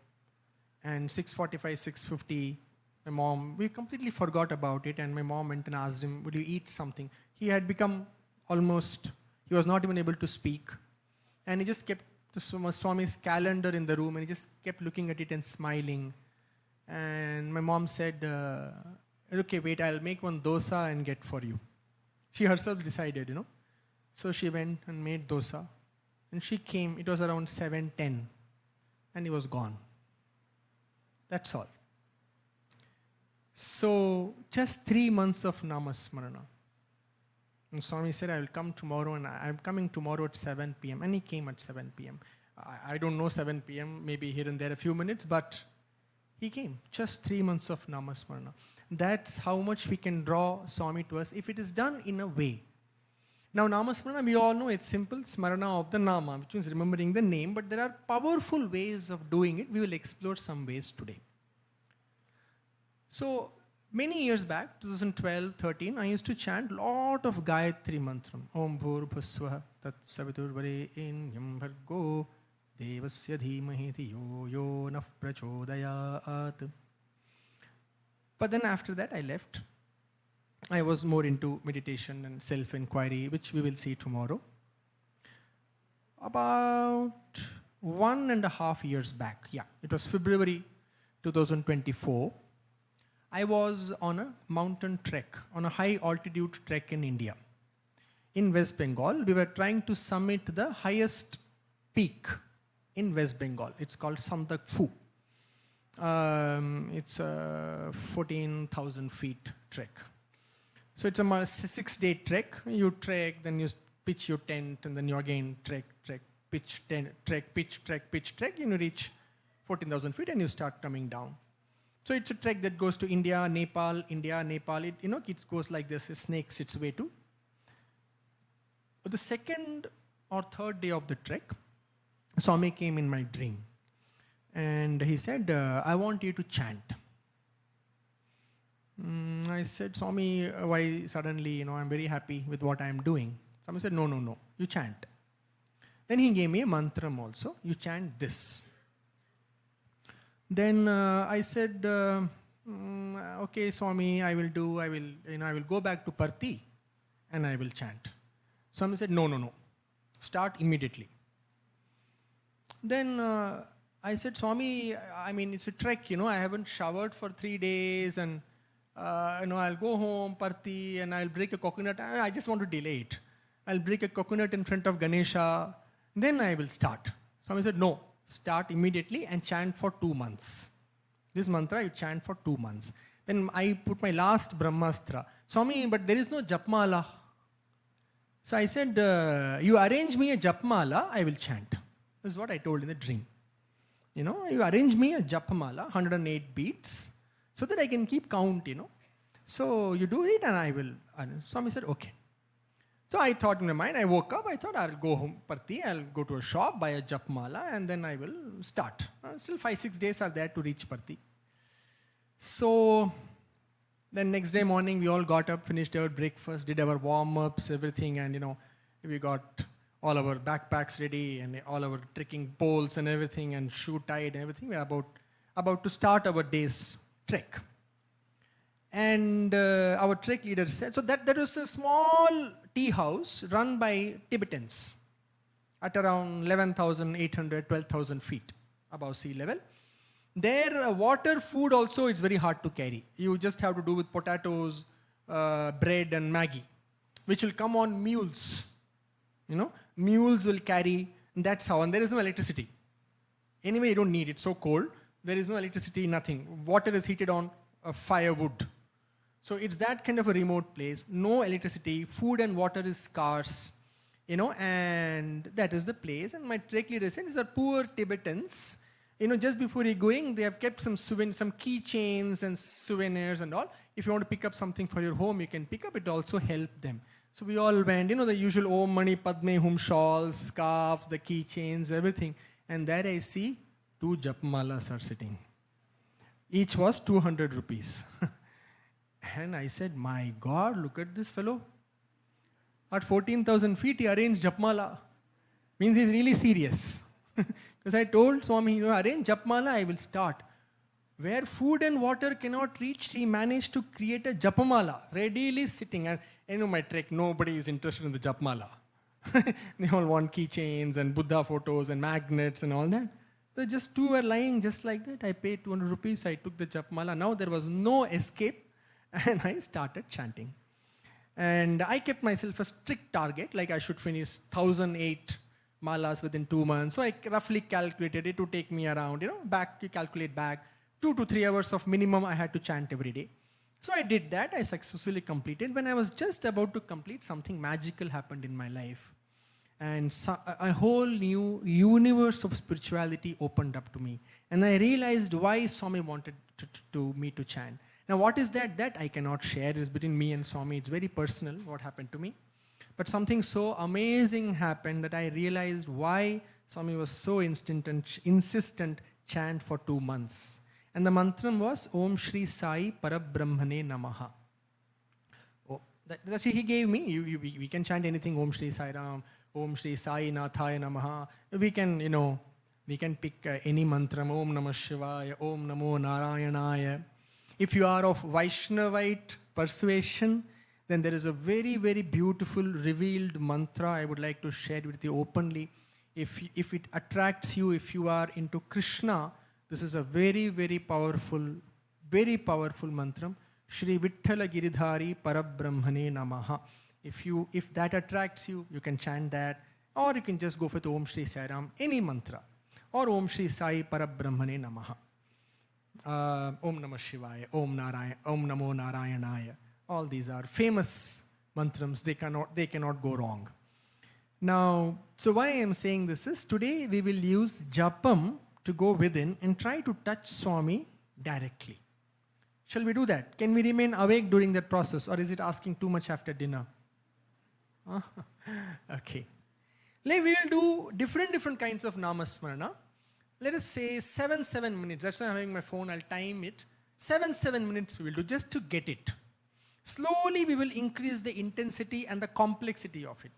And 6:45, 6:50, my mom, we completely forgot about it. And my mom went and asked him, would you eat something? He had become he was not even able to speak. And he just kept Swami's calendar in the room and he just kept looking at it and smiling. And my mom said, okay, wait, I'll make one dosa and get for you. She herself decided, So she went and made dosa. And she came, it was around 7:10. And he was gone. That's all. So, just 3 months of Namasmarana. And Swami said, I will come tomorrow and I'm coming tomorrow at 7 p.m. And he came at 7 p.m. I don't know 7 p.m., maybe here and there a few minutes, but he came. Just 3 months of Namasmarana. That's how much we can draw Swami to us if it is done in a way. Now, Namasmarana, we all know it's simple, Smarana of the Nama, which means remembering the name, but there are powerful ways of doing it. We will explore some ways today. So, many years back, 2012, 13, I used to chant a lot of Gayatri Mantram. Om Bhur Bhuswaha Tat Savitur Varenyam Bhargo Devasya Dhimahi Dhiyo Yo Naf Prachodayat. But then after that, I left. I was more into meditation and self-inquiry, which we will see tomorrow. About 1.5 years back, it was February 2024, I was on a mountain trek, on a high altitude trek in India. In West Bengal, we were trying to summit the highest peak in West Bengal. It's called Sandak Fu. It's a 14,000 feet trek. So it's a 6-day trek. You trek, then you pitch your tent, and then you again trek, pitch, pitch, trek, you reach 14,000 feet and you start coming down. So it's a trek that goes to India, Nepal. It goes like this, it snakes its way to. The second or third day of the trek, Swami came in my dream. And he said, I want you to chant. I said, Swami, why suddenly, I'm very happy with what I'm doing. Swami said, no, you chant. Then he gave me a mantram also. You chant this. Then I said, okay, Swami, I will go back to Parthi and I will chant. Swami said, no. Start immediately. Then I said, Swami, it's a trek, I haven't showered for 3 days and, I'll go home, Parthi, and I'll break a coconut. I just want to delay it. I'll break a coconut in front of Ganesha, then I will start. Swami said, no, start immediately and chant for 2 months. This mantra you chant for 2 months. Then I put my last Brahmastra. Swami, but there is no Japmala. So I said, you arrange me a Japmala, I will chant. This is what I told in the dream. You arrange me a Japmala, 108 beats, so that I can keep count, So you do it and I will. Swami said, okay. So I thought in my mind, I woke up, I thought I'll go home, Parthi, I'll go to a shop, buy a Japmala, and then I will start. Still 5-6 days are there to reach Parthi. So then next day morning, we all got up, finished our breakfast, did our warm-ups, everything, and we got all our backpacks ready and all our trekking poles and everything and shoe tied and everything. We're about to start our day's trek. And our trek leader said, so that was a small tea house run by Tibetans at around 11,800, 12,000 feet above sea level. Their water, food also, it's very hard to carry. You just have to do with potatoes, bread and Maggi, which will come on mules. Mules will carry, and that's how, and there is no electricity. Anyway, you don't need it, so cold. There is no electricity, nothing. Water is heated on firewood. So it's that kind of a remote place, no electricity, food and water is scarce, and that is the place. And my trek leader said, these are poor Tibetans. Just before you're going, they have kept some keychains and souvenirs and all. If you want to pick up something for your home, you can pick up. It also helped them. So we all went, the usual Om Mani Padme Hum shawls, scarves, the keychains, everything. And there I see 2 Japmalas are sitting. Each was 200 rupees. And I said, my God, look at this fellow. At 14,000 feet, he arranged Japmala. Means he's really serious. Because I told Swami, arrange Japmala, I will start. Where food and water cannot reach, he managed to create a Japamala, readily sitting. And my trek, nobody is interested in the Japmala. They all want keychains and Buddha photos and magnets and all that. So just 2 were lying just like that. I paid 200 rupees, I took the Japmala. Now there was no escape. And I started chanting. And I kept myself a strict target, like I should finish 1,008 malas within 2 months. So I roughly calculated it to take me around, you calculate back, 2 to 3 hours of minimum I had to chant every day. So I did that, I successfully completed. When I was just about to complete, something magical happened in my life. And a whole new universe of spirituality opened up to me. And I realized why Swami wanted me to chant. Now, what is that? That I cannot share. It's between me and Swami. It's very personal, what happened to me. But something so amazing happened that I realized why Swami was so insistent chant for 2 months. And the mantram was Om Shri Sai Parabrahmane Namaha. Oh, that's what he gave me. We can chant anything. Om Shri Sai Ram, Om Shri Sai Nathaya Namaha. We can pick any mantram. Om Namah Shivaya, Om Namo Narayanaya. If you are of Vaishnavite persuasion, then there is a very, very beautiful revealed mantra I would like to share with you openly. If it attracts you, if you are into Krishna, this is a very, very powerful mantram. Shri Vitthala Giridhari Parabrahmane Namaha. If that attracts you, you can chant that. Or you can just go for the Om Shri Sai Ram, any mantra. or Om Shri Sai Parabrahmane Namaha. Om Namah Shivaya, Om Namo Narayanaya. All these are famous mantrams. They cannot go wrong. Now, so why I am saying this is, today we will use Japam to go within and try to touch Swami directly. Shall we do that? Can we remain awake during that process, or is it asking too much after dinner? Okay. We will do different kinds of Namasmarana. Let us say 7 minutes. That's why I'm having my phone. I'll time it. 7 minutes we will do just to get it. Slowly we will increase the intensity and the complexity of it.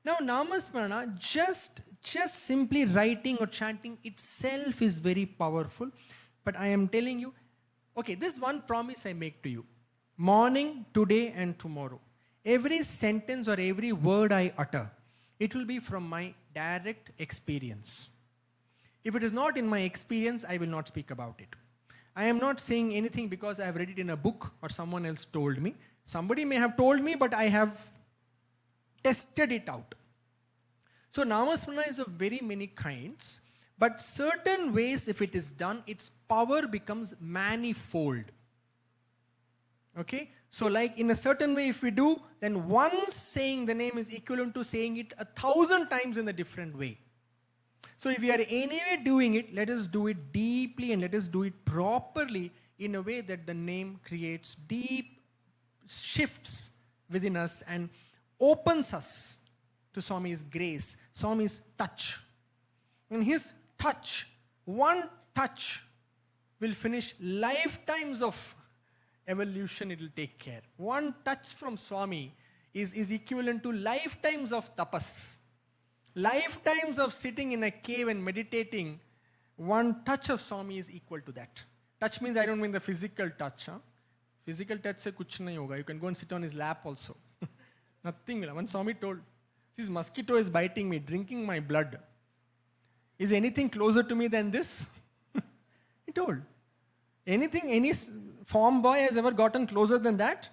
Now, Namasmarana, just simply writing or chanting itself is very powerful. But I am telling you, okay, this one promise I make to you. Morning, today and tomorrow. Every sentence or every word I utter, it will be from my direct experience. If it is not in my experience, I will not speak about it. I am not saying anything because I have read it in a book or someone else told me. Somebody may have told me, but I have tested it out. So Namasmarana is of very many kinds, but certain ways if it is done, its power becomes manifold. Okay? So like in a certain way if we do, then once saying the name is equivalent to saying it 1,000 times in a different way. So if we are anyway doing it, let us do it deeply and let us do it properly in a way that the name creates deep shifts within us and opens us to Swami's grace, Swami's touch. And his touch, one touch will finish lifetimes of evolution. It will take care. One touch from Swami is equivalent to lifetimes of tapas. Lifetimes of sitting in a cave and meditating. One touch of Swami is equal to that. Touch means I don't mean the physical touch. Physical touch se kuch nahi hoga. You can go and sit on his lap also. Nothing. When Swami told, this mosquito is biting me, drinking my blood. Is anything closer to me than this? He told. Anything, any farm boy has ever gotten closer than that?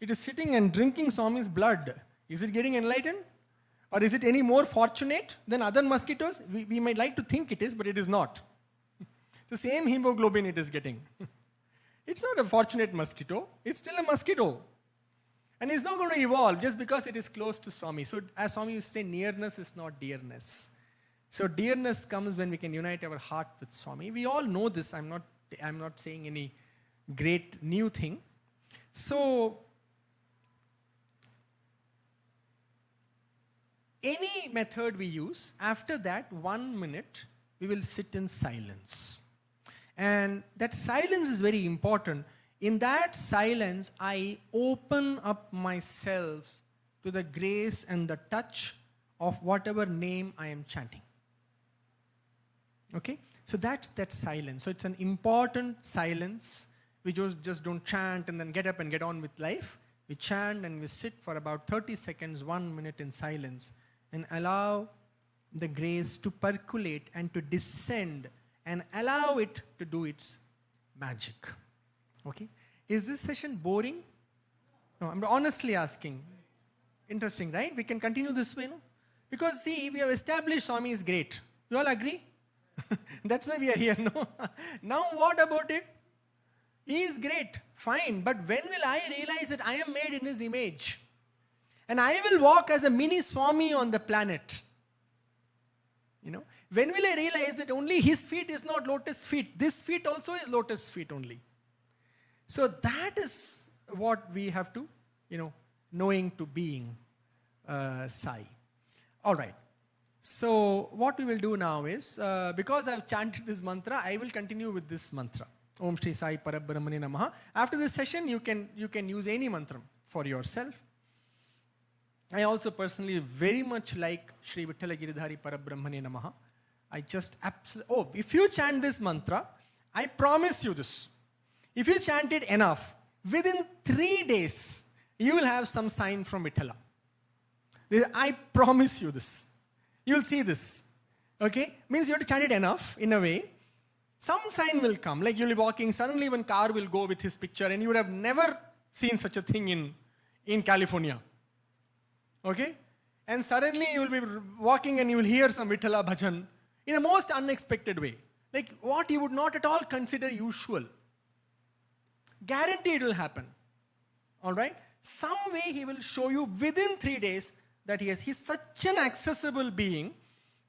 It is sitting and drinking Swami's blood. Is it getting enlightened? Or is it any more fortunate than other mosquitoes? We might like to think it is, but it is not. The same hemoglobin it is getting. It's not a fortunate mosquito. It's still a mosquito. And it's not going to evolve just because it is close to Swami. So as Swami used to say, nearness is not dearness. So dearness comes when we can unite our heart with Swami. We all know this. I'm not saying any great new thing. So any method we use, after that 1 minute, we will sit in silence. And that silence is very important. In that silence, I open up myself to the grace and the touch of whatever name I am chanting. Okay? So that's that silence. So it's an important silence. We just don't chant and then get up and get on with life. We chant and we sit for about 30 seconds, 1 minute in silence, and allow the grace to percolate and to descend and allow it to do its magic. Okay? Is this session boring? No, I'm honestly asking. Interesting, right? We can continue this way, no? Because see, we have established Swami is great. You all agree? That's why we are here, no? Now what about it? He is great, fine. But when will I realize that I am made in his image? And I will walk as a mini Swami on the planet. You know? When will I realize that only his feet is not lotus feet? This feet also is lotus feet only. So that is what we have to, knowing to being Sai. All right. So what we will do now is, because I have chanted this mantra, I will continue with this mantra. Om Shri Sai Parabrahmane Namaha. After this session, you can use any mantra for yourself. I also personally very much like Shri Vitthala Giridhari Parabrahmane Namaha. I just absolutely, if you chant this mantra, I promise you this. If you chant it enough, within 3 days, you will have some sign from Vitthala. I promise you this. You will see this. Okay? Means you have to chant it enough, in a way. Some sign will come. Like you'll be walking, suddenly one car will go with his picture, and you would have never seen such a thing in California. Okay? And suddenly you will be walking and you will hear some Vitthala bhajan in a most unexpected way. Like what you would not at all consider usual. Guarantee it will happen. All right? Some way he will show you within 3 days that he's such an accessible being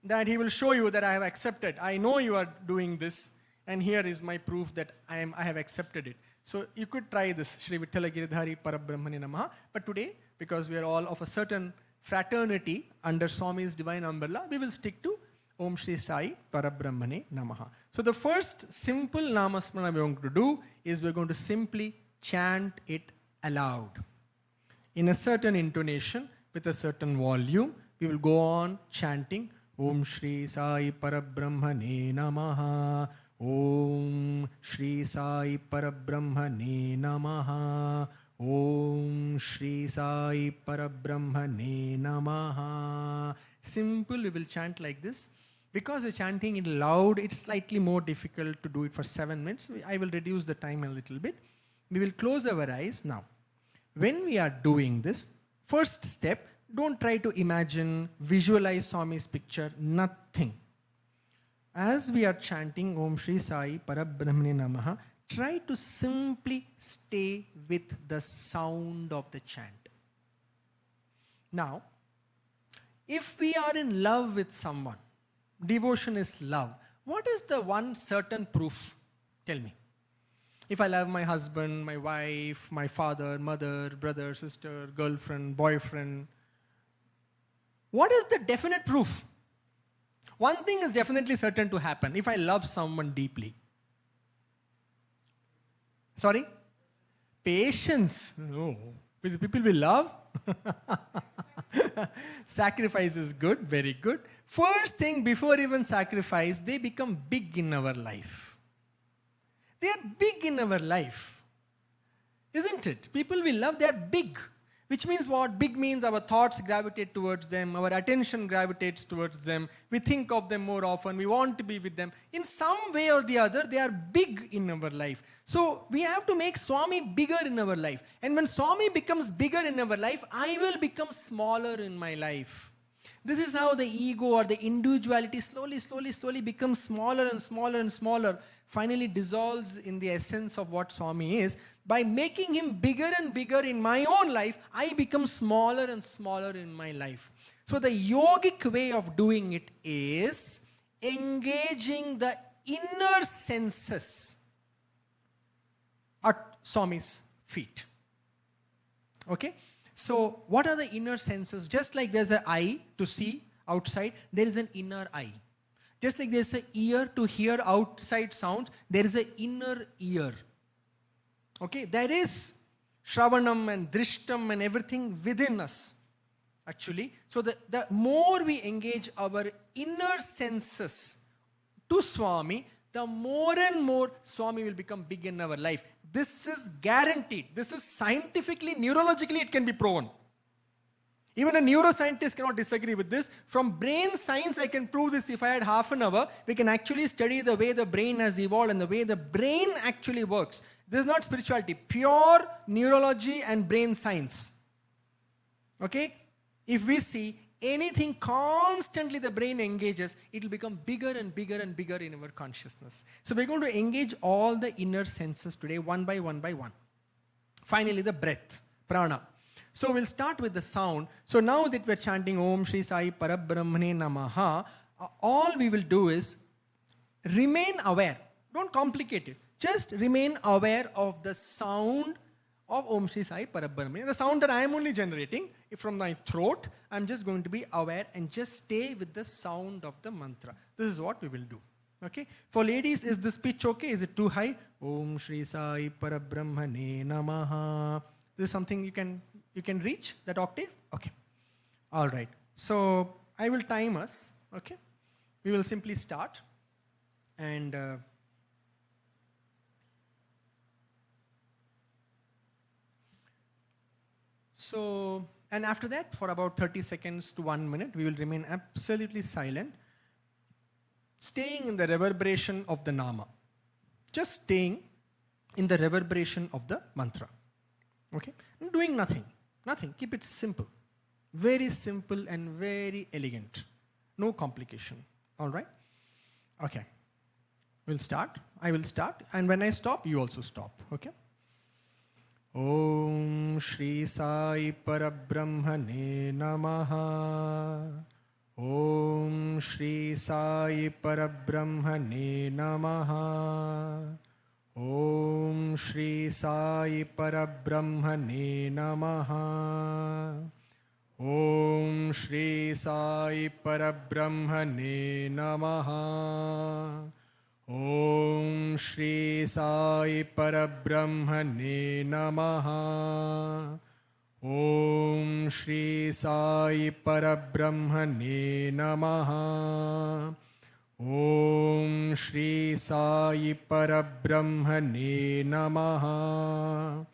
that he will show you that I have accepted. I know you are doing this, and here is my proof that I have accepted it. So you could try this, Shri Vittala Giridhari Parabrahmane Namaha. But today, because we are all of a certain fraternity under Swami's divine umbrella, we will stick to Om Shri Sai Parabrahmane Namaha. So the first simple Namasmrana we are going to do is we are going to simply chant it aloud. In a certain intonation, with a certain volume, we will go on chanting Om Shri Sai Parabrahmane Namaha. Om Shri Sai Parabrahmane Namaha. Om Shri Sai Parabrahmane Namaha. Simple, we will chant like this. Because we're chanting it loud, it's slightly more difficult to do it for 7 minutes. I will reduce the time a little bit. We will close our eyes now. When we are doing this, first step, don't try to imagine, visualize Swami's picture, nothing. As we are chanting Om Shri Sai Parabrahmane Namaha, try to simply stay with the sound of the chant. Now, if we are in love with someone, devotion is love. What is the one certain proof? Tell me. If I love my husband, my wife, my father, mother, brother, sister, girlfriend, boyfriend, what is the definite proof? One thing is definitely certain to happen if I love someone deeply. Sorry? Patience. No. With people we love. Sacrifice is good, very good. First thing, before even sacrifice, they become big in our life. They are big in our life. Isn't it? People we love, they are big. Which means what? Big means our thoughts gravitate towards them, our attention gravitates towards them, we think of them more often, we want to be with them. In some way or the other, they are big in our life. So we have to make Swami bigger in our life. And when Swami becomes bigger in our life, I will become smaller in my life. This is how the ego or the individuality slowly becomes smaller and smaller and smaller, finally dissolves in the essence of what Swami is. By making him bigger and bigger in my own life, I become smaller and smaller in my life. So the yogic way of doing it is engaging the inner senses at Swami's feet. Okay? So what are the inner senses? Just like there's an eye to see outside, there is an inner eye. Just like there's an ear to hear outside sounds, there is an inner ear. Okay, there is Shravanam and Drishtam and everything within us, actually. So the more we engage our inner senses to Swami, the more and more Swami will become big in our life. This is guaranteed. This is scientifically, neurologically, it can be proven. Even a neuroscientist cannot disagree with this. From brain science, I can prove this. If I had half an hour, we can actually study the way the brain has evolved and the way the brain actually works. This is not spirituality, pure neurology and brain science. Okay? If we see anything constantly the brain engages, it will become bigger and bigger and bigger in our consciousness. So we're going to engage all the inner senses today, one by one by one. Finally, the breath, prana. So we'll start with the sound. So now that we're chanting Om Shri Sai Parabrahmane Namaha, all we will do is remain aware. Don't complicate it. Just remain aware of the sound of Om Shri Sai Parabrahmane. The sound that I am only generating from my throat, I'm just going to be aware and just stay with the sound of the mantra. This is what we will do. Okay? For ladies, is this pitch okay? Is it too high? Om Shri Sai Parabrahmane Namaha. This is something you can reach, that octave? Okay. All right. So I will time us. Okay. We will simply start. And and after that, for about 30 seconds to 1 minute, we will remain absolutely silent, staying in the reverberation of the Nama. Just staying in the reverberation of the mantra. Okay? Doing nothing. Nothing. Keep it simple. Very simple and very elegant. No complication. All right? Okay. We'll start. I will start. And when I stop, you also stop. Okay? Om Shri Sai Parabrahmane Namaha. Om Shri Sai Parabrahmane Namaha. Om Shri Sai Parabrahmane Namaha. Om Shri Sai Parabrahmane Namaha. Om Shri Sai Parabrahmane Namaha. Om Shri Sai Parabrahmane Namaha. Om Shri Sai Parabrahmane Namaha.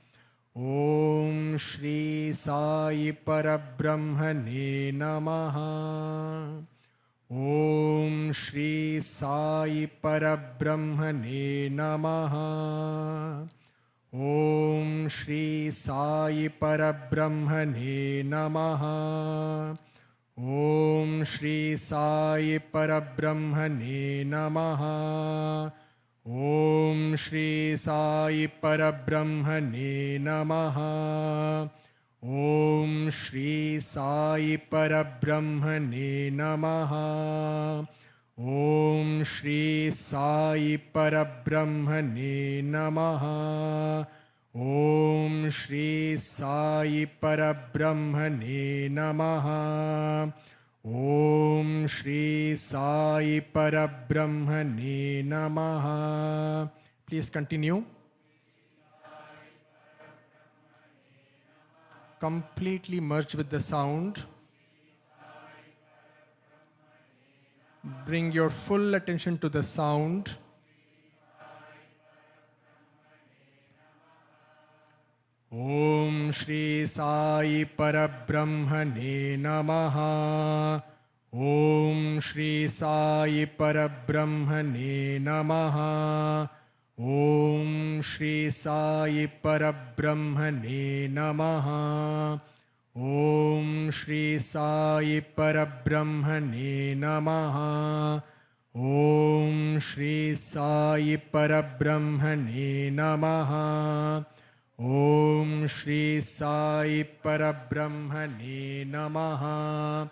Om Shri Sai Parabrahmane Namaha. Om Shri Sai Parabrahmane Namaha. Om Shri Sai Parabrahmane Namaha. Om Shri Sai Parabrahmane Namaha. Om Shri Sai Parabrahmane Namaha. Om Shri Sai Parabrahmane Namaha. Om Shri Sai Parabrahmane Namaha. Om Shri Sai Parabrahmane Namaha. Om Shri Sai Parabrahmane Namaha. Please continue. Completely merge with the sound. Bring your full attention to the sound. Om Shri Sai Parabrahmane Namaha. Om Shri Sai Parabrahmane Namaha. Om Shri Sai Parabrahmane Namaha. Om Shri Sai Parabrahmane Namaha. Om Shri Sai Parabrahmane Namaha. Om Shri Sai Parabrahmane Namaha.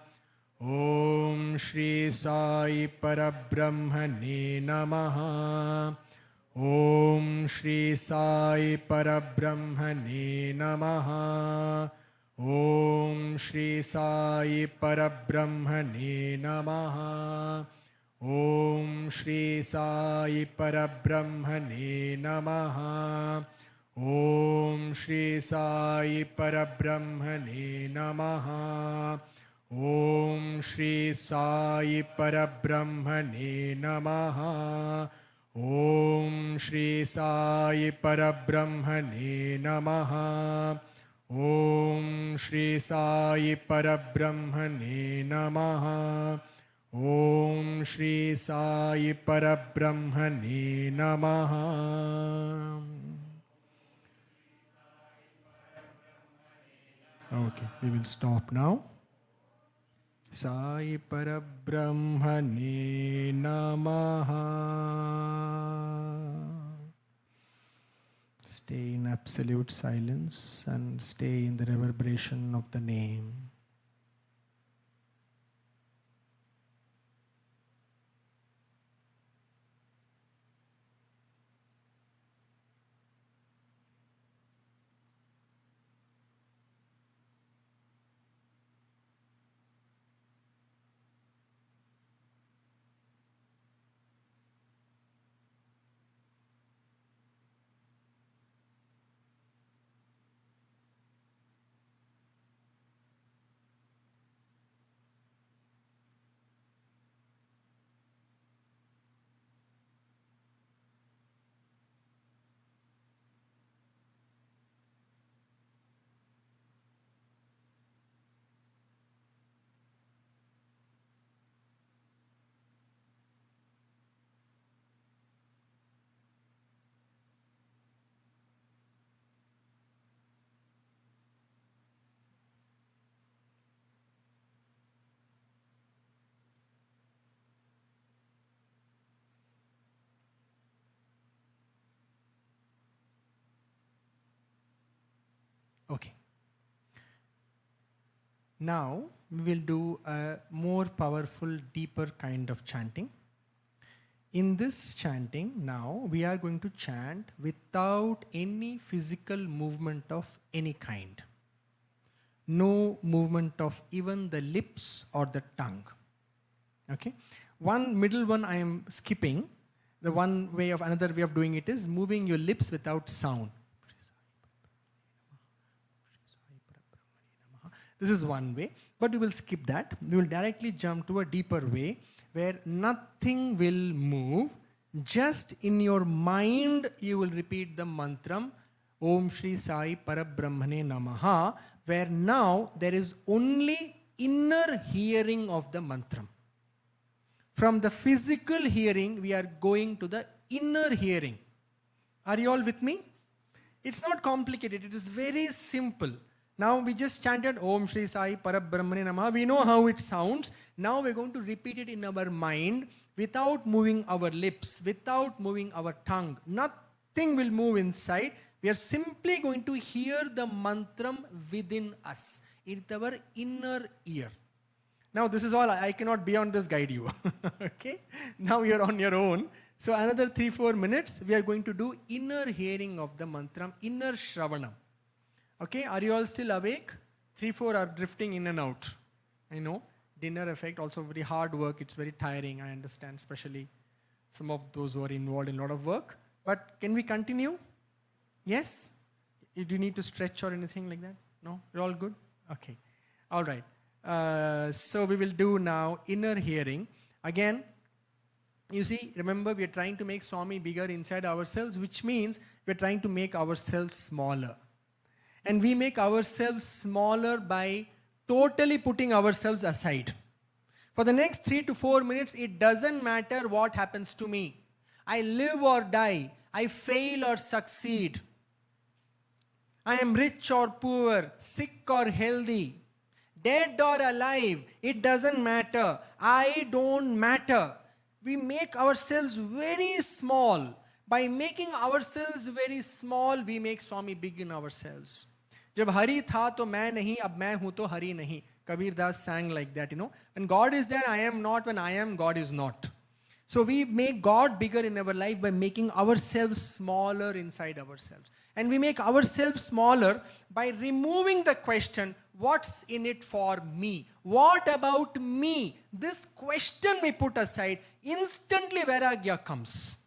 Om Shri Sai Parabrahmane Namaha. Om Shri Sai Parabrahmane Namaha. Om Shri Sai Parabrahmane Namaha. Om Shri Sai Parabrahmane Namaha. Om Shri Sai Parabrahmane Namaha. Om Shri Sai Parabrahmane Namaha. Om Shri Sai Parabrahmane Namaha. Om Shri Sai Parabrahmane Namaha. Om Shri Sai Parabrahmane Namaha. Okay, we will stop now. Sai Parabrahmane Namaha. Stay in absolute silence and stay in the reverberation of the name. Okay. Now we will do a more powerful, deeper kind of chanting. In this chanting, now we are going to chant without any physical movement of any kind. No movement of even the lips or the tongue. Okay? One middle one I am skipping. The another way of doing it is moving your lips without sound. This is one way, but we will skip that. We will directly jump to a deeper way where nothing will move. Just in your mind, you will repeat the mantram Om Shri Sai Parabrahmane Namaha, where now there is only inner hearing of the mantram. From the physical hearing, we are going to the inner hearing. Are you all with me? It's not complicated. It is very simple. Now we just chanted Om Shri Sai Parabrahmane Namaha. We know how it sounds. Now we're going to repeat it in our mind without moving our lips, without moving our tongue. Nothing will move inside. We are simply going to hear the mantram within us, in our inner ear. Now this is all. I cannot beyond this guide you. Okay? Now you're on your own. So another 3-4 minutes, we are going to do inner hearing of the mantram, inner shravanam. Okay, are you all still awake? 3-4 are drifting in and out. I know. Dinner effect, also very hard work. It's very tiring, I understand, especially some of those who are involved in a lot of work. But can we continue? Yes? Do you need to stretch or anything like that? No? You're all good? Okay. All right. So we will do now inner hearing. Again, you see, remember we are trying to make Swami bigger inside ourselves, which means we are trying to make ourselves smaller. And we make ourselves smaller by totally putting ourselves aside. For the next 3 to 4 minutes, it doesn't matter what happens to me. I live or die. I fail or succeed. I am rich or poor, sick or healthy, dead or alive. It doesn't matter. I don't matter. We make ourselves very small. By making ourselves very small, we make Swami big in ourselves. जब हरि था तो मैं नहीं, अब मैं हूं तो हरि नहीं. Kabir Das sang like that, you know. When God is there, I am not. When I am, God is not. So we make God bigger in our life by making ourselves smaller inside ourselves. And we make ourselves smaller by removing the question, what's in it for me? What about me? This question we put aside, instantly Vairagya comes.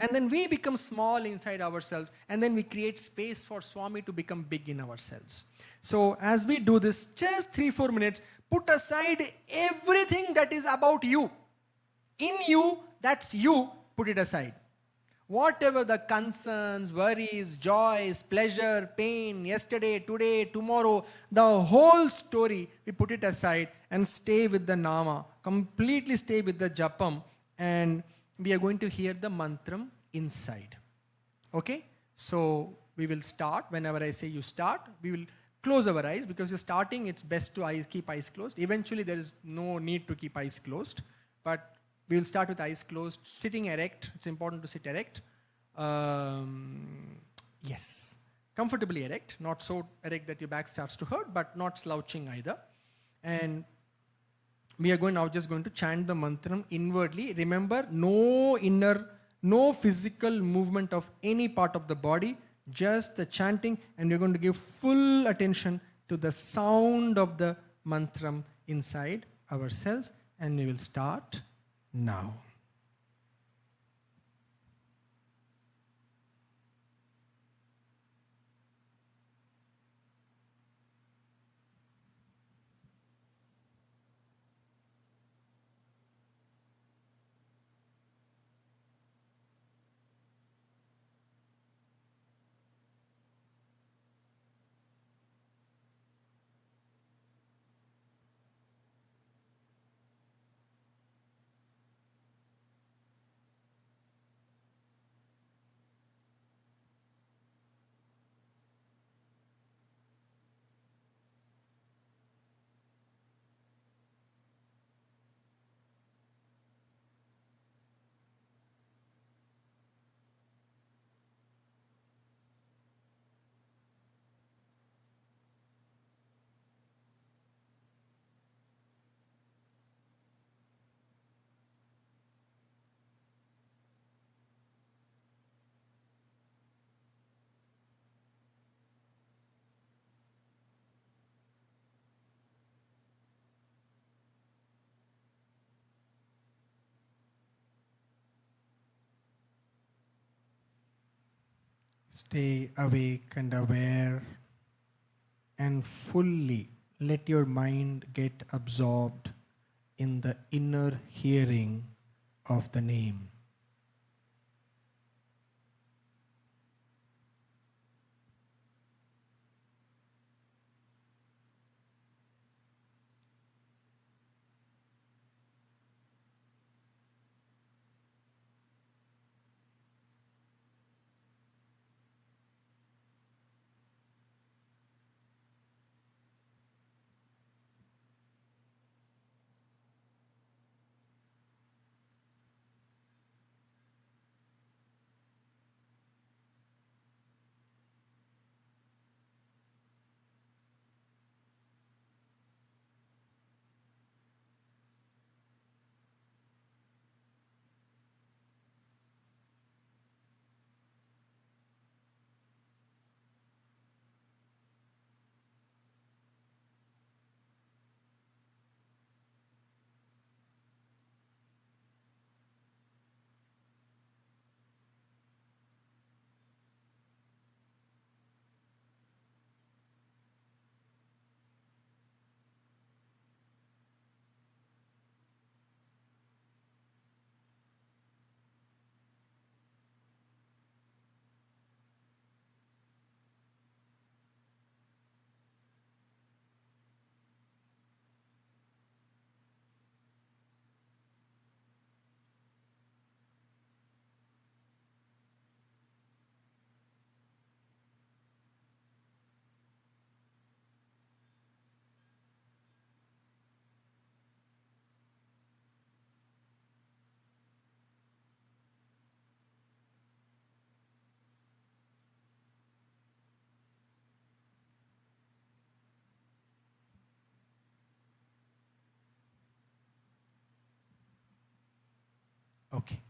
And then we become small inside ourselves, and then we create space for Swami to become big in ourselves. So as we do this, just 3-4 minutes, put aside everything that is about you. In you, that's you, put it aside. Whatever the concerns, worries, joys, pleasure, pain, yesterday, today, tomorrow, the whole story, we put it aside and stay with the Nama, completely stay with the Japam, and we are going to hear the mantram inside. Okay? So we will start. Whenever I say you start, we will close our eyes, because you're starting, it's best to keep eyes closed. Eventually there is no need to keep eyes closed, but we will start with eyes closed, sitting erect. It's important to sit erect. Yes. Comfortably erect, not so erect that your back starts to hurt, but not slouching either. And we are just going to chant the mantram inwardly. Remember, no physical movement of any part of the body, just the chanting, and we're going to give full attention to the sound of the mantram inside ourselves, and we will start now. Stay awake and aware and fully let your mind get absorbed in the inner hearing of the name. Okay.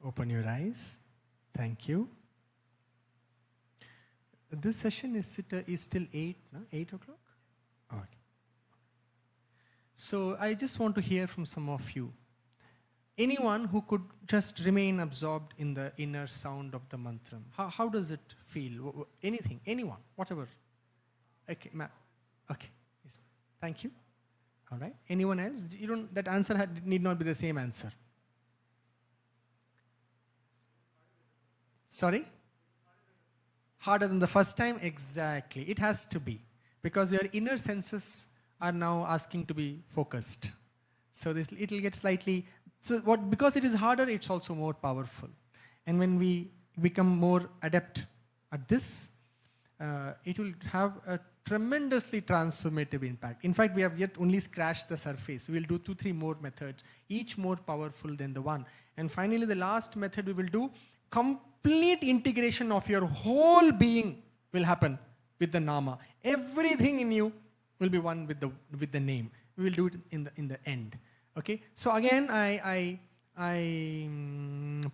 Open your eyes. Thank you. This session is till 8, no? 8 o'clock? Okay. So I just want to hear from some of you. Anyone who could just remain absorbed in the inner sound of the mantra. How does it feel? Anything, anyone, whatever. Okay, ma'am. Okay. Yes. Thank you. All right. Anyone else? You don't. That answer need not be the same answer. Sorry? Harder than the first time? Exactly. It has to be. Because your inner senses are now asking to be focused. So it will get slightly... because it is harder, it's also more powerful. And when we become more adept at this, it will have a tremendously transformative impact. In fact, we have yet only scratched the surface. We'll do 2-3 more methods, each more powerful than the one. And finally, the last method we will do, complete integration of your whole being will happen with the nama. Everything in you will be one with the name. We will do it in the end. Okay. So again, I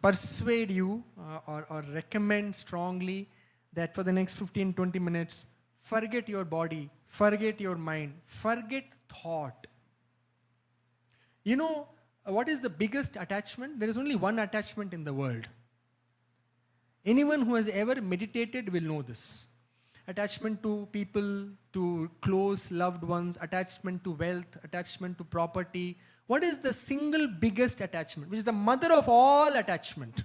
persuade you or recommend strongly that for the next 15-20 minutes, forget your body, forget your mind, forget thought. You know what is the biggest attachment? There is only one attachment in the world. Anyone who has ever meditated will know this. Attachment to people, to close loved ones, attachment to wealth, attachment to property. What is the single biggest attachment, which is the mother of all attachment?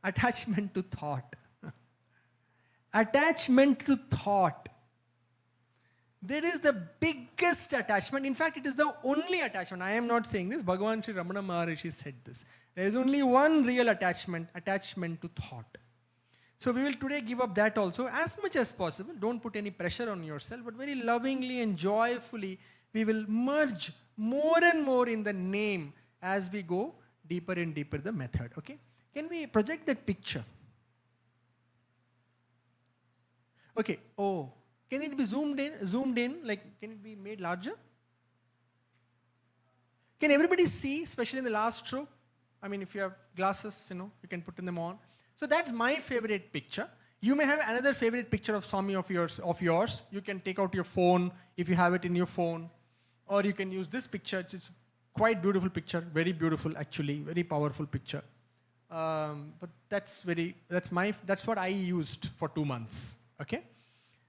Attachment to thought. Attachment to thought. That is the biggest attachment. In fact, it is the only attachment. I am not saying this. Bhagavan Sri Ramana Maharishi said this. There is only one real attachment to thought. So we will today give up that also as much as possible. Don't put any pressure on yourself, but very lovingly and joyfully, we will merge more and more in the name as we go deeper and deeper the method. Okay? Can we project that picture? Okay. Oh, can it be zoomed in? Like, can it be made larger? Can everybody see, especially in the last row? I mean, if you have glasses, you can put them on. So that's my favorite picture. You may have another favorite picture of Swami of yours. You can take out your phone if you have it in your phone. Or you can use this picture. It's quite beautiful picture. Very beautiful, actually. Very powerful picture. But that's what I used for 2 months. Okay,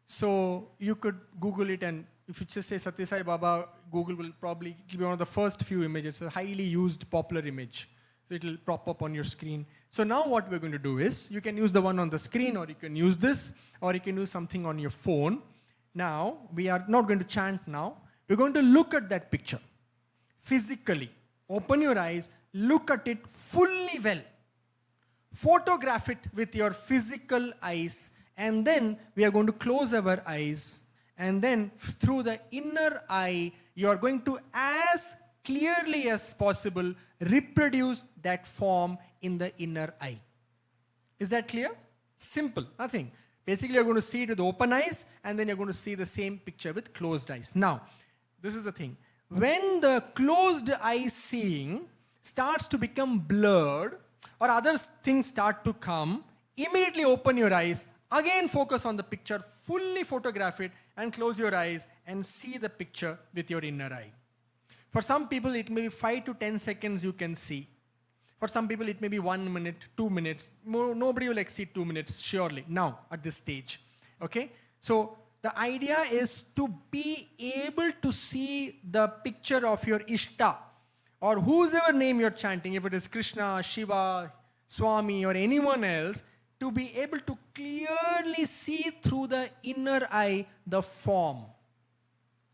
so you could Google it, and if you just say Satya Sai Baba, Google will probably, it'll be one of the first few images, a highly used popular image. So it will pop up on your screen. So now what we're going to do is, you can use the one on the screen, or you can use this, or you can use something on your phone. Now, we are not going to chant now. We're going to look at that picture physically. Open your eyes, look at it fully well. Photograph it with your physical eyes, and then we are going to close our eyes, and then through the inner eye, you are going to, as clearly as possible, reproduce that form in the inner eye. Is that clear? Simple, nothing. Basically, you're going to see it with open eyes, and then you're going to see the same picture with closed eyes. Now, this is the thing. When the closed eye seeing starts to become blurred, or other things start to come, immediately open your eyes, again focus on the picture, fully photograph it, and close your eyes and see the picture with your inner eye. For some people, it may be 5 to 10 seconds you can see. For some people, it may be 1 minute, 2 minutes. Nobody will exceed 2 minutes, surely, now, at this stage. Okay? So, the idea is to be able to see the picture of your Ishta, or whosoever name you're chanting, if it is Krishna, Shiva, Swami, or anyone else, to be able to clearly see through the inner eye the form.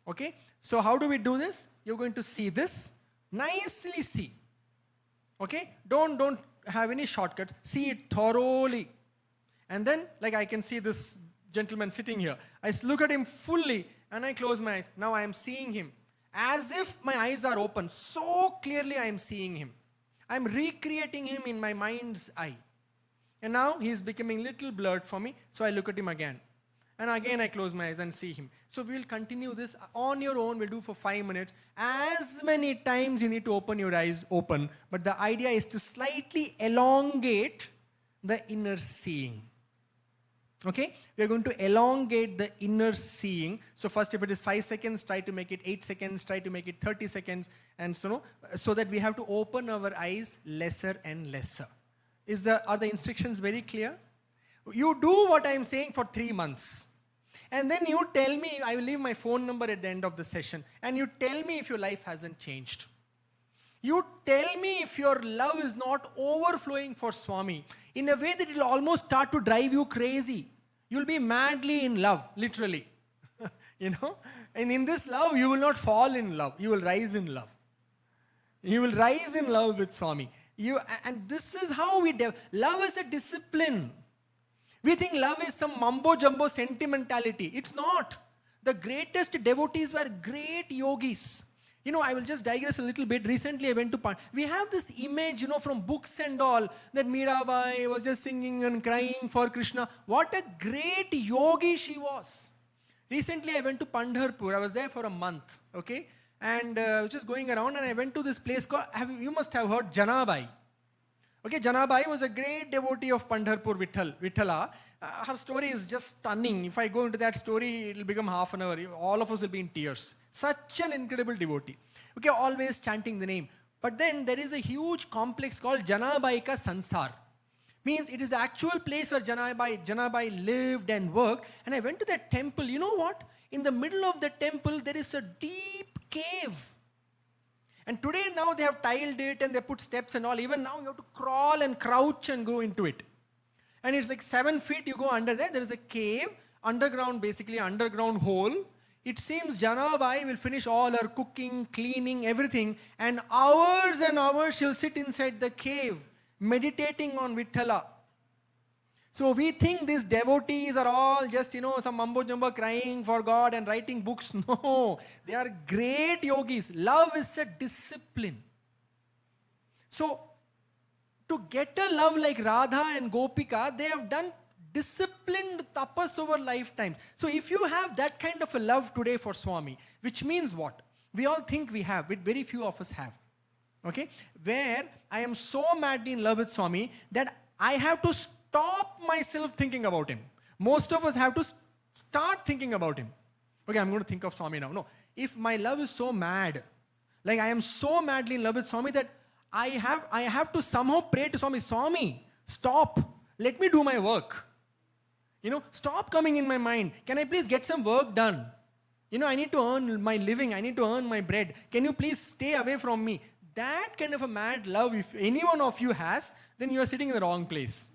Okay? So, how do we do this? You're going to see this, nicely see. Okay? Don't have any shortcuts. See it thoroughly. And then, like I can see this gentleman sitting here. I look at him fully and I close my eyes. Now I am seeing him. As if my eyes are open. So clearly I am seeing him. I am recreating him in my mind's eye. And now he is becoming little blurred for me. So I look at him again. And again I close my eyes and see him. So we will continue this on your own. We'll do for 5 minutes. As many times you need to open your eyes open. But the idea is to slightly elongate the inner seeing. Okay? We are going to elongate the inner seeing. So first, if it is 5 seconds, try to make it 8 seconds, try to make it 30 seconds, and so that we have to open our eyes lesser and lesser. Are the instructions very clear? You do what I am saying for 3 months. And then you tell me, I will leave my phone number at the end of the session, and you tell me if your life hasn't changed. You tell me if your love is not overflowing for Swami in a way that it will almost start to drive you crazy. You'll be madly in love, literally. And in this love, you will not fall in love. You will rise in love. You will rise in love with Swami. And this is how we love is a discipline. We think love is some mumbo-jumbo sentimentality. It's not. The greatest devotees were great yogis. I will just digress a little bit. Recently, I went to we have this image, from books and all, that Mirabai was just singing and crying for Krishna. What a great yogi she was. Recently, I went to Pandharpur. I was there for a month, okay? And I was just going around, and I went to this place called, you must have heard Janabai. Okay, Janabai was a great devotee of Pandharpur Vithala. Her story is just stunning. If I go into that story, it will become half an hour. All of us will be in tears. Such an incredible devotee. Okay, always chanting the name. But then there is a huge complex called Janabai Ka Sansar. Means it is the actual place where Janabai lived and worked. And I went to that temple. You know what? In the middle of the temple, there is a deep cave. And today now they have tiled it and they put steps and all. Even now you have to crawl and crouch and go into it. And it's like 7 feet you go under there. There is a cave, underground, basically underground hole. It seems Janabai will finish all her cooking, cleaning, everything. And hours she'll sit inside the cave, meditating on Vithala. So we think these devotees are all just, some mumbo-jumbo crying for God and writing books. No, they are great yogis. Love is a discipline. So, to get a love like Radha and Gopika, they have done disciplined tapas over lifetimes. So if you have that kind of a love today for Swami, which means what? We all think we have, but very few of us have. Okay? Where I am so madly in love with Swami that I have to stop myself thinking about him. Most of us have to start thinking about him. Okay, I'm going to think of Swami now. No, if my love is so mad, like I am so madly in love with Swami that I have to somehow pray to Swami, Swami, stop, let me do my work. Stop coming in my mind. Can I please get some work done? I need to earn my living. I need to earn my bread. Can you please stay away from me? That kind of a mad love, if any one of you has, then you are sitting in the wrong place.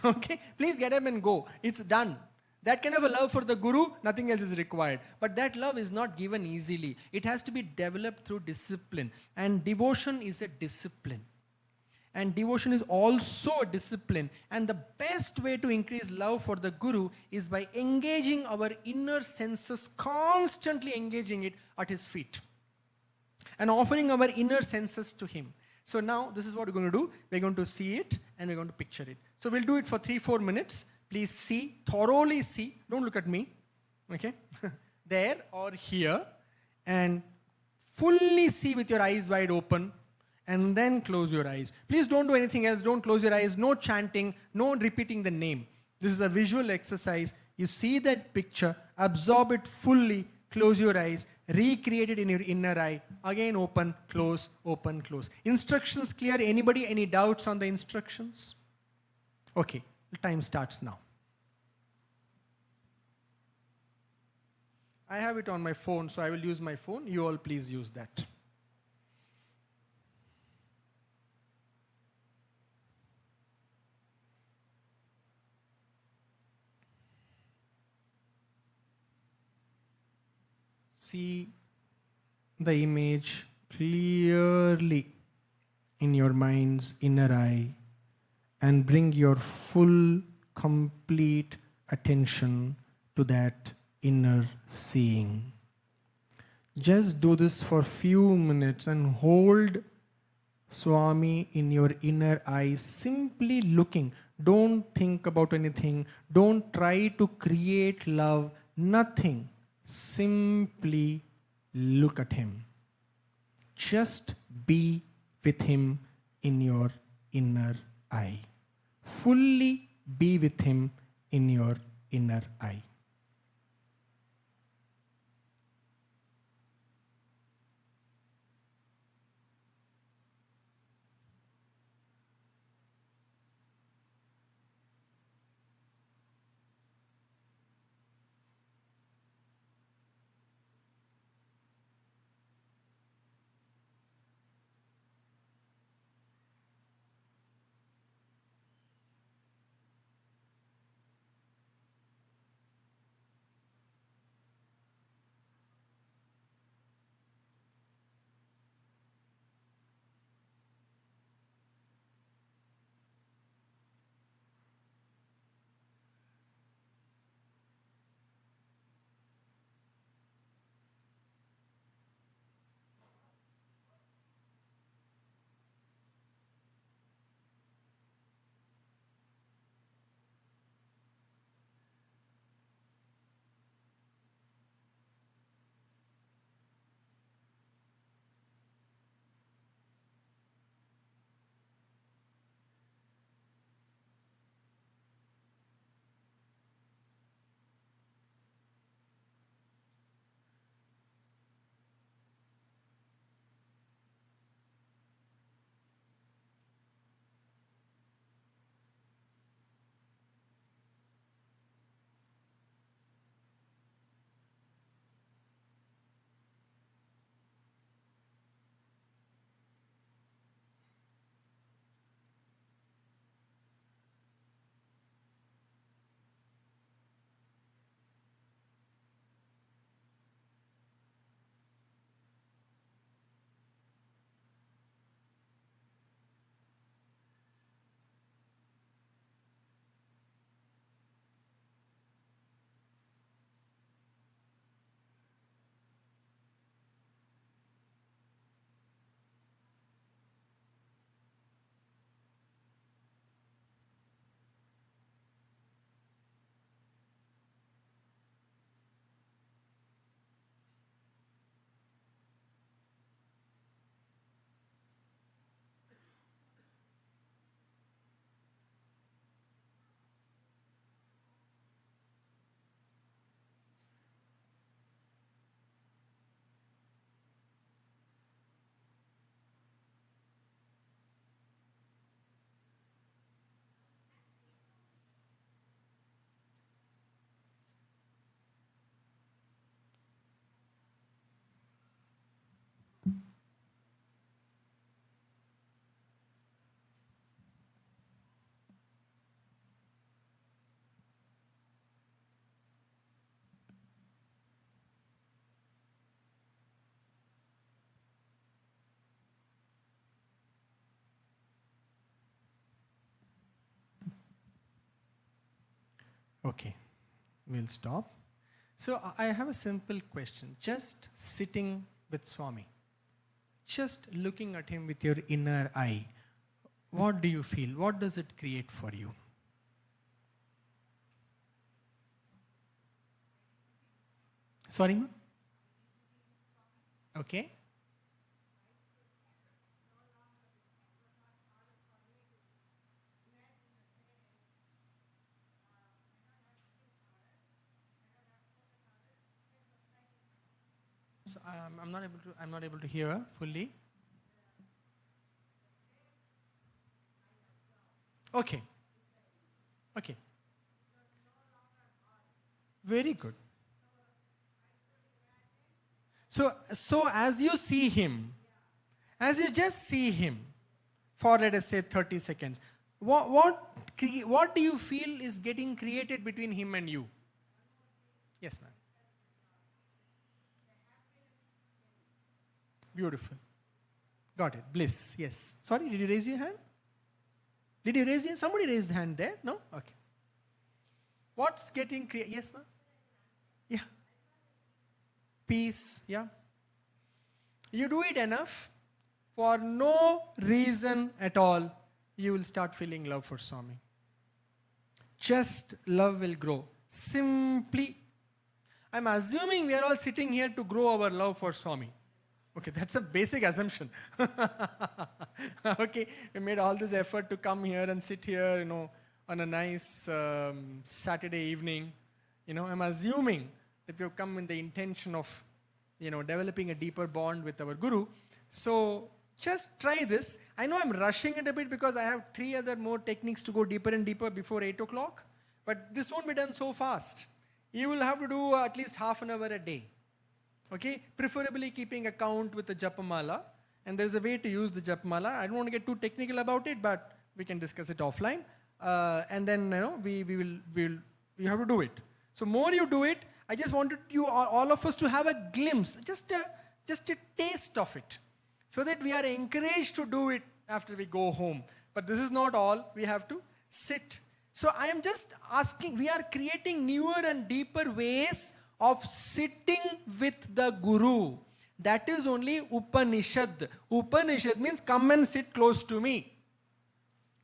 Okay? Please get up and go. It's done. That kind of a love for the Guru, nothing else is required. But that love is not given easily. It has to be developed through discipline. And devotion is a discipline. And devotion is also a discipline. And the best way to increase love for the Guru is by engaging our inner senses, constantly engaging it at his feet. And offering our inner senses to him. So now, this is what we're going to do. We're going to see it and we're going to picture it. So we'll do it for 3-4 minutes. Please see, thoroughly see. Don't look at me. Okay? There or here. And fully see with your eyes wide open. And then close your eyes. Please don't do anything else. Don't close your eyes. No chanting. No repeating the name. This is a visual exercise. You see that picture. Absorb it fully. Close your eyes. Recreate it in your inner eye. Again open, close, open, close. Instructions clear? Anybody? Any doubts on the instructions? Okay. The time starts now. I have it on my phone, so I will use my phone. You all please use that. See the image clearly in your mind's inner eye and bring your full, complete attention to that inner seeing. Just do this for few minutes and hold Swami in your inner eye, simply looking. Don't think about anything. Don't try to create love. Nothing. Simply look at him. Just be with him in your inner eye. Fully be with him in your inner eye. Okay, we'll stop. So I have a simple question. Just sitting with Swami, just looking at him with your inner eye, what do you feel? What does it create for you? Sorry, ma'am? Okay. So I'm not able to hear fully. Okay. Okay. Very good. So as you see him, as you just see him for, let us say, 30 seconds, what do you feel is getting created between him and you? Yes, ma'am. Beautiful. Got it. Bliss. Yes. Sorry, did you raise your hand? Did you raise your hand? Somebody raised hand there? No? Okay. What's getting created? Yes, ma'am? Yeah. Peace. Yeah. You do it enough, for no reason at all, you will start feeling love for Swami. Just love will grow. Simply, I'm assuming we are all sitting here to grow our love for Swami. Okay, that's a basic assumption. Okay, we made all this effort to come here and sit here, on a nice Saturday evening. I'm assuming that we have come in the intention of, developing a deeper bond with our Guru. So just try this. I know I'm rushing it a bit because I have 3 other more techniques to go deeper and deeper before 8 o'clock. But this won't be done so fast. You will have to do at least half an hour a day. Okay, preferably keeping a count with the japamala, and there's a way to use the japamala. I don't want to get too technical about it, but we can discuss it offline. And then you have to do it. So more you do it, I just wanted you all of us to have a glimpse, just a taste of it, so that we are encouraged to do it after we go home. But this is not all. We have to sit. So I am just asking. We are creating newer and deeper ways of sitting with the Guru. That is only Upanishad. Upanishad means come and sit close to me.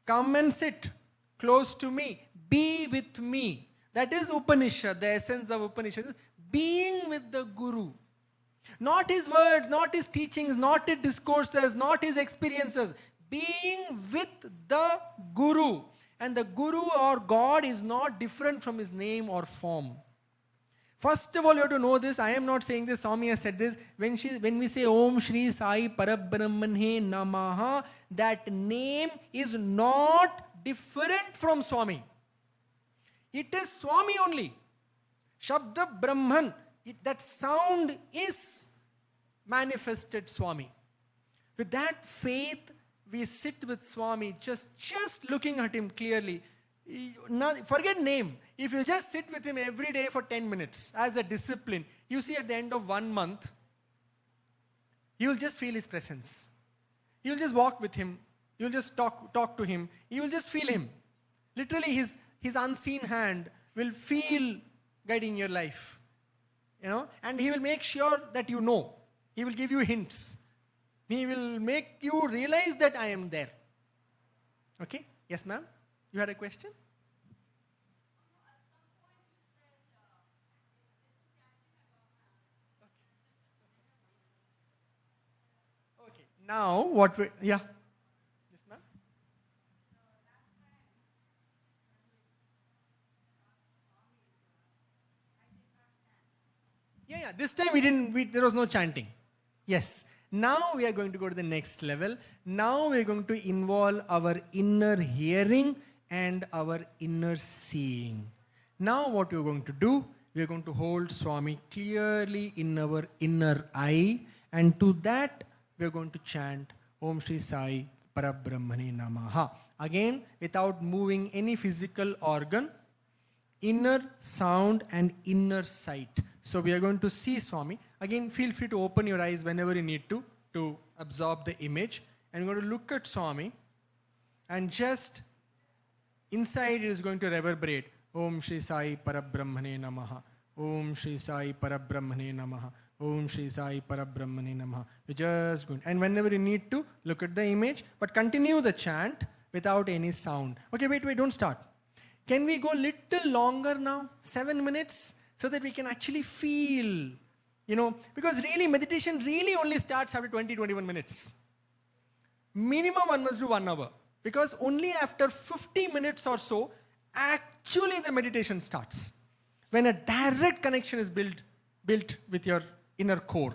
Come and sit close to me. Be with me. That is Upanishad, the essence of Upanishad. Being with the Guru. Not his words, not his teachings, not his discourses, not his experiences. Being with the Guru. And the Guru or God is not different from his name or form. First of all, you have to know this. I am not saying this. Swami has said this. When we say Om Shri Sai Parabrahmane Namaha, that name is not different from Swami. It is Swami only. Shabda Brahman. That sound is manifested Swami. With that faith, we sit with Swami, just looking at him clearly. Forget name. If you just sit with him every day for 10 minutes as a discipline, you see at the end of 1 month, you will just feel his presence. You will just walk with him. You will just talk to him. You will just feel him. Literally, his unseen hand will feel guiding your life. And he will make sure that you know. He will give you hints. He will make you realize that I am there. Okay? Yes, ma'am? You had a question? Okay. Now, yeah. Yes, ma'am? Yeah. This time there was no chanting. Yes. Now we are going to go to the next level. Now we are going to involve our inner hearing and our inner seeing. Now what we are going to do, we are going to hold Swami clearly in our inner eye, and to that we are going to chant Om Shri Sai Parabrahmane Namaha. Again, without moving any physical organ, inner sound and inner sight. So we are going to see Swami. Again, feel free to open your eyes whenever you need to absorb the image. And you're going to look at Swami, and just inside it is going to reverberate Om Shri Sai Parabrahmane Namaha. Om Shri Sai Parabrahmane Namaha. Om Shri Sai Parabrahmane Namaha. You're just going. And whenever you need to, look at the image, but continue the chant without any sound. Okay, wait, don't start. Can we go little longer now? 7 minutes? So that we can actually feel, because really meditation really only starts after 20-21 minutes. Minimum one must do 1 hour. Because only after 50 minutes or so, actually the meditation starts. When a direct connection is built with your inner core.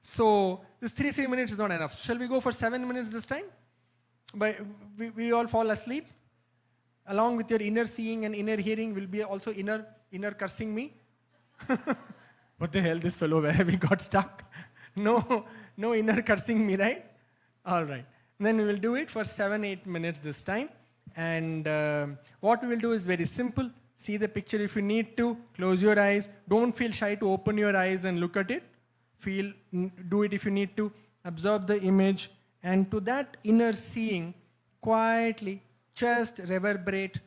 So this 3 minutes is not enough. Shall we go for 7 minutes this time? But we all fall asleep. Along with your inner seeing and inner hearing will be also inner cursing me. What the hell, this fellow, where we got stuck? No inner cursing me, right? All right. Then we will do it for 7-8 minutes this time. And what we will do is very simple. See the picture if you need to. Close your eyes. Don't feel shy to open your eyes and look at it. Do it if you need to. Absorb the image. And to that inner seeing, quietly, just reverberate,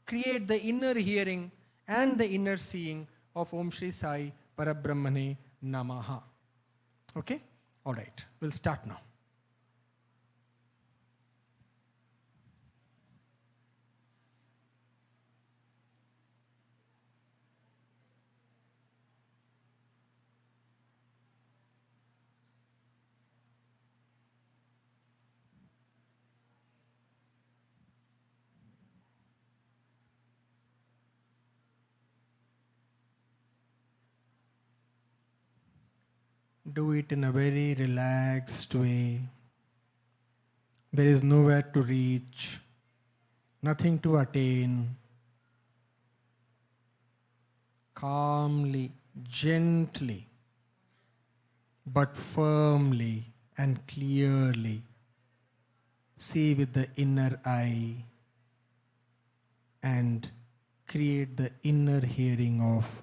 create the inner hearing and the inner seeing of Om Shri Sai Parabrahmane Namaha. Okay? All right. We'll start now. Do it in a very relaxed way. There is nowhere to reach, nothing to attain. Calmly, gently, but firmly and clearly see with the inner eye and create the inner hearing of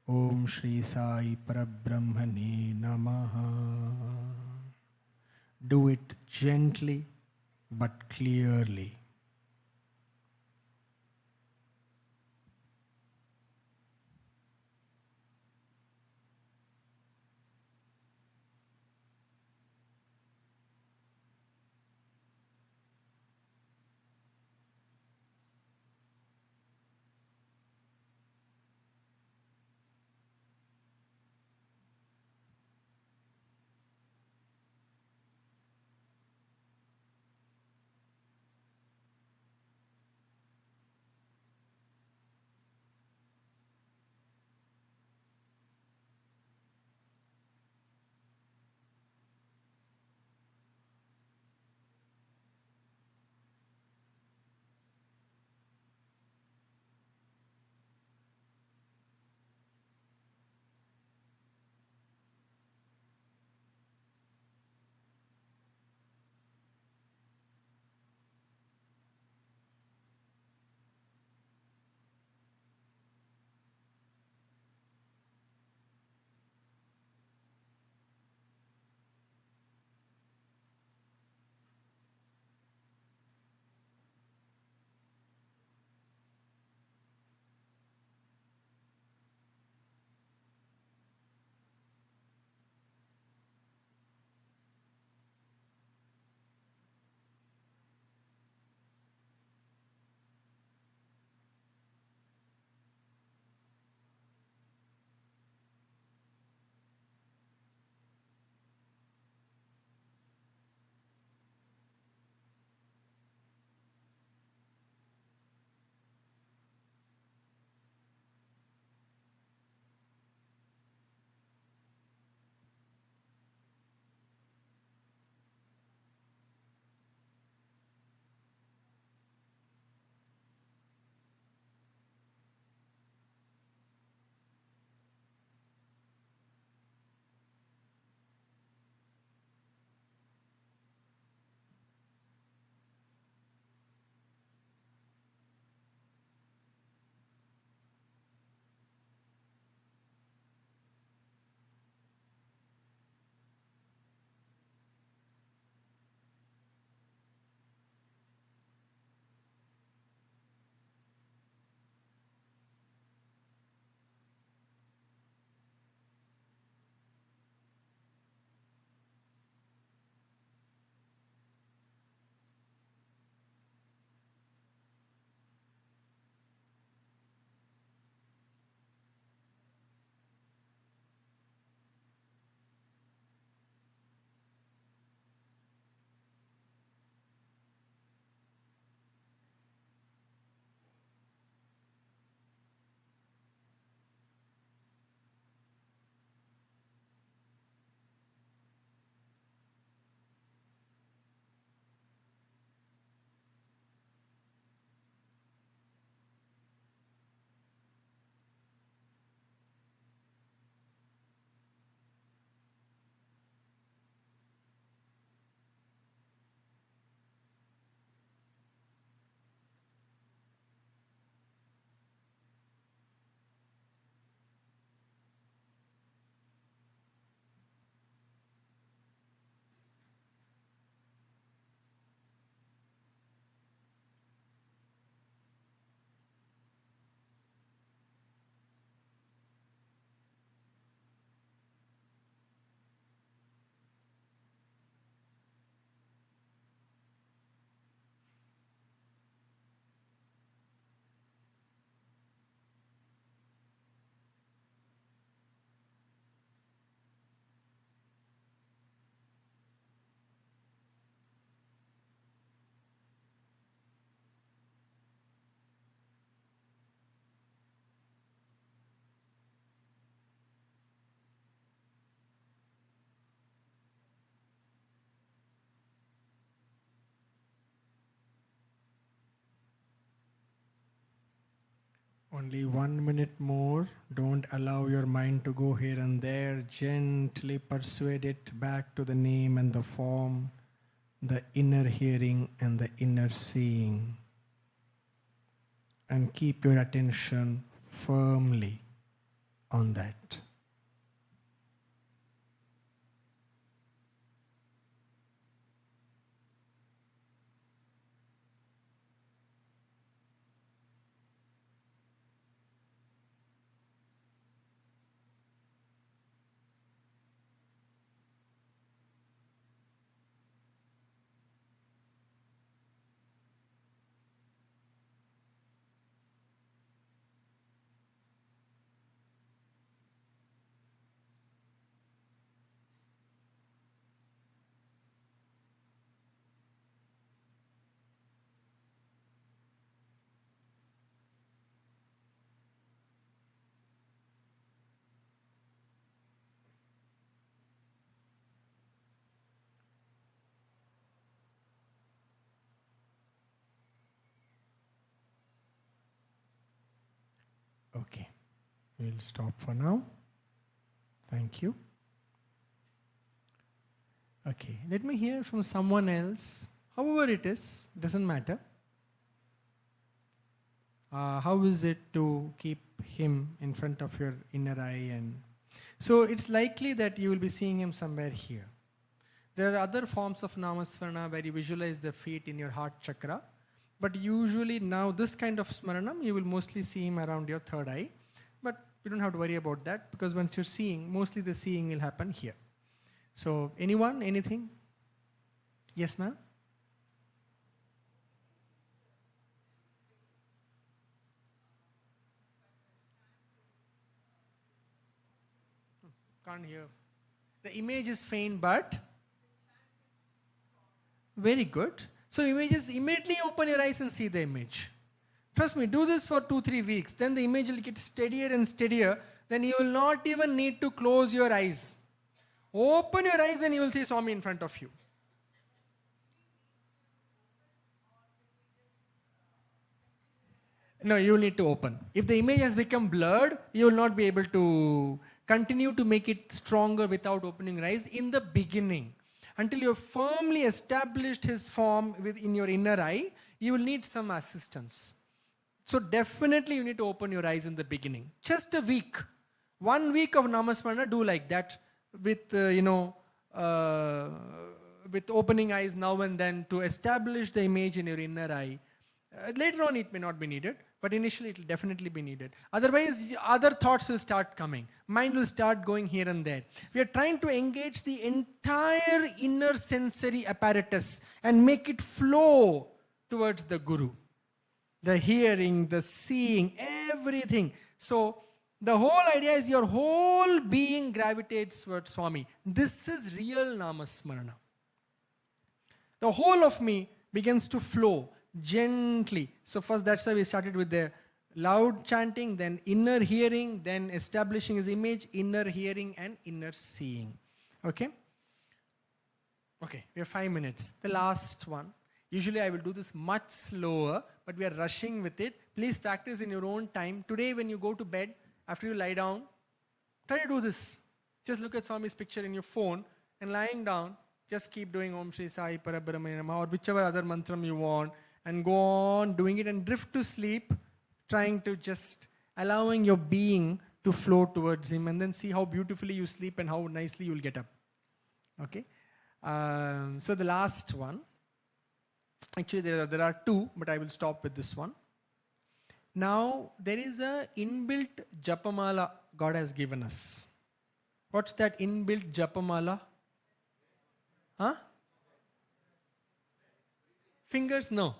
Om Shri Sai Parabrahmane Namaha. Do it gently but clearly. Only 1 minute more. Don't allow your mind to go here and there. Gently persuade it back to the name and the form, the inner hearing and the inner seeing. And keep your attention firmly on that. Okay, we'll stop for now. Thank you. Okay, let me hear from someone else. However it is, doesn't matter. How is it to keep him in front of your inner eye? And so it's likely that you will be seeing him somewhere here. There are other forms of namasmarana where you visualize the feet in your heart chakra. But usually now this kind of smaranam, you will mostly see him around your third eye. But you don't have to worry about that, because once you're seeing, mostly the seeing will happen here. So anyone, anything? Yes, ma'am? Can't hear. The image is faint, but very good. So images, immediately open your eyes and see the image. Trust me, do this for 2-3 weeks. Then the image will get steadier and steadier. Then you will not even need to close your eyes. Open your eyes and you will see Swami in front of you. No, you will need to open. If the image has become blurred, you will not be able to continue to make it stronger without opening your eyes in the beginning. Until you have firmly established his form within your inner eye, you will need some assistance. So definitely you need to open your eyes in the beginning. Just a week. 1 week of namasmarana, do like that with, with opening eyes now and then to establish the image in your inner eye. Later on it may not be needed, but initially it will definitely be needed. Otherwise, other thoughts will start coming. Mind will start going here and there. We are trying to engage the entire inner sensory apparatus and make it flow towards the Guru. The hearing, the seeing, everything. So the whole idea is your whole being gravitates towards Swami. This is real namasmarana. The whole of me begins to flow gently. So first, that's why we started with the loud chanting, then inner hearing, then establishing his image, inner hearing and inner seeing. Okay? Okay, we have 5 minutes. The last one. Usually I will do this much slower, but we are rushing with it. Please practice in your own time. Today when you go to bed, after you lie down, try to do this. Just look at Swami's picture in your phone and lying down, just keep doing Om Shri Sai Parabrahmane Namah or whichever other mantram you want and go on doing it and drift to sleep, trying to just allowing your being to flow towards him, and then see how beautifully you sleep and how nicely you will get up. Okay? So the last one. Actually, there are two, but I will stop with this one. Now, there is a inbuilt japamala God has given us. What's that inbuilt japamala? Huh? Fingers? No.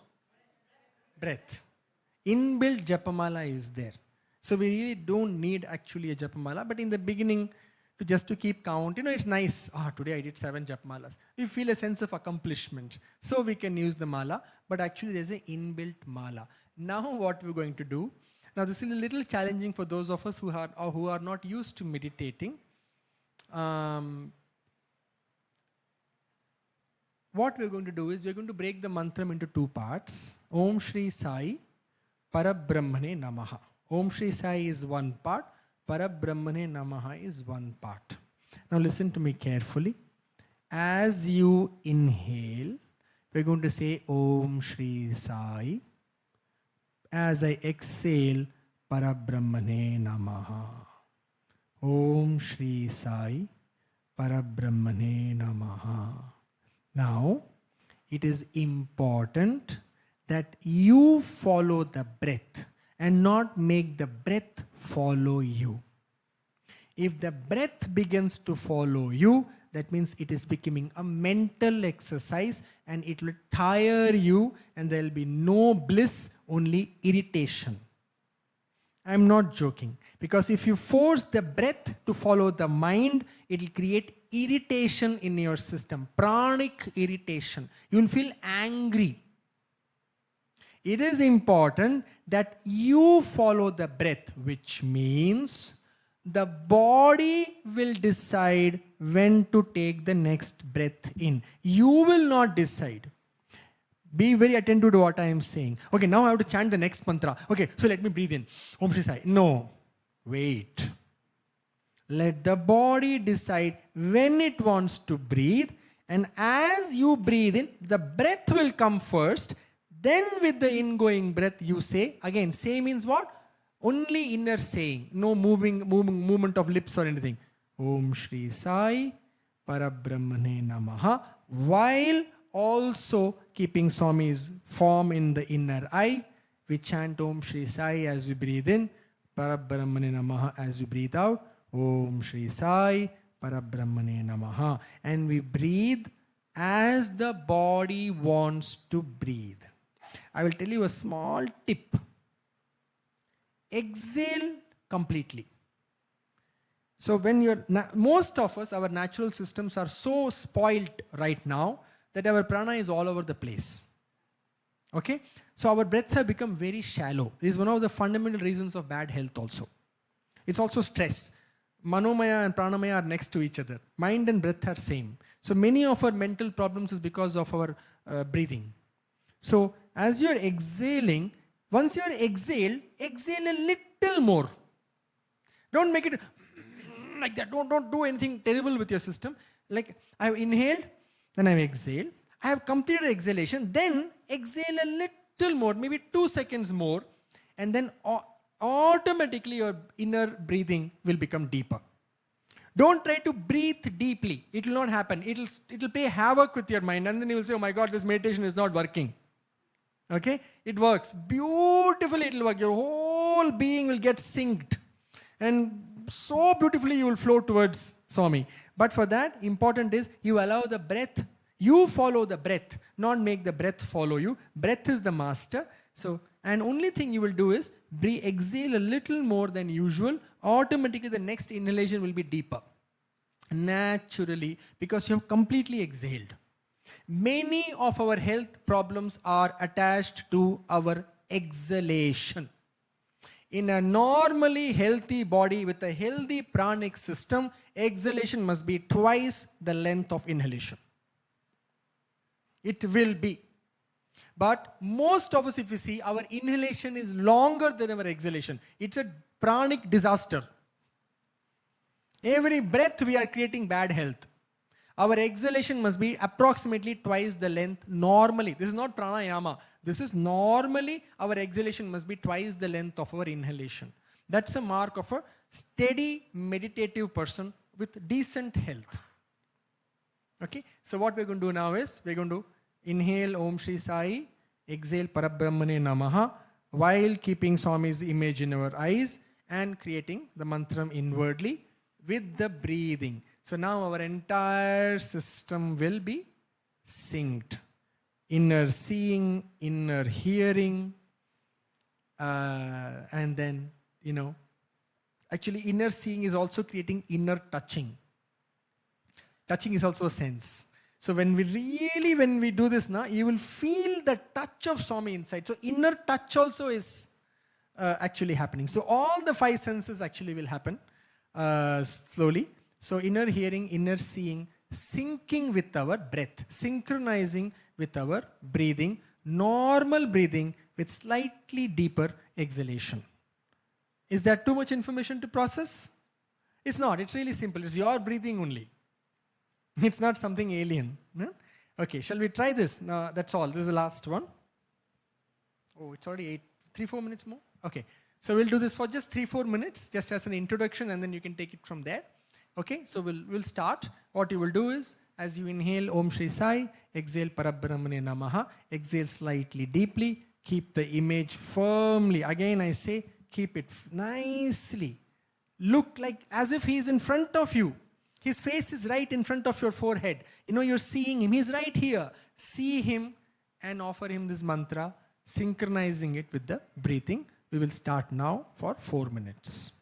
Breath. Inbuilt japamala is there. So we really don't need actually a japamala, but in the beginning, just to keep count, it's nice. Today I did 7 japamalas. We feel a sense of accomplishment. So we can use the mala, but actually there's an inbuilt mala. Now what we're going to do, now this is a little challenging for those of us who are not used to meditating. What we're going to do is we're going to break the mantram into 2 parts. Om Shri Sai Parabrahmane Namaha. Om Shri Sai is one part, Parabrahmane Namaha is one part. Now listen to me carefully. As you inhale, we're going to say Om Shri Sai. As I exhale, Parabrahmane Namaha. Om Shri Sai, Parabrahmane Namaha. Now, it is important that you follow the breath and not make the breath follow you. If the breath begins to follow you, that means it is becoming a mental exercise and it will tire you and there will be no bliss, only irritation. I'm not joking. Because if you force the breath to follow the mind, it will create irritation in your system, pranic irritation. You will feel angry. It is important that you follow the breath, which means the body will decide when to take the next breath in. You will not decide. Be very attentive to what I am saying. Okay, now I have to chant the next mantra. Okay, so let me breathe in. Om Shri Sai. No. Wait. Let the body decide when it wants to breathe. And as you breathe in, the breath will come first. Then with the ingoing breath, you say, again, say means what? Only inner saying. No movement of lips or anything. Om Shri Sai, Parabrahmane Namaha. While also keeping Swami's form in the inner eye, we chant Om Shri Sai as we breathe in, Parabrahmane Namaha as we breathe out, Om Shri Sai, Parabrahmane Namaha. And we breathe as the body wants to breathe. I will tell you a small tip. Exhale completely. So when most of us, our natural systems are so spoilt right now that our prana is all over the place. Okay? So our breaths have become very shallow. This is one of the fundamental reasons of bad health also. It's also stress. Manomaya and pranamaya are next to each other. Mind and breath are same. So many of our mental problems is because of our breathing. So as you're exhaling, once you're exhaled, exhale a little more. Don't make it like that. Don't do anything terrible with your system. Like I have inhaled, then I have exhaled. I have completed exhalation, then exhale a little more, maybe 2 seconds more, and then automatically your inner breathing will become deeper. Don't try to breathe deeply. It will not happen. It'll play havoc with your mind, and then you will say, oh my God, this meditation is not working. Okay? It works. Beautifully it will work. Your whole being will get synced. And so beautifully you will flow towards Swami. But for that, important is you allow the breath. You follow the breath, not make the breath follow you. Breath is the master. So, and only thing you will do is exhale a little more than usual. Automatically the next inhalation will be deeper. Naturally, because you have completely exhaled. Many of our health problems are attached to our exhalation. In a normally healthy body with a healthy pranic system, exhalation must be twice the length of inhalation. It will be. But most of us, if you see, our inhalation is longer than our exhalation. It's a pranic disaster. Every breath we are creating bad health. Our exhalation must be approximately twice the length normally. This is not pranayama. This is normally our exhalation must be twice the length of our inhalation. That's a mark of a steady meditative person with decent health. Okay, so what we're going to do now is we're going to inhale Om Shri Sai, exhale Parabrahmane Namaha while keeping Swami's image in our eyes and creating the mantra inwardly with the breathing. So now our entire system will be synced. Inner seeing, inner hearing, and then, actually inner seeing is also creating inner touching. Touching is also a sense. So when we do this now, you will feel the touch of Swami inside. So inner touch also is actually happening. So all the 5 senses actually will happen slowly. So inner hearing, inner seeing, syncing with our breath, synchronizing with our breathing, normal breathing with slightly deeper exhalation. Is that too much information to process? It's not. It's really simple. It's your breathing only. It's not something alien. No? Okay, shall we try this? No, that's all. This is the last one. Oh, it's already 3-4 minutes more? Okay. So we'll do this for just 3-4 minutes, just as an introduction, and then you can take it from there. Okay, so we'll start. What you will do is, as you inhale Om Shri Sai, exhale Parabrahmane Namaha, exhale slightly deeply, keep the image firmly. Again I say, keep it nicely. Look like as if he is in front of you. His face is right in front of your forehead. You know, you're seeing him. He's right here. See him and offer him this mantra, synchronizing it with the breathing. We will start now for 4 minutes.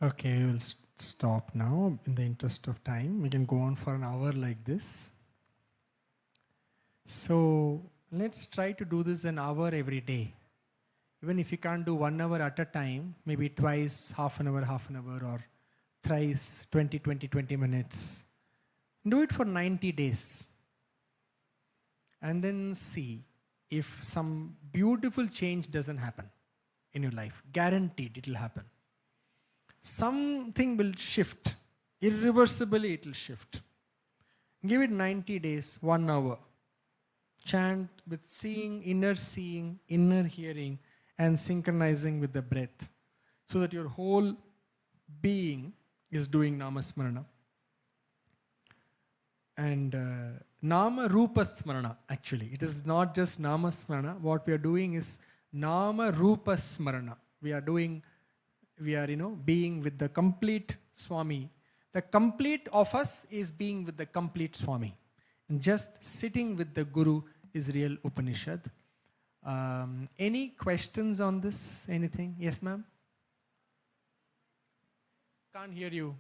Okay, we'll stop now in the interest of time. We can go on for an hour like this. So let's try to do this an hour every day. Even if you can't do 1 hour at a time, maybe twice, half an hour, or thrice, 20 minutes. Do it for 90 days. And then see if some beautiful change doesn't happen in your life. Guaranteed it will happen. Something will shift. Irreversibly it will shift. Give it 90 days, 1 hour. Chant with seeing, inner hearing, and synchronizing with the breath, so that your whole being is doing Namasmarana. And Nama Rupa Smarana, actually. It is not just Nama Smarana. What we are doing is Nama Rupa Smarana. We are, being with the complete Swami. The complete of us is being with the complete Swami. And just sitting with the Guru is real Upanishad. Any questions on this? Anything? Yes, ma'am? Can't hear you.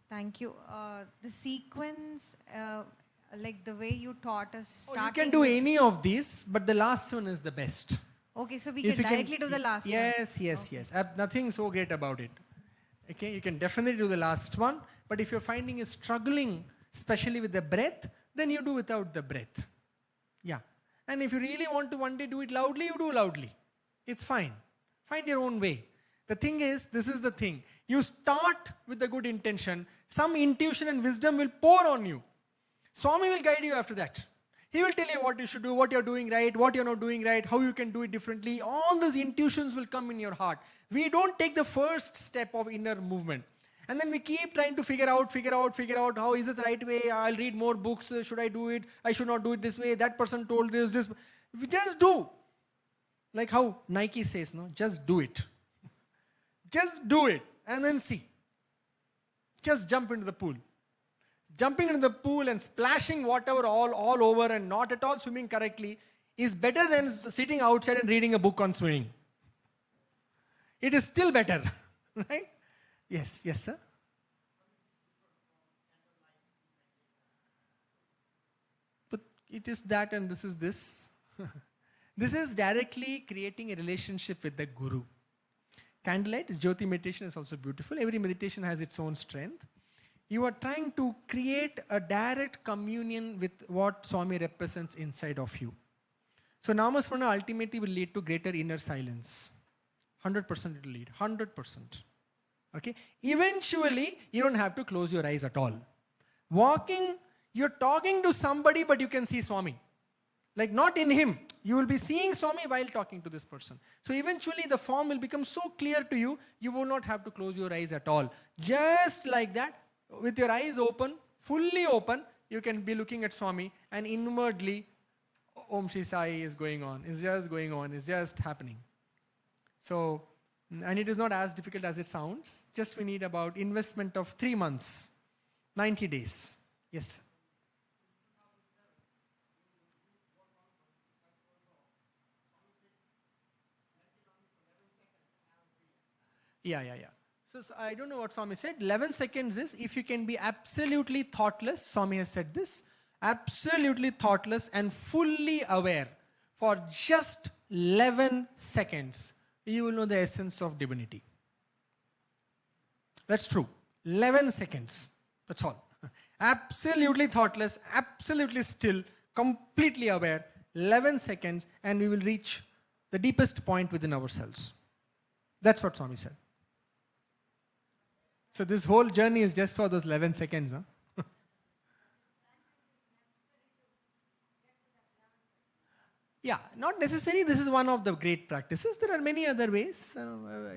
Thank you. The sequence, like the way you taught us. You can do any of these, but the last one is the best. Okay, so we can directly do the last one. Yes. Nothing so great about it. Okay, you can definitely do the last one, but if you're finding you struggling, especially with the breath, then you do without the breath. Yeah. And if you really want to one day do it loudly, you do loudly. It's fine. Find your own way. The thing is, this is the thing. You start with a good intention. Some intuition and wisdom will pour on you. Swami will guide you after that. He will tell you what you should do, what you're doing right, what you're not doing right, how you can do it differently. All those intuitions will come in your heart. We don't take the first step of inner movement. And then we keep trying to figure out how is it the right way. I'll read more books. Should I do it? I should not do it this way. That person told this. We just do. Like how Nike says, no? Just do it. Just do it and then see. Just jump into the pool. Jumping into the pool and splashing whatever all over and not at all swimming correctly is better than sitting outside and reading a book on swimming. It is still better, right? Yes, sir. But it is that and this is this. This is directly creating a relationship with the Guru. Candlelight, Jyoti meditation is also beautiful. Every meditation has its own strength. You are trying to create a direct communion with what Swami represents inside of you. So Namasmarana ultimately will lead to greater inner silence. 100% it will lead. 100%. Okay? Eventually, you don't have to close your eyes at all. Walking, you're talking to somebody, but you can see Swami. Like not in him. You will be seeing Swami while talking to this person. So eventually the form will become so clear to you, you will not have to close your eyes at all. Just like that, with your eyes open, fully open, you can be looking at Swami and inwardly, Om Shri Sai is going on. It's just going on. It's just happening. So, and it is not as difficult as it sounds. Just we need about investment of 3 months, 90 days. Yes. Yeah. So I don't know what Swami said. 11 seconds is if you can be absolutely thoughtless. Swami has said this. Absolutely thoughtless and fully aware for just 11 seconds. You will know the essence of divinity. That's true. 11 seconds. That's all. Absolutely thoughtless, absolutely still, completely aware. 11 seconds and we will reach the deepest point within ourselves. That's what Swami said. So this whole journey is just for those 11 seconds. Huh? Yeah, not necessary. This is one of the great practices. There are many other ways.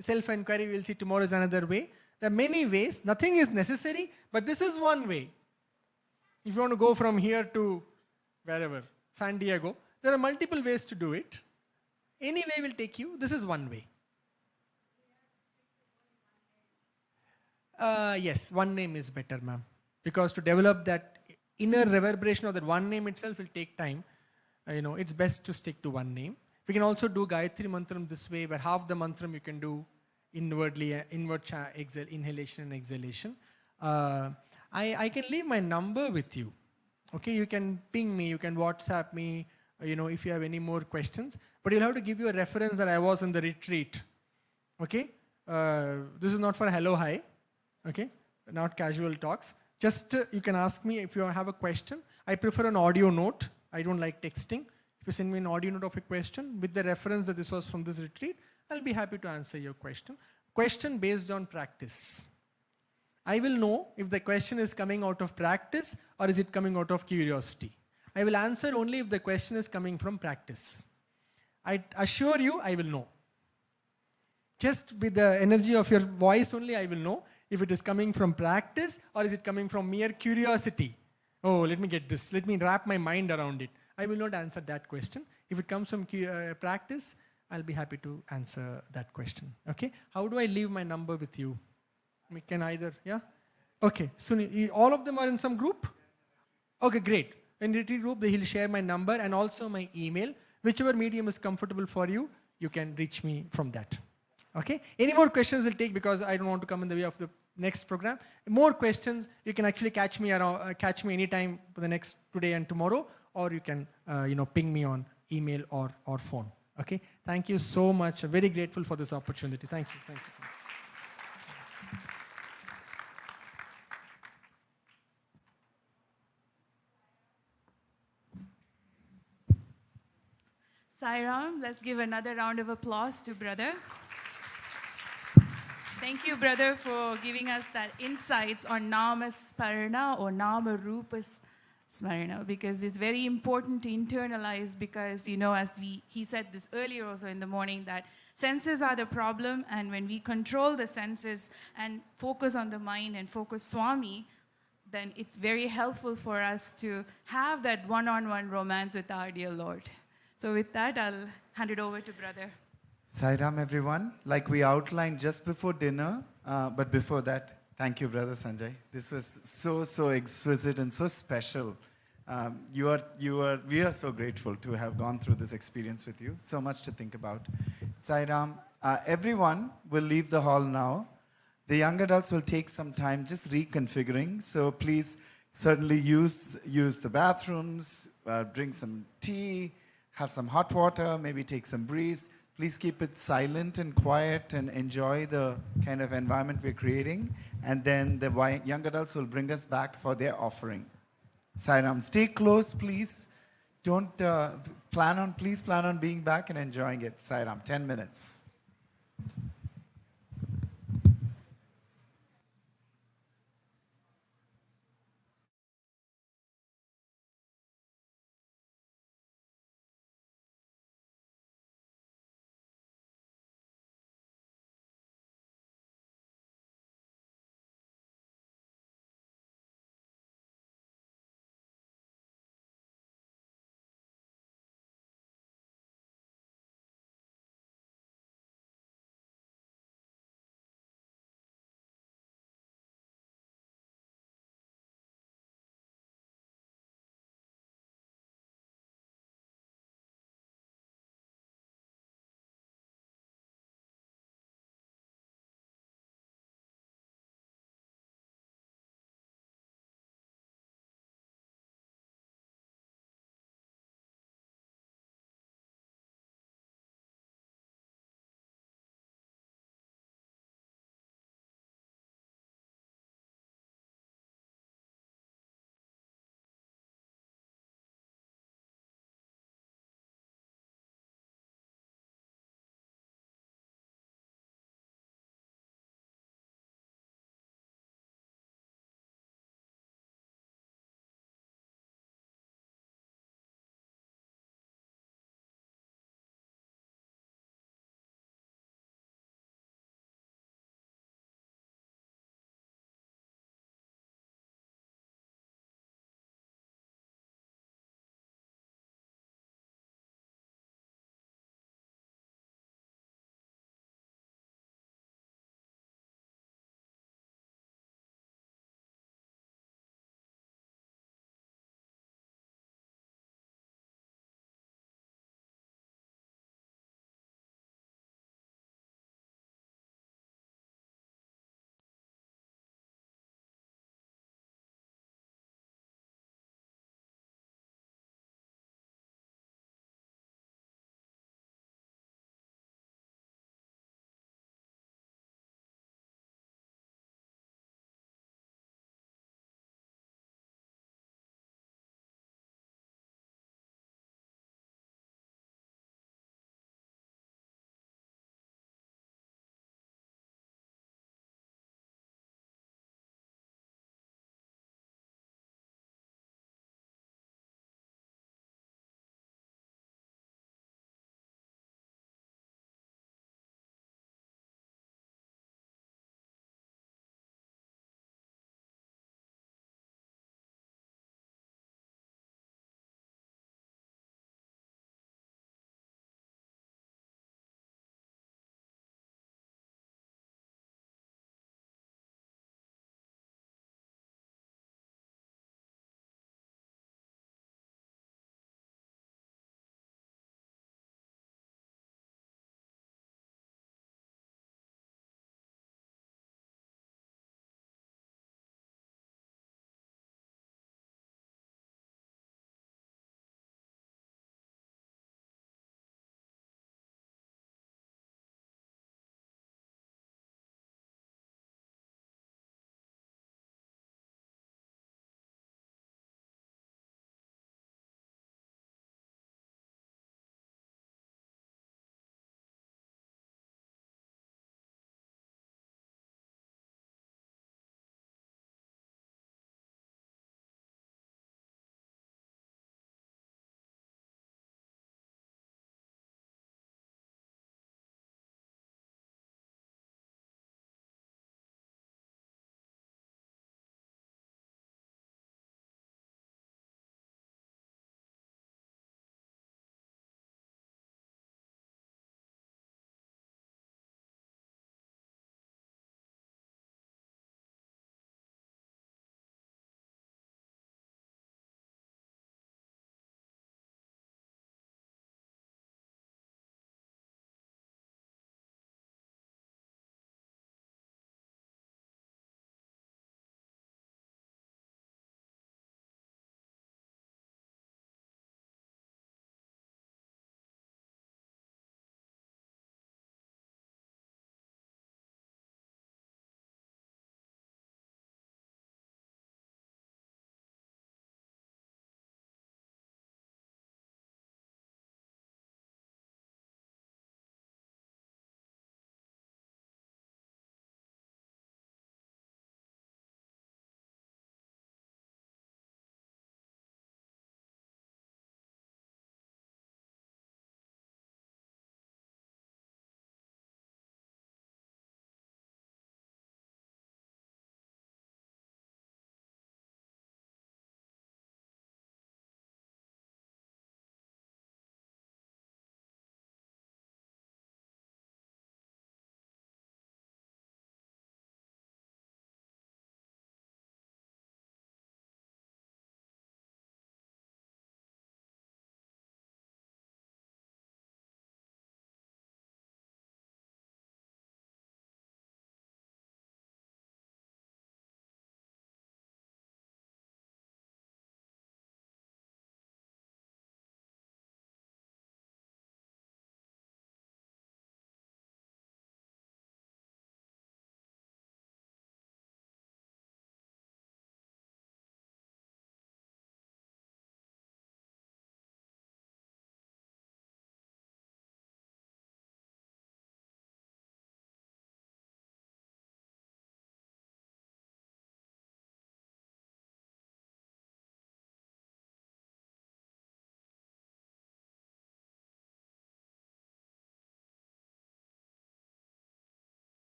Self-inquiry, we'll see tomorrow is another way. There are many ways. Nothing is necessary, but this is one way. If you want to go from here to wherever, San Diego, there are multiple ways to do it. Any way will take you. This is one way. Yes, one name is better, ma'am. Because to develop that inner reverberation of that one name itself will take time. It's best to stick to one name. We can also do Gayatri Mantram this way, where half the mantram you can do inwardly, inhalation and exhalation. I can leave my number with you. Okay, you can ping me, you can WhatsApp me, if you have any more questions. But you'll have to give you a reference that I was in the retreat. Okay, this is not for hello, hi. Okay, not casual talks. Just you can ask me if you have a question. I prefer an audio note. I don't like texting. If you send me an audio note of a question with the reference that this was from this retreat, I'll be happy to answer your question. Question based on practice. I will know if the question is coming out of practice or is it coming out of curiosity. I will answer only if the question is coming from practice. I assure you I will know. Just with the energy of your voice only I will know. if it is coming from practice or is it coming from mere curiosity. Oh, let me get this. Let me wrap my mind around it. I will not answer that question. If it comes from practice, I'll be happy to answer that question. Okay? How do I leave my number with you? We can either, yeah? Okay, Sunil, all of them are in some group? Okay, great. In retreat group, he'll share my number and also my email. Whichever medium is comfortable for you, you can reach me from that. Okay? Any more questions we'll take because I don't want to come in the way of the next program. More questions, you can actually catch me anytime for the next today and tomorrow, or you can ping me on email or phone. Okay? Thank you so much. I'm very grateful for this opportunity. Thank you. Thank you. Sairam, let's give another round of applause to brother. Thank you, brother, for giving us that insights on Namasmarana or Namarupas Smarana, because it's very important to internalize because, as he said this earlier also in the morning, that senses are the problem, and when we control the senses and focus on the mind and focus Swami, then it's very helpful for us to have that one-on-one romance with our dear Lord. So with that, I'll hand it over to brother. Sairam, everyone. Like we outlined just before dinner, but before that, thank you, Brother Sanjay. This was so exquisite and so special. We are so grateful to have gone through this experience with you. So much to think about. Sairam, everyone will leave the hall now. The young adults will take some time just reconfiguring. So please certainly use the bathrooms, drink some tea, have some hot water, maybe take some breeze. Please keep it silent and quiet and enjoy the kind of environment we're creating. And then the young adults will bring us back for their offering. Sairam, stay close, please. Please plan on being back and enjoying it. Sairam, 10 minutes.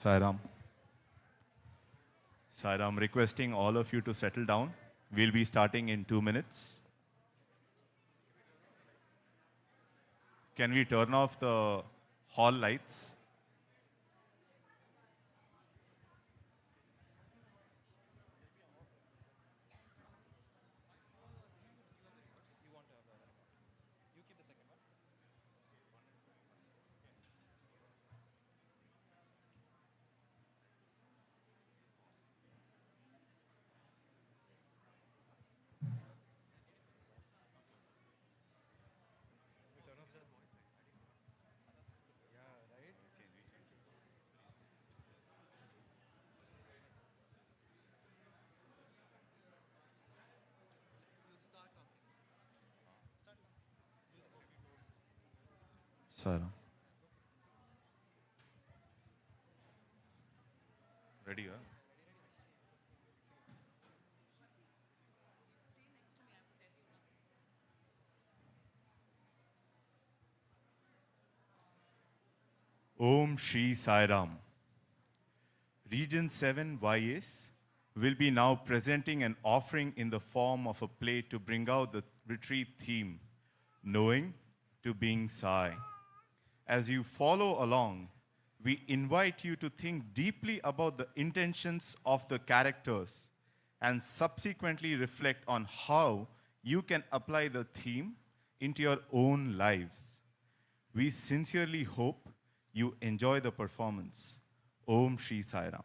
Sairam. Sairam, requesting all of you to settle down. We'll be starting in 2 minutes. Can we turn off the hall lights? Sairam. Ready, huh? Om Shri Sai Ram. Region 7 YS will be now presenting an offering in the form of a play to bring out the retreat theme, Knowing to Being Sai. As you follow along, we invite you to think deeply about the intentions of the characters and subsequently reflect on how you can apply the theme into your own lives. We sincerely hope you enjoy the performance. Om Shri Sai Ram.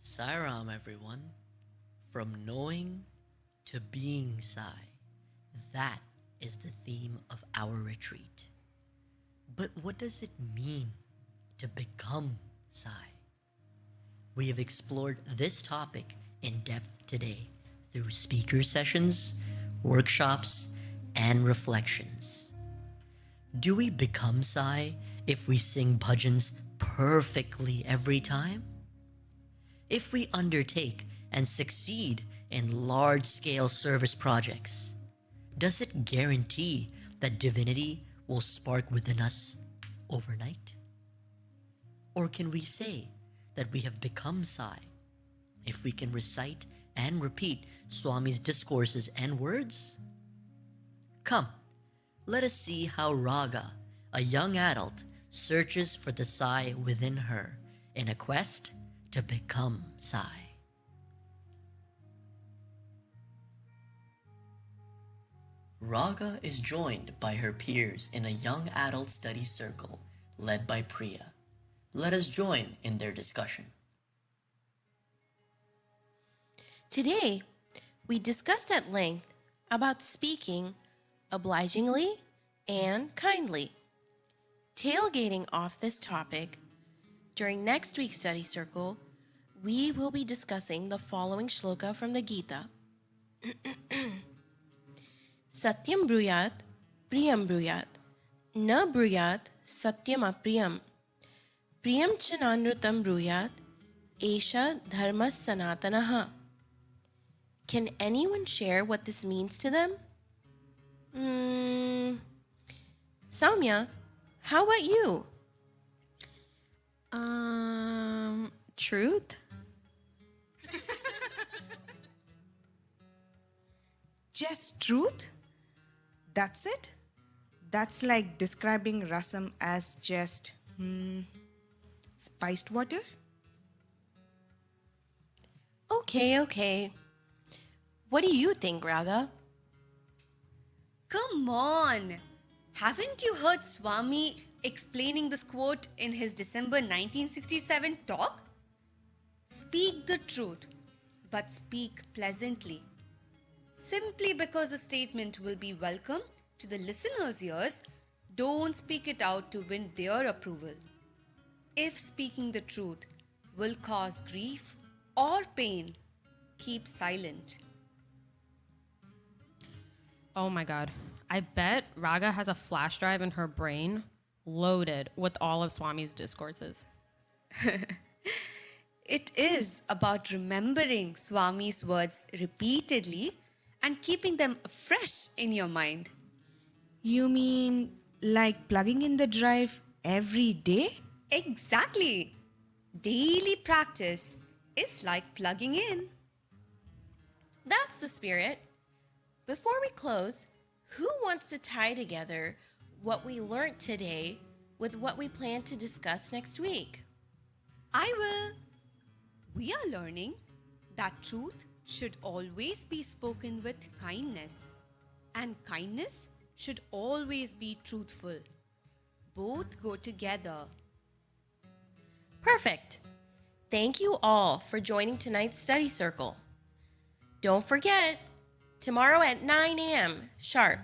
Sairam, everyone. From knowing to being Sai. That is the theme of our retreat. But what does it mean to become Sai? We have explored this topic in depth today through speaker sessions, workshops, and reflections. Do we become Sai if we sing bhajans perfectly every time? If we undertake and succeed in large-scale service projects, does it guarantee that divinity will spark within us overnight? Or can we say that we have become Sai if we can recite and repeat Swami's discourses and words? Come, let us see how Raga, a young adult, searches for the Sai within her in a quest to become Sai. Raga is joined by her peers in a young adult study circle led by Priya. Let us join in their discussion. Today, we discussed at length about speaking obligingly and kindly. Tailgating off this topic, during next week's study circle, we will be discussing the following shloka from the Gita. Satyam bruyat, priyam bruyat, na bruyat, satyam apriyam, priyam chananrutam bruyat, esha dharma sanatanaha. Can anyone share what this means to them? Soumya, how about you? Truth? Just truth? That's it? That's like describing rasam as just spiced water? Okay. What do you think, Raga? Come on! Haven't you heard Swami explaining this quote in his December 1967 talk? Speak the truth, but speak pleasantly. Simply because a statement will be welcome to the listener's ears, don't speak it out to win their approval. If speaking the truth will cause grief or pain, keep silent. Oh my god. I bet Raga has a flash drive in her brain loaded with all of Swami's discourses. It is about remembering Swami's words repeatedly and keeping them fresh in your mind. You mean like plugging in the drive every day? Exactly. Daily practice is like plugging in. That's the spirit. Before we close, who wants to tie together what we learned today with what we plan to discuss next week? I will. We are learning that truth should always be spoken with kindness, and kindness should always be truthful. Both go together. Perfect. Thank you all for joining tonight's study circle. Don't forget, tomorrow at 9 a.m. sharp,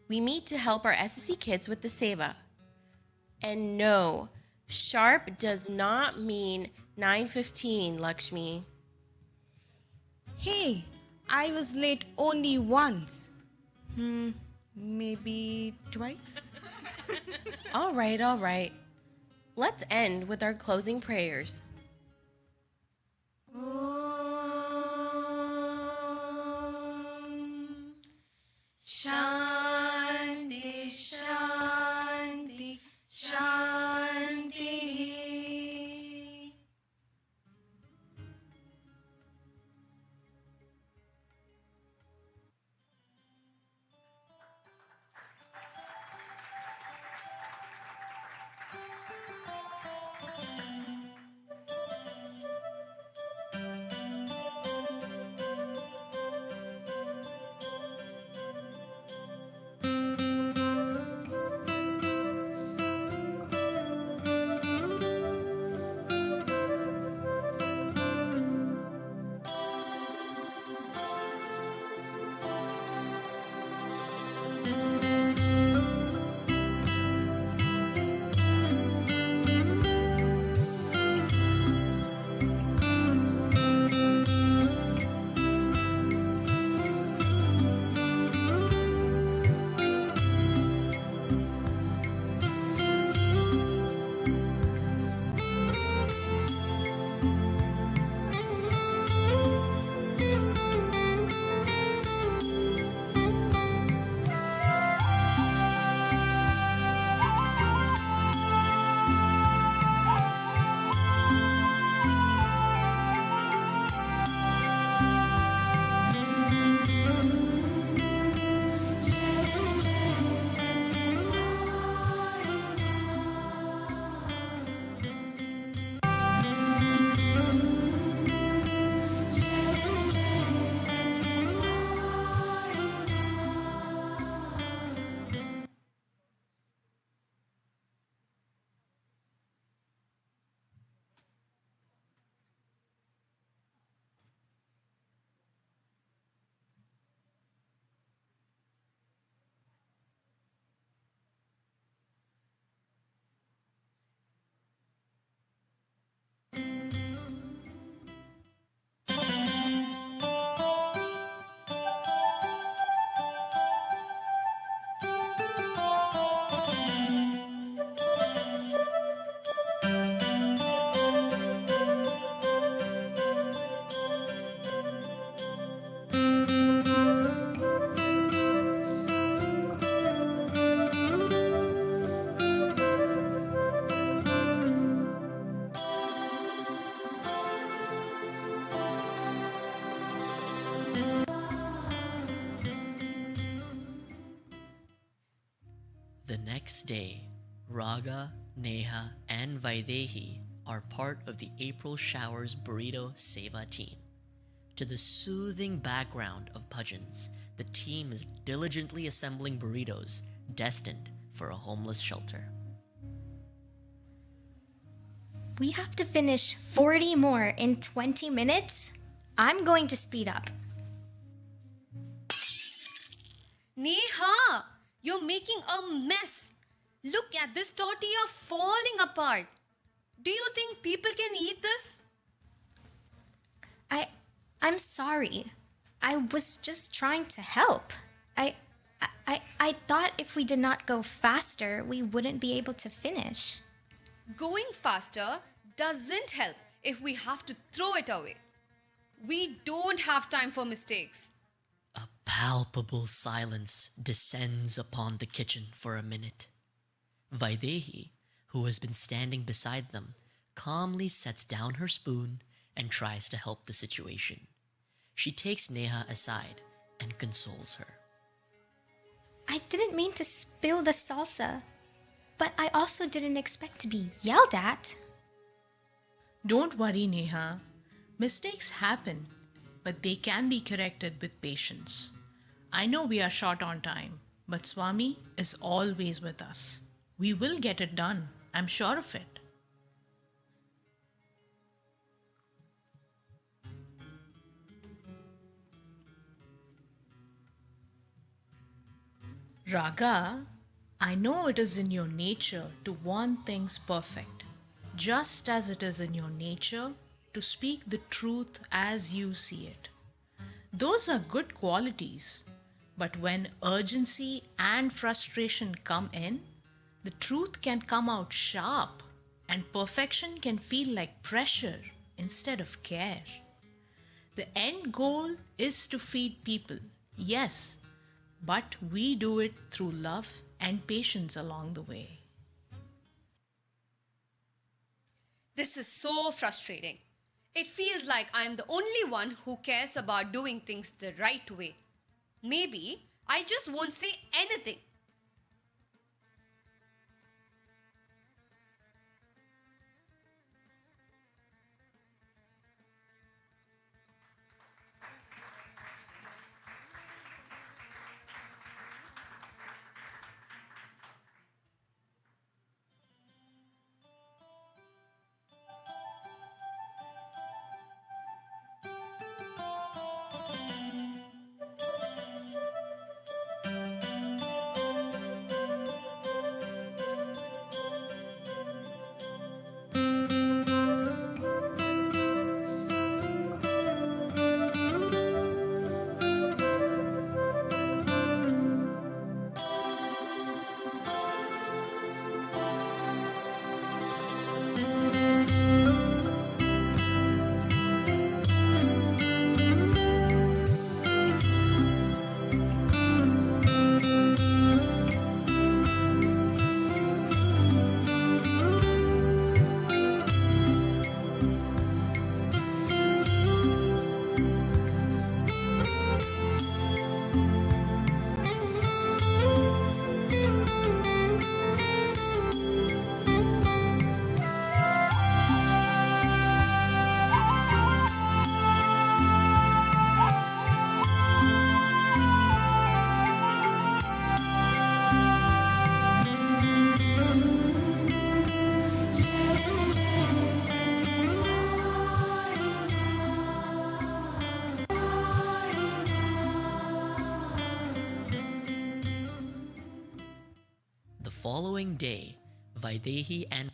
we meet to help our SSC kids with the seva. And no, sharp does not mean 9:15, Lakshmi. Hey, I was late only once. Maybe twice? All right. Let's end with our closing prayers. Shanti, Shanti, Shanti. next day, Raga, Neha, and Vaidehi are part of the April Showers Burrito Seva team. To the soothing background of bhajans, the team is diligently assembling burritos destined for a homeless shelter. We have to finish 40 more in 20 minutes. I'm going to speed up. Neha, you're making a mess. Look at this tortilla falling apart. Do you think people can eat this? I'm sorry. I was just trying to help. I thought if we did not go faster, we wouldn't be able to finish. Going faster doesn't help if we have to throw it away. We don't have time for mistakes. Palpable silence descends upon the kitchen for a minute. Vaidehi, who has been standing beside them, calmly sets down her spoon and tries to help the situation. She takes Neha aside and consoles her. I didn't mean to spill the salsa, but I also didn't expect to be yelled at. Don't worry, Neha. Mistakes happen, but they can be corrected with patience. I know we are short on time, but Swami is always with us. We will get it done. I'm sure of it. Raga, I know it is in your nature to want things perfect, just as it is in your nature to speak the truth as you see it. Those are good qualities, but when urgency and frustration come in, the truth can come out sharp and perfection can feel like pressure instead of care. The end goal is to feed people, yes, but we do it through love and patience along the way. This is so frustrating. It feels like I'm the only one who cares about doing things the right way. Maybe I just won't say anything. The following day, Vaidehi and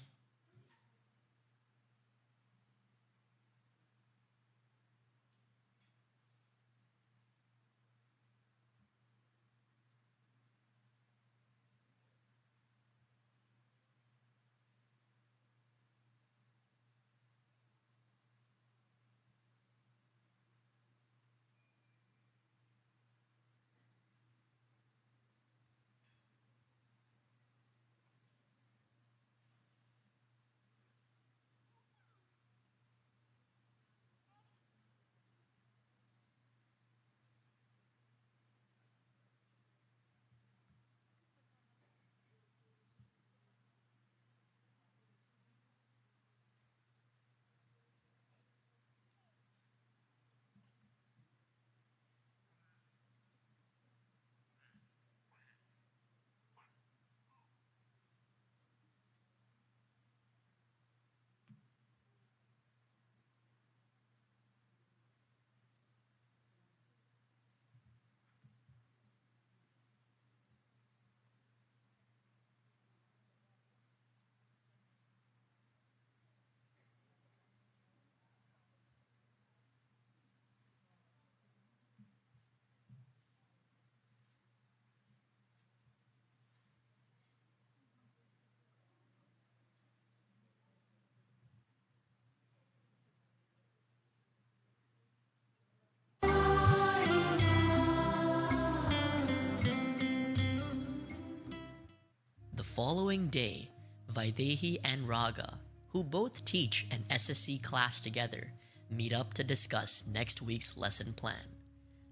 following day, Vaidehi and Raga, who both teach an SSC class together, meet up to discuss next week's lesson plan.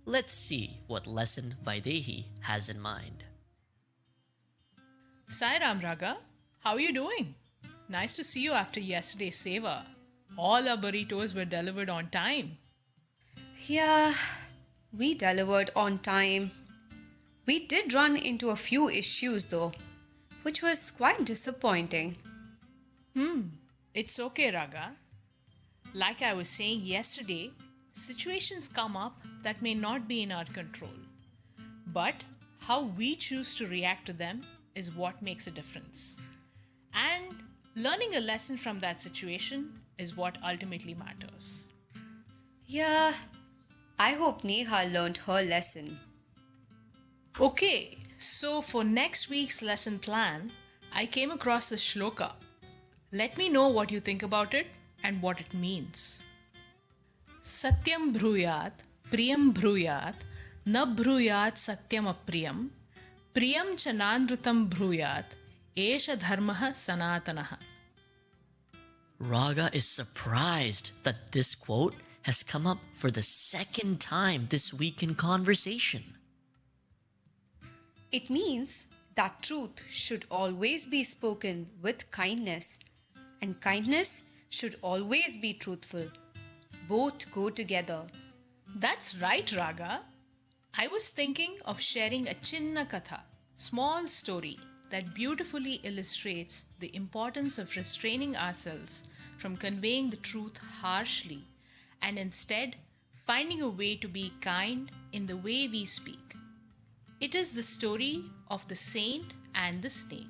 Let's see what lesson Vaidehi has in mind. Sai Ram Raga, how are you doing? Nice to see you after yesterday's seva. All our burritos were delivered on time. Yeah, we delivered on time. We did run into a few issues though, which was quite disappointing. It's okay, Raga. Like I was saying yesterday, situations come up that may not be in our control. But how we choose to react to them is what makes a difference. And learning a lesson from that situation is what ultimately matters. Yeah, I hope Neha learned her lesson. Okay, so for next week's lesson plan, I came across this shloka. Let me know what you think about it and what it means. Satyam bhruyat, priyam bhruyat, na bhruyat satyam apriyam, priyam chanandrutam bhruyat, esha dharmaha sanatanaha. Raga is surprised that this quote has come up for the second time this week in conversation. It means that truth should always be spoken with kindness, and kindness should always be truthful. Both go together. That's right, Raga. I was thinking of sharing a chinna katha, small story that beautifully illustrates the importance of restraining ourselves from conveying the truth harshly and instead finding a way to be kind in the way we speak. It is the story of the saint and the snake.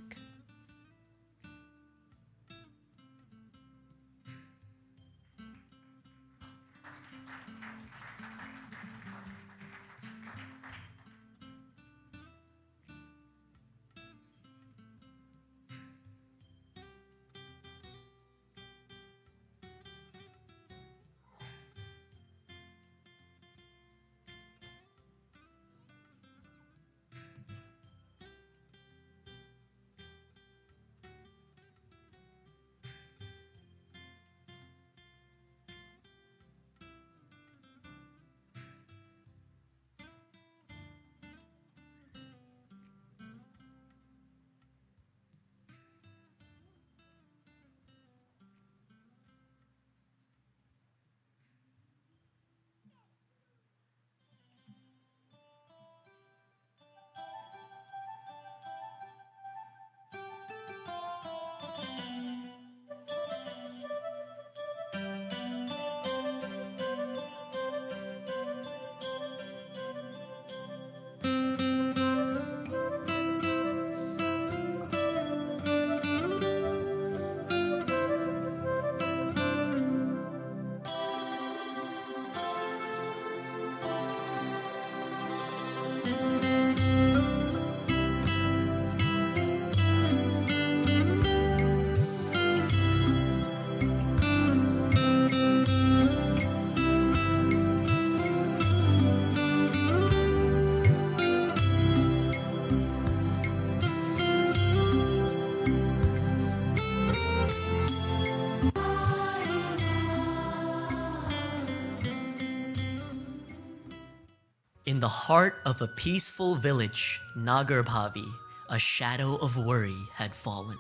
In the heart of a peaceful village, Nagarbhavi, a shadow of worry had fallen.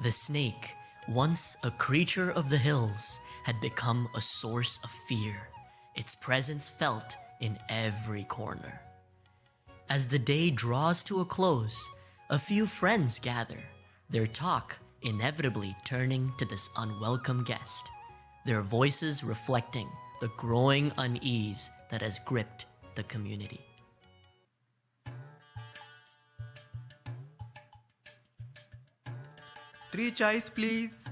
The snake, once a creature of the hills, had become a source of fear, its presence felt in every corner. As the day draws to a close, a few friends gather, their talk inevitably turning to this unwelcome guest, their voices reflecting the growing unease that has gripped the community. Three chais, please.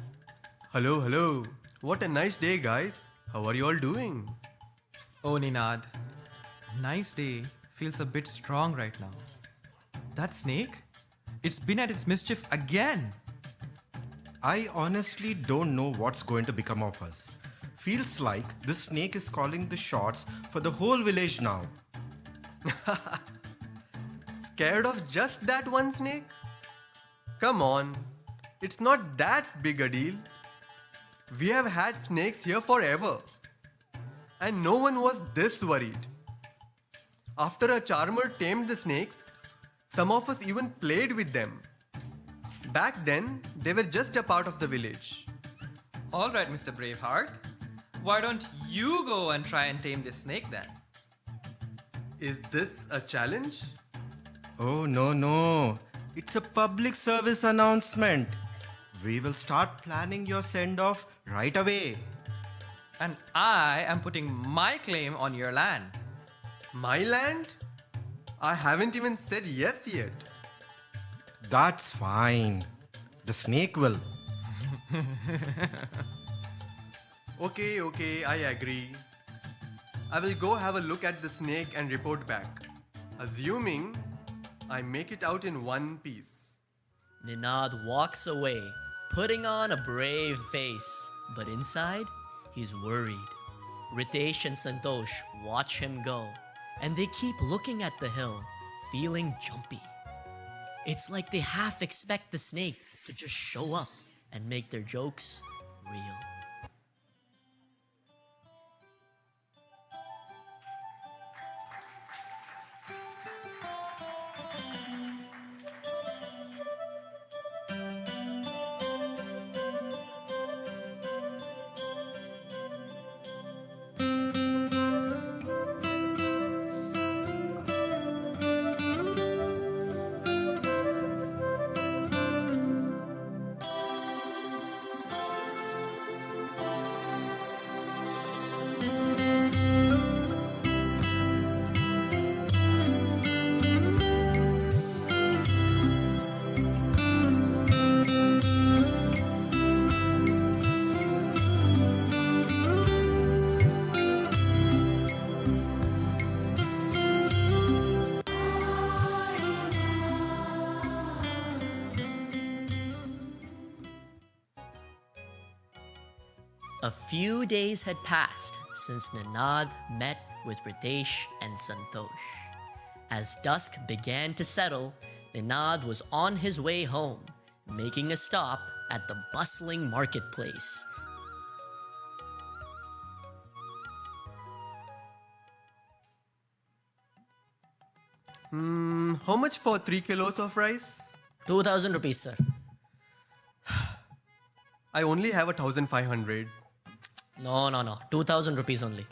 Hello, hello. What a nice day, guys. How are you all doing? Oh, Ninad. Nice day feels a bit strong right now. That snake? It's been at its mischief again. I honestly don't know what's going to become of us. Feels like this snake is calling the shots for the whole village now. Scared of just that one snake? Come on, it's not that big a deal. We have had snakes here forever, and no one was this worried. After a charmer tamed the snakes, some of us even played with them. Back then, they were just a part of the village. All right, Mr. Braveheart. Why don't you go and try and tame this snake then? Is this a challenge? Oh, no. It's a public service announcement. We will start planning your send-off right away. And I am putting my claim on your land. My land? I haven't even said yes yet. That's fine. The snake will. Okay, I agree. I will go have a look at the snake and report back. Assuming I make it out in one piece. Ninad walks away, putting on a brave face, but inside, he's worried. Ritesh and Santosh watch him go, and they keep looking at the hill, feeling jumpy. It's like they half expect the snake to just show up and make their jokes real. A few days had passed since Ninad met with Ritesh and Santosh. As dusk began to settle, Ninad was on his way home, making a stop at the bustling marketplace. How much for 3 kilos of rice? 2,000 rupees, sir. I only have 1,500. No. 2,000 rupees only.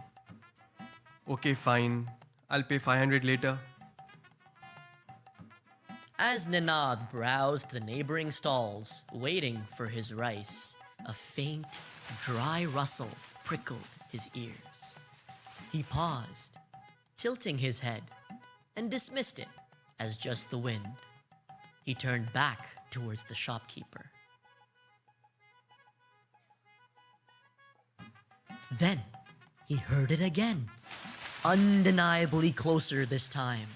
Okay, fine. I'll pay 500 later. As Ninad browsed the neighboring stalls, waiting for his rice, a faint, dry rustle prickled his ears. He paused, tilting his head, and dismissed it as just the wind. He turned back towards the shopkeeper. Then he heard it again, undeniably closer this time.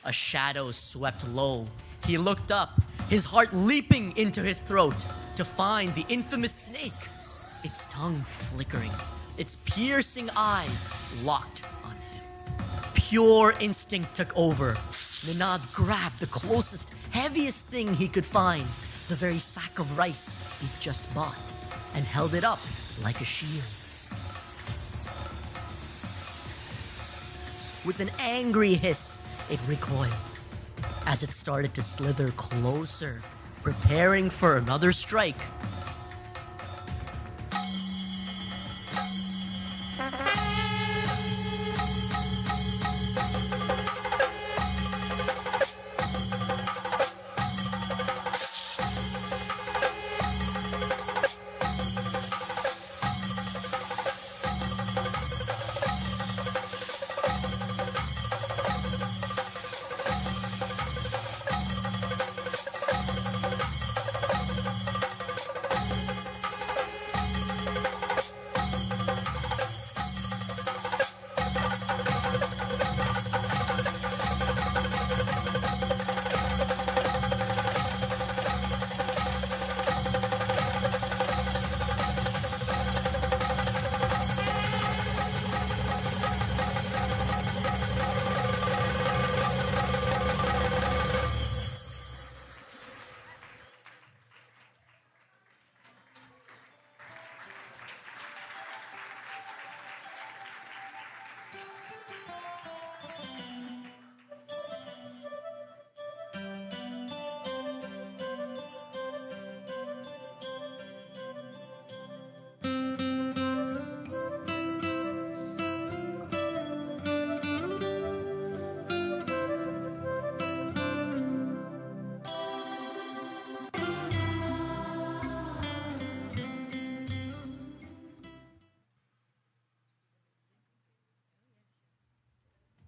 A shadow swept low. He looked up, his heart leaping into his throat to find the infamous snake, its tongue flickering, its piercing eyes locked on him. Pure instinct took over. Ninad grabbed the closest, heaviest thing he could find, the very sack of rice he'd just bought, and held it up like a shield. With an angry hiss, it recoiled as it started to slither closer, preparing for another strike.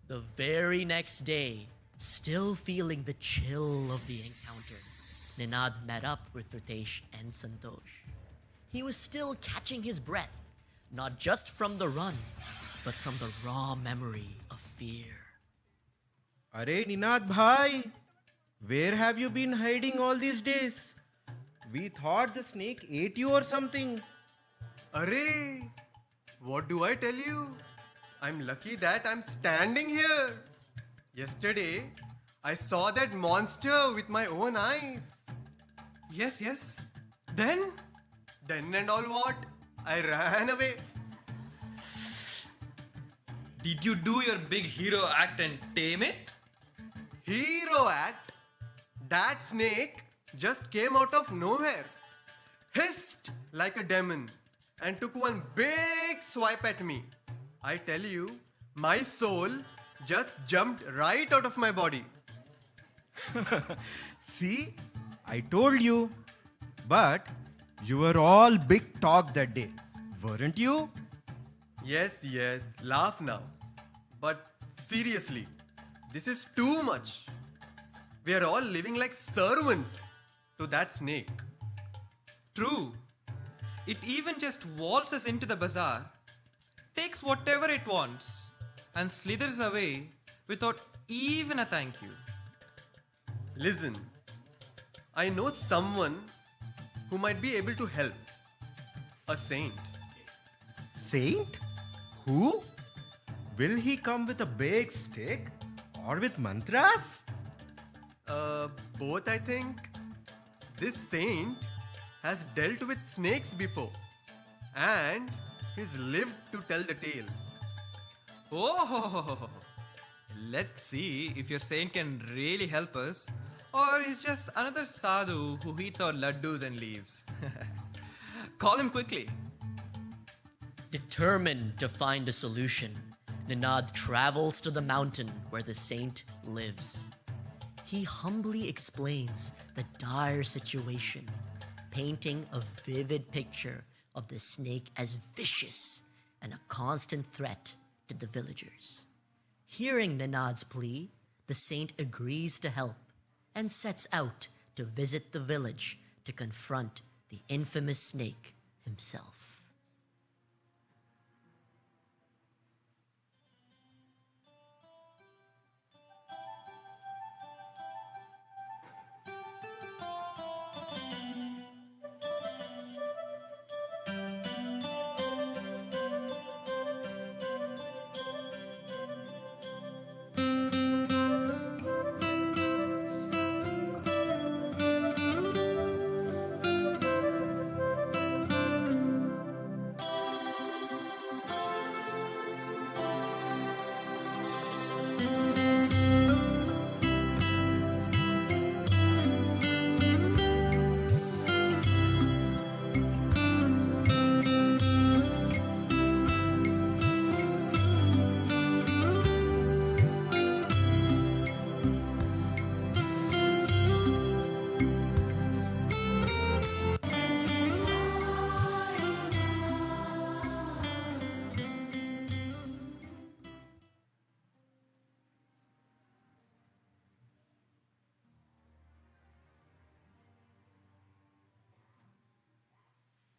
The very next day, still feeling the chill of the encounter, Ninad met up with Ritesh and Santosh. He was still catching his breath, not just from the run, but from the raw memory of fear. Are Ninad bhai, where have you been hiding all these days? We thought the snake ate you or something. Arey, what do I tell you? I'm lucky that I'm standing here. Yesterday, I saw that monster with my own eyes. Yes, yes. Then? Then and all what? I ran away. Did you do your big hero act and tame it? Hero act? That snake just came out of nowhere, hissed like a demon, and took one big swipe at me. I tell you, my soul just jumped right out of my body. See, I told you. But you were all big talk that day, weren't you? Yes, laugh now. But seriously, this is too much. We are all living like servants to that snake. True. It even just waltzes into the bazaar, takes whatever it wants, and slithers away without even a thank you. Listen, I know someone who might be able to help. A saint. Saint? Who? Will he come with a big stick or with mantras? Both I think. This saint has dealt with snakes before and he's lived to tell the tale. Oh, let's see if your saint can really help us, or he's just another sadhu who eats our laddus and leaves. Call him quickly. Determined to find a solution, Ninad travels to the mountain where the saint lives. He humbly explains the dire situation, painting a vivid picture of the snake as vicious and a constant threat to the villagers. Hearing Ninad's plea, the saint agrees to help and sets out to visit the village to confront the infamous snake himself.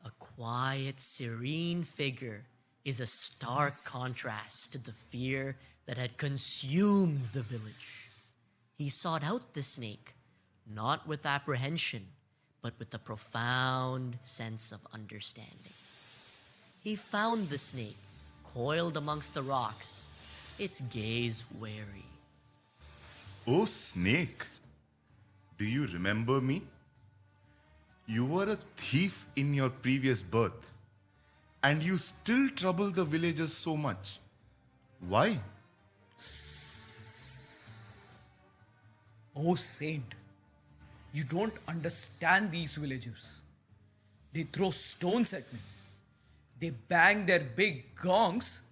A quiet, serene figure is a stark contrast to the fear that had consumed the village. He sought out the snake, not with apprehension, but with a profound sense of understanding. He found the snake coiled amongst the rocks, its gaze wary. Oh, snake, do you remember me? You were a thief in your previous birth, and you still trouble the villagers so much. Why? Oh, saint, you don't understand these villagers. They throw stones at me. They bang their big gongs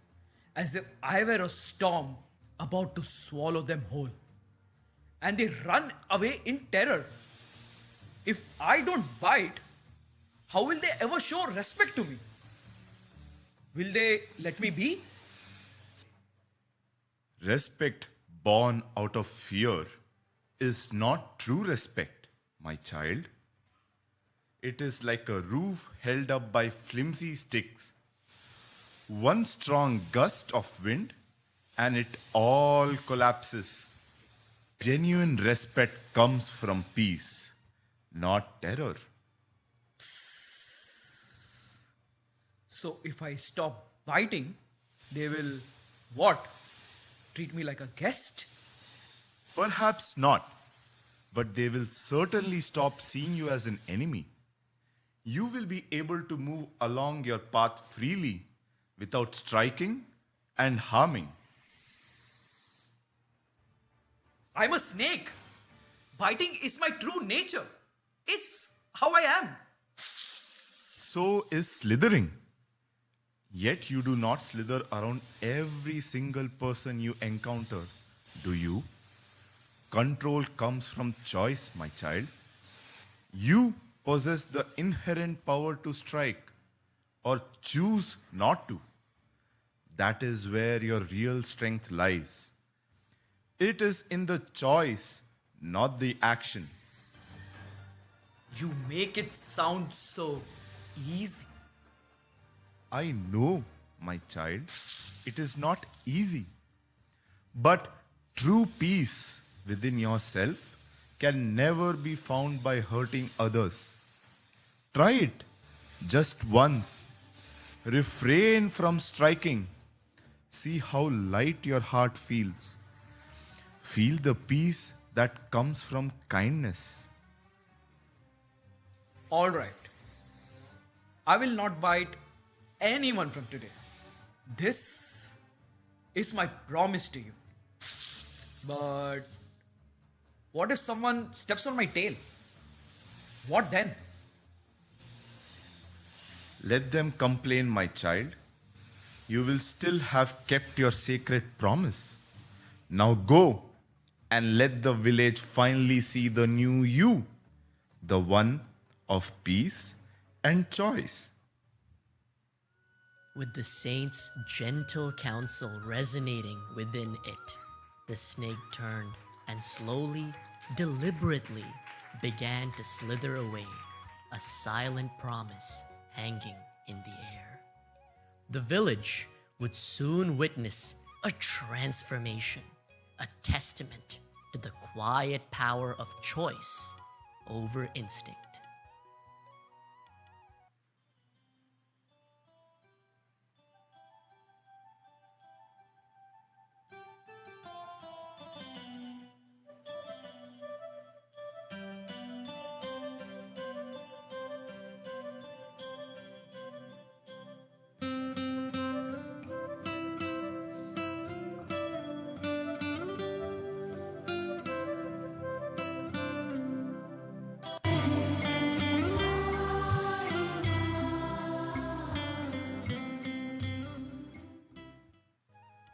as if I were a storm about to swallow them whole. And they run away in terror. If I don't bite, how will they ever show respect to me? Will they let me be? Respect born out of fear is not true respect, my child. It is like a roof held up by flimsy sticks. One strong gust of wind and it all collapses. Genuine respect comes from peace, not terror. So if I stop biting, they will what? Treat me like a guest? Perhaps not, but they will certainly stop seeing you as an enemy. You will be able to move along your path freely without striking and harming. I'm a snake. Biting is my true nature. It's how I am. So is slithering. Yet you do not slither around every single person you encounter, do you? Control comes from choice, my child. You possess the inherent power to strike or choose not to. That is where your real strength lies. It is in the choice, not the action. You make it sound so easy. I know, my child, it is not easy. But true peace within yourself can never be found by hurting others. Try it just once. Refrain from striking. See how light your heart feels. Feel the peace that comes from kindness. All right. I will not bite anyone from today. This is my promise to you. But what if someone steps on my tail? What then? Let them complain, my child. You will still have kept your sacred promise. Now go and let the village finally see the new you, the one of peace and choice. With the saint's gentle counsel resonating within it, the snake turned and slowly, deliberately began to slither away, a silent promise hanging in the air. The village would soon witness a transformation, a testament to the quiet power of choice over instinct.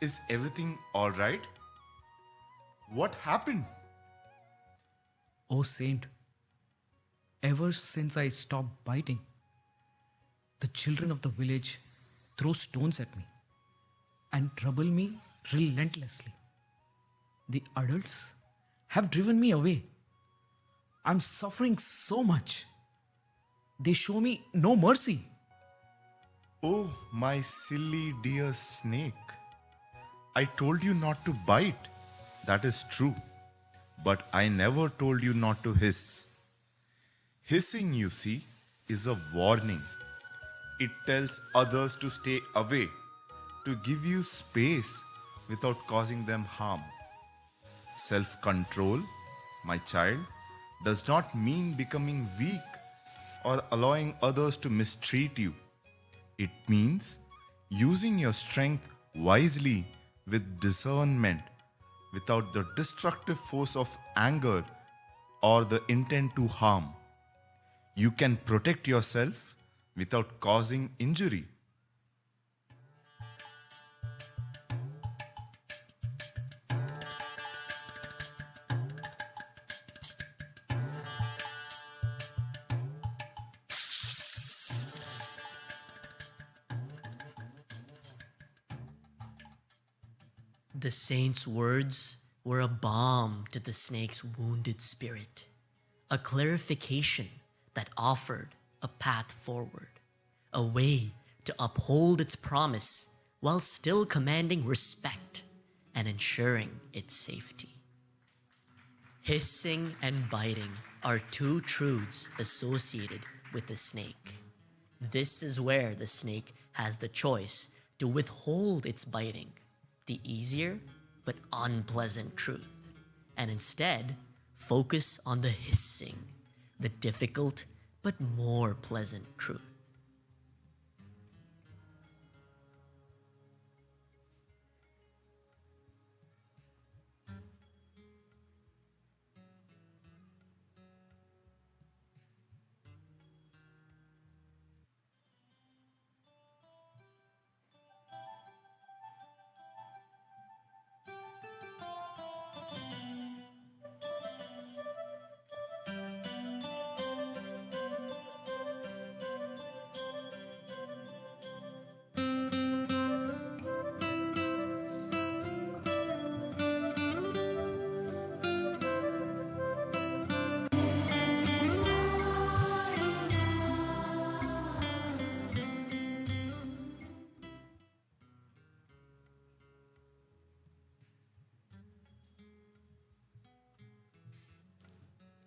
Is everything all right? What happened? Oh, Saint, ever since I stopped biting, the children of the village throw stones at me and trouble me relentlessly. The adults have driven me away. I'm suffering so much. They show me no mercy. Oh, my silly dear snake. I told you not to bite. That is true. But I never told you not to hiss. Hissing, you see, is a warning. It tells others to stay away, to give you space without causing them harm. Self-control, my child, does not mean becoming weak or allowing others to mistreat you. It means using your strength wisely with discernment, without the destructive force of anger or the intent to harm. You can protect yourself without causing injury. The saint's words were a balm to the snake's wounded spirit, a clarification that offered a path forward, a way to uphold its promise while still commanding respect and ensuring its safety. Hissing and biting are two truths associated with the snake. This is where the snake has the choice to withhold its biting, the easier but unpleasant truth, and instead focus on the hissing, the difficult but more pleasant truth.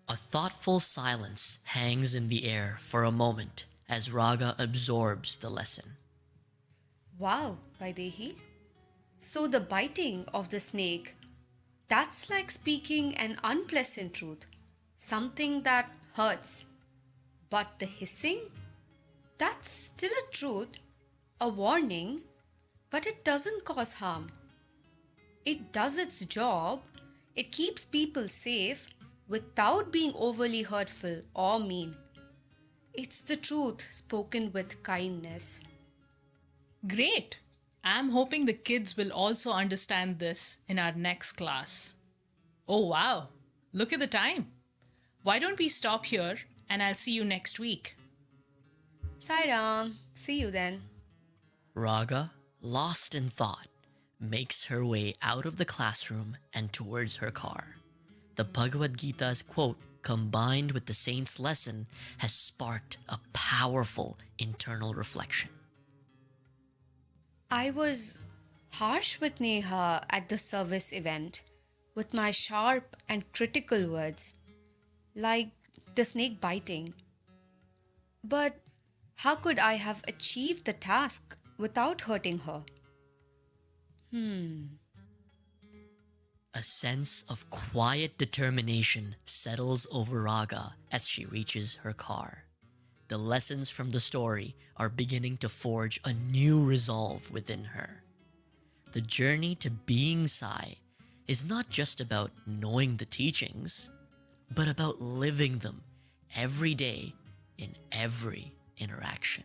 A thoughtful silence hangs in the air for a moment as Raga absorbs the lesson. Wow, Vaidehi. So the biting of the snake, that's like speaking an unpleasant truth, something that hurts. But the hissing, that's still a truth, a warning, but it doesn't cause harm. It does its job, it keeps people safe without being overly hurtful or mean. It's the truth spoken with kindness. Great! I'm hoping the kids will also understand this in our next class. Oh wow, look at the time. Why don't we stop here and I'll see you next week. Sairam, see you then. Raga, lost in thought, makes her way out of the classroom and towards her car. The Bhagavad Gita's quote, combined with the saint's lesson, has sparked a powerful internal reflection. I was harsh with Neha at the service event with my sharp and critical words, like the snake biting. But how could I have achieved the task without hurting her? A sense of quiet determination settles over Raga as she reaches her car. The lessons from the story are beginning to forge a new resolve within her. The journey to being Sai is not just about knowing the teachings, but about living them every day in every interaction.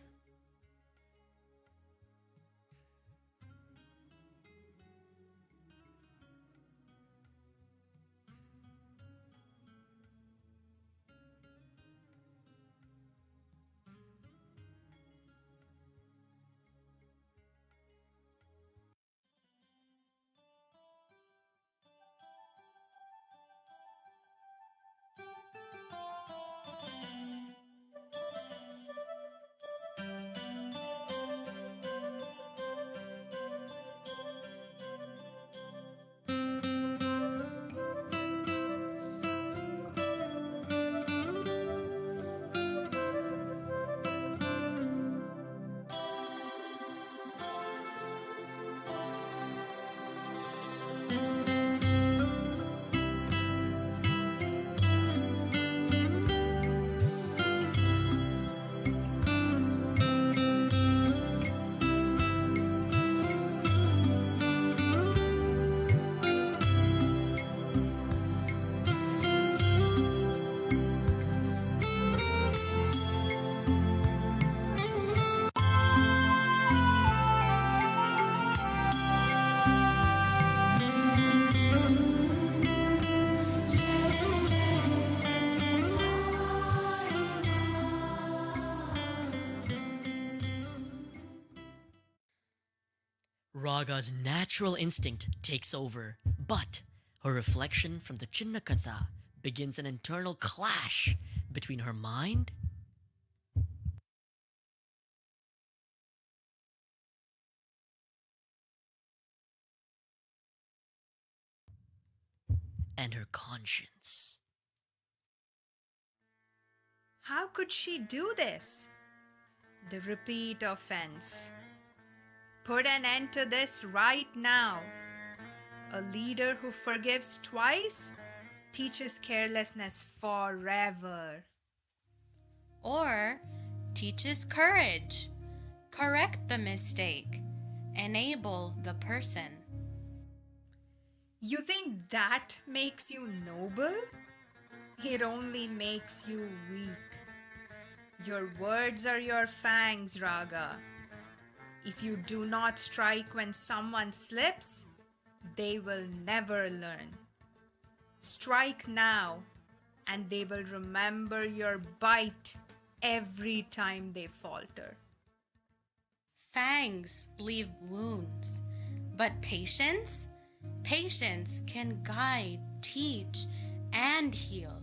Raga's natural instinct takes over, but her reflection from the Chinnakatha begins an internal clash between her mind and her conscience. How could she do this? The repeat offense. Put an end to this right now. A leader who forgives twice teaches carelessness forever. Or teaches courage. Correct the mistake. Enable the person. You think that makes you noble? It only makes you weak. Your words are your fangs, Raga. If you do not strike when someone slips, they will never learn. Strike now, and they will remember your bite every time they falter. Fangs leave wounds, but patience? Patience can guide, teach, and heal.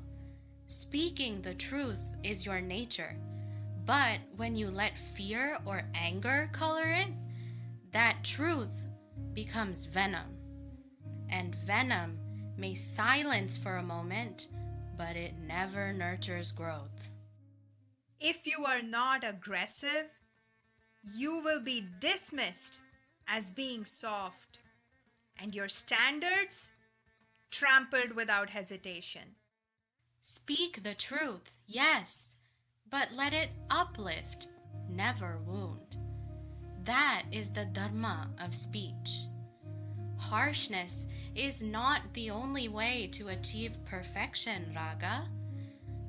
Speaking the truth is your nature, but when you let fear or anger color it, that truth becomes venom. And venom may silence for a moment, but it never nurtures growth. If you are not aggressive, you will be dismissed as being soft, and your standards trampled without hesitation. Speak the truth, yes, but let it uplift, never wound. That is the dharma of speech. Harshness is not the only way to achieve perfection, Raga.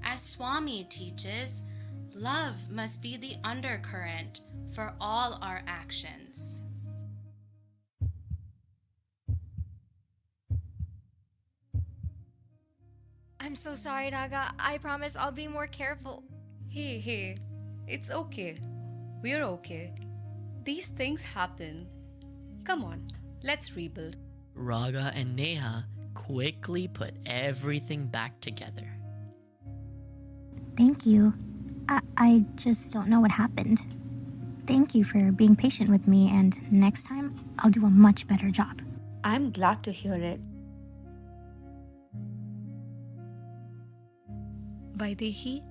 As Swami teaches, love must be the undercurrent for all our actions. I'm so sorry, Raga. I promise I'll be more careful. Hey, it's okay. We're okay. These things happen. Come on, let's rebuild. Raga and Neha quickly put everything back together. Thank you. I just don't know what happened. Thank you for being patient with me, and next time I'll do a much better job. I'm glad to hear it. Vaidehi,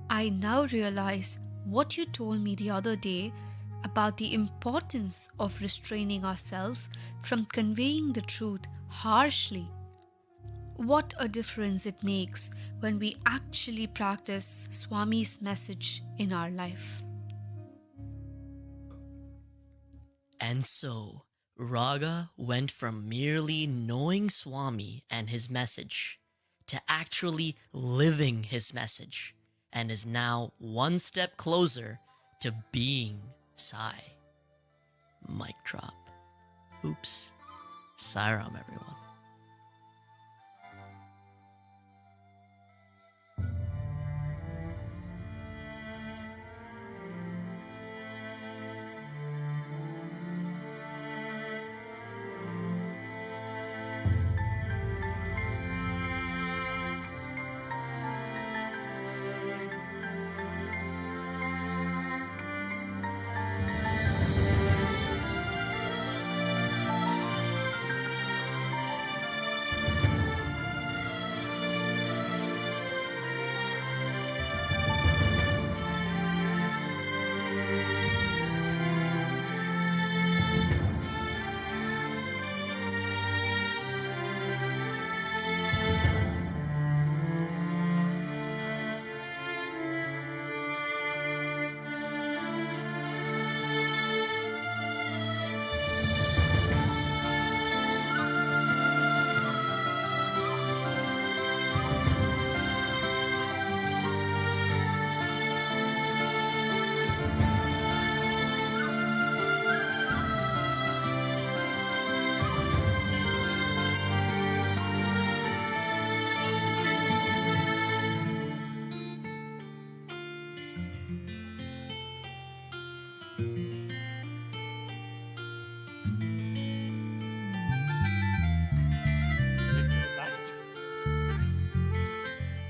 I now realize what you told me the other day about the importance of restraining ourselves from conveying the truth harshly. What a difference it makes when we actually practice Swami's message in our life. And so, Raga went from merely knowing Swami and his message to actually living his message, and is now one step closer to being Sai. Mic drop. Oops. Sairam, everyone.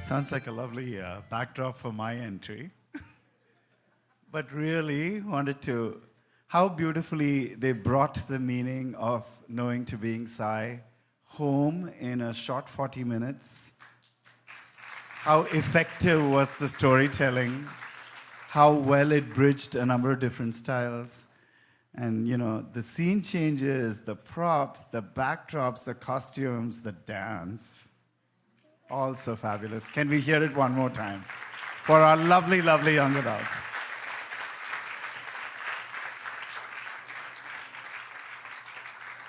Sounds like a lovely backdrop for my entry. But really wanted to, how beautifully they brought the meaning of knowing to being Sai home in a short 40 minutes. How effective was the storytelling, how well it bridged a number of different styles. And, you know, the scene changes, the props, the backdrops, the costumes, the dance. All so fabulous. Can we hear it one more time for our lovely, lovely young adults?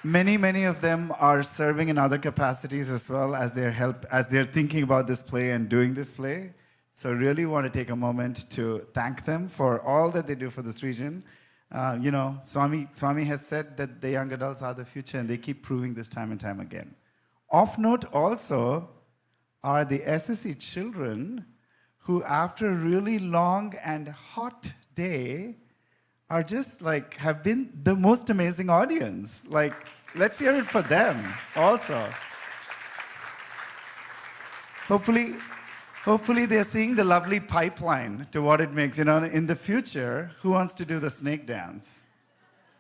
Many of them are serving in other capacities as well as they're thinking about this play and doing this play. So really want to take a moment to thank them for all that they do for this region. You know, Swami has said that the young adults are the future, and they keep proving this time and time again. Of note also are the SSE children who, after a really long and hot day, are just like, have been the most amazing audience. Like, let's hear it for them also. Hopefully they're seeing the lovely pipeline to what it makes. You know, in the future, who wants to do the snake dance?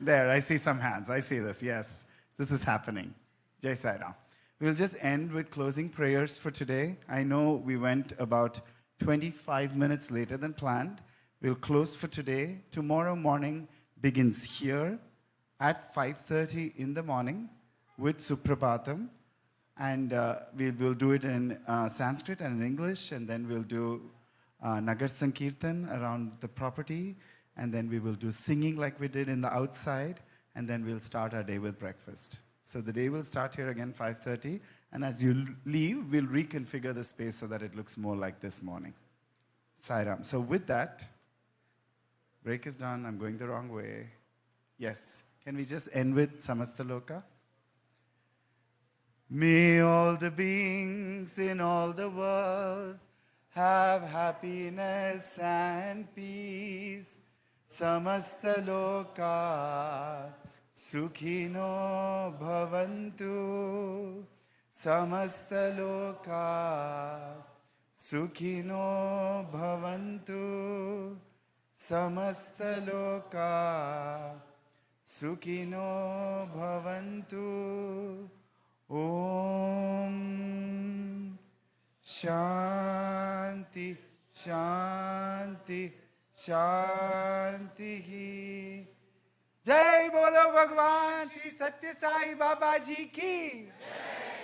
There, I see some hands. I see this, yes. This is happening. Jai Sai Ram. We'll just end with closing prayers for today. I know we went about 25 minutes later than planned. We'll close for today. Tomorrow morning begins here at 5:30 in the morning with Suprabhatam. And we'll do it in Sanskrit and in English. And then we'll do Nagar Sankirtan around the property. And then we will do singing like we did in the outside. And then we'll start our day with breakfast. So the day will start here again 5:30. And as you leave, we'll reconfigure the space so that it looks more like this morning. Sai Ram. So with that, break is done. I'm going the wrong way. Yes. Can we just end with Samastaloka? May all the beings in all the world have happiness and peace. Samastaloka Sukhino bhavantu. Samastaloka Sukhino bhavantu. Samastaloka Sukhino bhavantu. Om Shanti Shanti Shanti. Jai Bolo Bhagwan Shri Satya Sai Baba Ji ki. Jai.